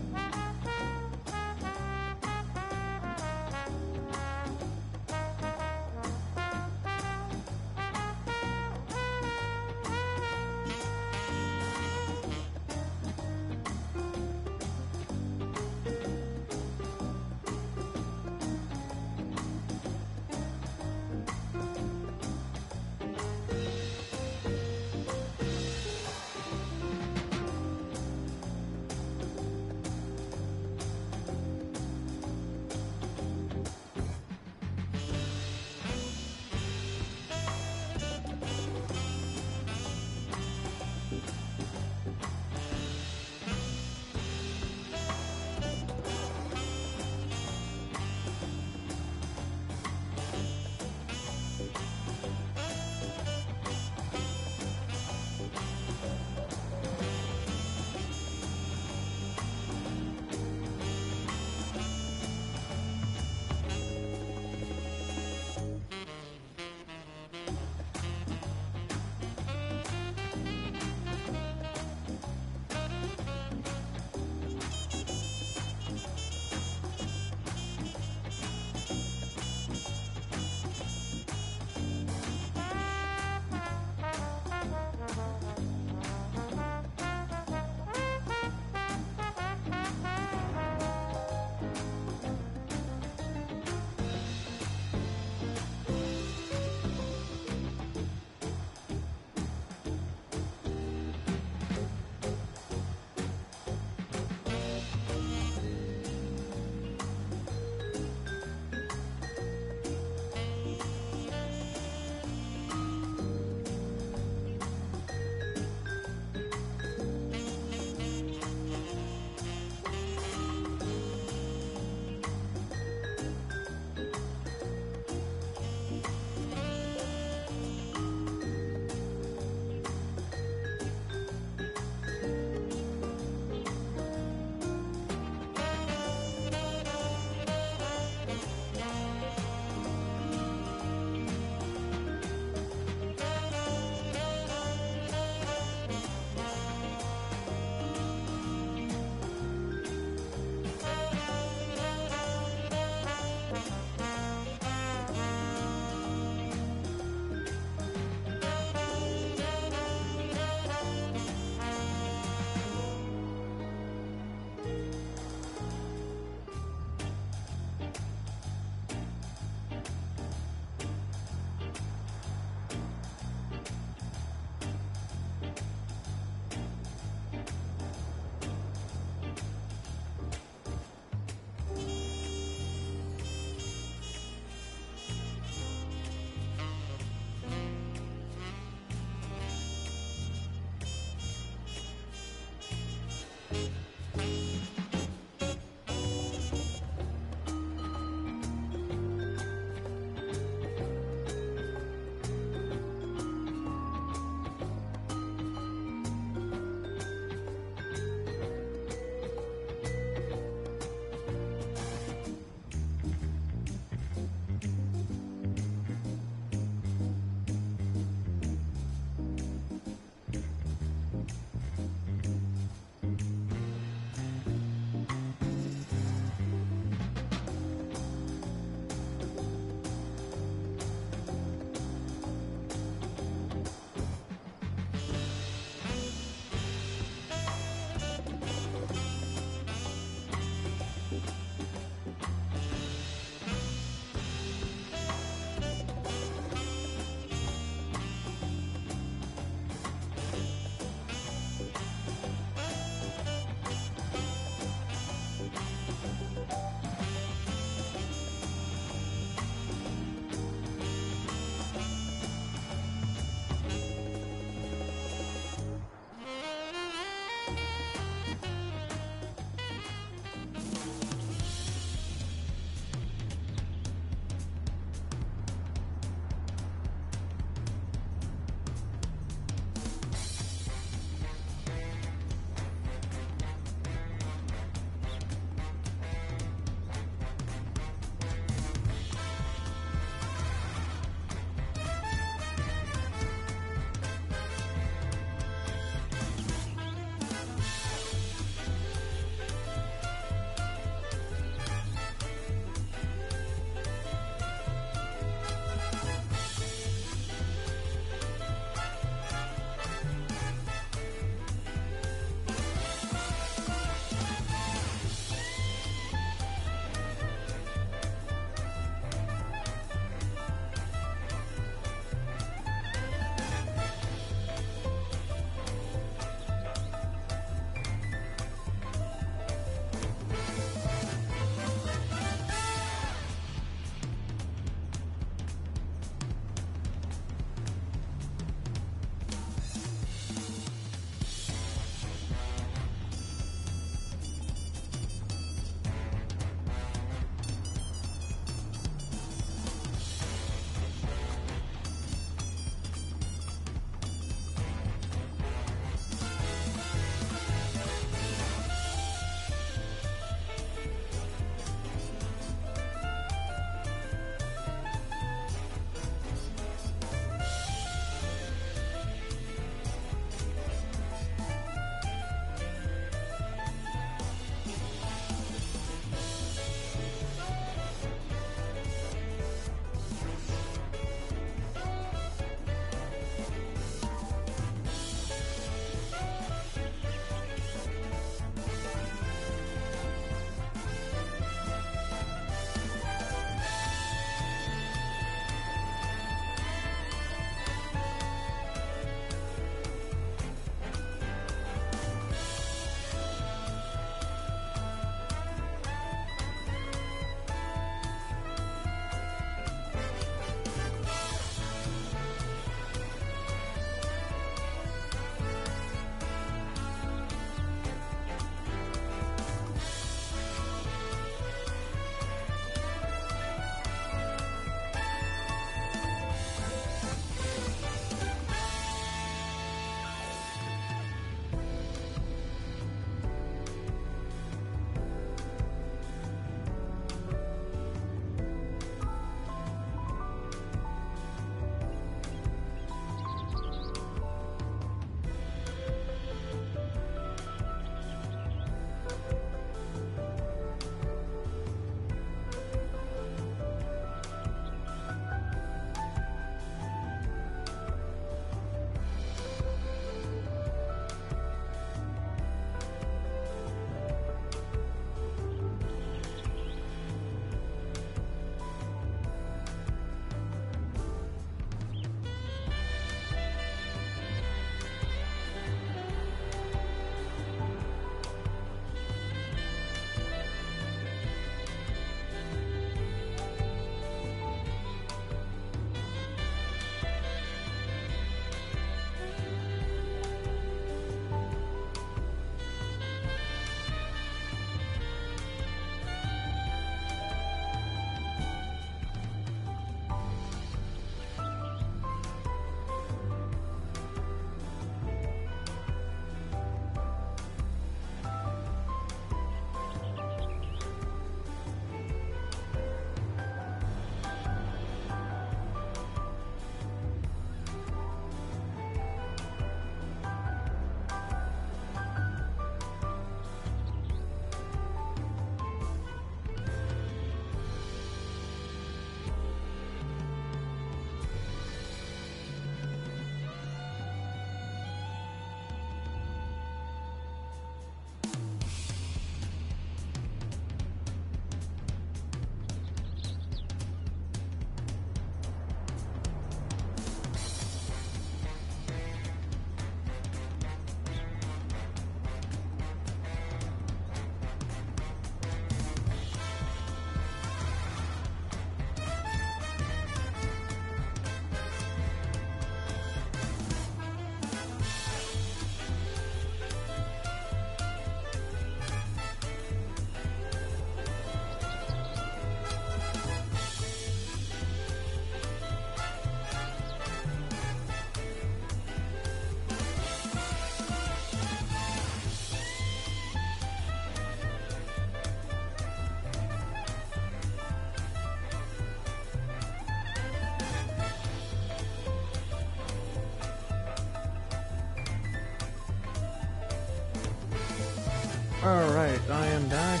Alright, I am back,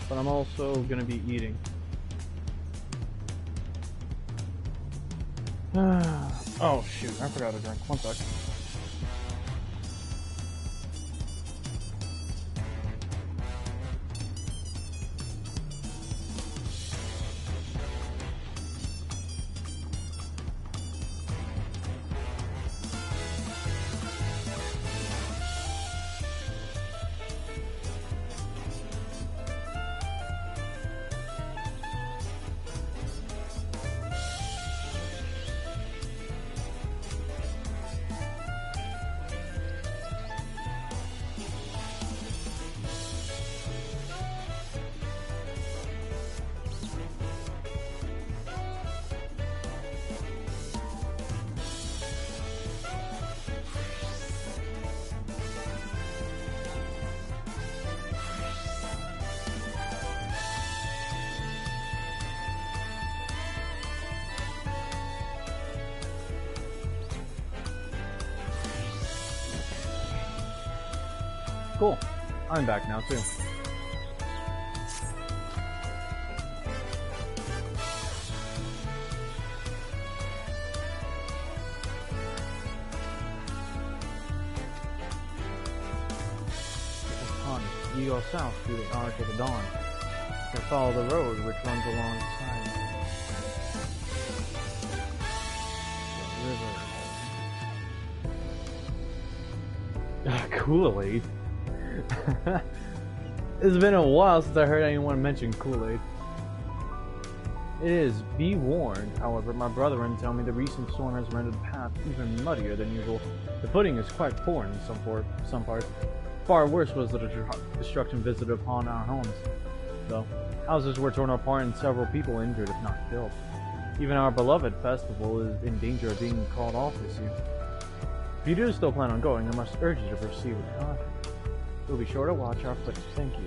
but I'm also gonna be eating. Oh shoot, I forgot to drink. One sec. Cool. I'm back now, too. You go south through the Arc of the Dawn. You follow the road which runs alongside the river. Kool-Aid. It's been a while since I heard anyone mention Kool-Aid. It is, be warned, however, my brethren tell me the recent storm has rendered the path even muddier than usual. The footing is quite poor in some parts. Far worse was the destruction visited upon our homes, though. Houses were torn apart and several people injured, if not killed. Even our beloved festival is in danger of being called off this year. If you do still plan on going, I must urge you to proceed with caution. We'll be sure to watch our footsteps. Thank you.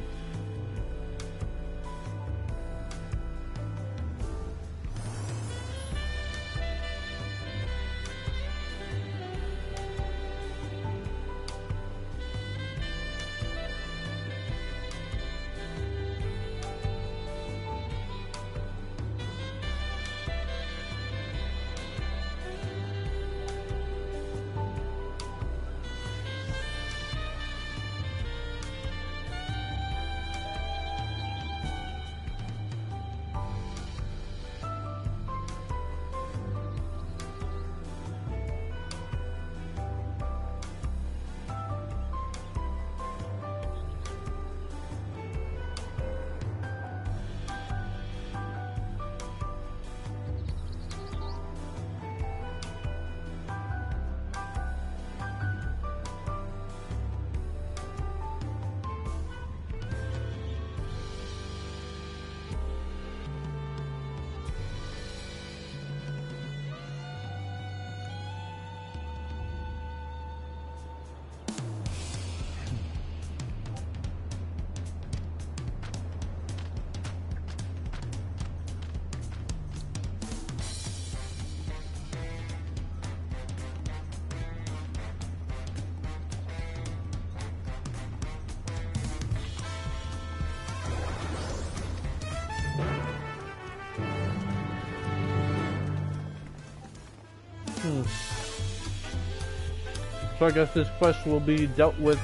So I guess this quest will be dealt with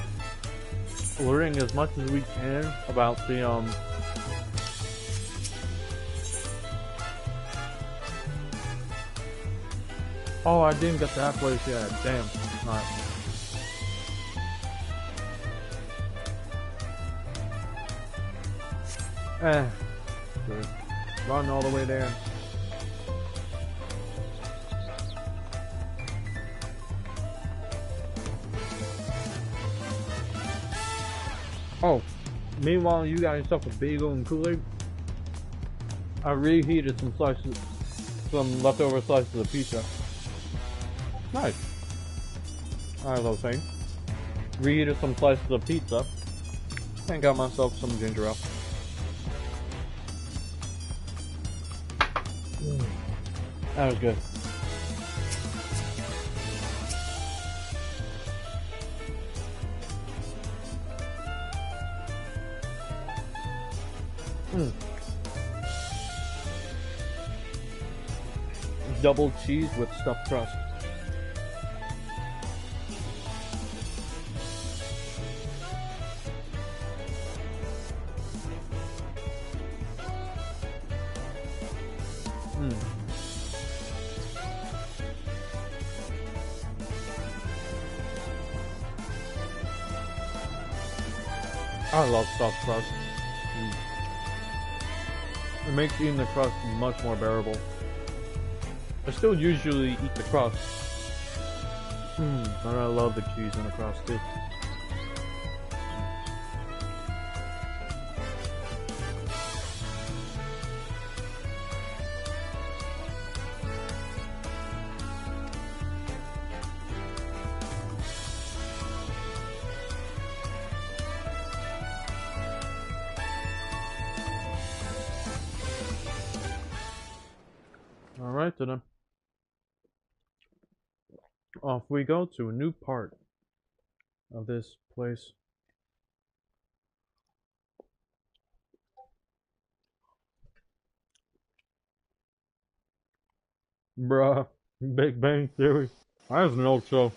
learning as much as we can about the Oh, I didn't get that place yet. Damn. Alright. Good. Run all the way there. Oh, meanwhile you got yourself a bagel and Kool-Aid. I reheated some leftover slices of pizza. Nice. As I was saying, reheated some slices of pizza and got myself some ginger ale. That was good. Double cheese with stuffed crust. I love stuffed crust. It makes eating the crust much more bearable. I still usually eat the crust. But I love the cheese on the crust too. Alright then. Off we go to a new part of this place. Bruh, Big Bang Theory. That was an old show.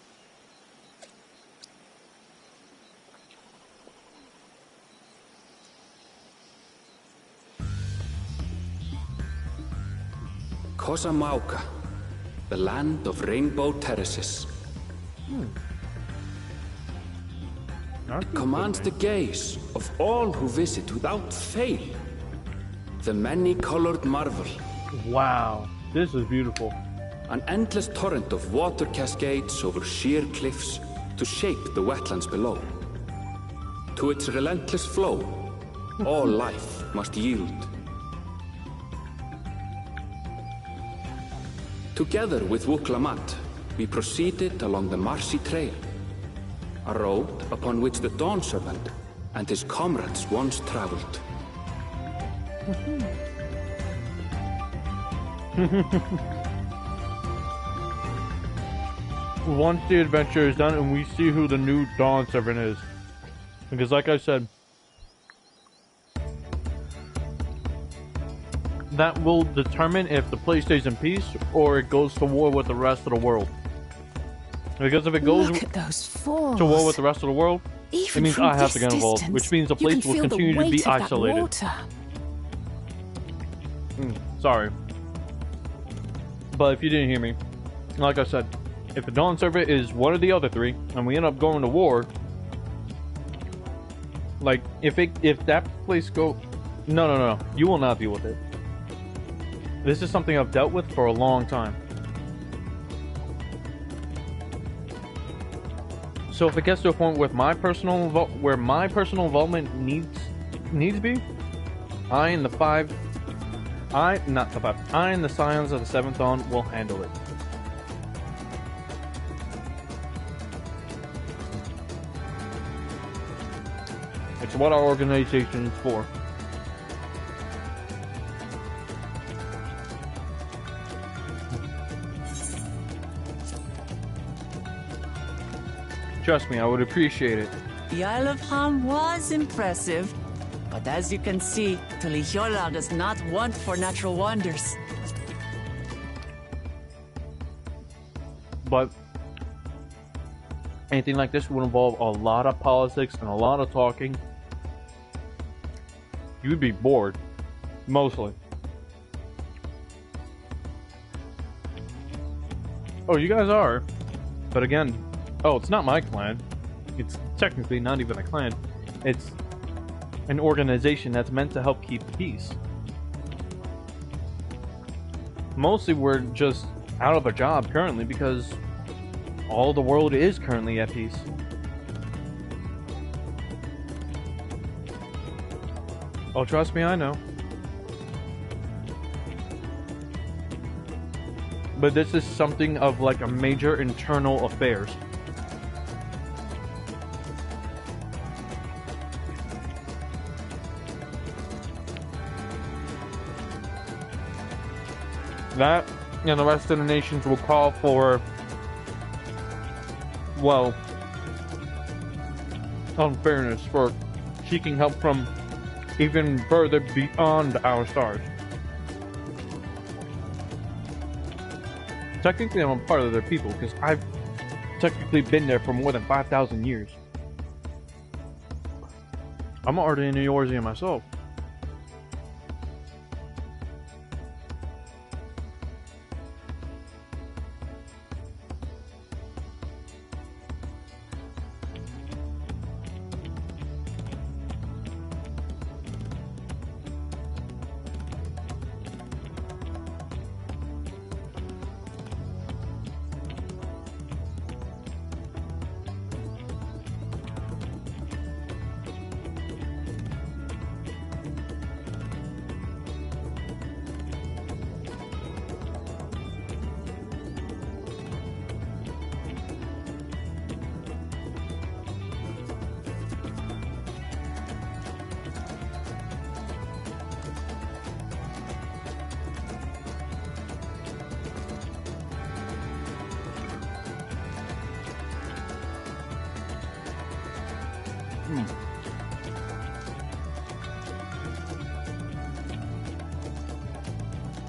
Kosamauka, the land of rainbow terraces. It commands the gaze of all who visit without fail. The many-colored marvel. Wow, this is beautiful. An endless torrent of water cascades over sheer cliffs to shape the wetlands below. To its relentless flow, all life must yield. Together with Wuklamat, we proceeded along the marshy trail, a road upon which the Dawn Servant and his comrades once traveled. Once the adventure is done and we see who the new Dawn Servant is. Because like I said, that will determine if the place stays in peace or it goes to war with the rest of the world. Because if it goes to war with the rest of the world, it means I have to get involved, which means the place will continue to be isolated. Sorry. But if you didn't hear me, like I said, if the Dawn Servant is one of the other three, and we end up going to war, like, if that place go... No, you will not deal with it. This is something I've dealt with for a long time. So if it gets to a point with my personal where my personal involvement needs be, I and the Scions of the Seventh Dawn will handle it. It's what our organization is for. Trust me, I would appreciate it. The Isle of Ham was impressive, but as you can see, Tuliyola does not want for natural wonders. But anything like this would involve a lot of politics and a lot of talking. You'd be bored, mostly. Oh, you guys are. But again, oh, it's not my clan. It's technically not even a clan. It's an organization that's meant to help keep peace. Mostly we're just out of a job currently because all the world is currently at peace. Oh, trust me, I know. But this is something of like a major internal affairs. That and the rest of the nations will call for, well, unfairness, for seeking help from even further beyond our stars. Technically, I'm a part of their people because I've technically been there for more than 5,000 years. I'm already in Eorzean myself.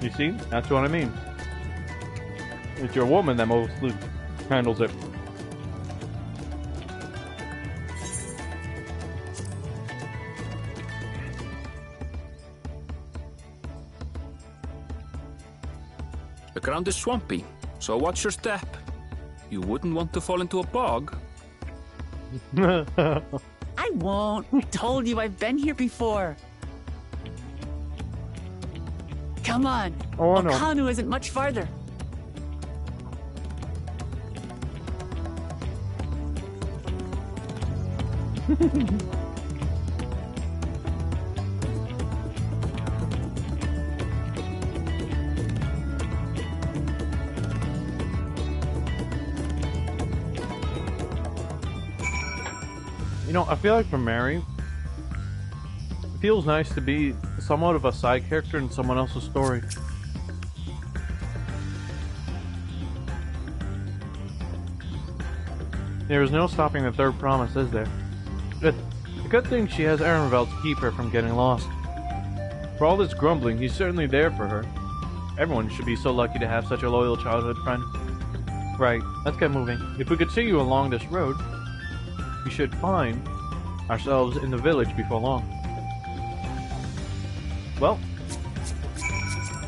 You see? That's what I mean. It's your woman that mostly handles it. The ground is swampy, so watch your step. You wouldn't want to fall into a bog. I won't. I told you I've been here before. Come on. Oh, no. Okanu isn't much farther. You know, I feel like for Mary, it feels nice to be somewhat of a side character in someone else's story. There is no stopping the third promise, is there? The good thing she has Erenvel to keep her from getting lost. For all this grumbling, he's certainly there for her. Everyone should be so lucky to have such a loyal childhood friend. Right, let's get moving. If we continue along this road, we should find ourselves in the village before long. Well,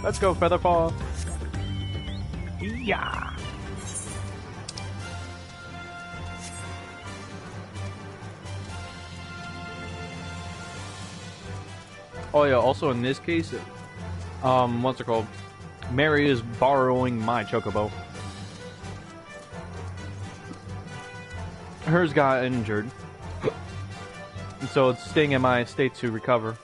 let's go, Featherfall. Yeah. Oh yeah, also in this case, what's it called? Mary is borrowing my chocobo. Hers got injured, and so it's staying in my estate to recover.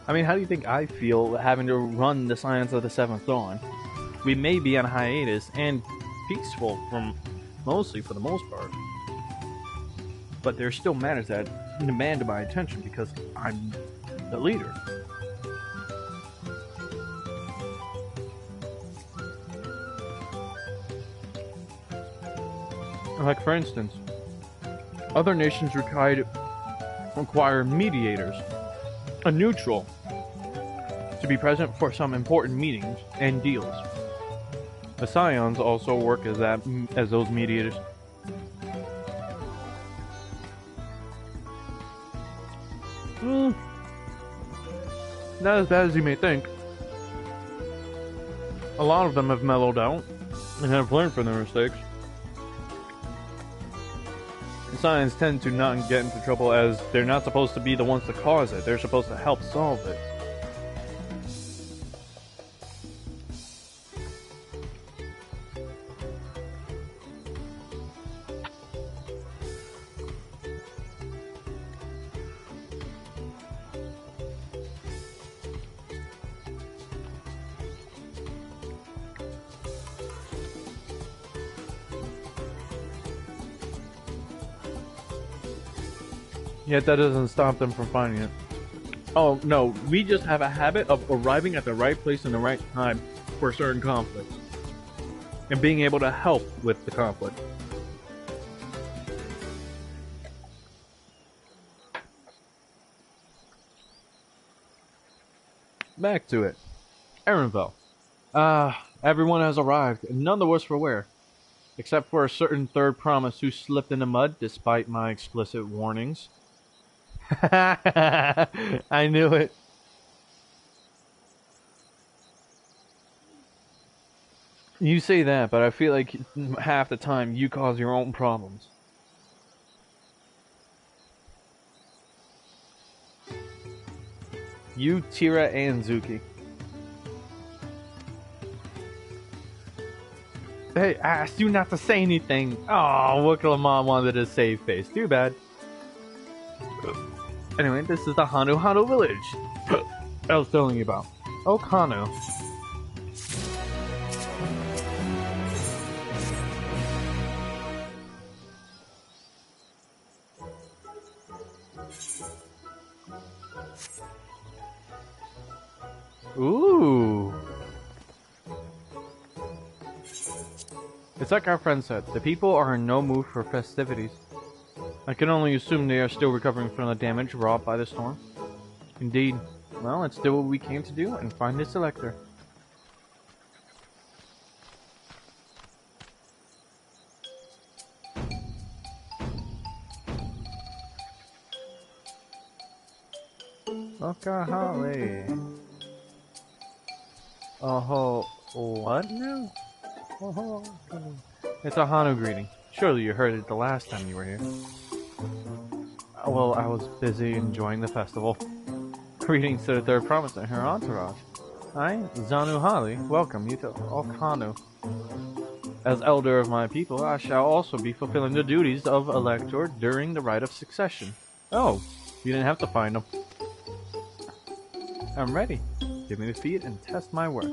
I mean, how do you think I feel having to run the Science of the Seventh Dawn? We may be on hiatus and peaceful mostly for the most part, but there are still matters that demand my attention because I'm the leader. Like, for instance, other nations require mediators, a neutral, to be present for some important meetings and deals. The Scions also work as those mediators. Not as bad as you may think. A lot of them have mellowed out and have learned from their mistakes. The Scions tend to not get into trouble as they're not supposed to be the ones to cause it. They're supposed to help solve it. Yet that doesn't stop them from finding it. Oh, no, we just have a habit of arriving at the right place in the right time for certain conflicts. And being able to help with the conflict. Back to it. Erenville. Everyone has arrived, and none the worse for wear. Except for a certain third promise who slipped in the mud despite my explicit warnings. I knew it. You say that, but I feel like half the time you cause your own problems. You, Tira, and Zuki. Hey, I asked you not to say anything. Oh, Wookiee wanted to save face. Too bad. Anyway, this is the Hanu Hanu village I was telling you about. Oh, Hanu. Ooh. It's like our friend said, the people are in no mood for festivities. I can only assume they are still recovering from the damage wrought by the storm. Indeed. Well, let's do what we came to do and find the selector. Okay, Holly. Oh, what now? Oh, it's a Hanu greeting. Surely you heard it the last time you were here. Well, I was busy enjoying the festival. Greetings to the third promise and her entourage. I, Zanu Hali, welcome you to Okanu. As elder of my people, I shall also be fulfilling the duties of elector during the rite of succession. Oh, you didn't have to find them. I'm ready. Give me the feet and test my work.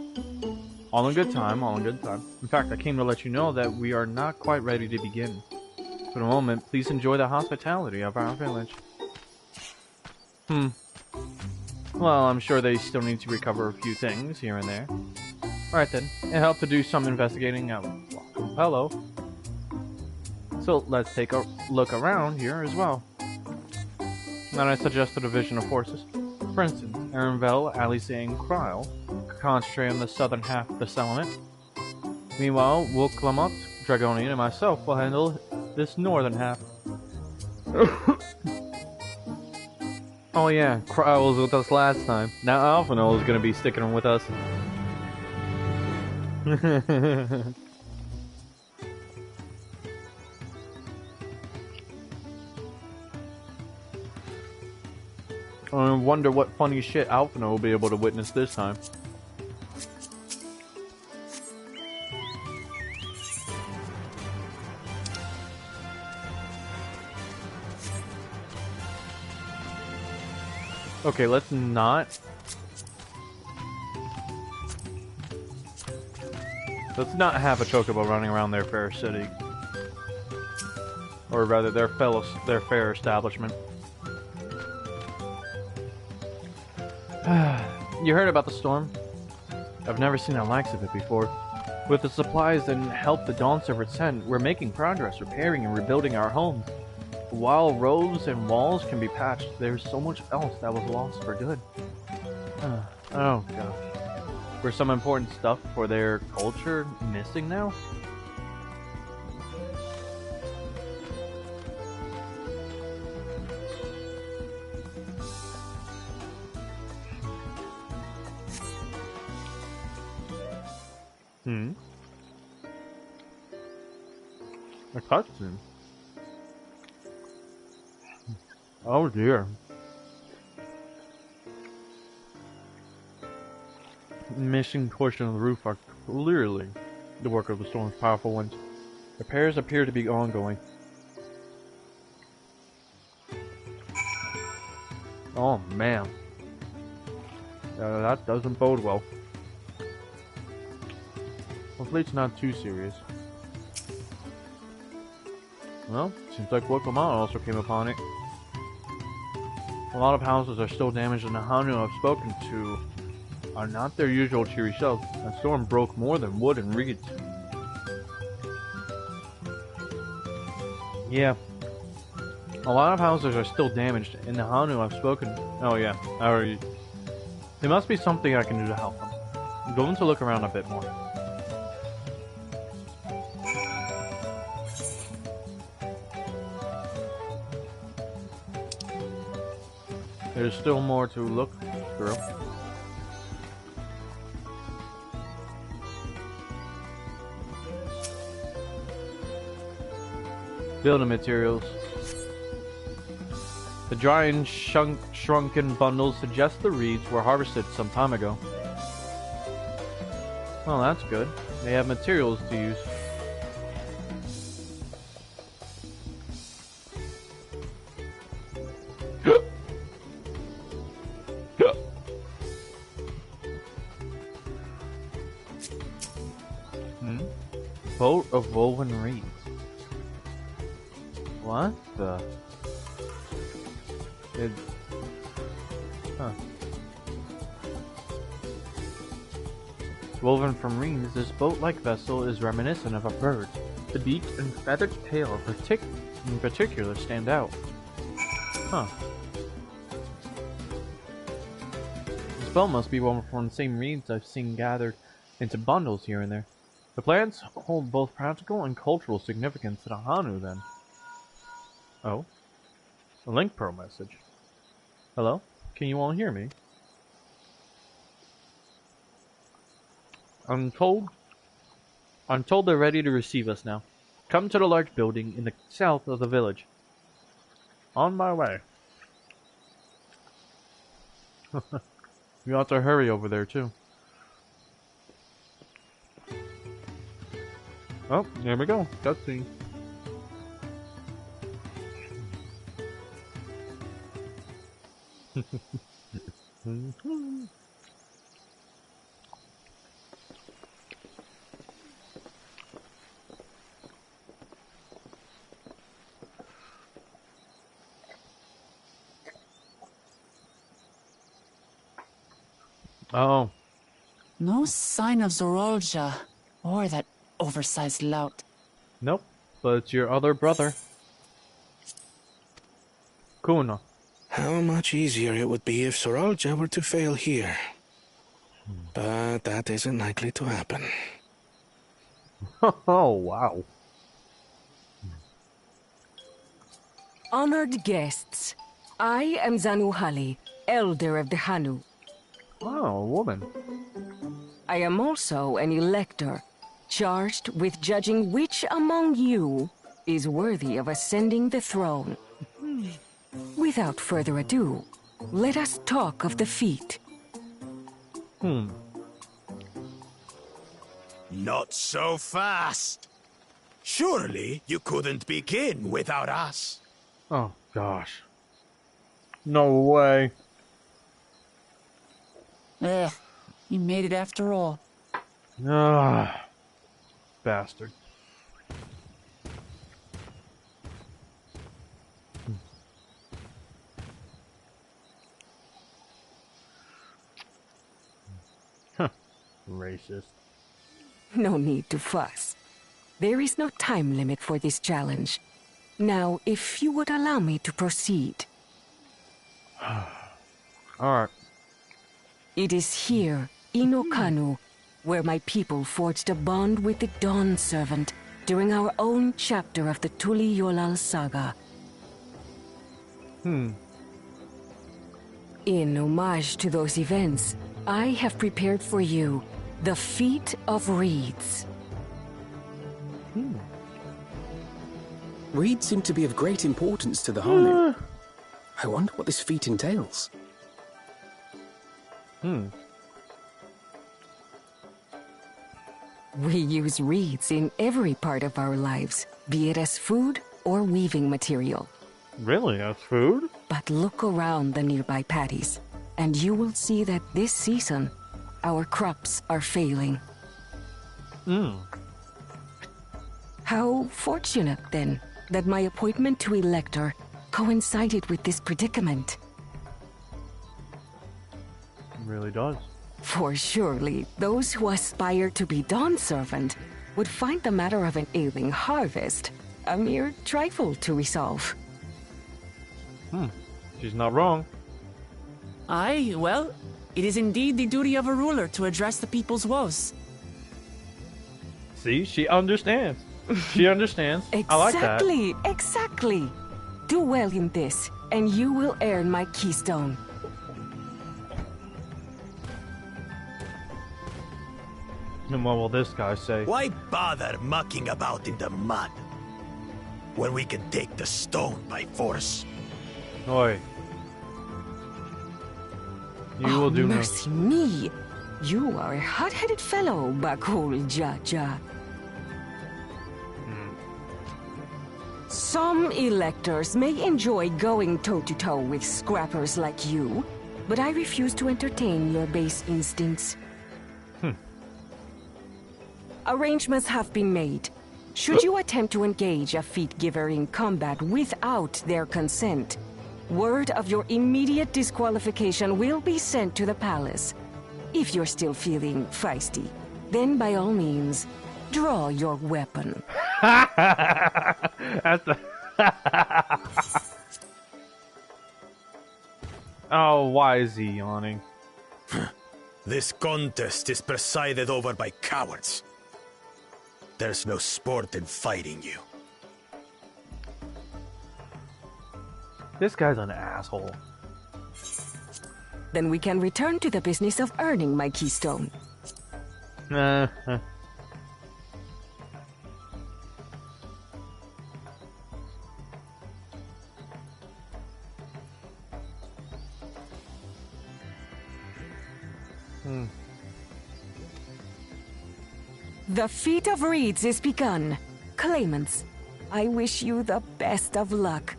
All in good time, all in good time. In fact, I came to let you know that we are not quite ready to begin. For the moment, please enjoy the hospitality of our village. Well, I'm sure they still need to recover a few things here and there. Alright then, it helped to do some investigating at Capello. So let's take a look around here as well. Then I suggest a division of forces. For instance, Erenville, Alice, and Kryl concentrate on the southern half of the settlement. Meanwhile, Wuklamut, Dragonian, and myself will handle this northern half. Oh yeah, Kryl was with us last time. Now Alphinaud is going to be sticking with us. I wonder what funny shit Alphinaud will be able to witness this time. Okay, let's not have a chocobo running around their fair city. Or rather, their fair establishment. You heard about the storm? I've never seen the likes of it before. With the supplies and help the Dawn Servant sent, we're making progress repairing and rebuilding our homes. While roads and walls can be patched, there's so much else that was lost for good. Oh gosh. Were some important stuff for their culture missing now? A cutscene. Oh dear. Missing portion of the roof are clearly the work of the storm's powerful winds. Repairs appear to be ongoing. Oh man. That doesn't bode well. Hopefully it's not too serious. Well, seems like Wokemon also came upon it. A lot of houses are still damaged, and the Hanu I've spoken to are not their usual cheery selves. A storm broke more than wood and reeds. Yeah. A lot of houses are still damaged, and the Hanu I've spoken... Oh yeah, I already... There must be something I can do to help them. I'm going to look around a bit more. There's still more to look through. Building materials. The dry and shrunken bundles suggest the reeds were harvested some time ago. Well, that's good. They have materials to use. Boat of woven reeds. What the? Huh. Woven from reeds, this boat-like vessel is reminiscent of a bird. The beak and feathered tail in particular stand out. Huh. This boat must be woven from the same reeds I've seen gathered into bundles here and there. The plants hold both practical and cultural significance to the Hanu, then. Oh. A link pro message. Hello? Can you all hear me? I'm told they're ready to receive us now. Come to the large building in the south of the village. On my way. You ought to hurry over there, too. Oh, there we go. Cutscene. Oh. No sign of Zorolja or that oversized lout. Nope, but it's your other brother. Kuna. How much easier it would be if Zorolja were to fail here. But that isn't likely to happen. Oh, wow. Honored guests, I am Zanuhali, elder of the Hanu. Oh, a woman. I am also an elector, charged with judging which among you is worthy of ascending the throne. Without further ado, let us talk of the feat. Not so fast. Surely you couldn't begin without us. Oh, gosh. No way. You made it after all. Ah, bastard. Racist. No need to fuss. There is no time limit for this challenge. Now, if you would allow me to proceed. Alright. It is here, in Okanu, where my people forged a bond with the Dawn Servant during our own chapter of the Tuli Yolal saga. In homage to those events, I have prepared for you the Feat of Reeds. Reeds seem to be of great importance to the Hanu. I wonder what this feat entails. We use reeds in every part of our lives, be it as food or weaving material. Really? As food? But look around the nearby paddies, and you will see that this season, our crops are failing. How fortunate, then, that my appointment to Elector coincided with this predicament. really does. For surely those who aspire to be Dawn Servant would find the matter of an ailing harvest a mere trifle to resolve. She's not wrong. Aye, well, it is indeed the duty of a ruler to address the people's woes. See, she understands. She understands. I like that. Exactly. Do well in this, and you will earn my keystone. And what will this guy say? Why bother mucking about in the mud when we can take the stone by force? Oi. You will do mercy me. You are a hot-headed fellow, Bakul Jaja. Some electors may enjoy going toe-to-toe with scrappers like you, but I refuse to entertain your base instincts. Arrangements have been made. Should you attempt to engage a feat giver in combat without their consent, word of your immediate disqualification will be sent to the palace. If you're still feeling feisty, then by all means, draw your weapon. That's the Oh, why is he yawning? This contest is presided over by cowards. There's no sport in fighting you. This guy's an asshole. Then we can return to the business of earning my keystone. The feat of reeds is begun. Claimants, I wish you the best of luck.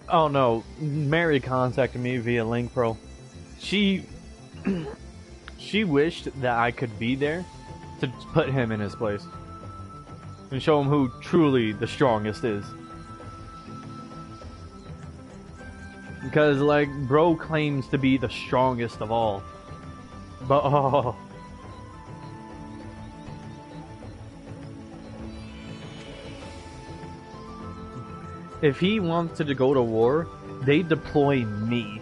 Oh no, Mary contacted me via Link Pro. She wished that I could be there to put him in his place and show him who truly the strongest is. Because like bro claims to be the strongest of all, but oh. If he wanted to go to war, they deploy me.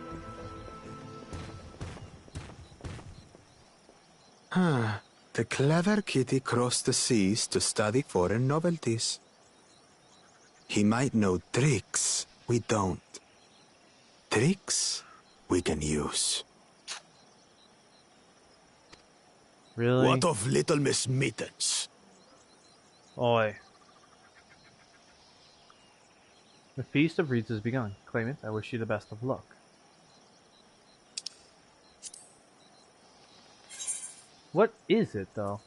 The clever kitty crossed the seas to study foreign novelties. He might know tricks we don't. Tricks we can use. Really? What of Little Miss Mittens? Oi. The Feast of Reeds has begun. Claimant, I wish you the best of luck. What is it, though?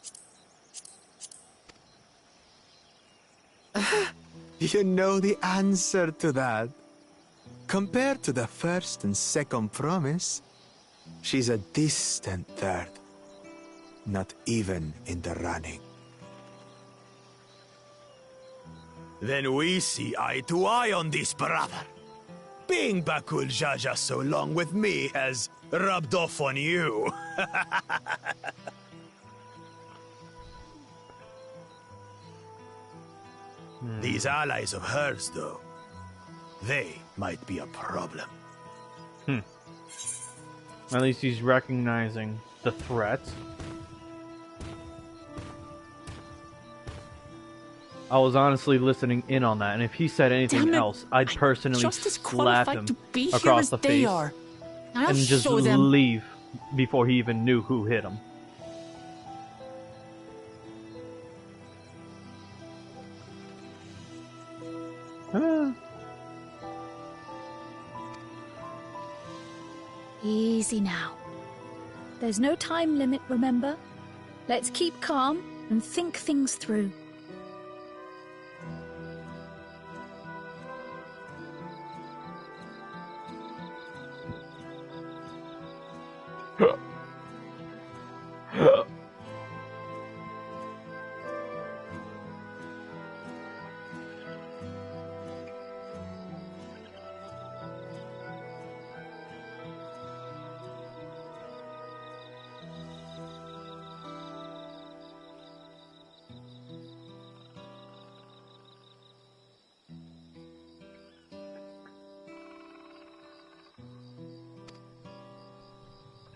You know the answer to that. Compared to the first and second promise, she's a distant third. Not even in the running. Then we see eye to eye on this, brother. Being Bakul Jaja so long with me has rubbed off on you. These allies of hers, though, they might be a problem. At least he's recognizing the threat. I was honestly listening in on that, and if he said anything else, I'd personally slap him across the face and just leave before he even knew who hit him. Easy now. There's no time limit, remember? Let's keep calm and think things through.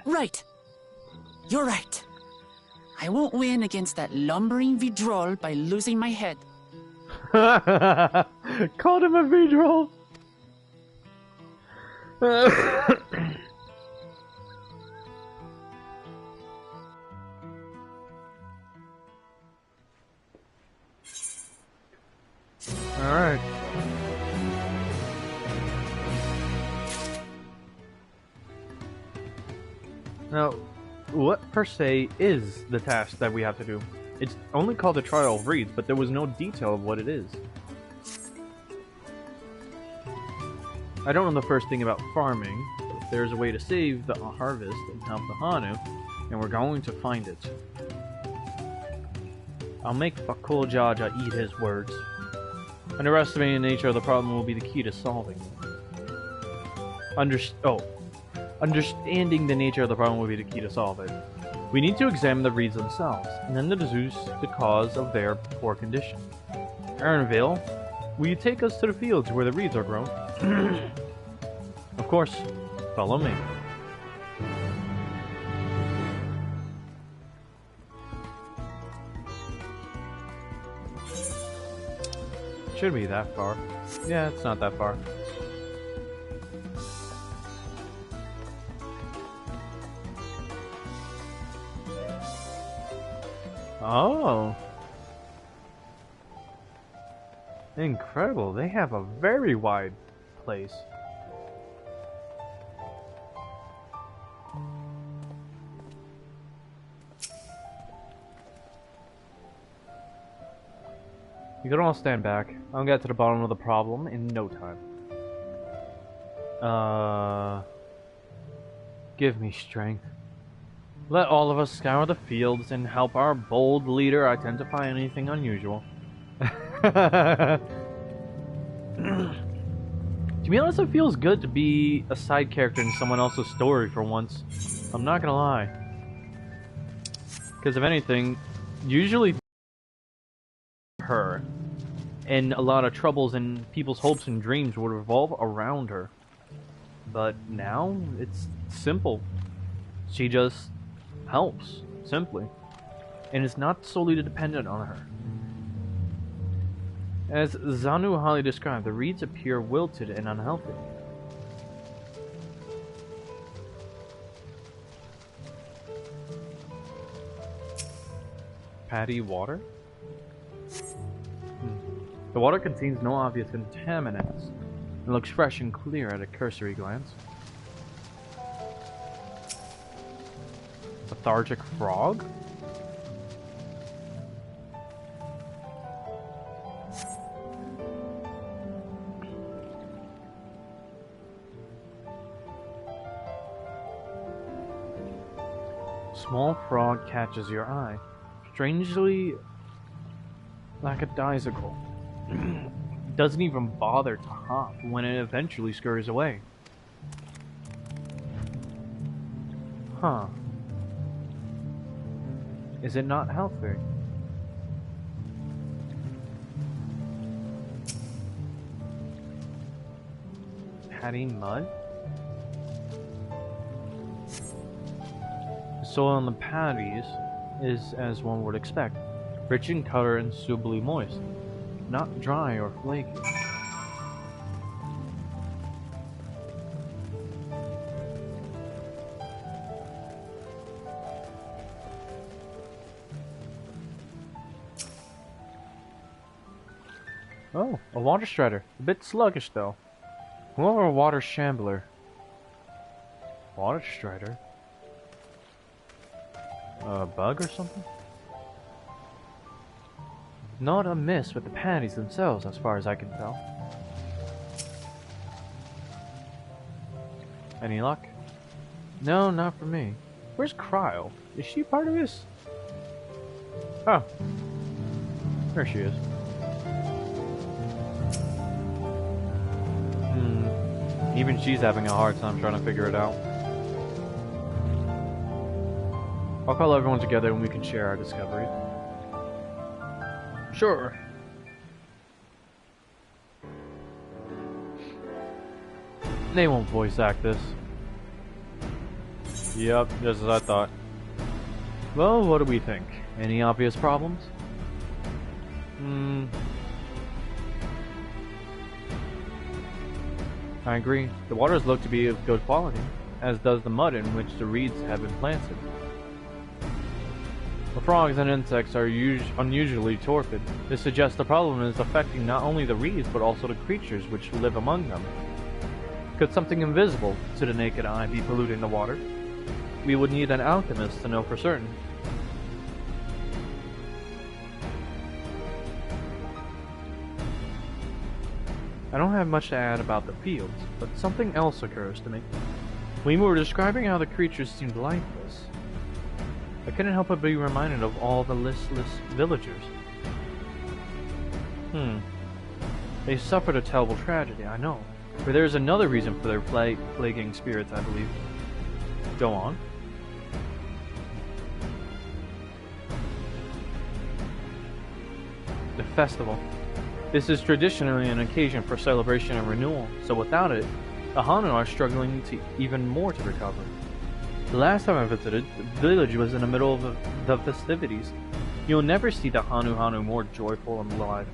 Right. You're right. I won't win against that lumbering Vidrol by losing my head. Called him a Vidrol. Alright. Now, what per se is the task that we have to do? It's only called the Trial of Reeds, but there was no detail of what it is. I don't know the first thing about farming, but there's a way to save the harvest and help the Hanu, and we're going to find it. I'll make Bakul Jaja eat his words. Underestimating the nature of the problem will be the key to solving it. Understanding the nature of the problem will be the key to solve it. We need to examine the reeds themselves, and then deduce the cause of their poor condition. Aaronville, will you take us to the fields where the reeds are grown? Of course. Follow me. Should be that far. Yeah, it's not that far. Oh. Incredible. They have a very wide place. You can all stand back. I'll get to the bottom of the problem in no time. Give me strength. Let all of us scour the fields and help our bold leader identify anything unusual. To be honest, it feels good to be a side character in someone else's story for once. I'm not gonna lie. Because if anything, usually her and a lot of troubles and people's hopes and dreams would revolve around her. But now, it's simple. She just helps, simply. And is not solely dependent on her. As Zanu Hali described, the reeds appear wilted and unhealthy. Paddy water? The water contains no obvious contaminants and looks fresh and clear at a cursory glance. Lethargic frog? Small frog catches your eye. Strangely lackadaisical. Doesn't even bother to hop when it eventually scurries away. Huh. Is it not healthy? Paddy mud? The soil on the paddies is as one would expect, rich in color and suitably moist, not dry or flaky. Oh, a water strider. A bit sluggish though. More of a water shambler. Water strider? A bug or something? Not amiss with the panties themselves, as far as I can tell. Any luck? No, not for me. Where's Cryle? Is she part of this? Oh. There she is. Even she's having a hard time trying to figure it out. I'll call everyone together and we can share our discovery. Sure. They won't voice act this. Yep, just as I thought. Well, what do we think? Any obvious problems? I agree. The waters look to be of good quality, as does the mud in which the reeds have been planted. The frogs and insects are unusually torpid. This suggests the problem is affecting not only the reeds, but also the creatures which live among them. Could something invisible to the naked eye be polluting the water? We would need an alchemist to know for certain. I don't have much to add about the fields, but something else occurs to me. We were describing how the creatures seemed lifeless. I couldn't help but be reminded of all the listless villagers. They suffered a terrible tragedy, I know. But there is another reason for their plaguing spirits, I believe. Go on. The festival. This is traditionally an occasion for celebration and renewal, so without it, the Hanu are struggling even more to recover. The last time I visited, the village was in the middle of the festivities. You'll never see the Hanu more joyful and alive.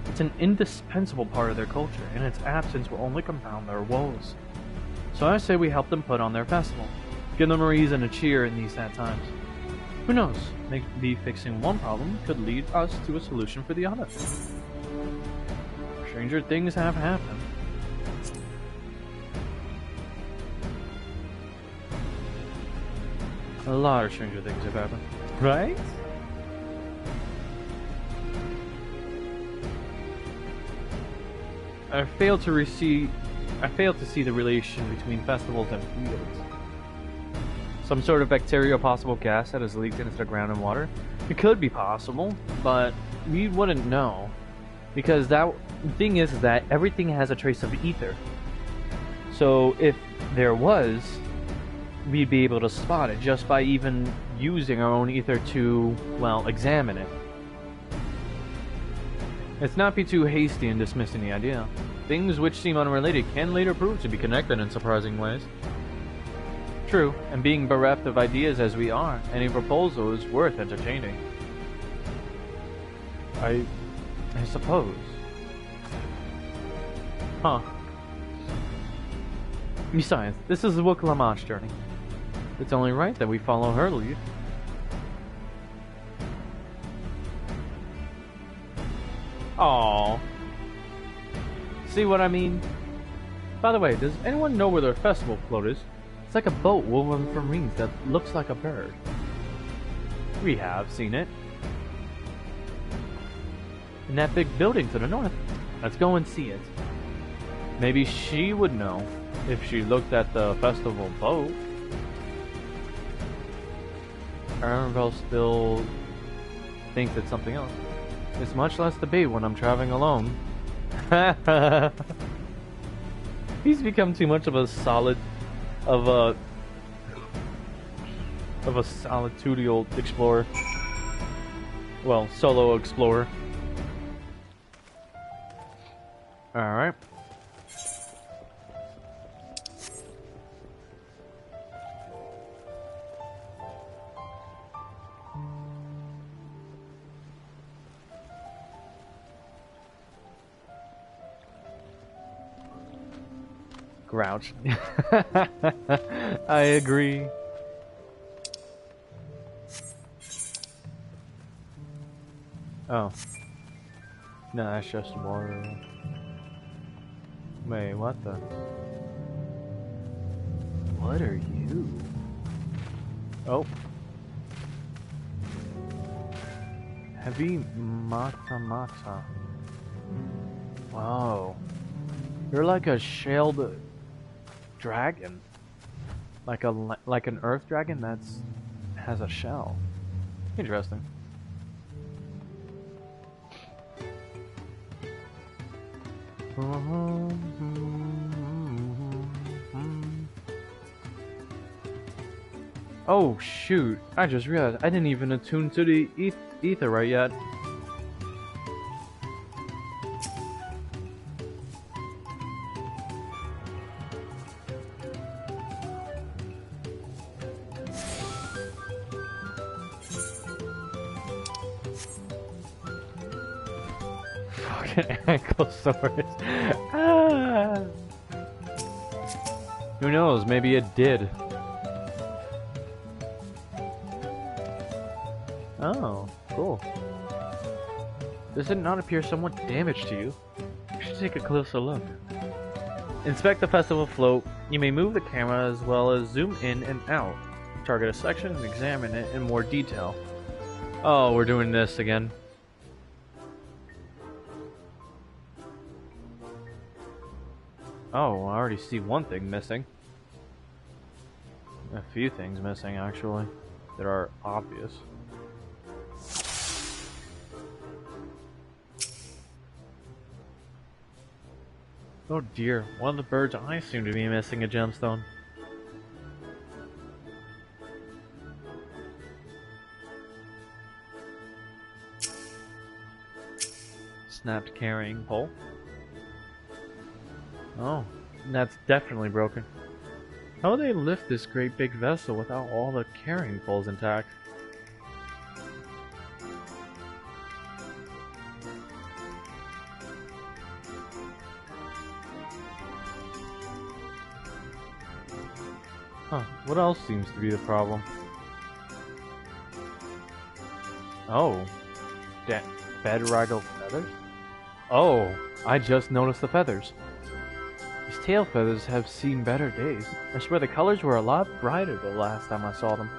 It's an indispensable part of their culture, and its absence will only compound their woes. So I say we help them put on their festival. Give them a reason to cheer in these sad times. Who knows, maybe fixing one problem could lead us to a solution for the other. Stranger things have happened. A lot of stranger things have happened. Right? I fail to see the relation between festivals and fields. Some sort of bacteria or possible gas that has leaked into the ground and water? It could be possible, but we wouldn't know. Because the thing is that everything has a trace of ether. So if there was, we'd be able to spot it just by even using our own ether to, well, examine it. Let's not be too hasty in dismissing the idea. Things which seem unrelated can later prove to be connected in surprising ways. True, and being bereft of ideas as we are, any proposal is worth entertaining. I suppose. Huh. Besides, this is Wukalaman's journey. It's only right that we follow her lead. Aww. See what I mean? By the way, does anyone know where their festival float is? It's like a boat woven from rings that looks like a bird. We have seen it. In that big building to the north. Let's go and see it. Maybe she would know if she looked at the festival boat. Arunvel still thinks it's something else. It's much less debate when I'm traveling alone. He's become too much of a solitudinal explorer. Well, solo explorer. Alright. Grouch. I agree. Oh. No, that's just water. Wait, what the? What are you? Oh. Heavy mata. Wow. You're like a shelled dragon. Like an earth dragon that's has a shell. Interesting. Oh shoot, I just realized I didn't even attune to the ether right yet. broken Ankylosaurus. Ah. Who knows? Maybe it did. Oh, cool. Does it not appear somewhat damaged to you? You should take a closer look. Inspect the festival float. You may move the camera as well as zoom in and out. Target a section and examine it in more detail. Oh, we're doing this again. Oh, I already see one thing missing. A few things missing, actually, that are obvious. Oh dear, one of the bird's eyes seem to be missing a gemstone. Snapped carrying pole. Oh, that's definitely broken. How would they lift this great big vessel without all the carrying poles intact? Huh, what else seems to be the problem? Oh, bed-raggled feathers? Oh, I just noticed the feathers. These tail feathers have seen better days. I swear the colors were a lot brighter the last time I saw them.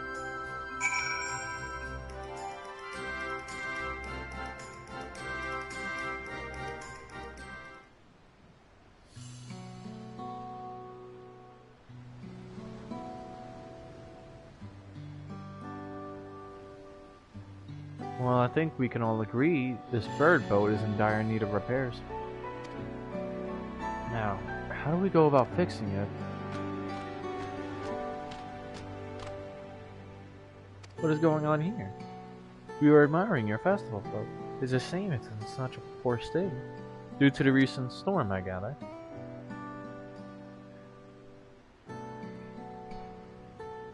Well, I think we can all agree this bird boat is in dire need of repairs. Now, how do we go about fixing it? What is going on here? We were admiring your festival boat. It's a shame it's in such a poor state. Due to the recent storm, I gather.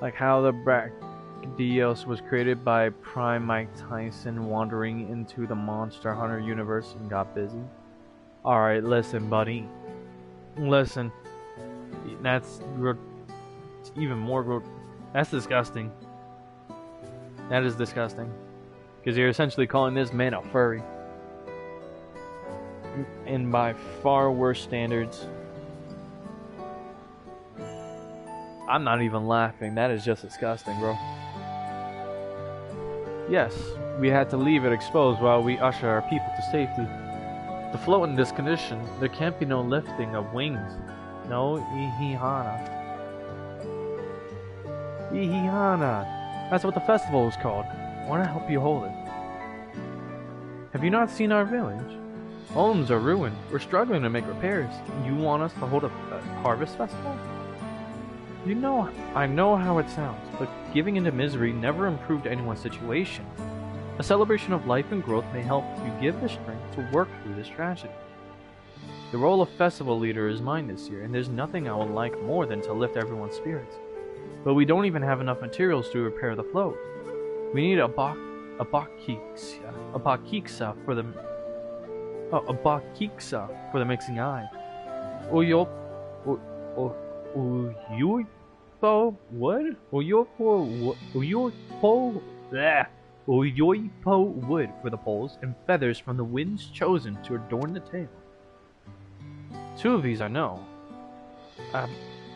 Like how the Brachdios was created by Prime Mike Tyson wandering into the Monster Hunter universe and got busy. Alright, listen, buddy. Listen. That's even more that's disgusting. That is disgusting. Because you're essentially calling this man a furry. And by far worse standards. I'm not even laughing. That is just disgusting, bro. Yes, we had to leave it exposed while we usher our people to safety. To float in this condition, there can't be no lifting of wings. No ihihana. Ihihana. That's what the festival was called. I want to help you hold it. Have you not seen our village? Homes are ruined. We're struggling to make repairs. You want us to hold a harvest festival? You know, I know how it sounds, but giving into misery never improved anyone's situation. A celebration of life and growth may help you give the strength to work through this tragedy. The role of festival leader is mine this year, and there's nothing I would like more than to lift everyone's spirits. But we don't even have enough materials to repair the float. We need a bakiksa for the mixing eye. Uyoipo wood for the poles, and feathers from the winds chosen to adorn the tail. Two of these I know.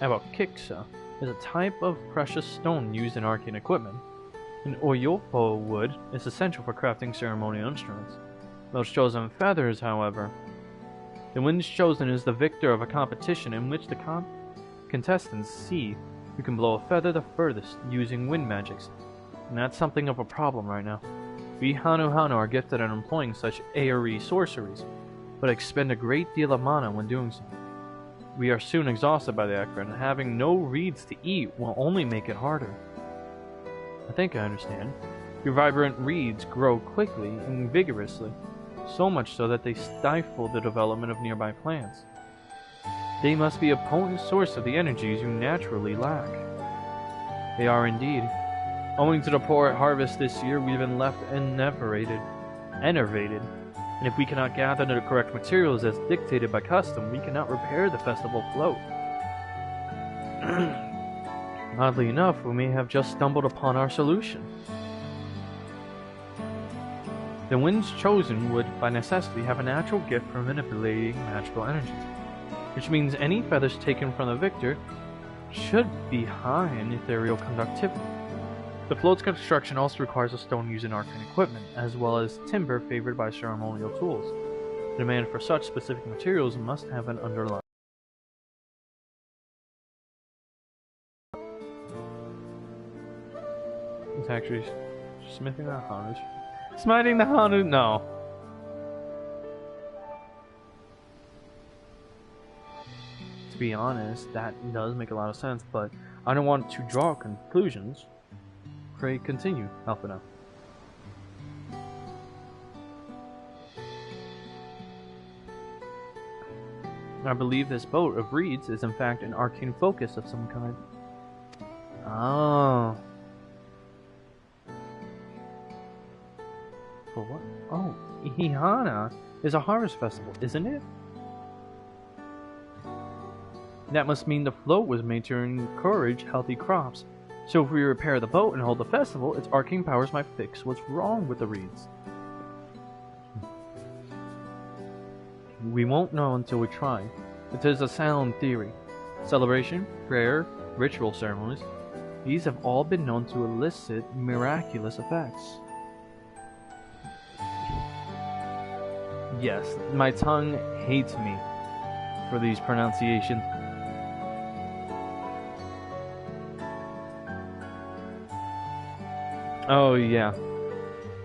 Abakiksa is a type of precious stone used in arcane equipment, and Oyopo wood is essential for crafting ceremonial instruments. Those chosen feathers, however. The winds chosen is the victor of a competition in which the contestants see who can blow a feather the furthest using wind magics, and that's something of a problem right now. We Hanu are gifted at employing such AoE sorceries, but expend a great deal of mana when doing so. We are soon exhausted by the effort, and having no reeds to eat will only make it harder. I think I understand. Your vibrant reeds grow quickly and vigorously, so much so that they stifle the development of nearby plants. They must be a potent source of the energies you naturally lack. They are indeed. Owing to the poor harvest this year, we've been left enervated And if we cannot gather the correct materials as dictated by custom, we cannot repair the festival float. Oddly enough, we may have just stumbled upon our solution. The winds chosen would, by necessity, have a natural gift for manipulating magical energies, which means any feathers taken from the victor should be high in ethereal conductivity. The float's construction also requires a stone used in arcane equipment, as well as timber favored by ceremonial tools. The demand for such specific materials must have an underlying. It's actually smithing the Hanu. Smiting the Hanu? No. To be honest, that does make a lot of sense, but I don't want to draw conclusions. Pray continue, Alphina. I believe this boat of reeds is in fact an arcane focus of some kind. Oh. For what? Oh, Ihana is a harvest festival, isn't it? That must mean the float was made to encourage healthy crops. So if we repair the boat and hold the festival, its arcane powers might fix what's wrong with the reeds. We won't know until we try. It is a sound theory. Celebration, prayer, ritual ceremonies, these have all been known to elicit miraculous effects. Yes, my tongue hates me for these pronunciations. Oh yeah.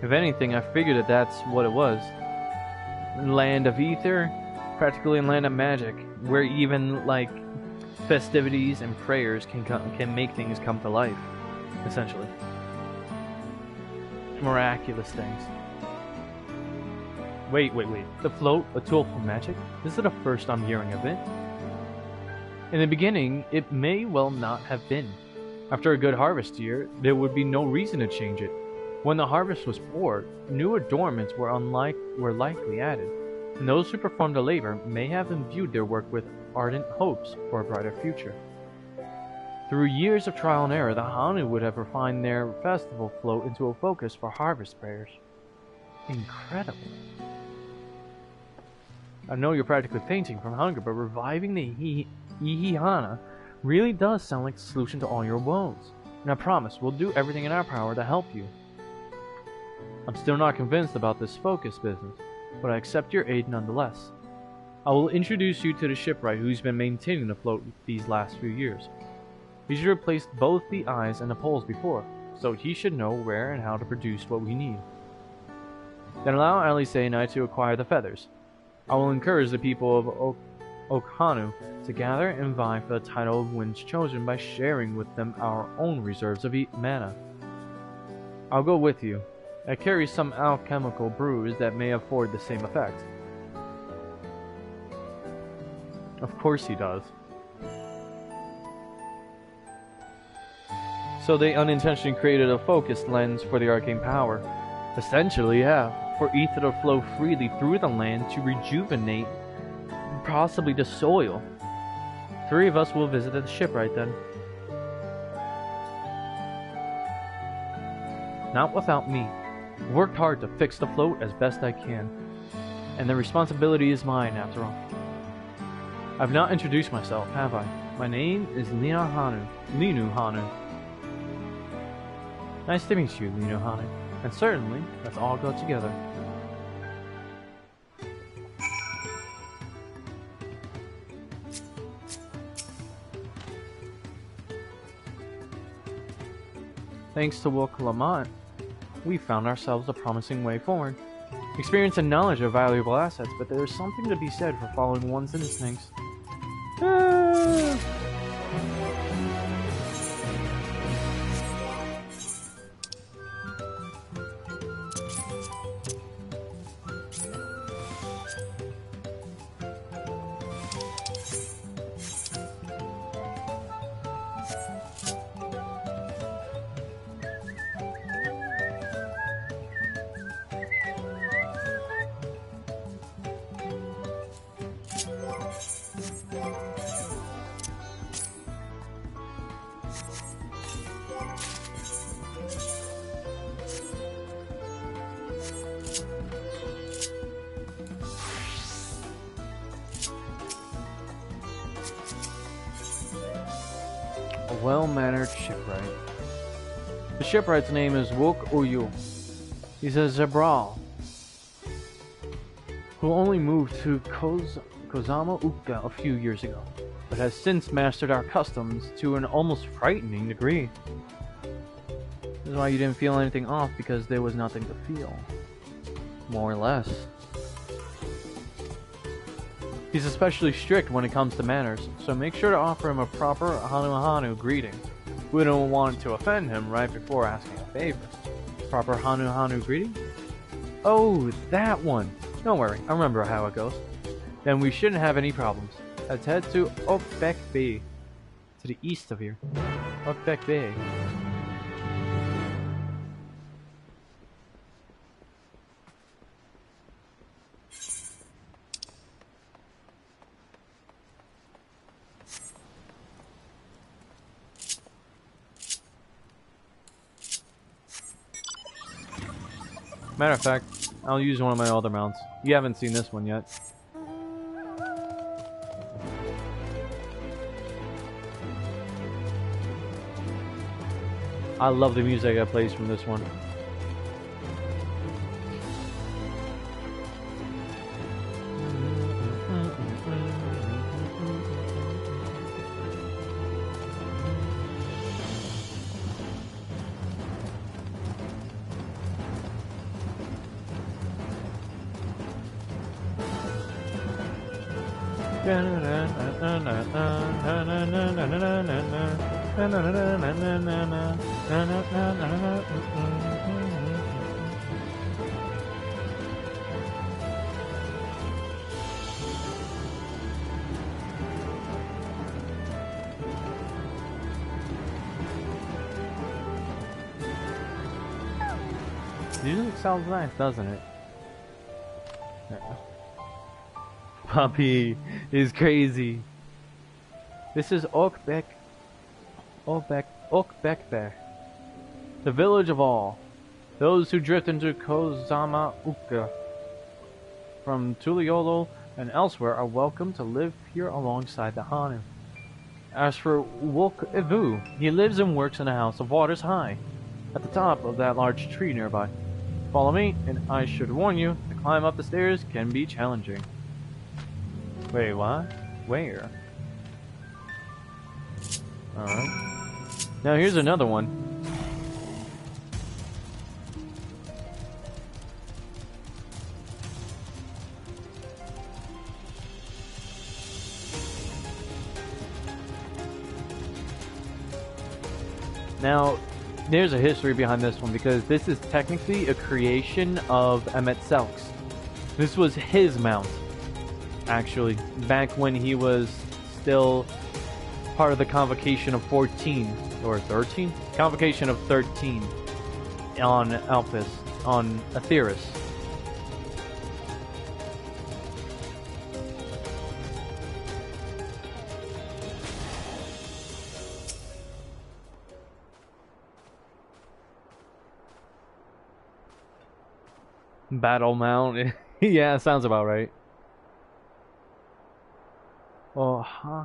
If anything, I figured that that's what it was. Land of ether, practically a land of magic, where even like festivities and prayers can make things come to life, essentially. Miraculous things. Wait. The float, a tool for magic? This is the first I'm hearing of it. In the beginning, it may well not have been. After a good harvest year, there would be no reason to change it. When the harvest was poor, new adornments were likely added, and those who performed the labor may have imbued their work with ardent hopes for a brighter future. Through years of trial and error, the Hanu would have refined their festival float into a focus for harvest prayers. Incredible. I know you're practically fainting from hunger, but reviving the Ihihana really does sound like the solution to all your woes. And I promise, we'll do everything in our power to help you. I'm still not convinced about this focus business, but I accept your aid nonetheless. I will introduce you to the shipwright who's been maintaining the float these last few years. He should have replaced both the eyes and the poles before, so he should know where and how to produce what we need. Then allow Alice and I to acquire the feathers. I will encourage the people of Okhanu to gather and vie for the title of Winds Chosen by sharing with them our own reserves of mana. I'll go with you. I carry some alchemical brews that may afford the same effect. Of course he does. So they unintentionally created a focused lens for the arcane power. Essentially, yeah, for ether to flow freely through the land to rejuvenate possibly the soil. 3 of us will visit the shipwright then. Not without me. I've worked hard to fix the float as best I can, and the responsibility is mine after all. I've not introduced myself, have I? My name is Linu Hanu. Nice to meet you, Linu Hanu. And certainly, let's all go together. Thanks to Wilk Lamont, we found ourselves a promising way forward. Experience and knowledge are valuable assets, but there is something to be said for following one's instincts. well-mannered shipwright. The shipwright's name is Wook Uyu. He's a Zebral who only moved to Kozama Uka a few years ago, but has since mastered our customs to an almost frightening degree. This is why you didn't feel anything off, because there was nothing to feel. More or less. He's especially strict when it comes to manners, so make sure to offer him a proper Hanu greeting. We don't want to offend him right before asking a favor. Proper Hanu greeting? Oh, that one! Don't worry, I remember how it goes. Then we shouldn't have any problems. Let's head to Okbek Bay, to the east of here. Okbek Bay. Matter of fact, I'll use one of my other mounts. You haven't seen this one yet. I love the music that plays from this one. Music sounds nice, doesn't it? Puppy is crazy. This is Okbek Bear, the village of all. Those who drift into Kozama Uka from Tuliolo and elsewhere are welcome to live here alongside the Hanu. As for Wook Ivu, he lives and works in a house of waters high, at the top of that large tree nearby. Follow me, and I should warn you, to climb up the stairs can be challenging. Wait, what? Where? Alright. Now here's another one. Now, there's a history behind this one, because this is technically a creation of Emmet Selks. This was his mount, actually, back when he was still part of the Convocation of 14, or 13? Convocation of 13 on Alphys, on Aetheris. Battle mount. Yeah, sounds about right. Ohakali.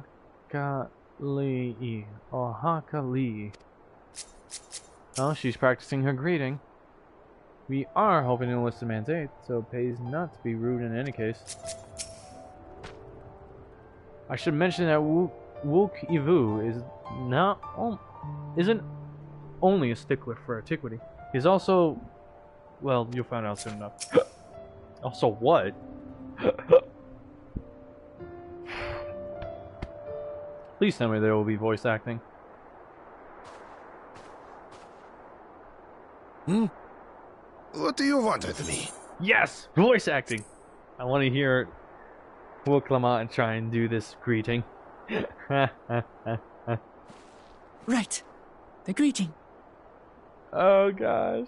Oh, she's practicing her greeting. We are hoping to enlist a man's aid, so it pays not to be rude in any case. I should mention that Wook Ivu isn't only a stickler for antiquity. He's also, well, you'll find out soon enough. Also what? Please tell me there will be voice acting. What do you want with me? Yes! Voice acting! I want to hear Wook Lamont try and do this greeting. Right. The greeting. Oh gosh.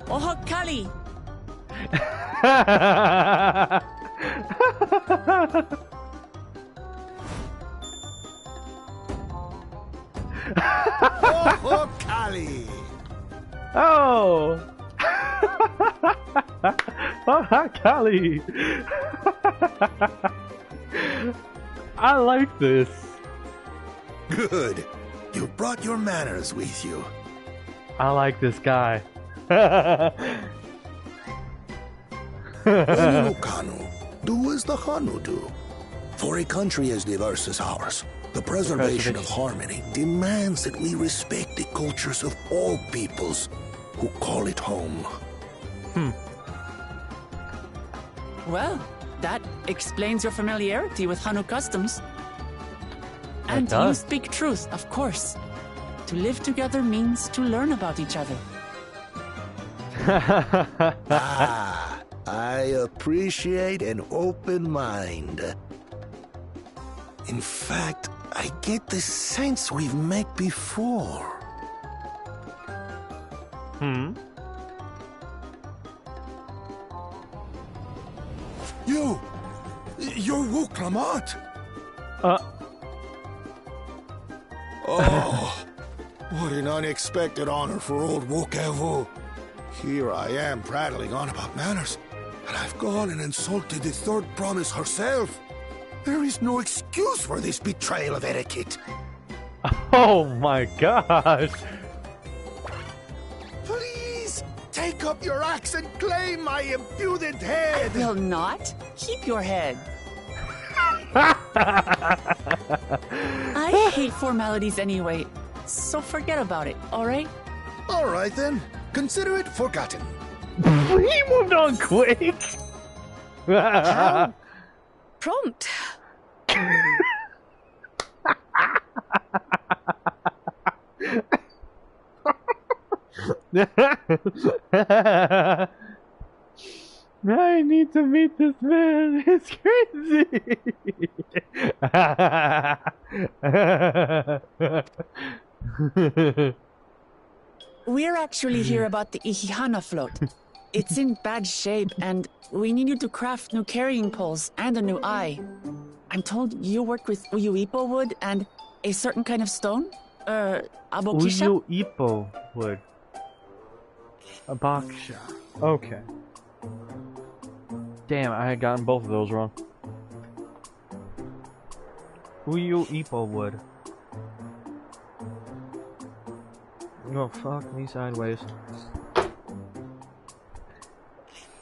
Ohakali! Oh, Kali! Oh! Kali! I like this. Good. You brought your manners with you. I like this guy. Kanu, do as the Hanu do. For a country as diverse as ours, the preservation of harmony demands that we respect the cultures of all peoples who call it home. Well, that explains your familiarity with Hanu customs. And you speak truth, of course. To live together means to learn about each other. I appreciate an open mind. In fact, I get the sense we've met before. You're Wuklamat. Oh, what an unexpected honor for old Wukevu. Here I am prattling on about manners, and I've gone and insulted the third promise herself. There is no excuse for this betrayal of etiquette. Oh my gosh. Please, take up your axe and claim my impudent head. I will not. Keep your head. I hate formalities anyway, so forget about it, alright? Alright then. Consider it forgotten. He moved on quick. How prompt. I need to meet this man. It's crazy. We're actually here about the Ihihana float. It's in bad shape, and we need you to craft new carrying poles and a new eye. I'm told you work with Uyuipo wood and a certain kind of stone? Abokisha? Uyuipo wood. Abaksha. Okay. Damn, I had gotten both of those wrong. Uyuipo wood. Oh, fuck me sideways.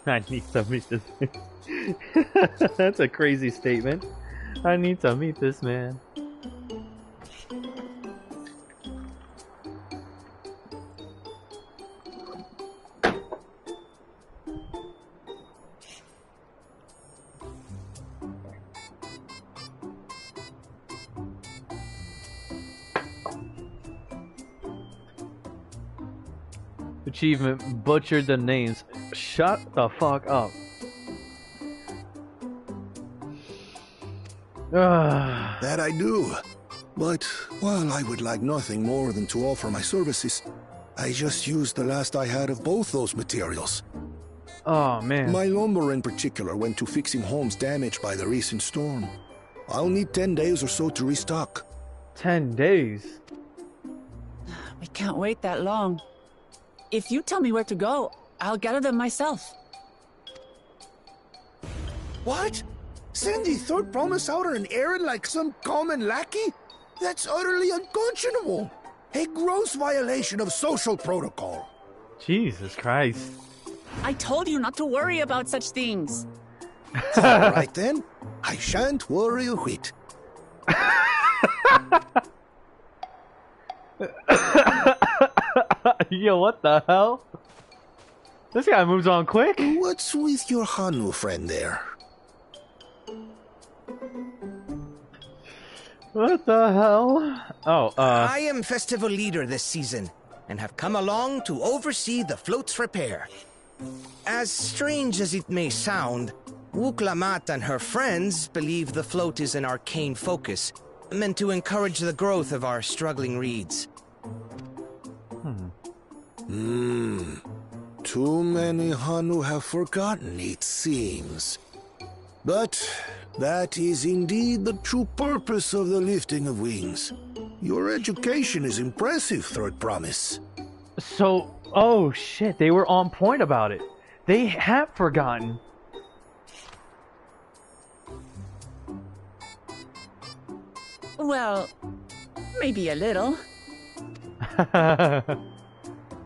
I need to meet this man. That's a crazy statement. I need to meet this man. Achievement, butchered the names. Shut the fuck up. That I do. But while I would like nothing more than to offer my services, I just used the last I had of both those materials. Oh, man. My lumber in particular went to fixing homes damaged by the recent storm. I'll need 10 days or so to restock. 10 days? We can't wait that long. If you tell me where to go, I'll gather them myself. What? Send the third promise out on an errand like some common lackey? That's utterly unconscionable. A gross violation of social protocol. Jesus Christ. I told you not to worry about such things. All right then. I shan't worry a whit. Yo, what the hell? This guy moves on quick. What's with your Hanu friend there? What the hell? Oh, I am festival leader this season, and have come along to oversee the float's repair. As strange as it may sound, Wuklamat and her friends believe the float is an arcane focus, meant to encourage the growth of our struggling reeds. Too many Hanu have forgotten, it seems. But that is indeed the true purpose of the lifting of wings. Your education is impressive, Third Promise. So, oh shit, they were on point about it. They have forgotten. Well, maybe a little.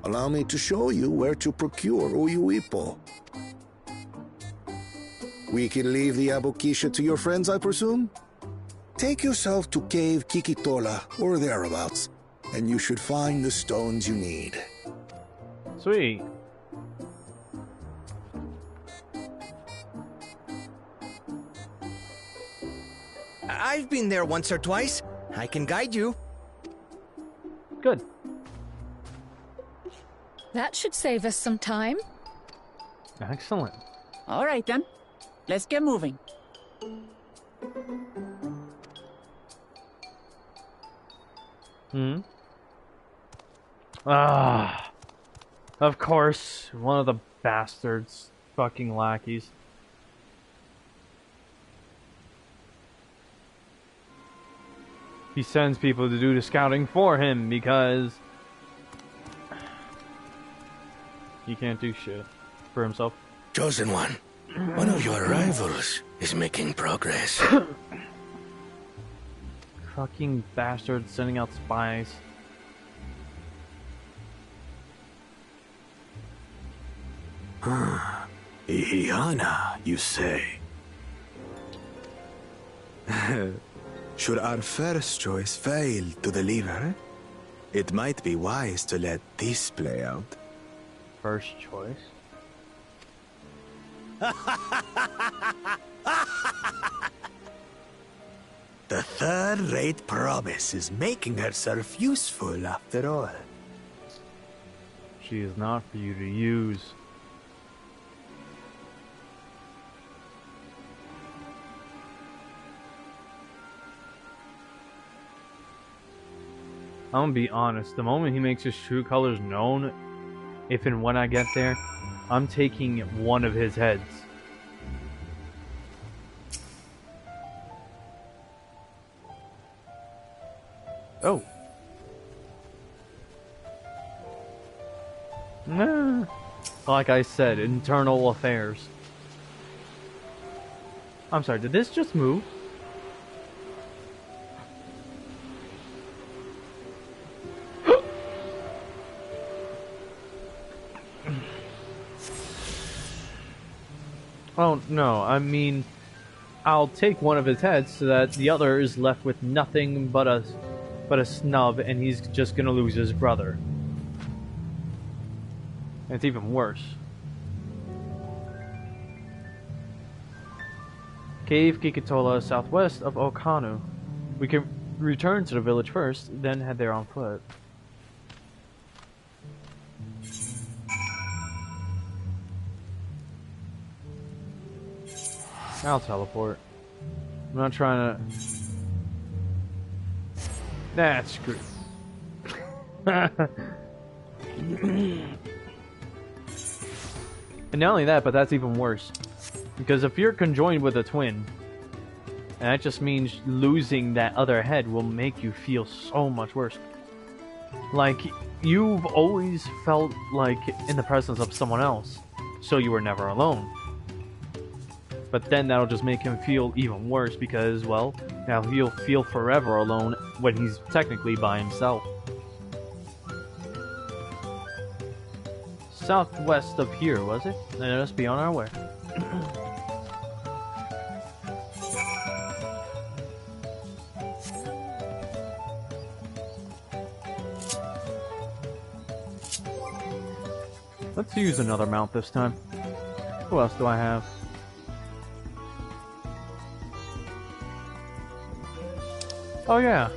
Allow me to show you where to procure Uyuipo. We can leave the Abukisha to your friends, I presume? Take yourself to Cave Kikitola, or thereabouts, and you should find the stones you need. Sweet. I've been there once or twice. I can guide you. Good. That should save us some time. Excellent. All right, then. Let's get moving. Ah. Of course, one of the bastards. Fucking lackeys. He sends people to do the scouting for him because he can't do shit for himself. Chosen One, one of your rivals is making progress. Fucking bastards sending out spies. Ihiana, you say? Should our first choice fail to deliver, it might be wise to let this play out. First choice? The third-rate promise is making herself useful after all. She is not for you to use. I'm gonna be honest, the moment he makes his true colors known, if and when I get there, I'm taking one of his heads. Oh. Nah. Like I said, internal affairs. I'm sorry, did this just move? Oh, no, I mean, I'll take one of his heads so that the other is left with nothing but a snub, and he's just gonna lose his brother. And it's even worse. Cave Kikitola, southwest of Okanu. We can return to the village first, then head there on foot. I'll teleport. I'm not trying to... That's screwed. And not only that, but that's even worse. Because if you're conjoined with a twin, and that just means losing that other head will make you feel so much worse. Like, you've always felt like in the presence of someone else, so you were never alone. But then that'll just make him feel even worse because, well, now he'll feel forever alone when he's technically by himself. Southwest of here, was it? Let us be on our way. Let's use another mount this time. Who else do I have? Oh yeah.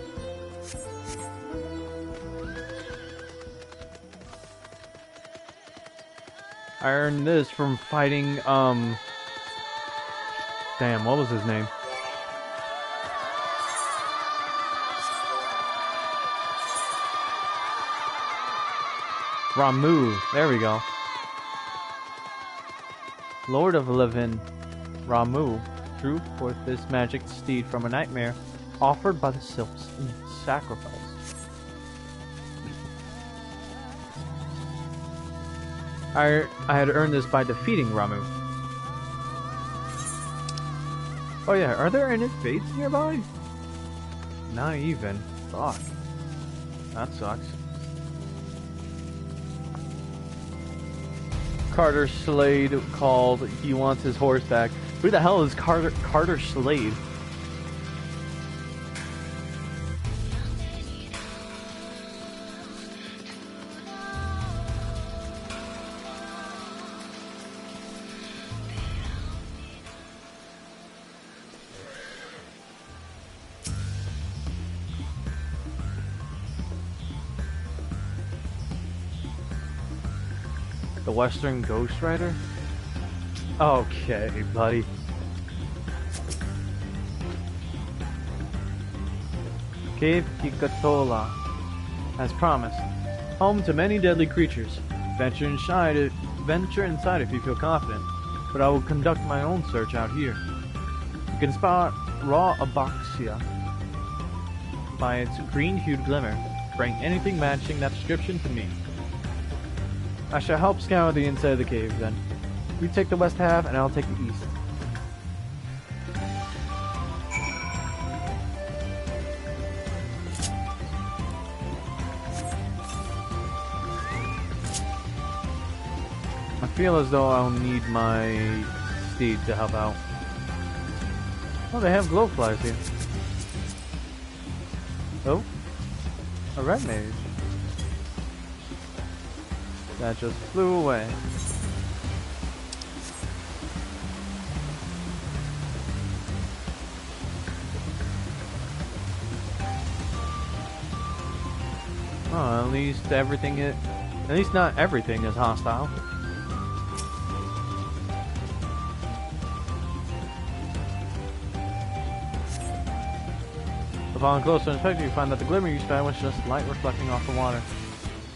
I earned this from fighting, damn, what was his name? Ramu, there we go. Lord of Levin, Ramu, drew forth this magic steed from a nightmare offered by the Sylphs in sacrifice. I had earned this by defeating Ramu. Oh yeah, are there any fates nearby? Not even. Fuck. That sucks. Carter Slade called. He wants his horse back. Who the hell is Carter Slade? The Western Ghost Rider? Okay, buddy. Cave Kikatola. As promised. Home to many deadly creatures. Venture inside if you feel confident, but I will conduct my own search out here. You can spot raw abaxia by its green-hued glimmer. Bring anything matching that description to me. I shall help scour the inside of the cave, then. You take the west half, and I'll take the east. I feel as though I'll need my steed to help out. Oh, they have glowflies here. Oh, a red mage. That just flew away. Oh, at least not everything is hostile. Upon closer inspection, you find that the glimmer you spent was just light reflecting off the water.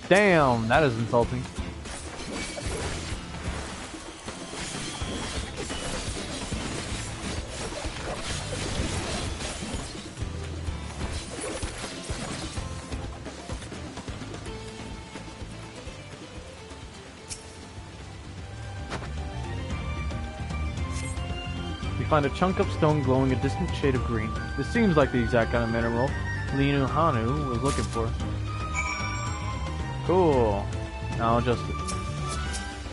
Damn, that is insulting. You find a chunk of stone glowing a distant shade of green. This seems like the exact kind of mineral Linu Hanu was looking for. Cool. Now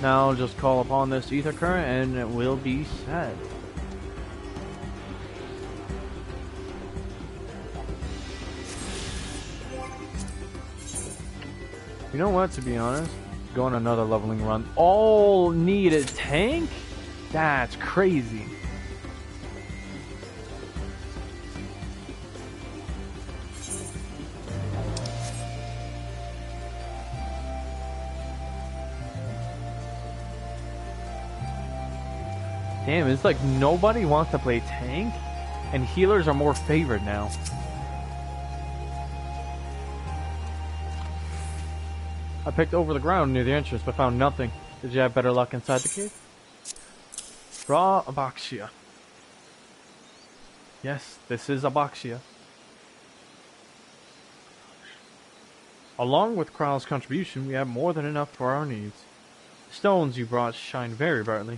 I'll just call upon this ether current and it will be set. You know what, to be honest? Go on another leveling run. All need a tank? That's crazy. Damn, it's like nobody wants to play tank, and healers are more favored now. I picked over the ground near the entrance, but found nothing. Did you have better luck inside the cave? Raw Abaxia. Yes, this is Abaxia. Along with Kral's contribution, we have more than enough for our needs. The stones you brought shine very brightly.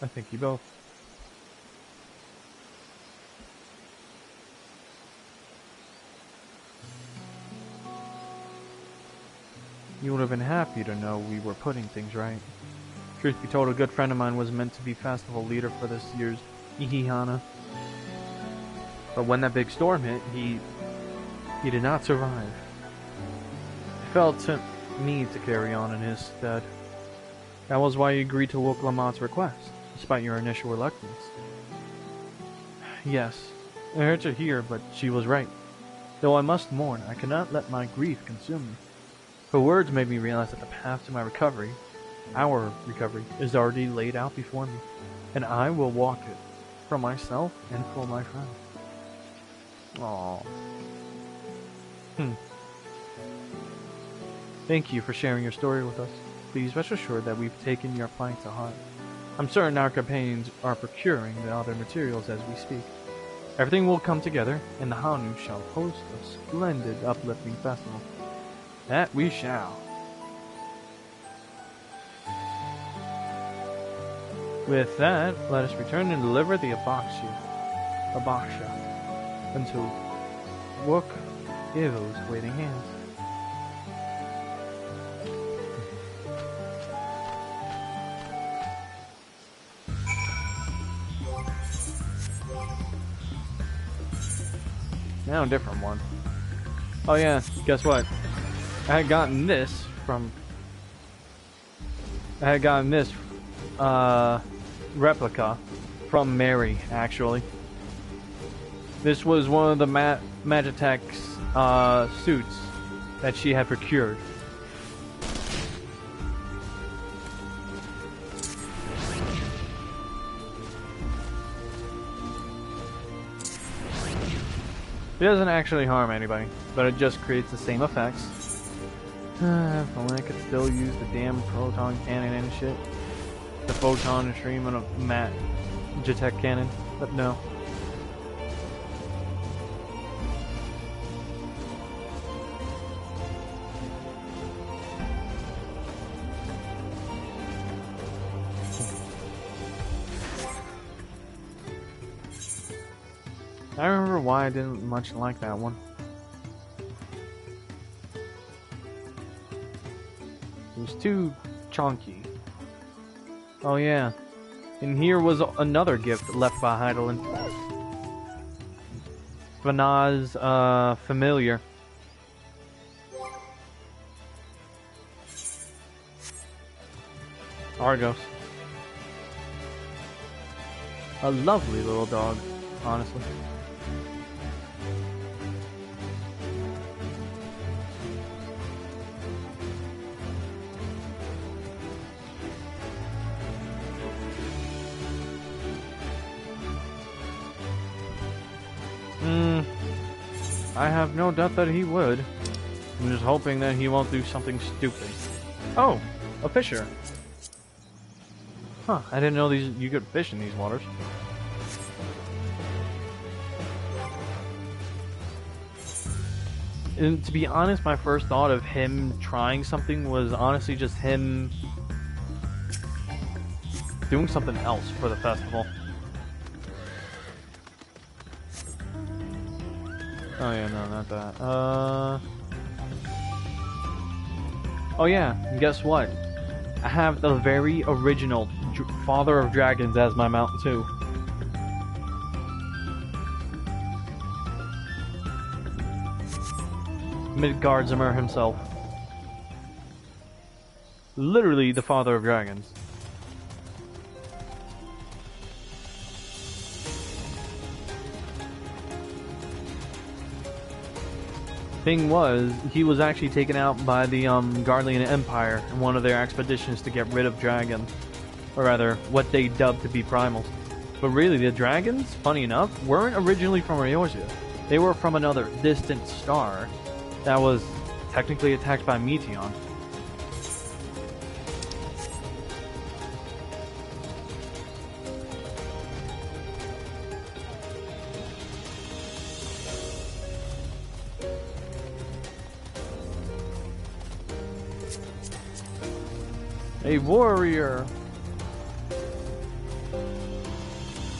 I think you both. You would have been happy to know we were putting things right. Truth be told, a good friend of mine was meant to be festival leader for this year's Ihihana. But when that big storm hit, he did not survive. It fell to me to carry on in his stead. That was why he agreed to Woklamat's request, despite your initial reluctance. Yes, it hurt to hear, but she was right. Though I must mourn, I cannot let my grief consume me. Her words made me realize that the path to my recovery, our recovery, is already laid out before me, and I will walk it, for myself and for my friend. Aww. Thank you for sharing your story with us. Please rest assured that we've taken your plight to heart. I'm certain our companions are procuring the other materials as we speak. Everything will come together, and the Hanu shall host a splendid, uplifting festival. That we shall. With that, let us return and deliver the Abaksha until work Evo's waiting hands. Now a different one. Oh yeah, guess what? I had gotten this replica from Mary, actually. This was one of the Magitech's suits that she had procured. It doesn't actually harm anybody, but it just creates the same effects. If only I could still use the damn proton cannon and shit. The photon stream on a Magitech cannon, but no. I remember why I didn't much like that one. It was too chunky. Oh yeah, and here was another gift left by Heidelin. Vanaz, familiar. Argos. A lovely little dog, honestly. I have no doubt that he would. I'm just hoping that he won't do something stupid. Oh, a fisher. Huh, I didn't know you could fish in these waters. And to be honest, my first thought of him trying something was honestly just him doing something else for the festival. Oh yeah, no, not that. Oh yeah, and guess what? I have the very original Father of Dragons as my mount too. Midgardsormr himself. Literally the Father of Dragons. Thing was, he was actually taken out by the Garlean Empire in one of their expeditions to get rid of dragons. Or rather, what they dubbed to be primals. But really, the dragons, funny enough, weren't originally from Eorzea. They were from another distant star that was technically attacked by Meteon. A warrior!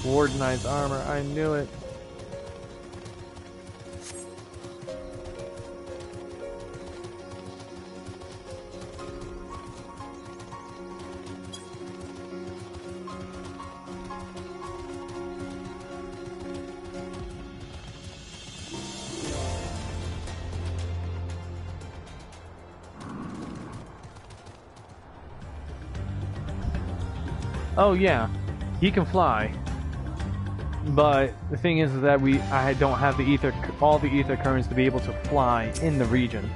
Ward Knight's armor, I knew it. Oh yeah, he can fly. But the thing is that I don't have all the ether currents to be able to fly in the region.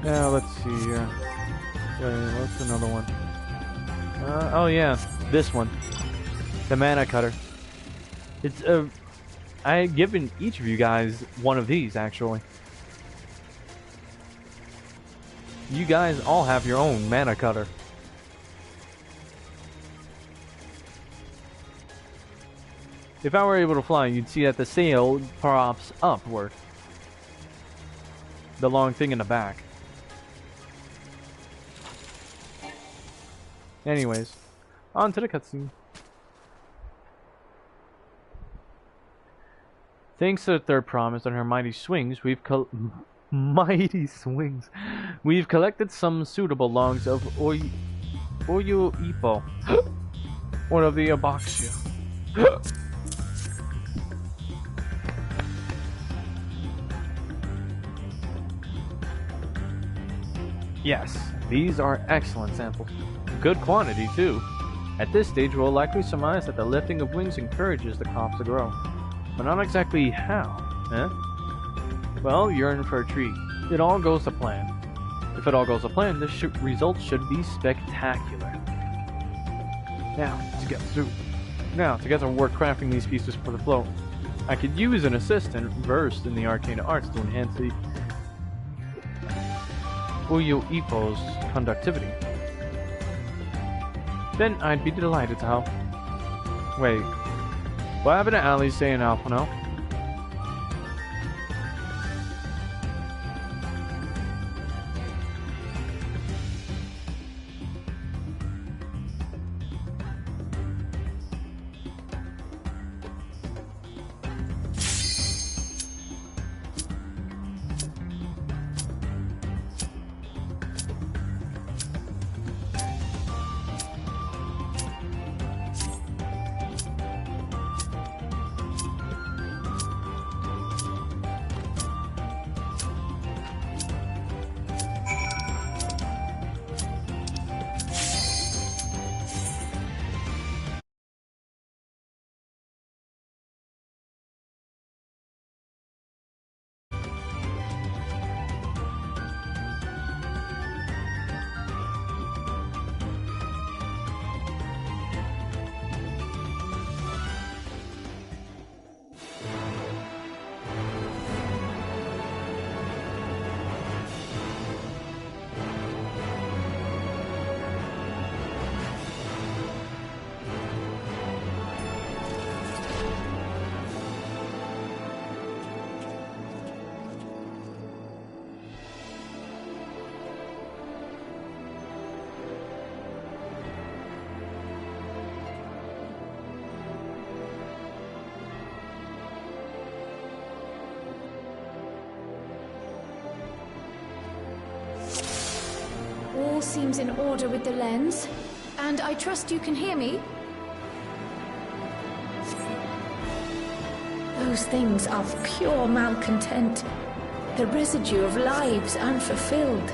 Now let's see here. What's another one? Oh yeah, this one, the Mana Cutter. It's I had given each of you guys one of these actually. You guys all have your own Mana Cutter. If I were able to fly, you'd see that the sail props upward. The long thing in the back. Anyways, on to the cutscene. Thanks to the third promise and her mighty swings, we've collected some suitable logs of Oyo Ipo, or of the Abaxia. Yes, these are excellent samples. Good quantity, too. At this stage, we'll likely surmise that the lifting of wings encourages the crops to grow. But not exactly how, eh? Well, you're in for a treat. It all goes to plan. If it all goes to plan, the results should be spectacular. Now, to get to work crafting these pieces for the float. I could use an assistant versed in the arcane arts to enhance the Oyo Ipo's conductivity. Then I'd be delighted to help. Wait, what happened to Ali saying Alpha now? All seems in order with the lens, and I trust you can hear me? Those things are pure malcontent, the residue of lives unfulfilled.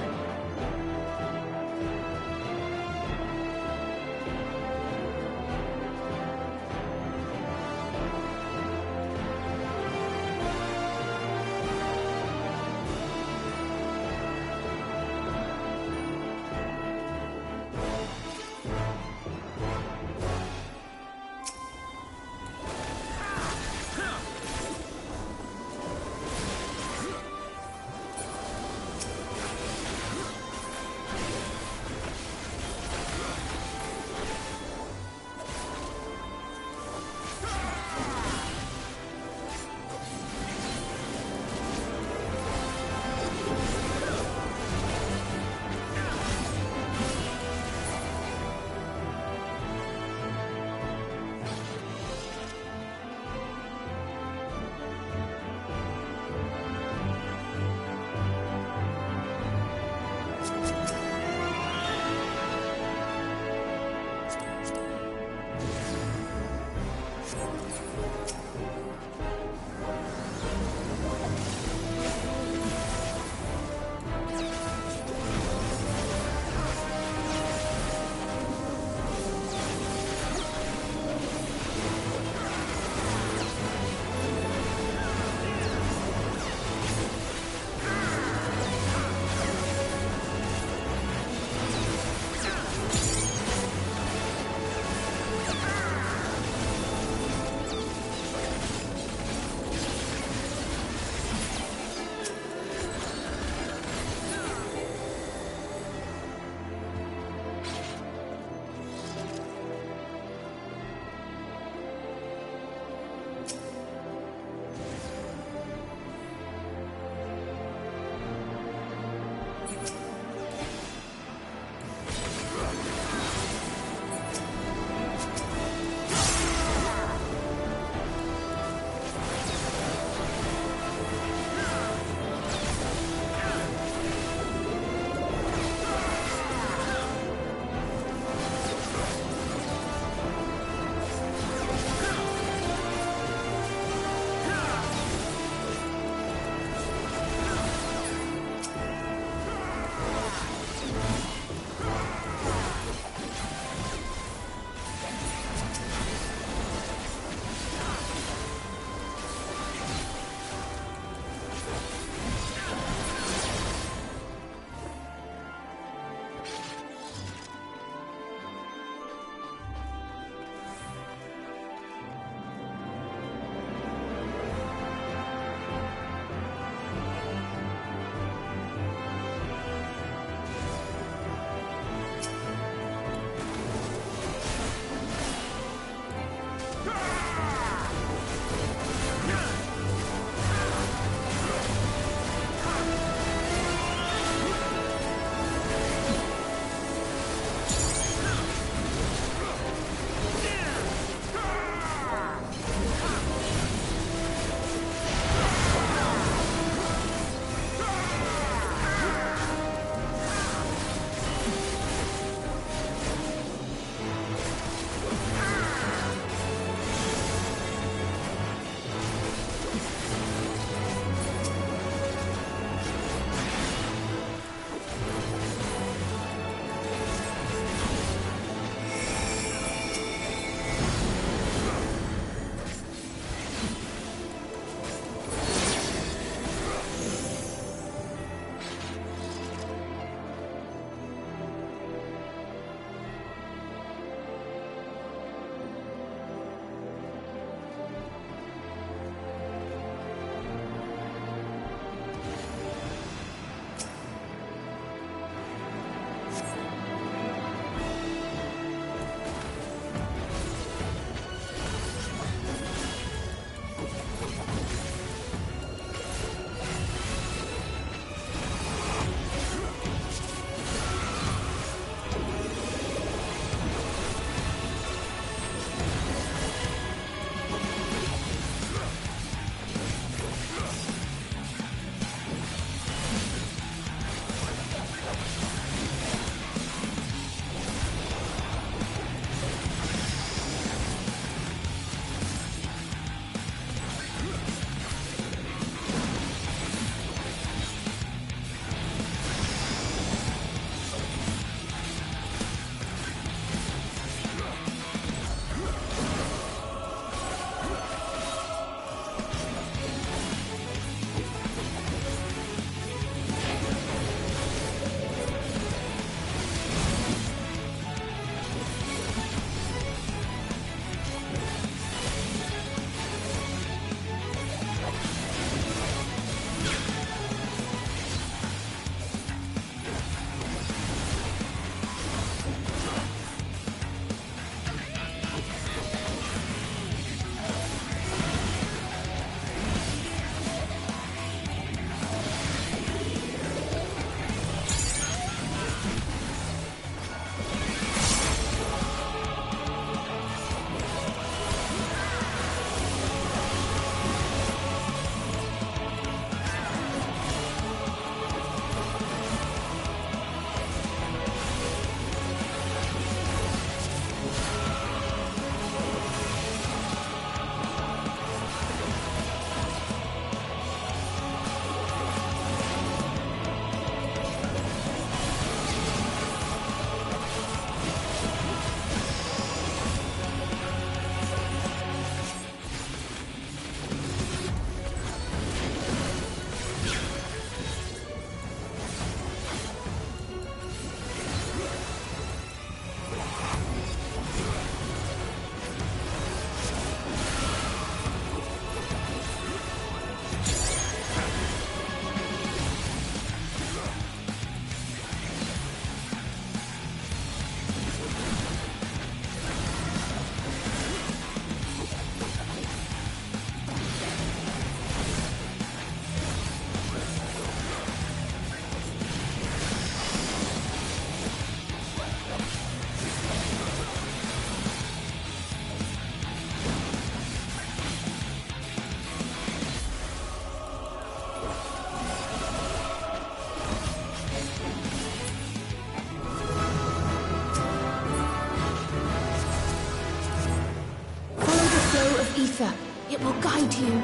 It will guide you.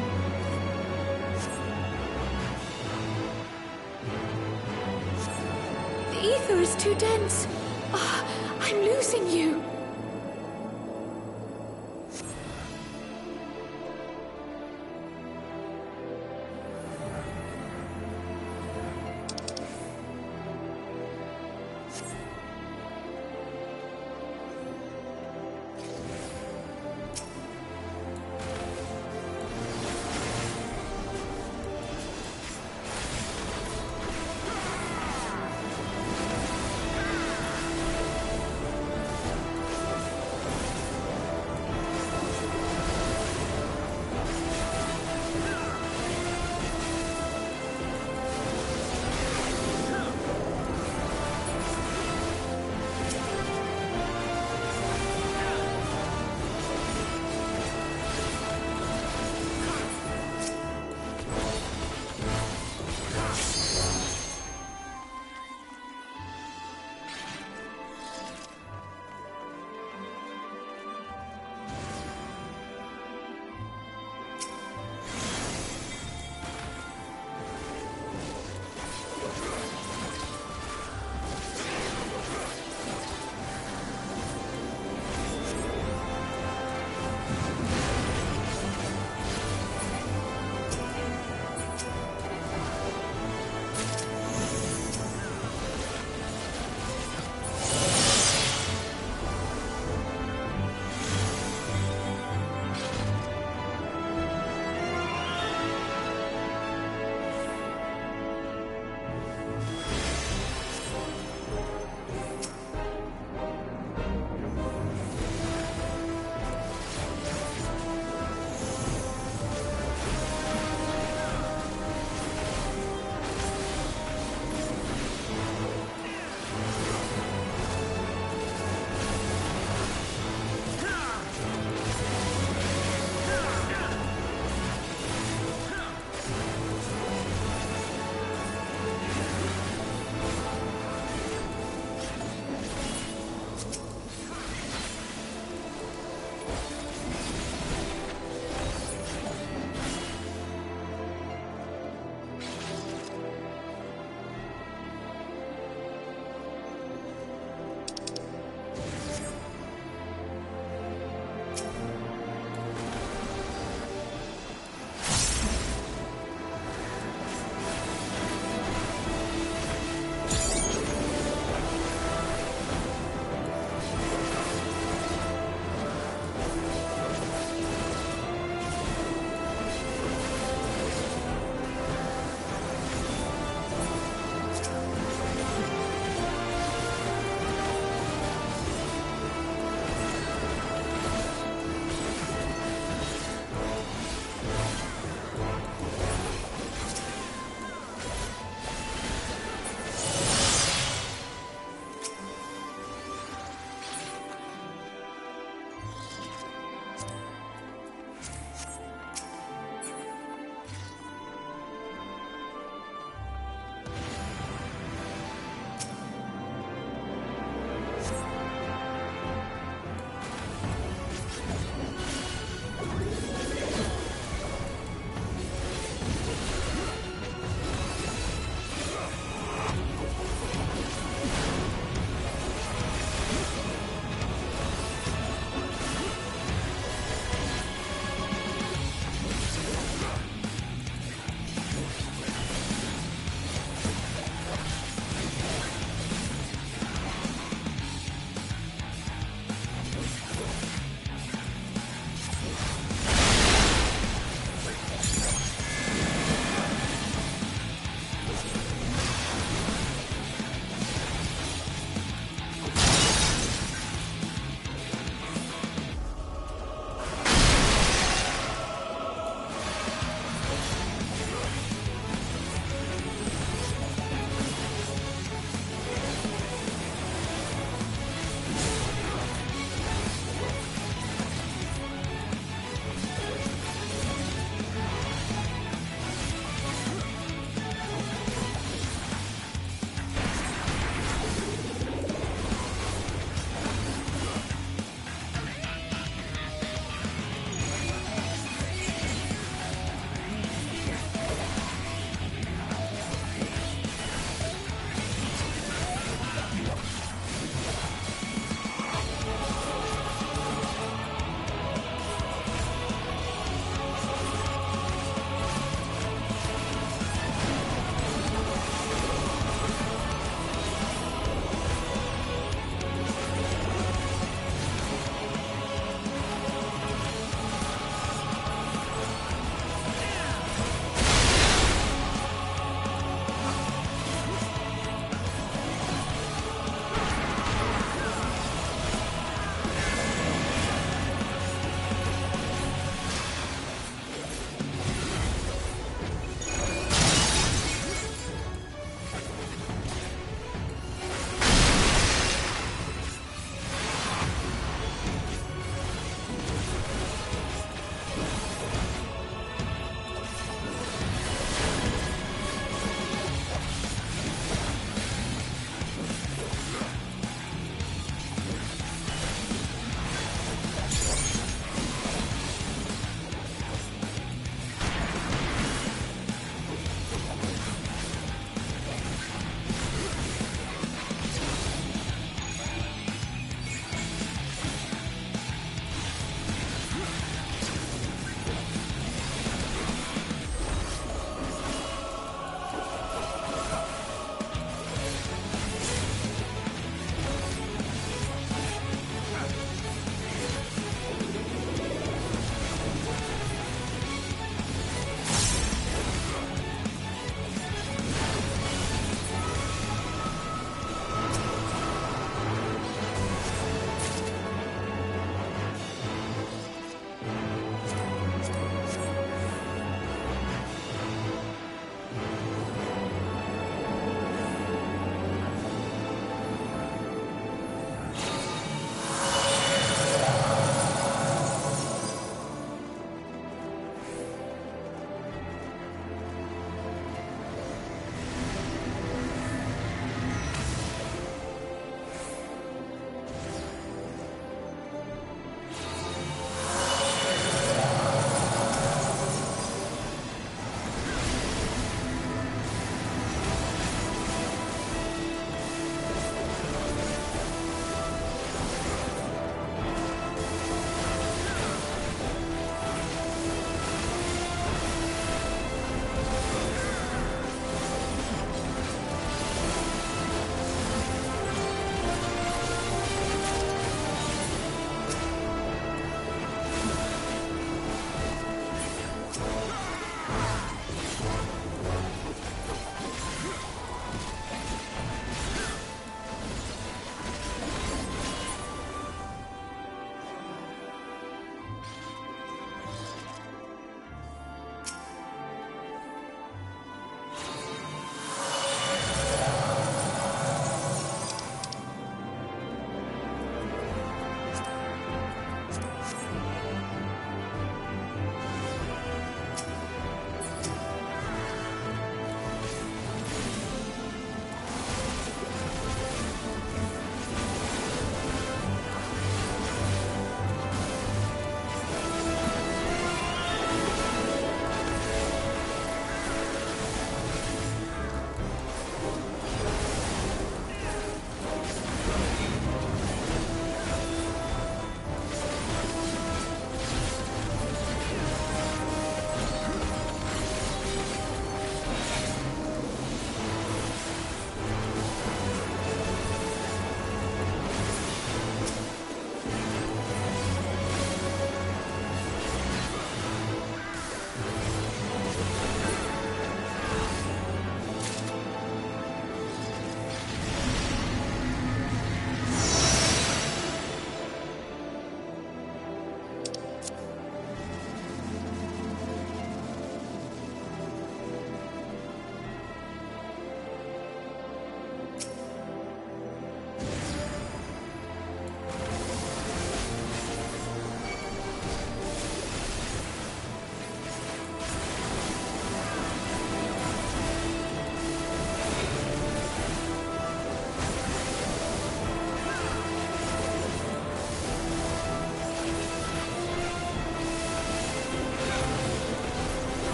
The ether is too dense. I'm losing you.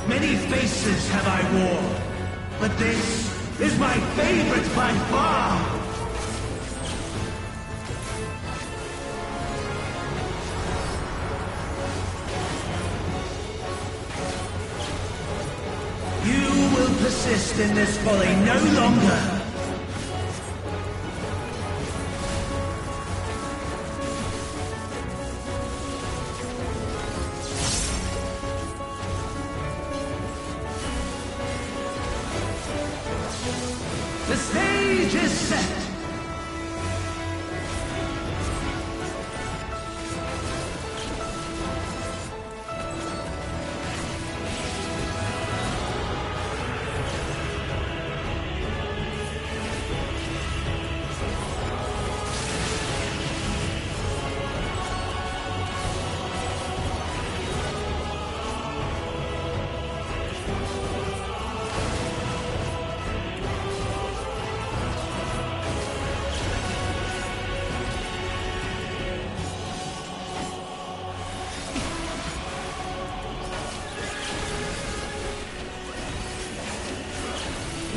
Many faces have I worn, but this is my favorite by far! You will persist in this folly no longer! The stage is set!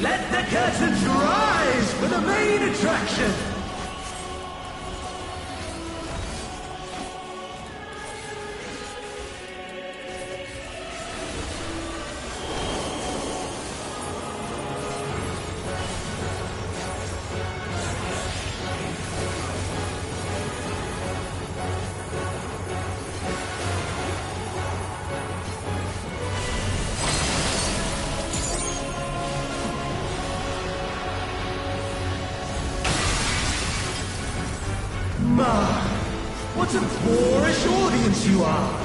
Let the curtains rise for the main attraction! Ma, what a boorish audience you are!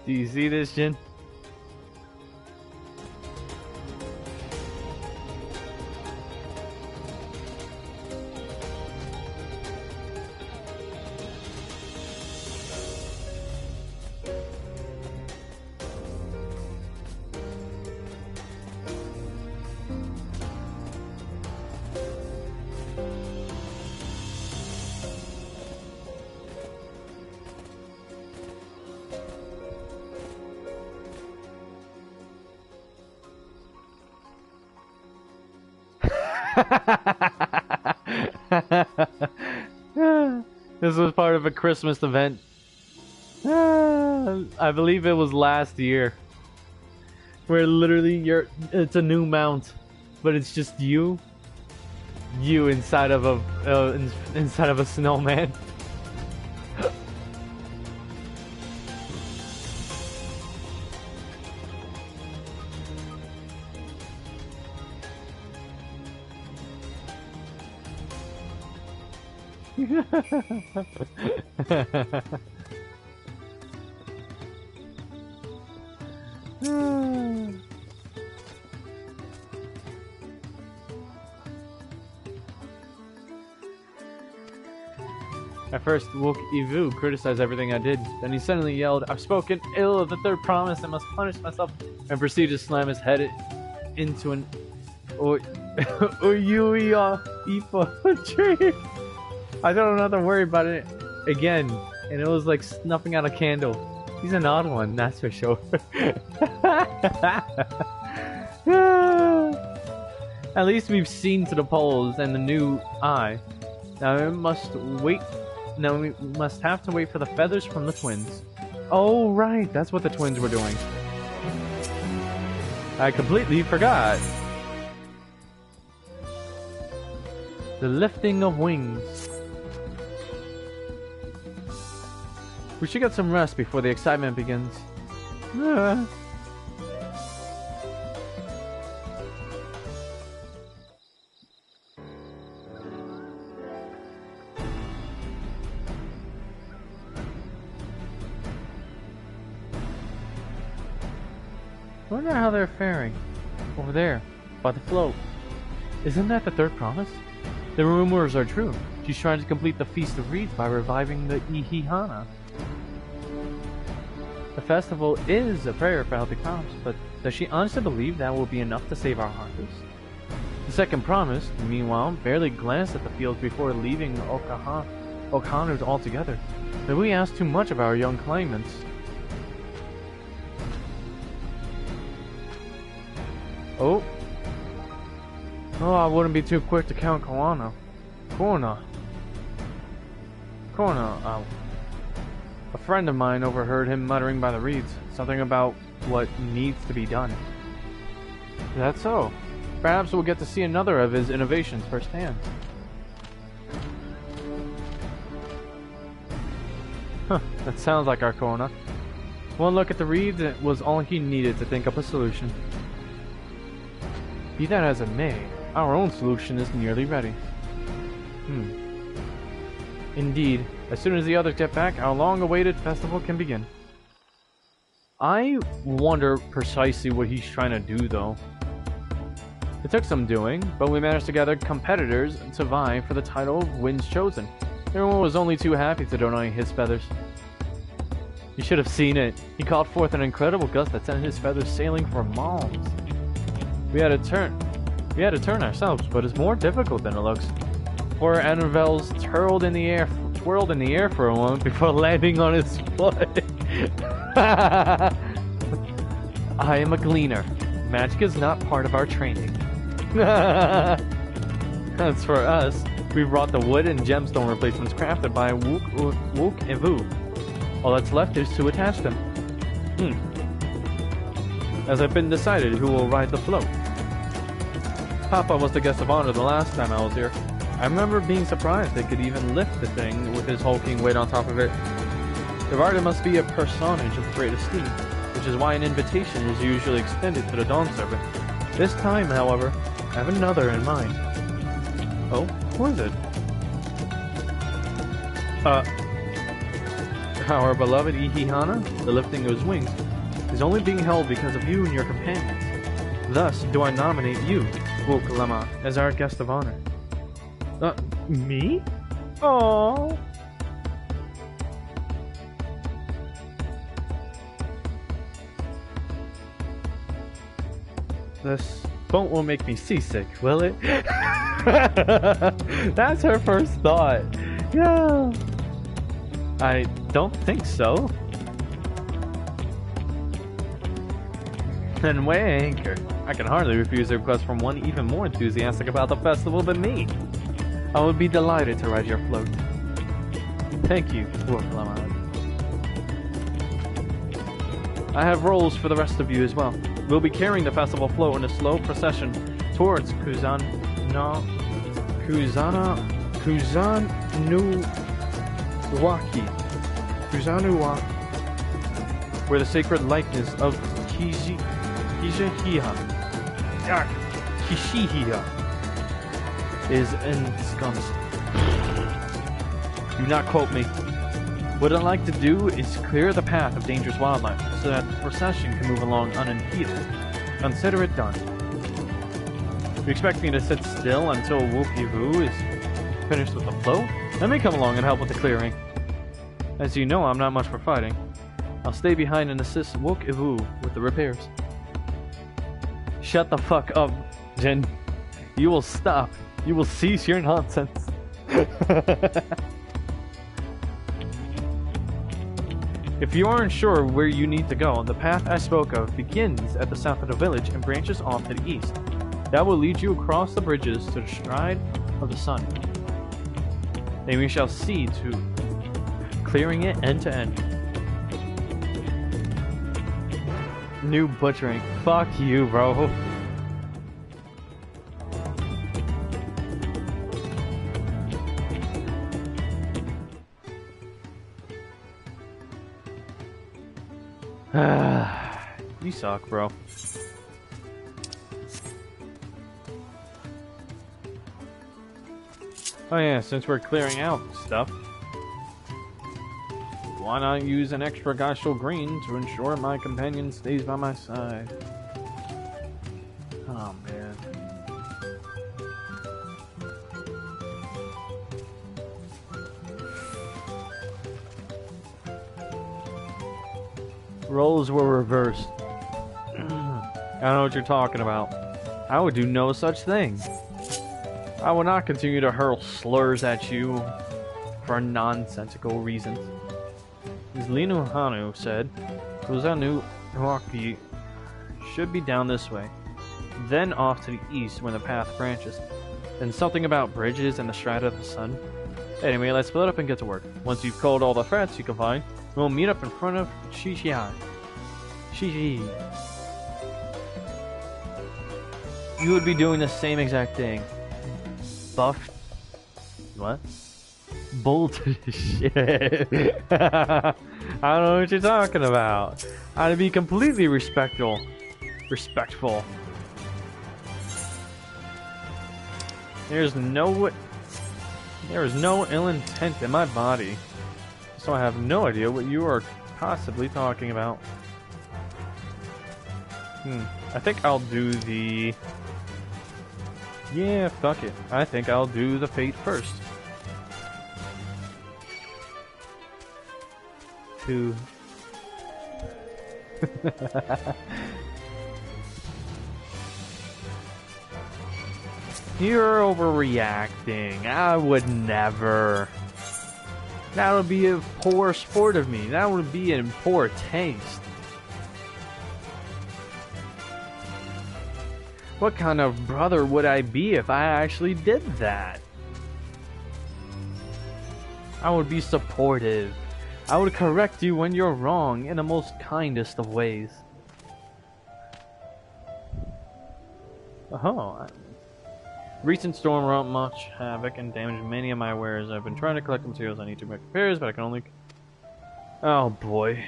Do you see this, Jin? This was part of a Christmas event. I believe it was last year. Where literally it's a new mount, but it's just you inside of a snowman. At first, Wook Ivu criticized everything I did. Then he suddenly yelled, "I've spoken ill of the third promise and must punish myself," and proceeded to slam his head into an Oyuya Ifa tree. I don't have to worry about it again, and it was like snuffing out a candle. He's an odd one, that's for sure. At least we've seen to the poles and the new eye. Now we must have to wait for the feathers from the twins. Oh right, that's what the twins were doing. I completely forgot. The lifting of wings. We should get some rest before the excitement begins. I wonder how they're faring. Over there, by the float. Isn't that the third promise? The rumors are true. She's trying to complete the Feast of Reeds by reviving the Ihihana. The festival is a prayer for healthy crops, but does she honestly believe that will be enough to save our harvest? The second promise, meanwhile, barely glanced at the fields before leaving Okanu altogether. Did we ask too much of our young claimants? Oh, I wouldn't be too quick to count Korna. A friend of mine overheard him muttering by the reeds, something about what needs to be done. Is that so? Perhaps we'll get to see another of his innovations firsthand. Huh, that sounds like our Korna. One look at the reeds was all he needed to think up a solution. Be that as it may, our own solution is nearly ready. Indeed, as soon as the others get back, our long-awaited festival can begin. I wonder precisely what he's trying to do, though. It took some doing, but we managed to gather competitors to vie for the title of Winds Chosen. Everyone was only too happy to donate his feathers. You should have seen it. He called forth an incredible gust that sent his feathers sailing for miles. We had to turn ourselves, but it's more difficult than it looks. Poor Anvels twirled in the air for a moment before landing on his foot. I am a gleaner. Magic is not part of our training. As for us, we brought the wood and gemstone replacements crafted by Wook and Vu. All that's left is to attach them. Has it been decided who will ride the float? Papa was the guest of honor the last time I was here. I remember being surprised they could even lift the thing with his hulking weight on top of it. The rider must be a personage of great esteem, which is why an invitation is usually extended to the Dawn Servant. This time, however, I have another in mind. Oh, who is it? Our beloved Ihihana, the lifting of his wings, is only being held because of you and your companions. Thus, do I nominate you, Wook Lama, as our guest of honor. Me? Aww. This boat won't make me seasick, will it? That's her first thought. Yeah. I don't think so. Then weigh anchor. I can hardly refuse a request from one even more enthusiastic about the festival than me. I would be delighted to ride your float. Thank you, Wuklamad. I have roles for the rest of you as well. We'll be carrying the festival float in a slow procession towards Kuzanuwaki, where the sacred likeness of Kishihiha is ensconced. Do not quote me. What I'd like to do is clear the path of dangerous wildlife so that the procession can move along unimpeded. Consider it done. You expect me to sit still until Wookiee is finished with the float? Let me come along and help with the clearing. As you know, I'm not much for fighting. I'll stay behind and assist Wookiee with the repairs. Shut the fuck up, Jin. You will stop. You will cease your nonsense. If you aren't sure where you need to go, the path I spoke of begins at the south of the village and branches off to the east. That will lead you across the bridges to the stride of the sun. And we shall see to clearing it end to end. New butchering. Fuck you, bro. You suck, bro. Oh yeah, since we're clearing out stuff, why not use an extra glacial green to ensure my companion stays by my side? Oh man. Roles were reversed. I don't know what you're talking about. I would do no such thing. I will not continue to hurl slurs at you for nonsensical reasons. As Linu Hanu said, Kuzanuwaki should be down this way, then off to the east when the path branches. Then something about bridges and the strata of the sun. Anyway, let's split up and get to work. Once you've culled all the threats you can find, we'll meet up in front of Shishihai. Shishi. You would be doing the same exact thing. Buff. What? Bullshit. I don't know what you're talking about. I'd be completely respectful. There is no ill intent in my body. So I have no idea what you are possibly talking about. I think I'll do the... Yeah, fuck it. I think I'll do the fate first. You're overreacting. I would never. That would be a poor sport of me. That would be in poor taste. What kind of brother would I be if I actually did that? I would be supportive. I would correct you when you're wrong in the most kindest of ways. Oh. Recent storm wrought much havoc and damaged many of my wares. I've been trying to collect the materials I need to make repairs, but I can only... Oh boy.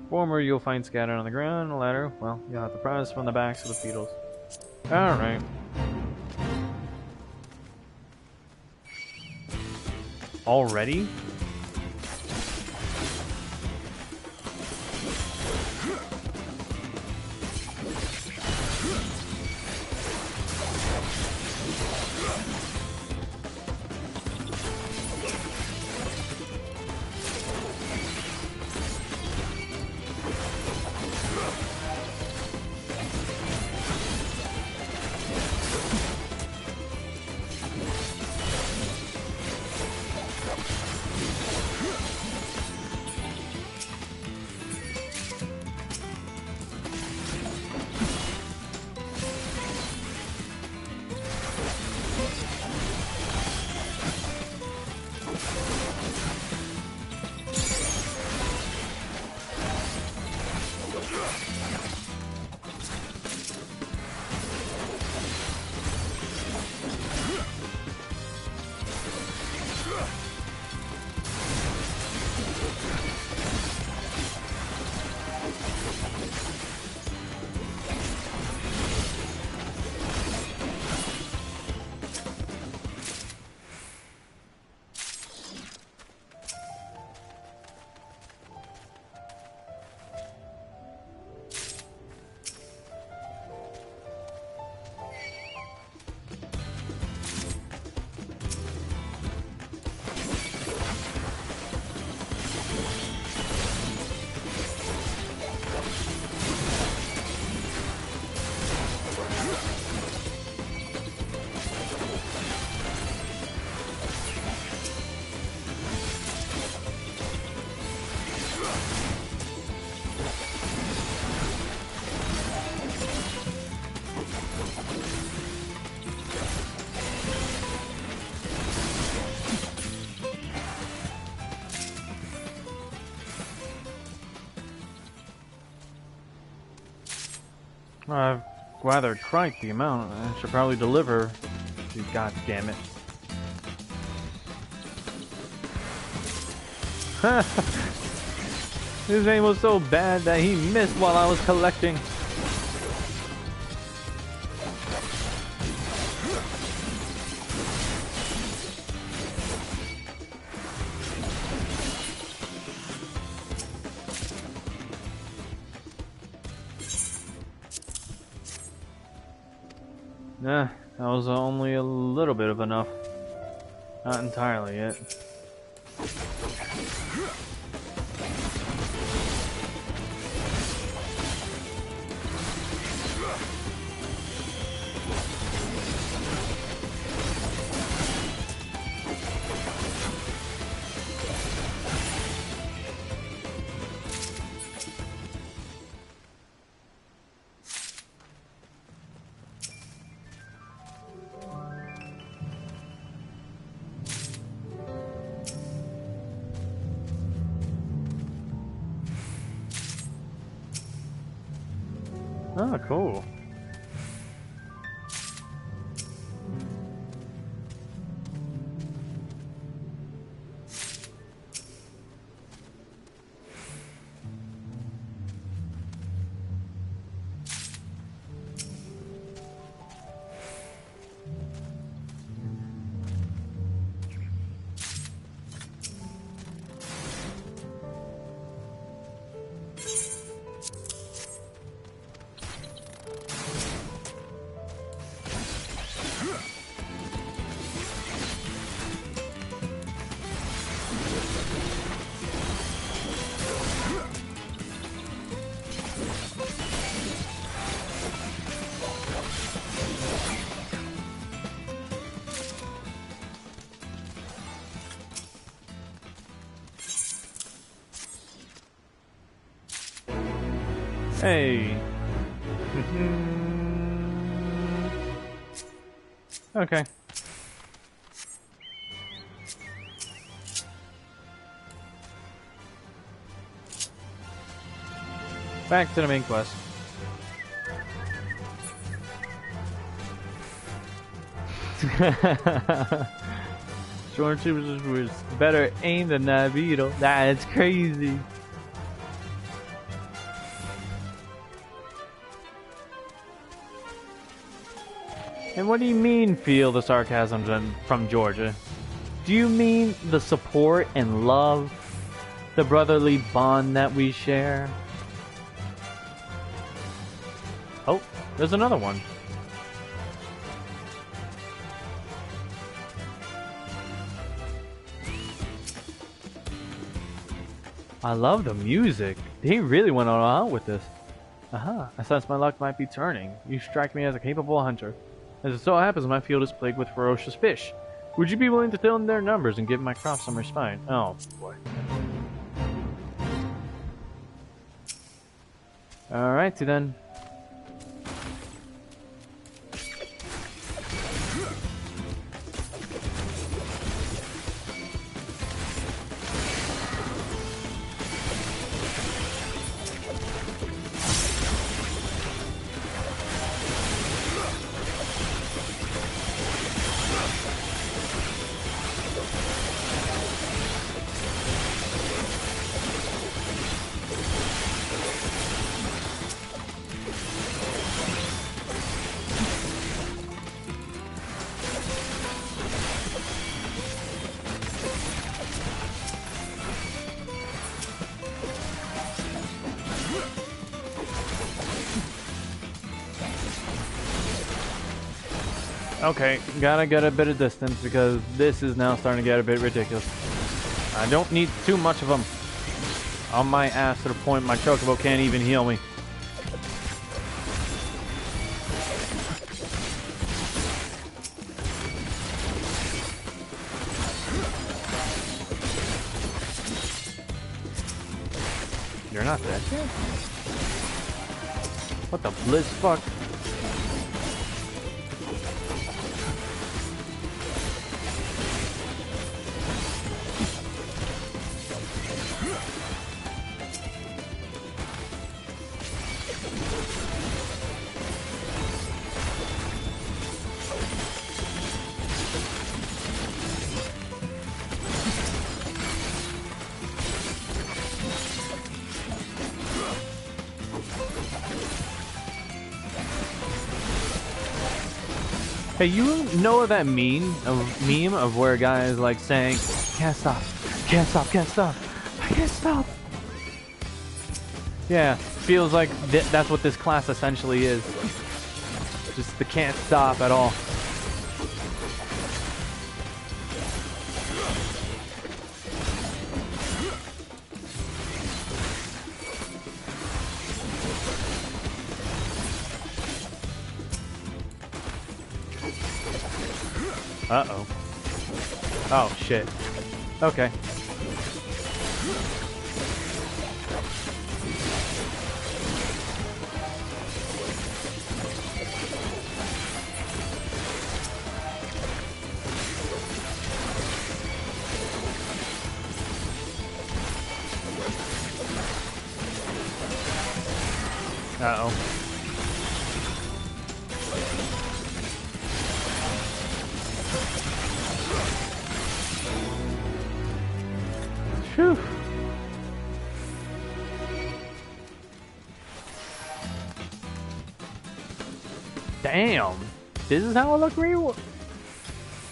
Former you'll find scattered on the ground. The latter, well, you'll have to prize from the backs of the beetles. Alright. Already? I've gathered quite the amount. I should probably deliver. God damn it. His aim was so bad that he missed while I was collecting. Nah, that was only a little bit of enough. Not entirely yet. Oh, cool. Hey. Okay. Back to the main quest. Stormtroopers was better aim than that beetle. That's crazy. And what do you mean feel the sarcasm from Georgia? Do you mean the support and love? The brotherly bond that we share? Oh, there's another one. I love the music. They really went all out with this. Aha, I sense my luck might be turning. You strike me as a capable hunter. As it so happens, my field is plagued with ferocious fish. Would you be willing to fill in their numbers and give my crops some respite? Oh, boy. Alrighty then. Okay, gotta get a bit of distance because this is now starting to get a bit ridiculous. I don't need too much of them on my ass to the point my chocobo can't even heal me. You're not dead yet? What the blizz fuck? Hey, you know that meme of where a guy is like saying, "Can't stop, can't stop, can't stop, I can't stop." Yeah, feels like that's what this class essentially is. Just the can't stop at all. Uh-oh. Oh, shit. Okay. Uh-oh. Phew. Damn. This is how I look real.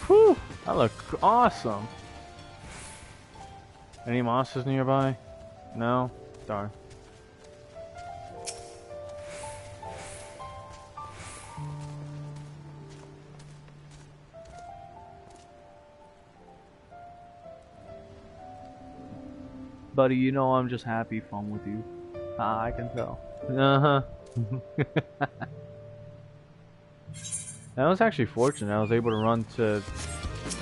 Whew. I look awesome. Any monsters nearby? No? Darn. Buddy, you know I'm just happy fun with you. I can tell. Uh-huh. I was actually fortunate. I was able to run to...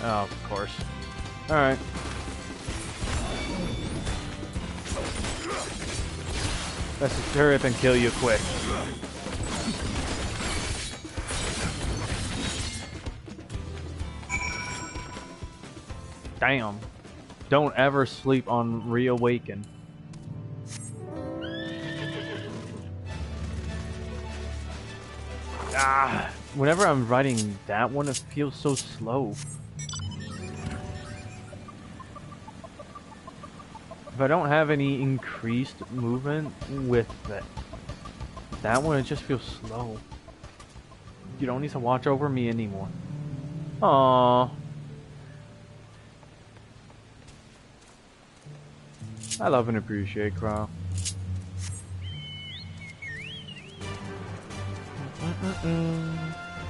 Oh, of course. Alright. Let's just hurry up and kill you quick. Damn. Don't ever sleep on Reawaken. Ah, whenever I'm writing that one, it feels so slow. If I don't have any increased movement with that one, it just feels slow. You don't need to watch over me anymore. Aww. I love and appreciate Crow.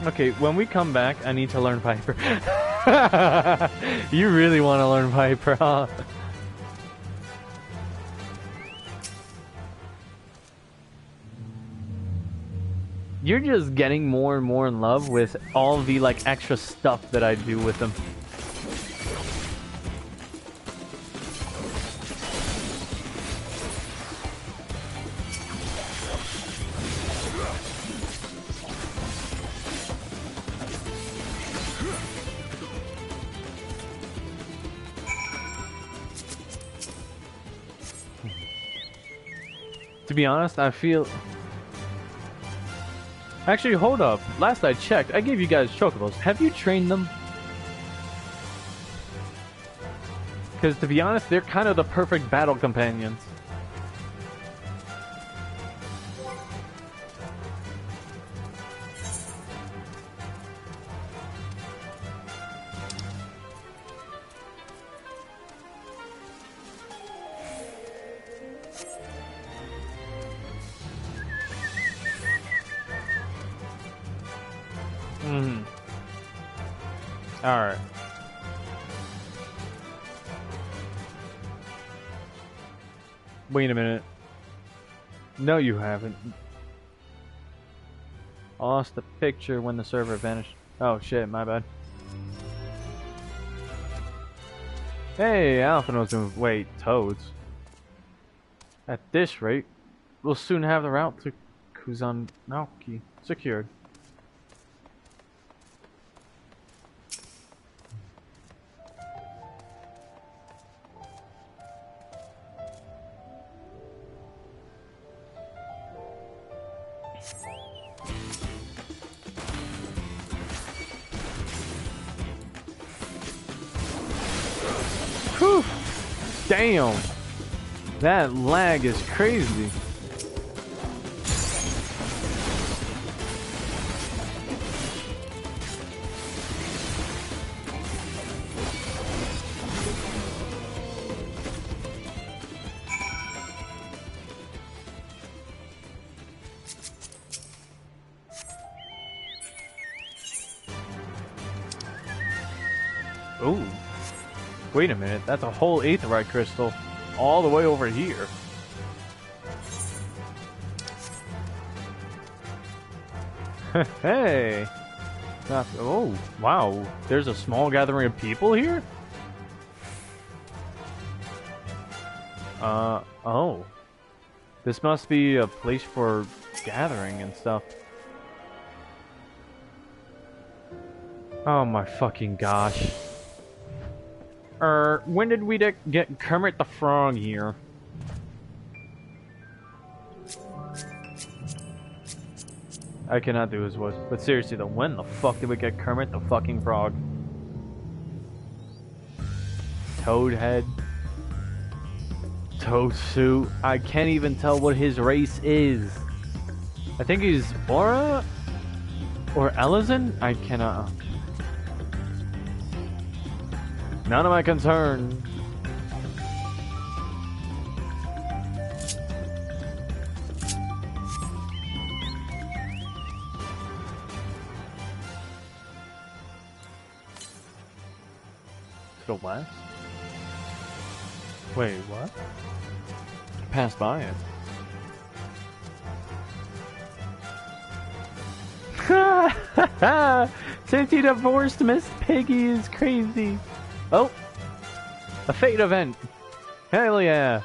Okay, when we come back, I need to learn Viper. You really want to learn Viper, huh? You're just getting more and more in love with all the like extra stuff that I do with them. To be honest, I feel... Actually, hold up. Last I checked, I gave you guys chocobos. Have you trained them? Because to be honest, they're kind of the perfect battle companions. Alright. Wait a minute. No, you haven't. I lost the picture when the server vanished. Oh shit, my bad. Hey, Alpha knows to wait, Toads. At this rate, we'll soon have the route to Kusanagi secured. Whew. Damn, that lag is crazy. Ooh. Wait a minute, that's a whole aetheryte crystal all the way over here. Hey! Oh, wow. There's a small gathering of people here? Oh. This must be a place for gathering and stuff. Oh my fucking gosh. When did we get Kermit the Frog here? I cannot do his voice, but seriously though, when the fuck did we get Kermit the fucking Frog? Toadhead? Toadsuit? I can't even tell what his race is. I think he's Aura? Or Elizin? I cannot... None of my concern. To the west? Wait, what? Passed by it. Since he divorced Miss Piggy is crazy. Oh, a fate event. Hell yeah.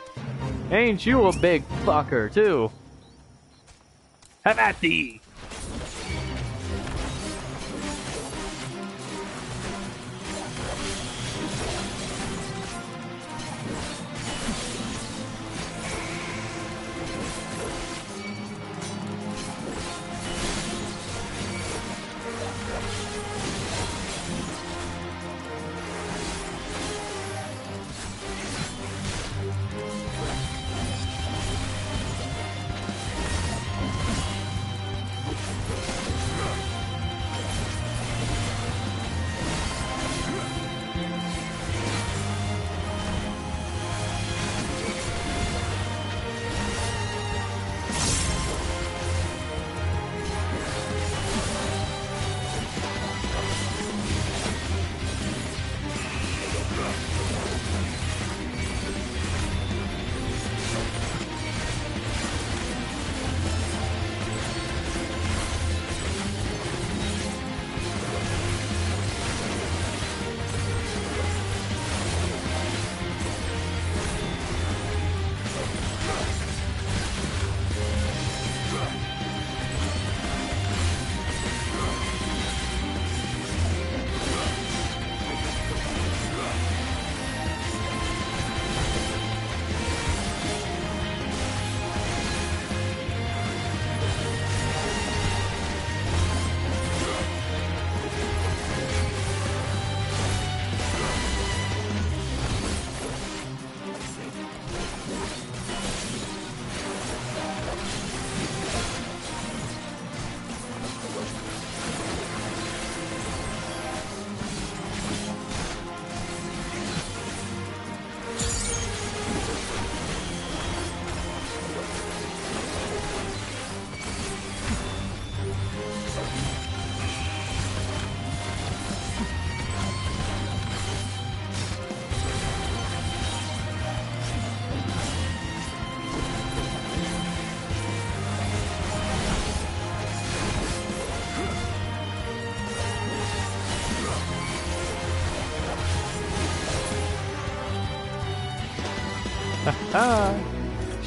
Ain't you a big fucker, too? Have at thee.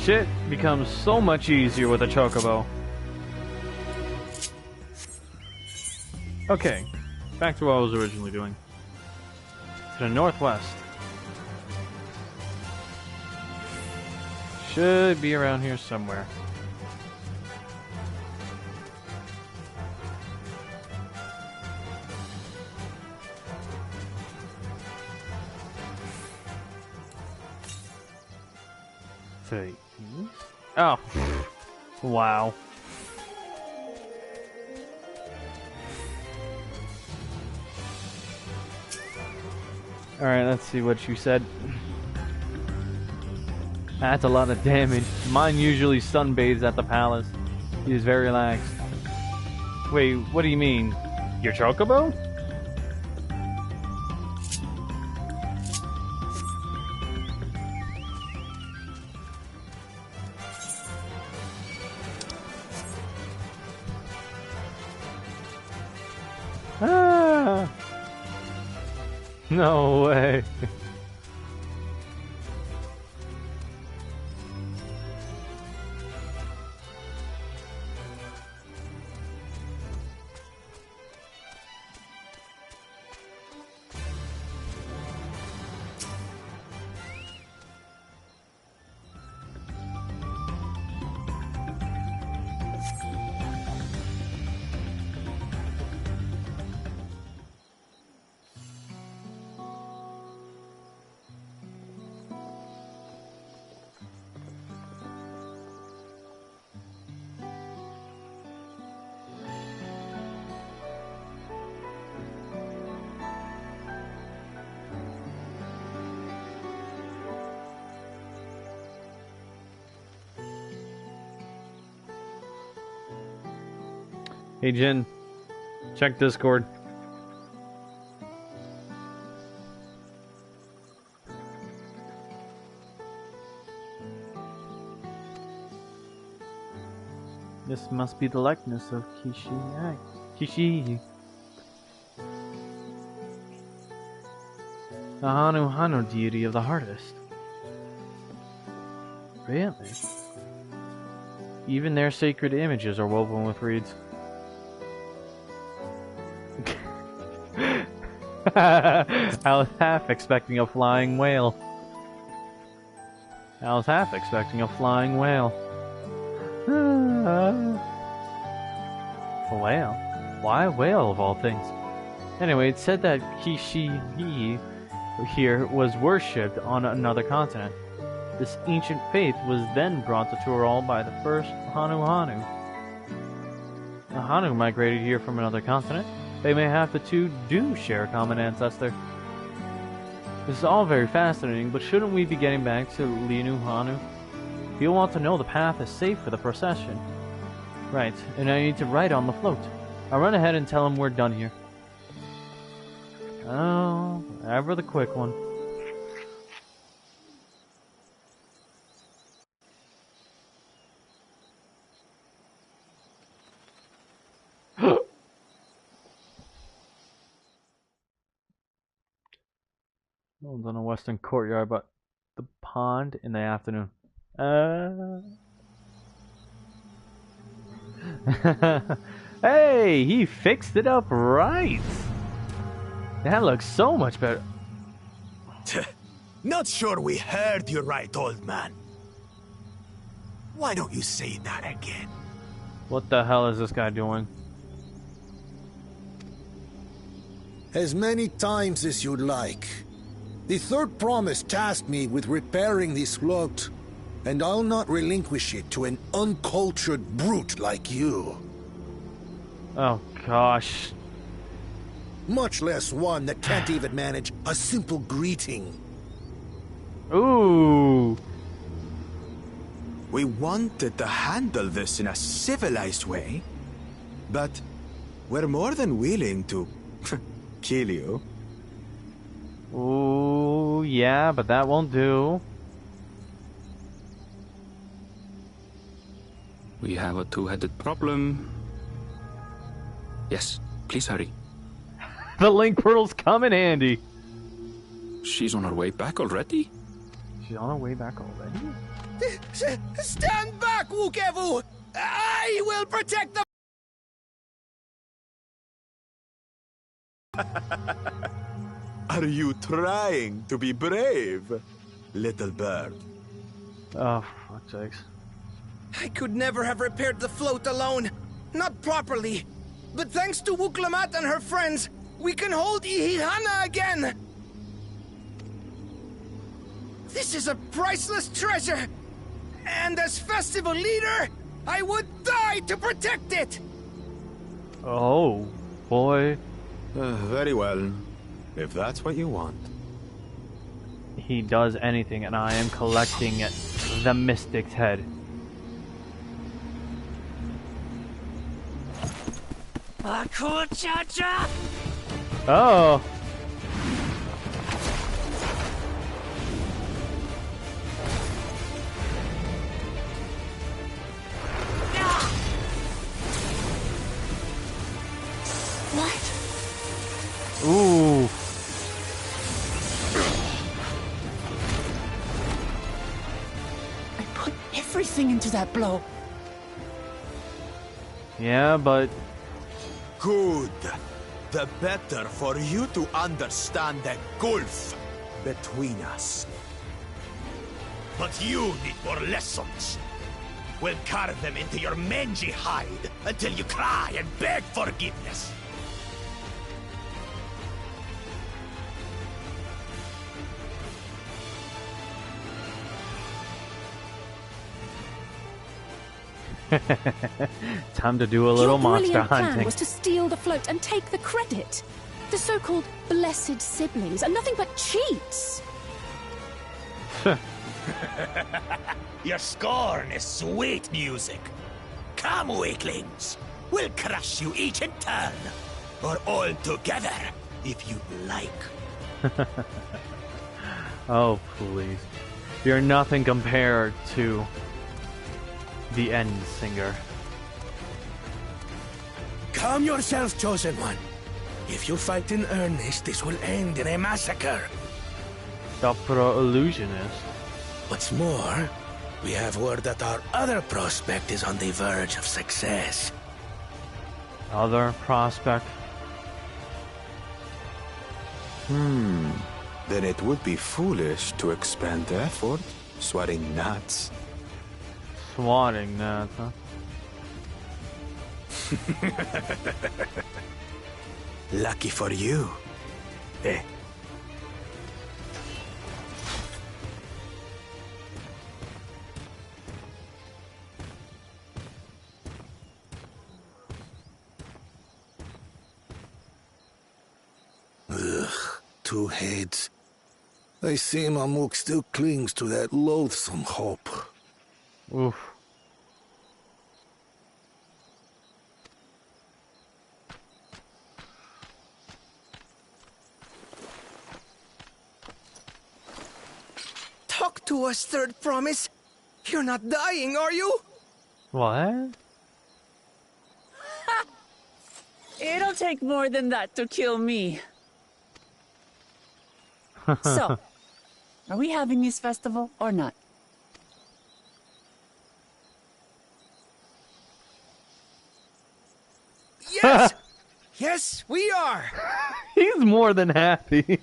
Shit becomes so much easier with a chocobo. Okay, back to what I was originally doing. To the northwest. Should be around here somewhere. Oh. Wow. Alright, let's see what you said. That's a lot of damage. Mine usually sunbathes at the palace. He is very relaxed. Wait, what do you mean? Your chocobo? No way. Hey Jin, check Discord. This must be the likeness of Kishi. The Hanu deity of the harvest. Really? Even their sacred images are woven with reeds. I was half expecting a flying whale. A whale? Why a whale of all things? Anyway, it said that Kishi here was worshipped on another continent. This ancient faith was then brought to Tural by the first Hanu. The Hanu migrated here from another continent. They may have the two do share a common ancestor. This is all very fascinating, but shouldn't we be getting back to Linu Hanu? You'll want to know the path is safe for the procession. Right, and I need to write on the float. I'll run ahead and tell him we're done here. Oh, ever the quick one. No one's on the western courtyard, but the pond in the afternoon. Hey, he fixed it up right. That looks so much better. Not sure we heard you right, old man. Why don't you say that again? What the hell is this guy doing? As many times as you'd like. The third promise tasked me with repairing this float, and I'll not relinquish it to an uncultured brute like you. Oh, gosh. Much less one that can't even manage a simple greeting. Ooh. We wanted to handle this in a civilized way, but we're more than willing to kill you. Ooh, yeah, but that won't do. We have a two-headed problem. Yes, please hurry. The link portal's come in handy. She's on her way back already? She's on her way back already? Stand back, Wukevu! I will protect the... Are you trying to be brave, little bird? Oh, for fuck's sakes. I could never have repaired the float alone. Not properly. But thanks to Wuklamat and her friends, we can hold Ihihana again! This is a priceless treasure! And as festival leader, I would die to protect it! Oh, boy. Very well. If that's what you want. He does anything, and I am collecting the Mystic's head. Oh! What? Ooh. everything into that blow. Yeah, but... Good. The better for you to understand the gulf between us. But you need more lessons. We'll carve them into your mangy hide until you cry and beg forgiveness. Time to do a little monster Your brilliant plan hunting. was to steal the float and take the credit. The so-called blessed siblings are nothing but cheats. Your scorn is sweet music. Come, weaklings. We'll crush you each in turn. Or all together, if you'd like. Oh, please. You're nothing compared to the end singer. Calm yourself, Chosen One. If you fight in earnest, this will end in a massacre. The pro-illusionist. What's more, we have word that our other prospect is on the verge of success. Other prospect? Then it would be foolish to expend effort swatting gnats. Swatting that, huh? Lucky for you. Eh? Ugh, two heads. I see Mamuk still clings to that loathsome hope. Oof. Talk to us, Third Promise. You're not dying, are you? What? It'll take more than that to kill me. So, are we having this festival or not? Yes! Yes, we are! He's more than happy.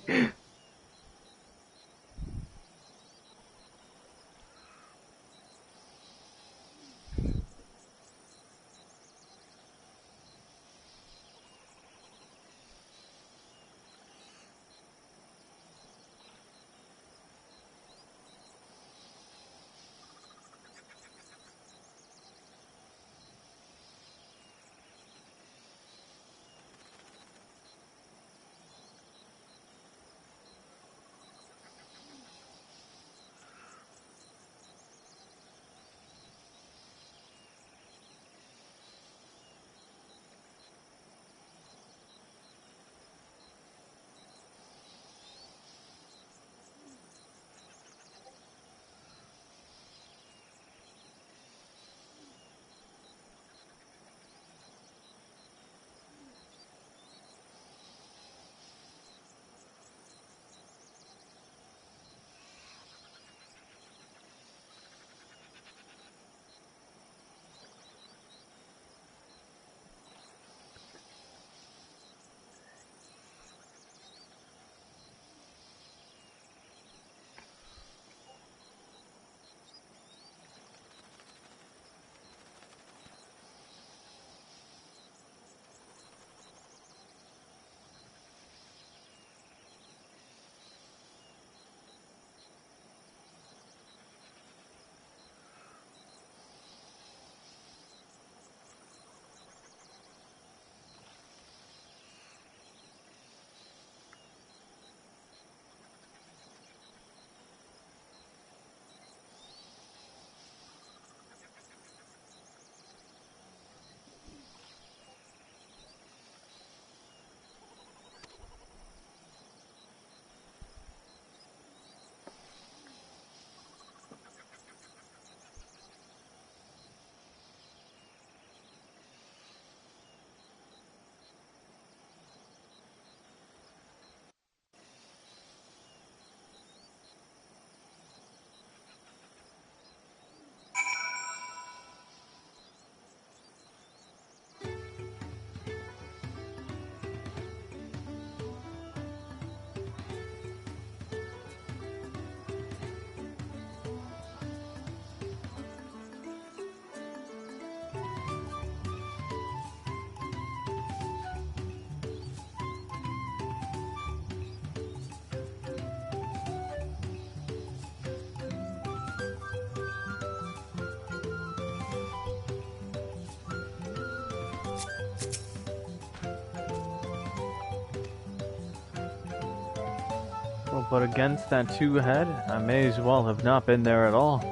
Well, but against that two-head, I may as well have not been there at all.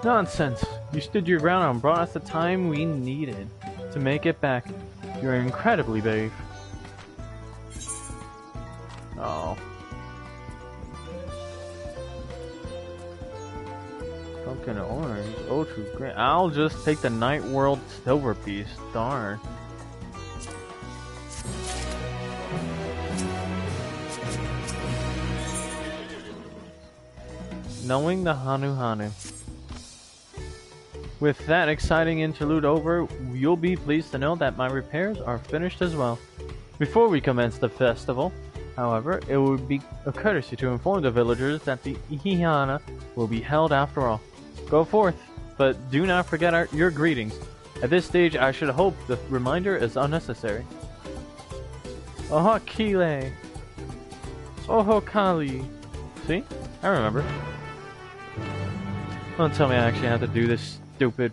Nonsense! You stood your ground and brought us the time we needed to make it back. You're incredibly brave. Oh. Fucking orange. Oh, true great. I'll just take the Night World silver piece. Darn. Knowing the Hanu. With that exciting interlude over, you'll be pleased to know that my repairs are finished as well. Before we commence the festival, however, it would be a courtesy to inform the villagers that the Ihihana will be held after all. Go forth, but do not forget your greetings. At this stage, I should hope the reminder is unnecessary. Oho Kile. Oho Kali. See? I remember. Don't tell me I actually have to do this stupid...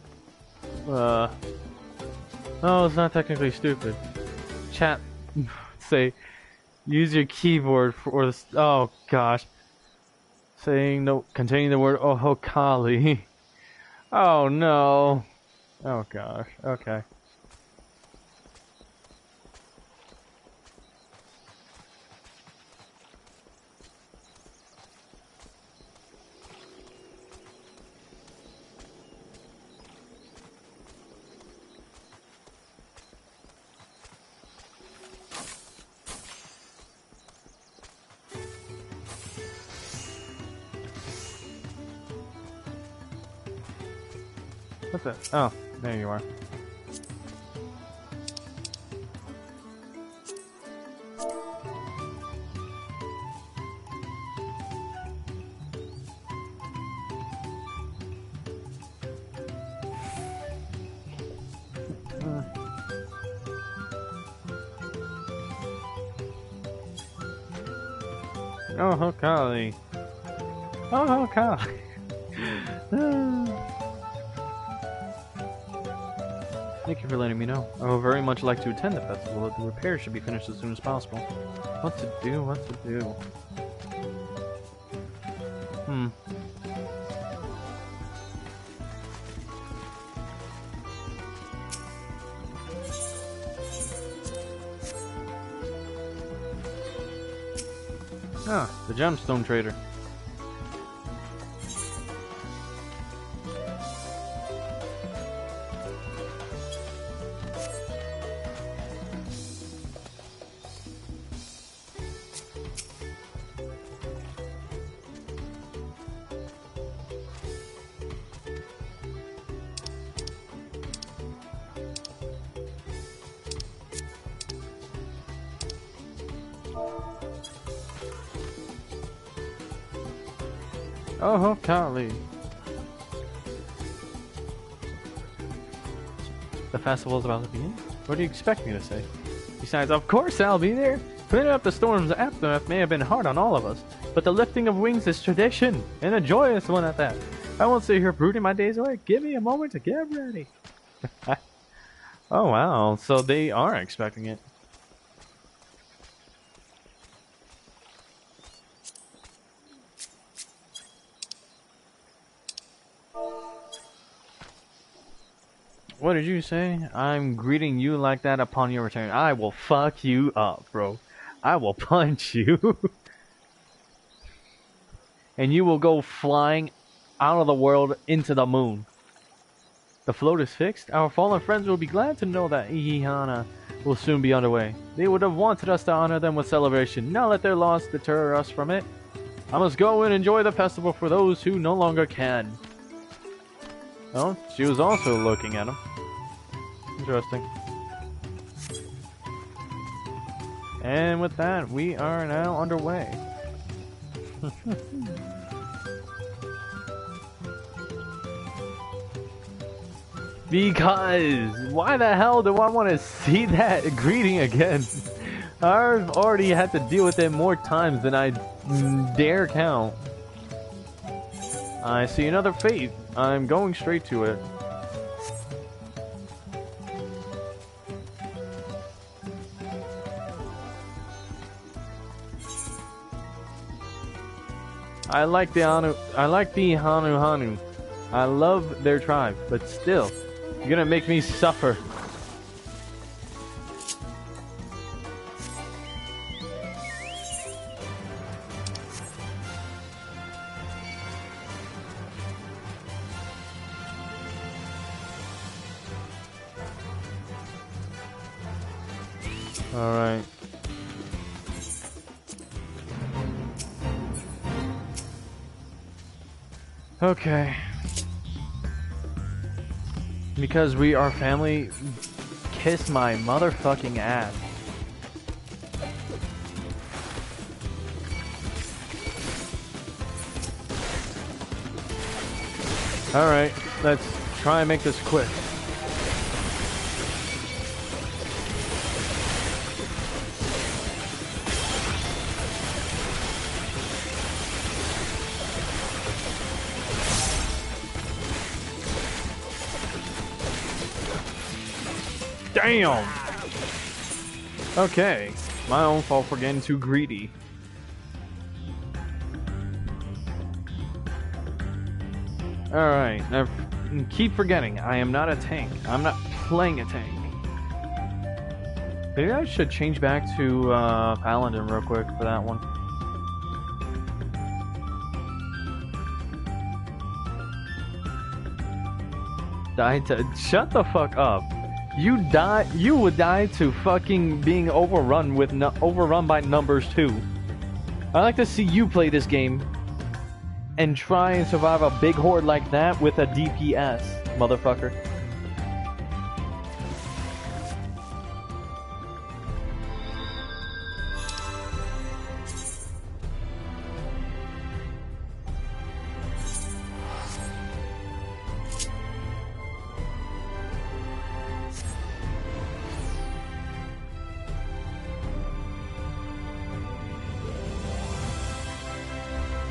No, it's not technically stupid. Chat... say... Use your keyboard for this... Oh, gosh. Saying no... Containing the word Ohokali. Oh, no. Oh, gosh. Okay. What's that? Oh, there you are. Oh, Hokali. Oh, Hokali. Thank you for letting me know. I would very much like to attend the festival, but the repairs should be finished as soon as possible. What to do? What to do? Ah, the gemstone trader. Oh, Kali. The festival's about to begin? What do you expect me to say? Besides, of course I'll be there! Cleaning up the storm's aftermath may have been hard on all of us, but the lifting of wings is tradition, and a joyous one at that. I won't sit here brooding my days away. Give me a moment to get ready. Oh wow, so they are expecting it. What did you say? I'm greeting you like that upon your return. I will fuck you up, bro. I will punch you. And you will go flying out of the world into the moon. The float is fixed. Our fallen friends will be glad to know that Ihihana will soon be underway. They would have wanted us to honor them with celebration. Now let their loss deter us from it. I must go and enjoy the festival for those who no longer can. Oh, she was also looking at him. Interesting. And with that, we are now underway. Because why the hell do I want to see that greeting again? I've already had to deal with it more times than I dare count. I see another fate. I'm going straight to it. I like the Hanu Hanu. I love their tribe, but still, you're gonna make me suffer. All right. Okay. Because we are family, kiss my motherfucking ass. Alright, let's try and make this quick. Damn! Okay, my own fault for getting too greedy. Alright, now keep forgetting, I am not a tank. I'm not playing a tank. Maybe I should change back to Paladin real quick for that one. Shut the fuck up. You would die to fucking being overrun by numbers too. I like to see you play this game and try and survive a big horde like that with a DPS, motherfucker.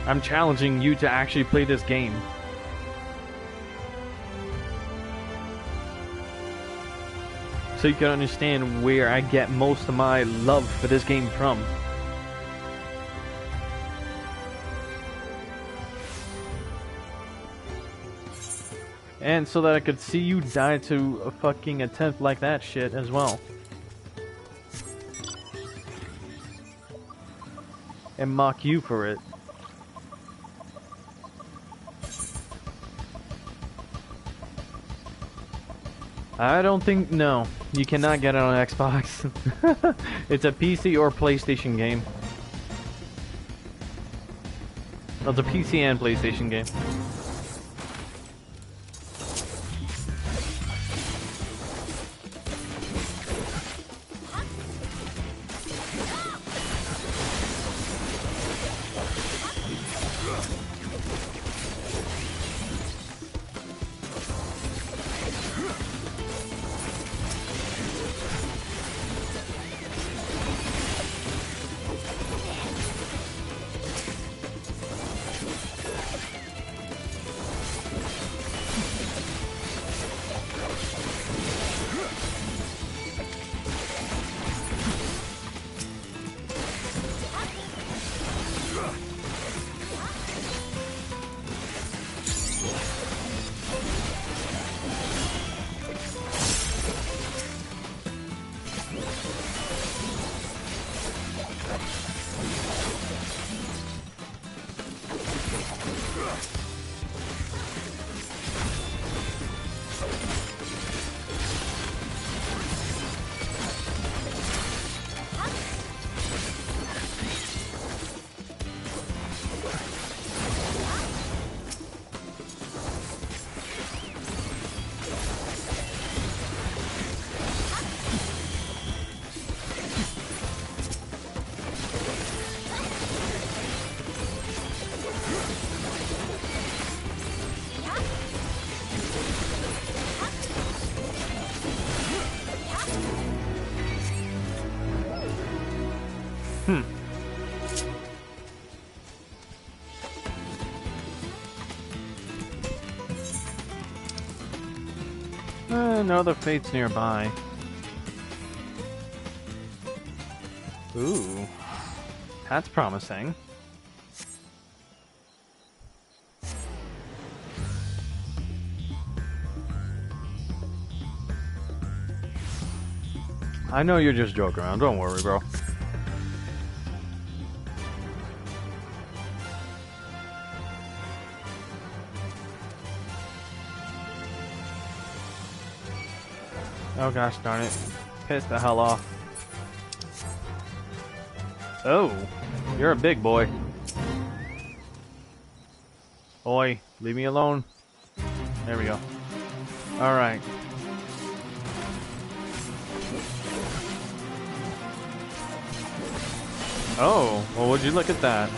I'm challenging you to actually play this game. So you can understand where I get most of my love for this game from. And so that I could see you die to a fucking attempt like that shit as well. And mock you for it. I don't think, no, you cannot get it on Xbox. It's a PC or PlayStation game. Well, it's a PC and PlayStation game. No other fates nearby. Ooh, that's promising. I know you're just joking around. Don't worry, bro. Oh gosh darn it. Piss the hell off. Oh, you're a big boy. Oi, leave me alone. There we go. Alright. Oh, well would you look at that?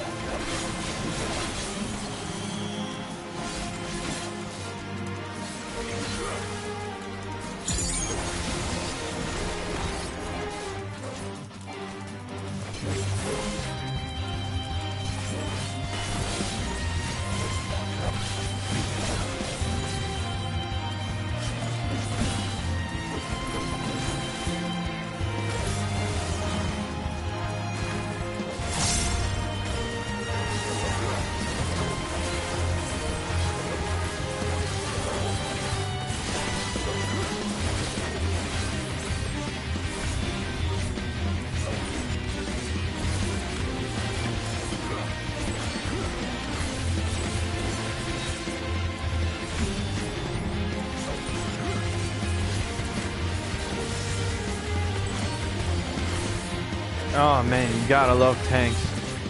Oh man, you gotta love tanks.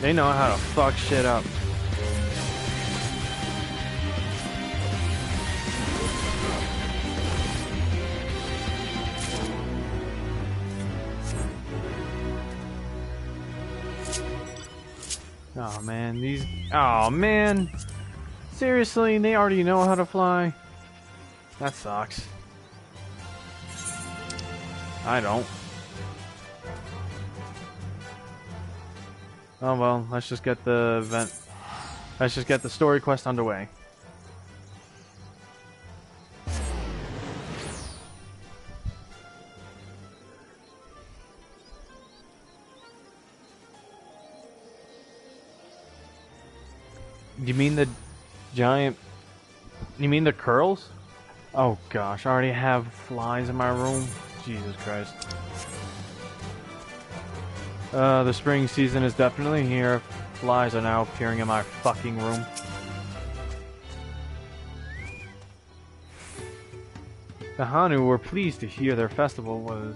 They know how to fuck shit up. Oh man, these... Oh man! Seriously, they already know how to fly? That sucks. I don't. Oh well, let's just get the event. Let's just get the story quest underway. You mean the giant... You mean the curls? Oh gosh, I already have flies in my room. Jesus Christ. The spring season is definitely here. Flies are now appearing in my fucking room. The Hanu were pleased to hear their festival was...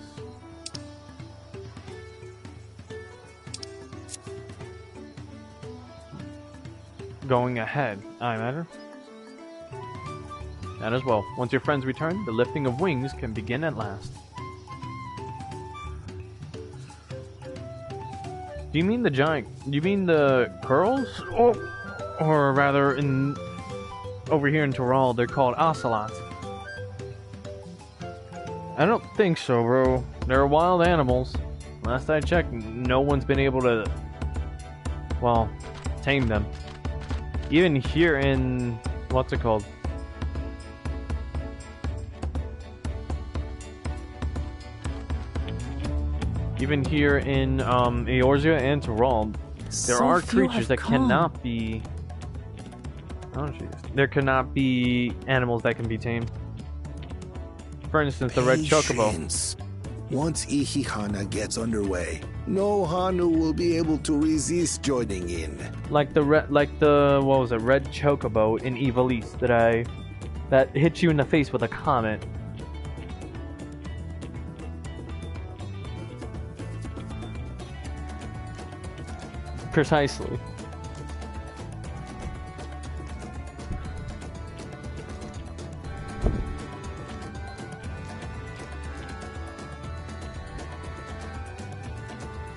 going ahead. I matter. And as well, once your friends return, the lifting of wings can begin at last. Do you mean the giant? Do you mean the curls? Or rather, over here in Toral, they're called ocelots. I don't think so, bro. They're wild animals. Last I checked, no one's been able to, well, tame them. Even here in, what's it called? Even here in Eorzea and Toral, there are creatures that cannot be... Oh jeez. There cannot be animals that can be tamed. For instance, the red chocobo. Once Ihihana gets underway, no Hanu will be able to resist joining in. Like the what was it, red chocobo in Evil East that hit you in the face with a comet. Precisely.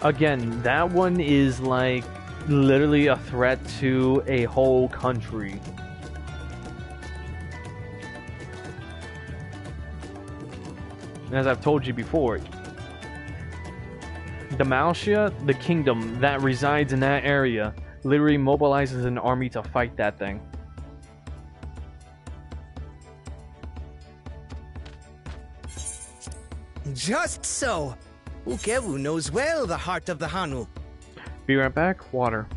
Again, that one is like literally a threat to a whole country. As I've told you before, Demacia, the kingdom that resides in that area, literally mobilizes an army to fight that thing. Just so! Ukewu knows well the heart of the Hanu. Be right back. Water.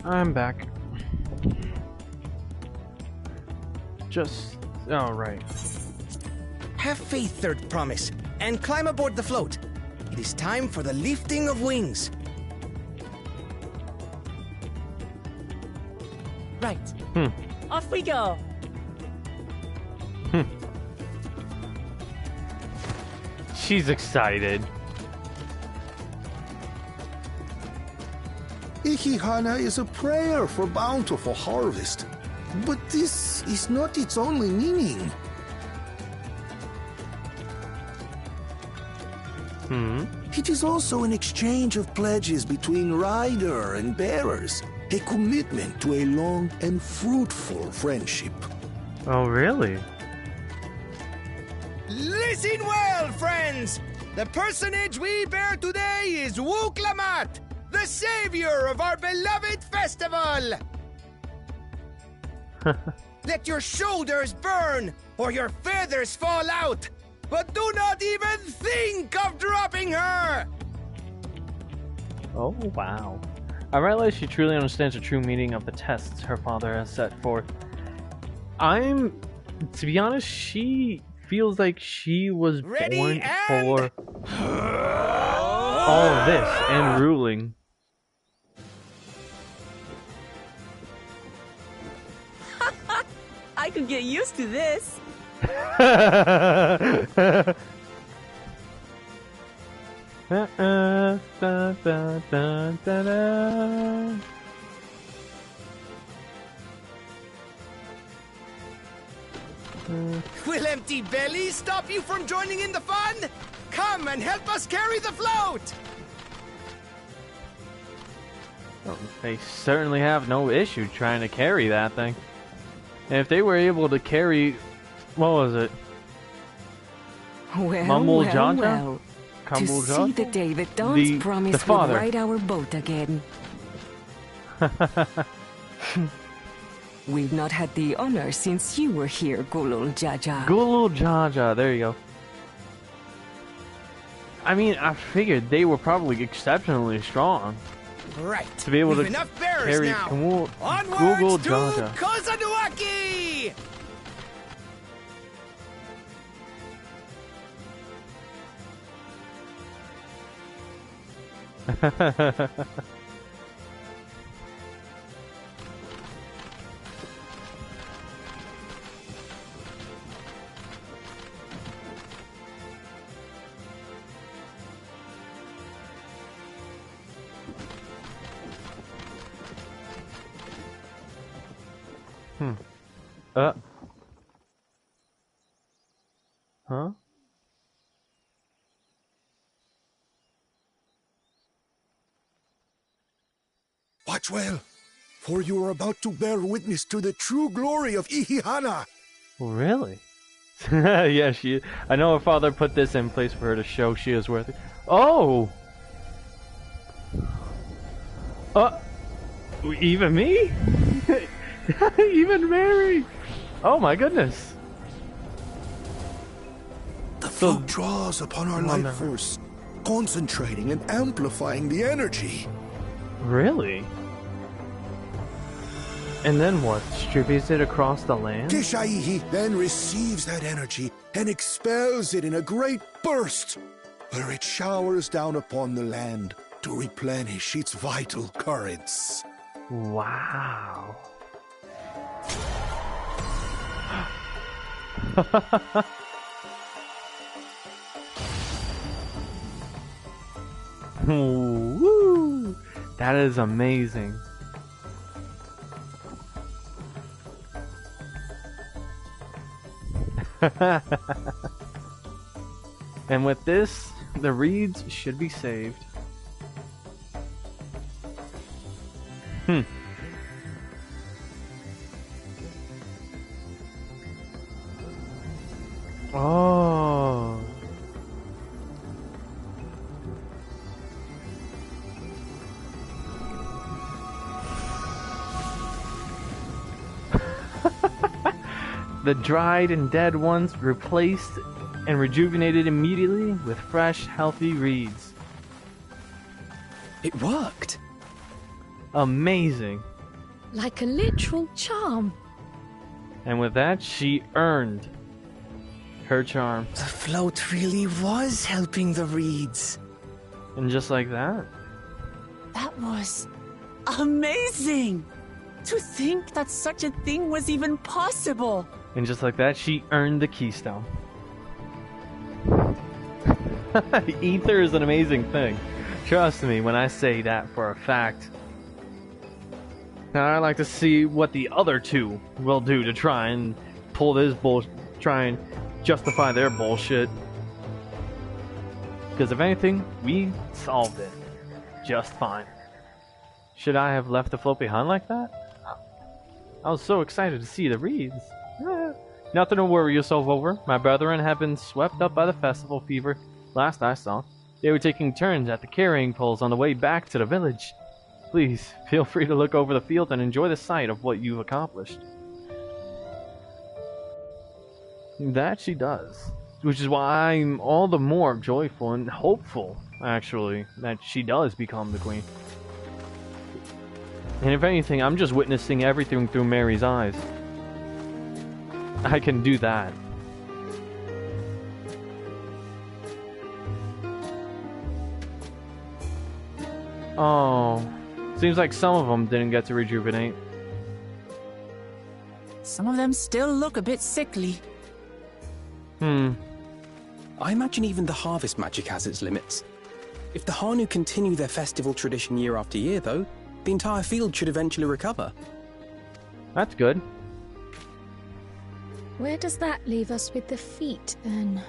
I'm back. Just... oh, right. Have faith, Third Promise, and climb aboard the float. It is time for the lifting of wings. Right. Hmm. Off we go. She's excited. Ihihana is a prayer for bountiful harvest. But this is not its only meaning. It is also an exchange of pledges between rider and bearers. A commitment to a long and fruitful friendship. Oh, really? Listen well, friends! The personage we bear today is Wuklamat, the savior of our beloved festival! Let your shoulders burn, or your feathers fall out, but do not even think of dropping her! Oh, wow. I realize she truly understands the true meaning of the tests her father has set forth. To be honest, she feels like she was born for all of this and ruling. I could get used to this. Will empty bellies stop you from joining in the fun? Come and help us carry the float! Well, they certainly have no issue trying to carry that thing. And if they were able to carry... what was it? Well. To see the day that Dawn's promise would ride our boat again. We've not had the honor since you were here, Gulul Jaja. Gulul Jaja, there you go. I mean, I figured they were probably exceptionally strong. Right. To be able to enough bearers carry now. Gulul Jaja. Kozanuaki! Huh? Watch well, for you are about to bear witness to the true glory of Ihihana. Really? Yeah, I know her father put this in place for her to show she is worthy. Oh! Even me? Even Mary? Oh my goodness. The float draws upon our life force, concentrating and amplifying the energy. Really? And then what? Distributes it across the land? Kishaihi then receives that energy and expels it in a great burst, where it showers down upon the land to replenish its vital currents. Wow. Woo! That is amazing. And with this, the reeds should be saved. Oh. The dried and dead ones replaced and rejuvenated immediately with fresh, healthy reeds. It worked. Amazing. Like a literal charm. And with that, she earned her charm. The float really was helping the reeds. And just like that. That was amazing! To think that such a thing was even possible! And just like that, she earned the keystone. Ether is an amazing thing. Trust me when I say that for a fact. Now I'd like to see what the other two will do to try and pull this try and justify their bullshit. Because if anything, we solved it just fine. Should I have left the float behind like that? I was so excited to see the reeds. Nothing to worry yourself over. My brethren have been swept up by the festival fever. Last I saw, they were taking turns at the carrying poles on the way back to the village. Please, feel free to look over the field and enjoy the sight of what you've accomplished. That she does. Which is why I'm all the more joyful and hopeful, actually, that she does become the queen. And if anything, I'm just witnessing everything through Mary's eyes. I can do that. Oh, seems like some of them didn't get to rejuvenate. Some of them still look a bit sickly. I imagine even the harvest magic has its limits. If the Hanu continue their festival tradition year after year, though, the entire field should eventually recover. That's good. Where does that leave us with the feet, then?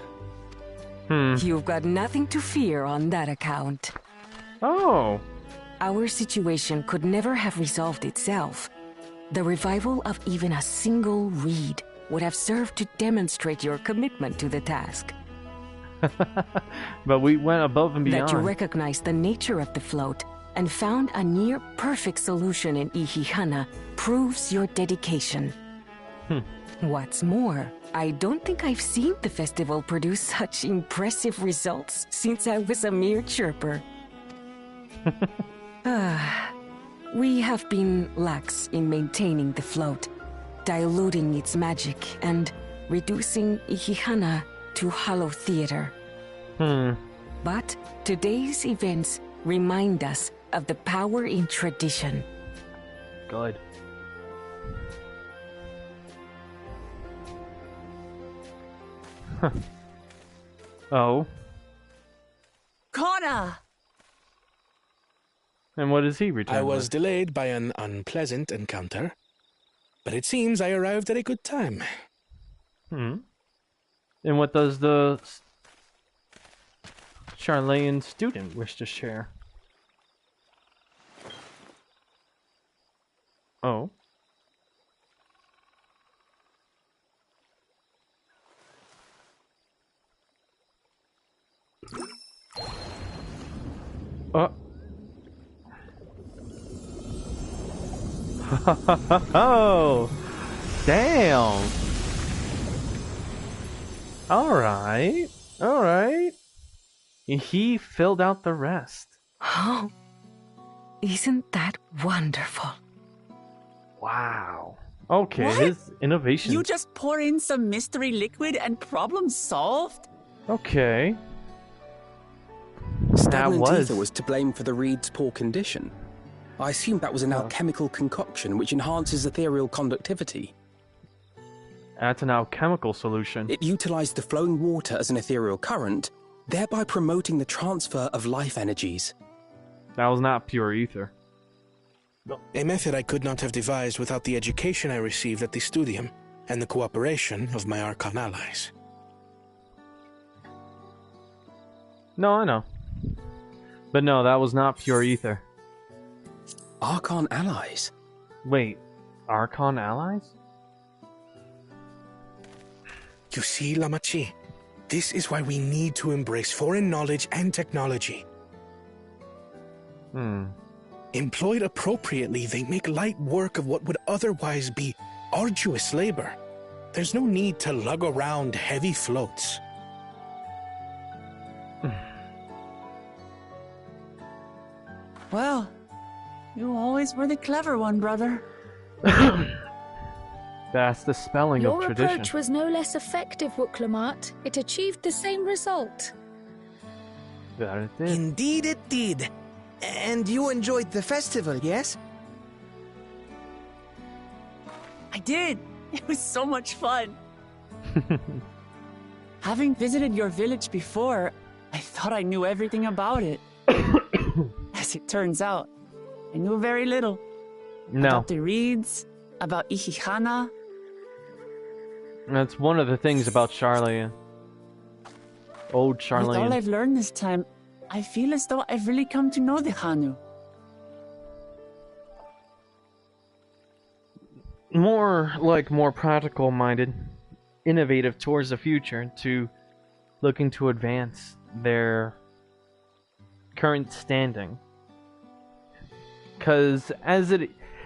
You've got nothing to fear on that account. Oh. Our situation could never have resolved itself. The revival of even a single reed would have served to demonstrate your commitment to the task. But we went above and beyond. That you recognized the nature of the float and found a near-perfect solution in Ihihana proves your dedication. What's more, I don't think I've seen the festival produce such impressive results since I was a mere chirper. We have been lax in maintaining the float, diluting its magic and reducing Ihihana to hollow theater. But today's events remind us of the power in tradition. Good. Oh. Connor! And what does he return I was with? delayed by an unpleasant encounter, but it seems I arrived at a good time. And what does the Charlayan student wish to share? Oh. Oh, damn. All right. He filled out the rest. Oh, isn't that wonderful? Wow. Okay, What? his innovation. You just pour in some mystery liquid and problem solved? Okay. Stagnant was- ether was to blame for the reed's poor condition. I assume that was an alchemical concoction which enhances ethereal conductivity. That's an alchemical solution. It utilized the flowing water as an ethereal current, thereby promoting the transfer of life energies. That was not pure ether. A method I could not have devised without the education I received at the studium and the cooperation of my Archon allies. No, I know. But no, that was not pure ether. Archon allies? Wait, Archon allies? You see, Lamachi, this is why we need to embrace foreign knowledge and technology. Employed appropriately, they make light work of what would otherwise be arduous labor. There's no need to lug around heavy floats. Well, you always were the clever one, brother. That's the spelling of Your tradition. approach was no less effective, Wuklamat. It achieved the same result. That it did. Indeed it did. And you enjoyed the festival, yes? I did. It was so much fun. Having visited your village before, I thought I knew everything about it. As it turns out, I knew very little. No. About the reeds, about Ihihana. That's one of the things about Charlie. Old With all Charlie. I've learned this time, I feel as though I've really come to know the Hanu. More practical minded, innovative towards the future, to looking to advance their current standing. Because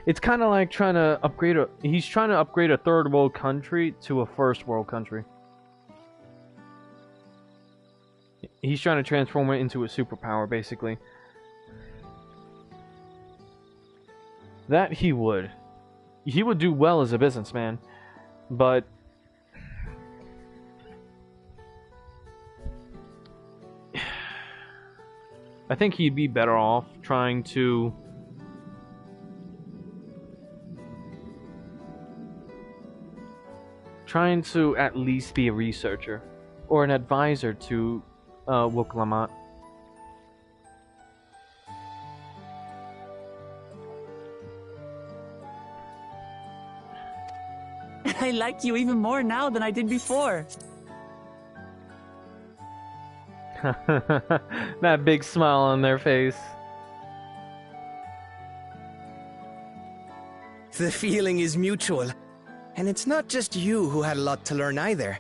it's kind of like trying to upgrade he's trying to upgrade a third world country to a first world country. He's trying to transform it into a superpower, basically. That he would. He would do well as a businessman, but I think he'd be better off trying to at least be a researcher or an advisor to Wuklamat. I like you even more now than I did before. That big smile on their face. The feeling is mutual. And it's not just you who had a lot to learn either.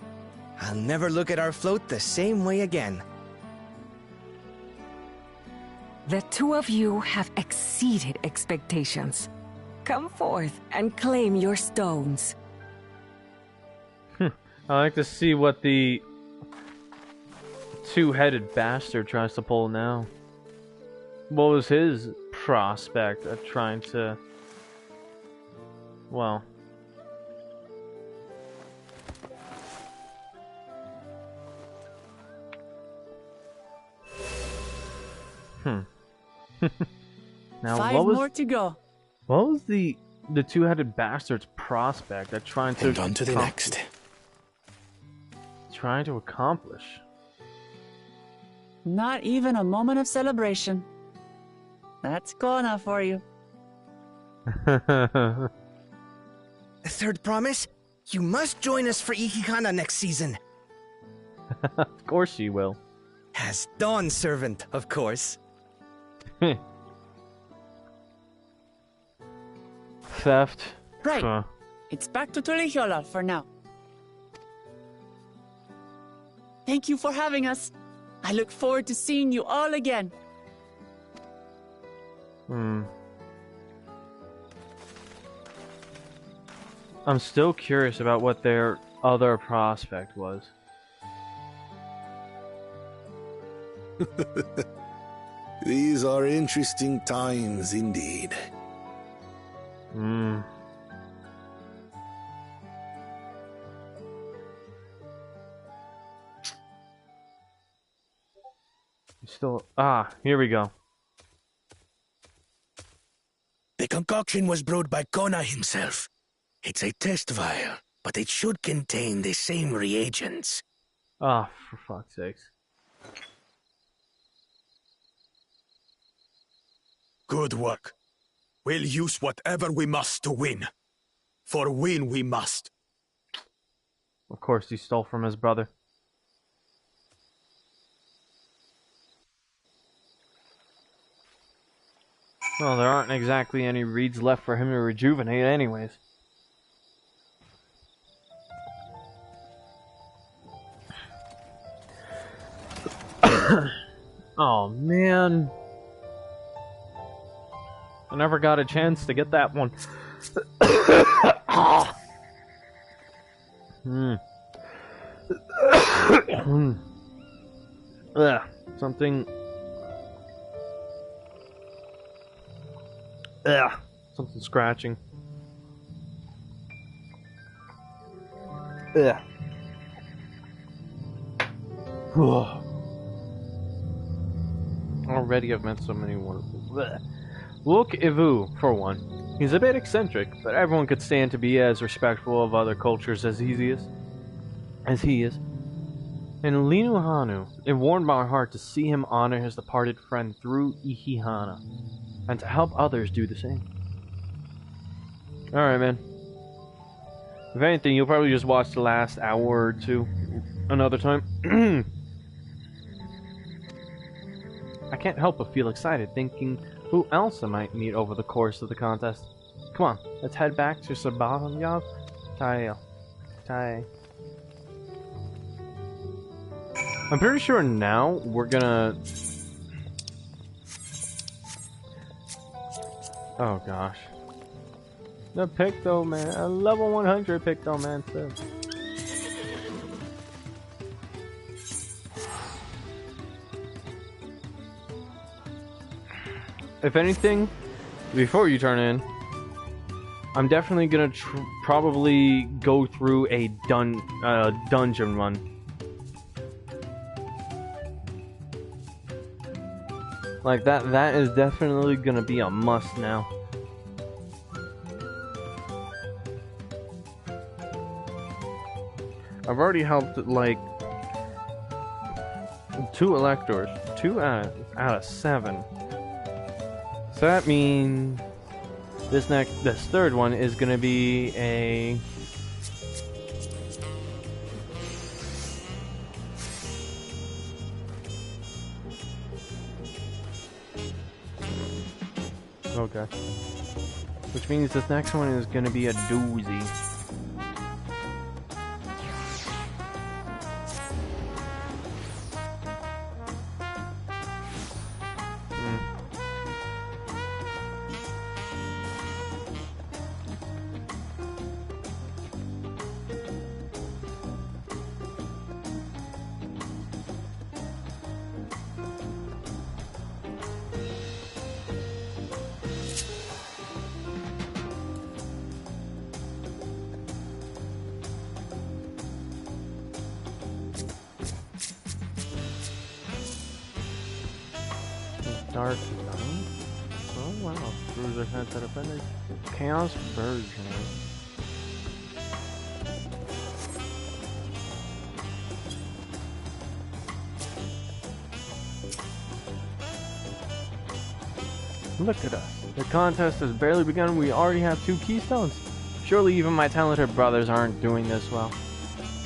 I'll never look at our float the same way again. The two of you have exceeded expectations. Come forth and claim your stones. I like to see what the two-headed bastard tries to pull now. What was his prospect of trying to... Well... Now, 5 more to go. What was the two-headed bastard's prospect of trying to... And on to the next. Trying to accomplish? Not even a moment of celebration. That's Kona for you. A third promise? You must join us for Ihihana next season. Of course you will. As Dawn servant, of course. Theft. Right. It's back to Tulihiola for now. Thank you for having us. I look forward to seeing you all again. I'm still curious about what their other prospect was. These are interesting times indeed. Here we go. The concoction was brewed by Kona himself. It's a test vial, but it should contain the same reagents. For fuck's sakes. Good work. We'll use whatever we must to win. For win we must. Of course he stole from his brother. Well, there aren't exactly any reeds left for him to rejuvenate anyways. Oh, man. I never got a chance to get that one. Something... Something scratching. Ugh. Already I've met so many wonderful... Blech. Look Ivu, for one. He's a bit eccentric, but everyone could stand to be as respectful of other cultures as he is. And Linuhanu, it warmed my heart to see him honor his departed friend through Ihihana, and to help others do the same. Alright, man. If anything, you'll probably just watch the last hour or two another time. I can't help but feel excited thinking who else I might meet over the course of the contest. Come on, let's head back to Sabayav Tai. I'm pretty sure now we're gonna... Oh gosh. The Pictoman, a level 100 Pictoman too. If anything, before you turn in, I'm definitely gonna probably go through a dungeon run. Like that is definitely gonna be a must now. I've already helped like 2 electors, 2 out of 7. So that means this third one is gonna be a okay. Which means this next one is gonna be a doozy. Dark Knight? Oh wow. Bruiser has that offended. Chaos Version. Look at us. The contest has barely begun. We already have 2 keystones. Surely even my talented brothers aren't doing this well.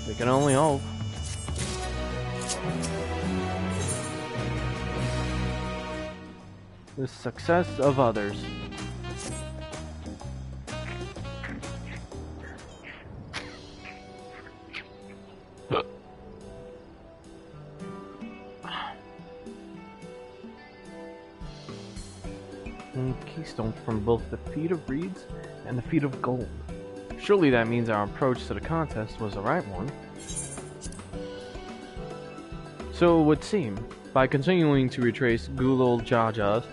We can only hope. The success of others. Keystones from both the Feet of Reeds and the Feet of Gold. Surely that means our approach to the contest was the right one. So it would seem, by continuing to retrace Gulul Jaja's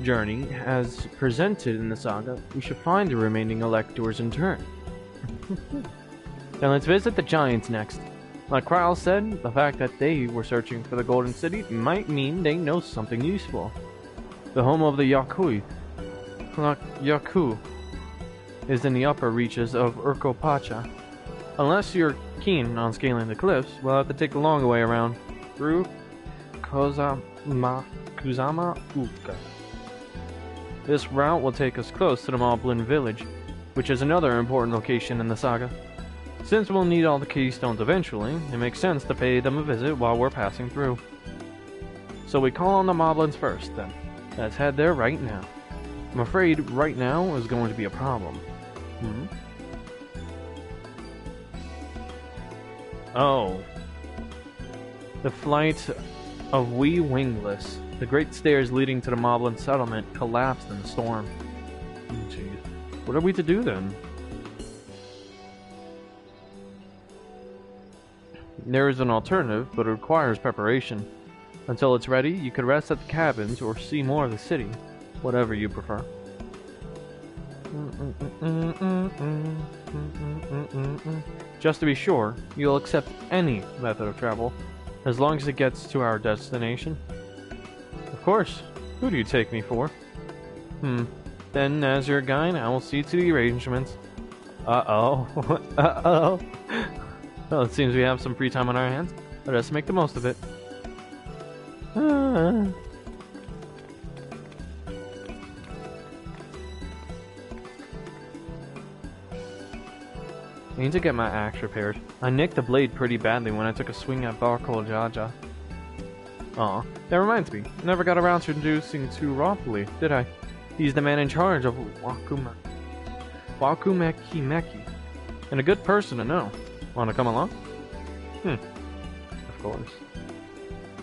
journey as presented in the saga, we should find the remaining electors in turn. Now let's visit the giants next. Like Kral said, the fact that they were searching for the Golden City might mean they know something useful. The home of the Yakui. Yaku is in the upper reaches of Urkopacha. Unless you're keen on scaling the cliffs, we'll have to take the long way around through Kusama Uka. This route will take us close to the Moblin village, which is another important location in the saga. Since we'll need all the keystones eventually, it makes sense to pay them a visit while we're passing through. So we call on the Moblins first, then. Let's head there right now. I'm afraid right now is going to be a problem. Oh. The flight of Wee Wingless. The great stairs leading to the Moblin settlement collapsed in the storm. Jeez. What are we to do then? There is an alternative, but it requires preparation. Until it's ready, you could rest at the cabins or see more of the city, whatever you prefer. Just to be sure, you'll accept any method of travel, as long as it gets to our destination. Of course. Who do you take me for? Then, as your guide, I will see to the arrangements. Uh-oh. Uh-oh. Well, it seems we have some free time on our hands. Let us make the most of it. I need to get my axe repaired. I nicked the blade pretty badly when I took a swing at Barkol Jaja. Aw, that reminds me. I never got around to introducing to Ropley, did I? He's the man in charge of Wakumeki, and a good person to know. Want to come along? Of course.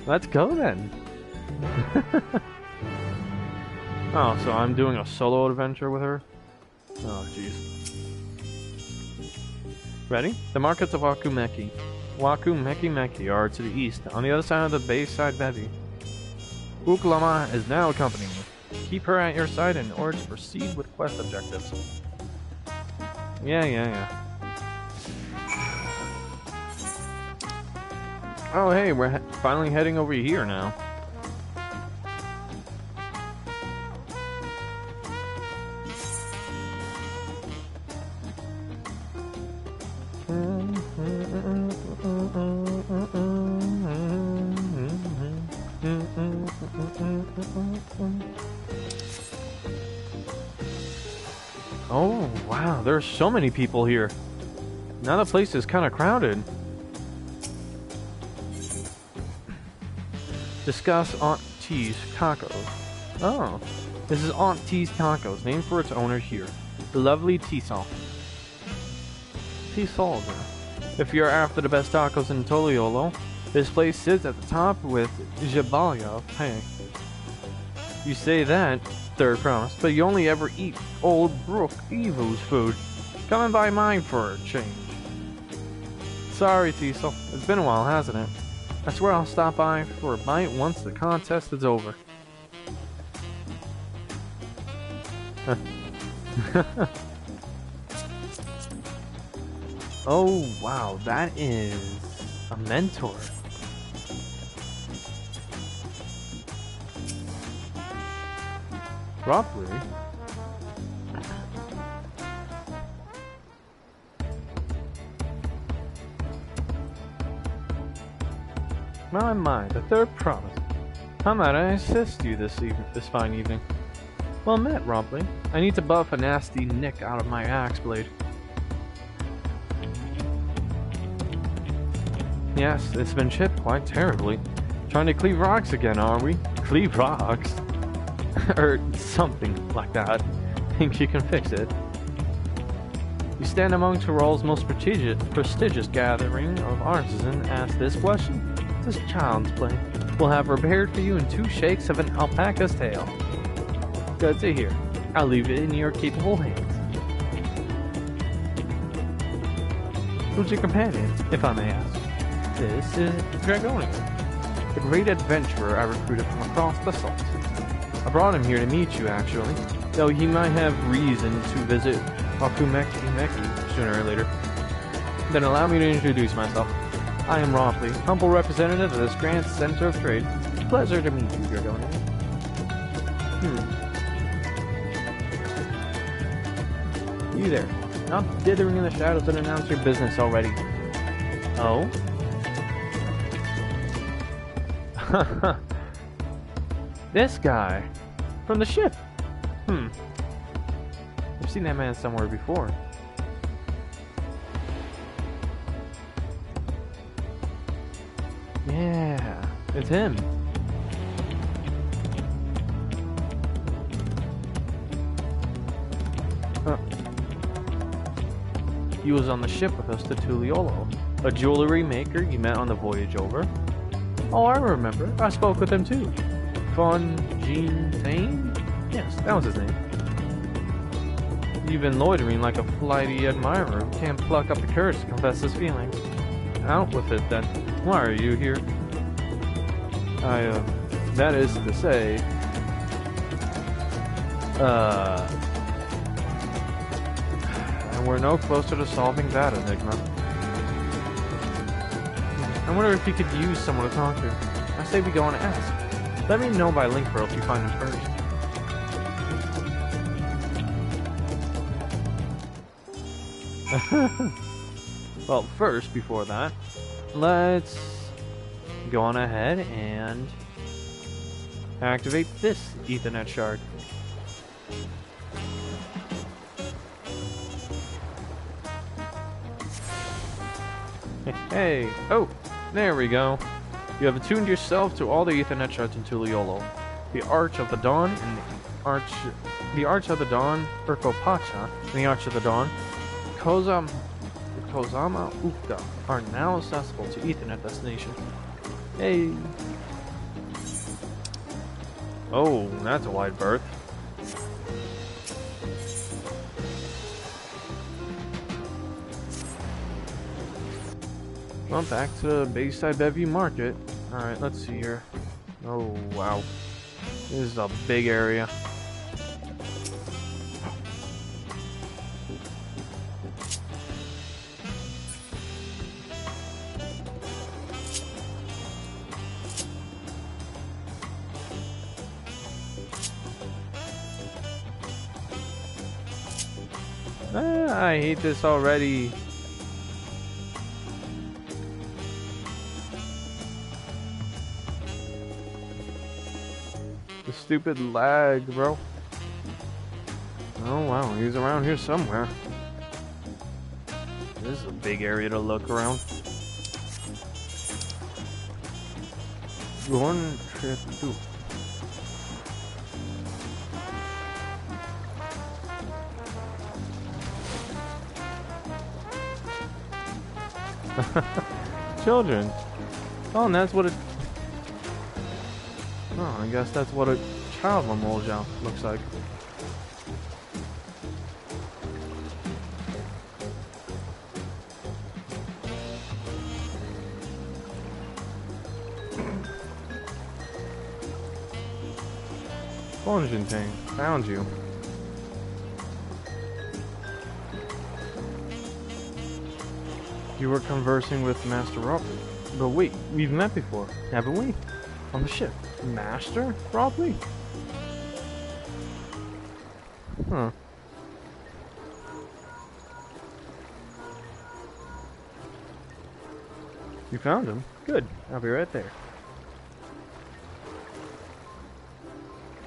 Let's go then. Oh, so I'm doing a solo adventure with her? Oh, jeez. Ready? The markets of Wakumeki are to the east, on the other side of the Bayside Bevy. Uklama is now accompanying me. Keep her at your side in order to proceed with quest objectives. Yeah. Oh, hey, we're finally heading over here now. Oh, wow, there's so many people here. Now the place is kind of crowded. Discuss Aunt T's Tacos. Oh, this is Aunt T's Tacos, named for its owner here, the lovely T-Sol. T-Sol, if you're after the best tacos in Toliolo, this place sits at the top with Jabalia of pay. You say that, third promise, but you only ever eat old Brook Evo's food. Come and buy mine for a change. Sorry, T-Sol. It's been a while, hasn't it? I swear I'll stop by for a bite once the contest is over. Oh, wow, that is a mentor. Probably. My, the third promise. How might I assist you this fine evening? Well met, Rompley. I need to buff a nasty nick out of my axe blade. Yes, it's been chipped quite terribly. Trying to cleave rocks again, are we? Cleave rocks? Or something like that. Think you can fix it? You stand among Tyrol's most prestigious gathering of artisans. Ask this question? This child's play. We'll have prepared for you in 2 shakes of an alpaca's tail. Good to hear. I'll leave it in your capable hands. Who's your companion, if I may ask? This is Dragonian, the great adventurer I recruited from across the salt. I brought him here to meet you, actually, though he might have reason to visit Wakumeki sooner or later. Then allow me to introduce myself. I am Rompley, humble representative of this grand center of trade. Pleasure to meet you, Dragonian. You there, not dithering in the shadows and announce your business already. Oh? This guy from the ship. I've seen that man somewhere before. Yeah, it's him. He was on the ship with us to Tuliolo, a jewelry maker you met on the voyage over. Oh, I remember. I spoke with him too. Von Jean Thane? Yes, that was his name. You've been loitering like a flighty admirer who can't pluck up the courage to confess his feelings. Out with it, then. Why are you here? That is to say... And we're no closer to solving that enigma. I wonder if you could use someone to talk to. I say we go and ask. Let me know by link bro if you find him first. Well, first, before that, let's go on ahead and activate this Ethernet shard. Hey, oh, there we go. You have attuned yourself to all the Ethernet shards in Tuliolo. The Arch of the Dawn and the Arch of the Dawn, Urkopacha, and the Arch of the Dawn, Kozama Ukta are now accessible to Ethernet destination. Hey. Oh, that's a wide berth. Well, back to Bayside Bevy Market. Alright, let's see here. Oh, wow. This is a big area. I hate this already. The stupid lag, bro. Oh wow, he's around here somewhere. This is a big area to look around. One trip two. Children. Oh, and that's what it... Oh, I guess that's what a child Mamolja looks like. Tang, found you. You were conversing with Master Robley. But wait, we've met before, haven't we? On the ship. Master Robley? Huh. You found him? Good. I'll be right there.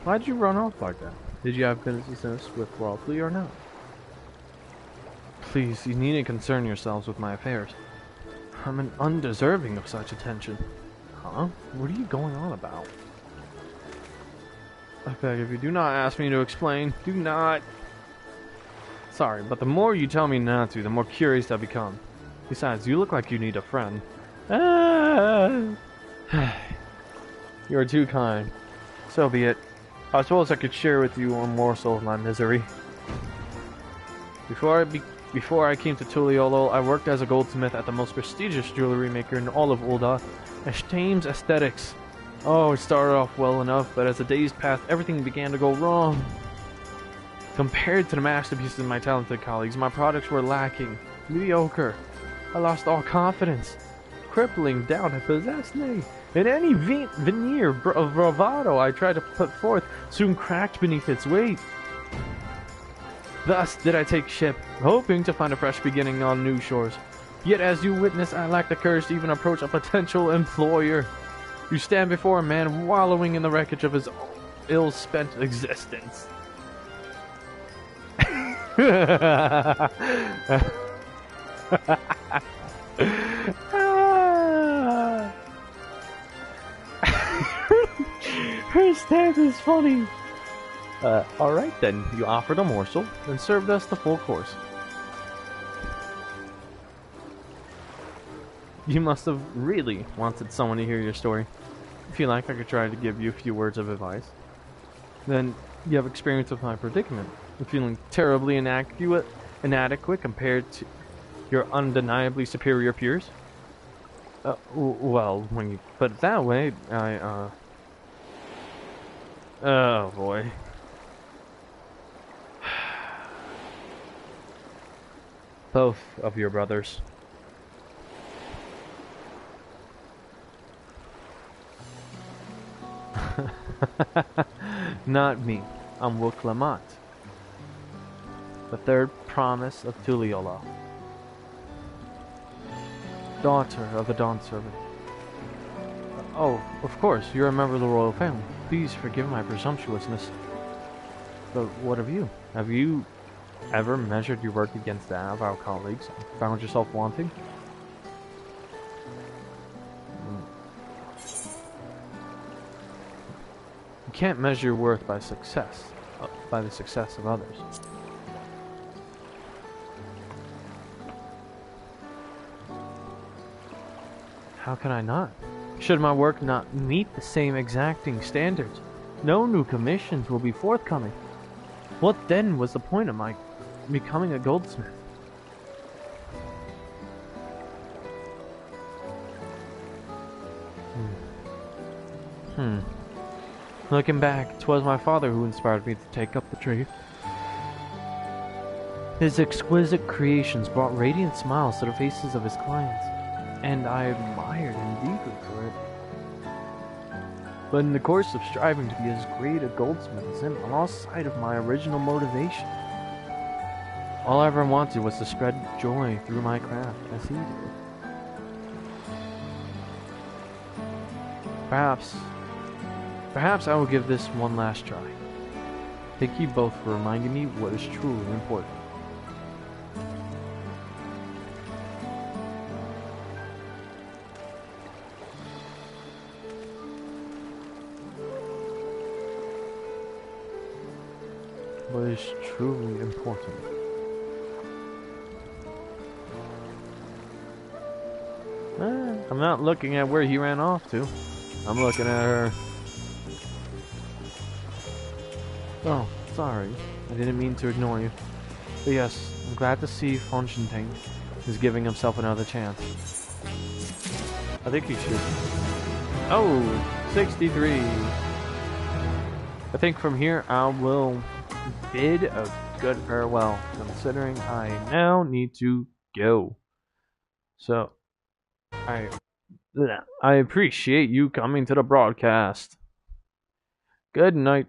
Why'd you run off like that? Did you have business with Robley or not? Please, you needn't concern yourselves with my affairs. I'm undeserving of such attention. Huh? What are you going on about? I beg if you do not ask me to explain. Do not. Sorry, but the more you tell me not to, the more curious I become. Besides, you look like you need a friend. Ah. You are too kind. So be it. I suppose I could share with you one morsel of my misery. Before I came to Tuliolo, I worked as a goldsmith at the most prestigious jewelry maker in all of Ulda, Ashtame's Aesthetics. Oh, it started off well enough, but as the days passed, everything began to go wrong. Compared to the masterpieces of my talented colleagues, my products were lacking. Mediocre. I lost all confidence. Crippling doubt had possessed me. And any veneer of bravado I tried to put forth soon cracked beneath its weight. Thus did I take ship, hoping to find a fresh beginning on new shores. Yet as you witness, I lack the courage to even approach a potential employer. You stand before a man wallowing in the wreckage of his ill-spent existence. Her stance is funny. Alright then, you offered a morsel, and served us the full course. You must have really wanted someone to hear your story. If you like, I could try to give you a few words of advice. Then, you have experience with my predicament. I'm feeling terribly inadequate compared to your undeniably superior peers. Well, when you put it that way, oh boy. Both of your brothers. Not me. I'm Wuklamat, the third promise of Tuliyola, daughter of the Dawn Servant. Oh, of course, you're a member of the royal family. Please forgive my presumptuousness. But what of you? Have you ever measured your work against that of our colleagues and found yourself wanting? You can't measure your worth by success, by the success of others. How can I not? Should my work not meet the same exacting standards, no new commissions will be forthcoming. What then was the point of my becoming a goldsmith? Looking back, 'twas my father who inspired me to take up the trade. His exquisite creations brought radiant smiles to the faces of his clients, and I admired him deeply for it. But in the course of striving to be as great a goldsmith as him, I lost sight of my original motivation. All I ever wanted was to spread joy through my craft, as he did. Perhaps I will give this one last try. Thank you both for reminding me what is truly important. What is truly important? I'm not looking at where he ran off to. I'm looking at her. Oh, sorry. I didn't mean to ignore you. But yes, I'm glad to see Fonshintang is giving himself another chance. I think he should. Oh, 63. I think from here I will bid a good farewell, considering I now need to go. So, I appreciate you coming to the broadcast. Good night.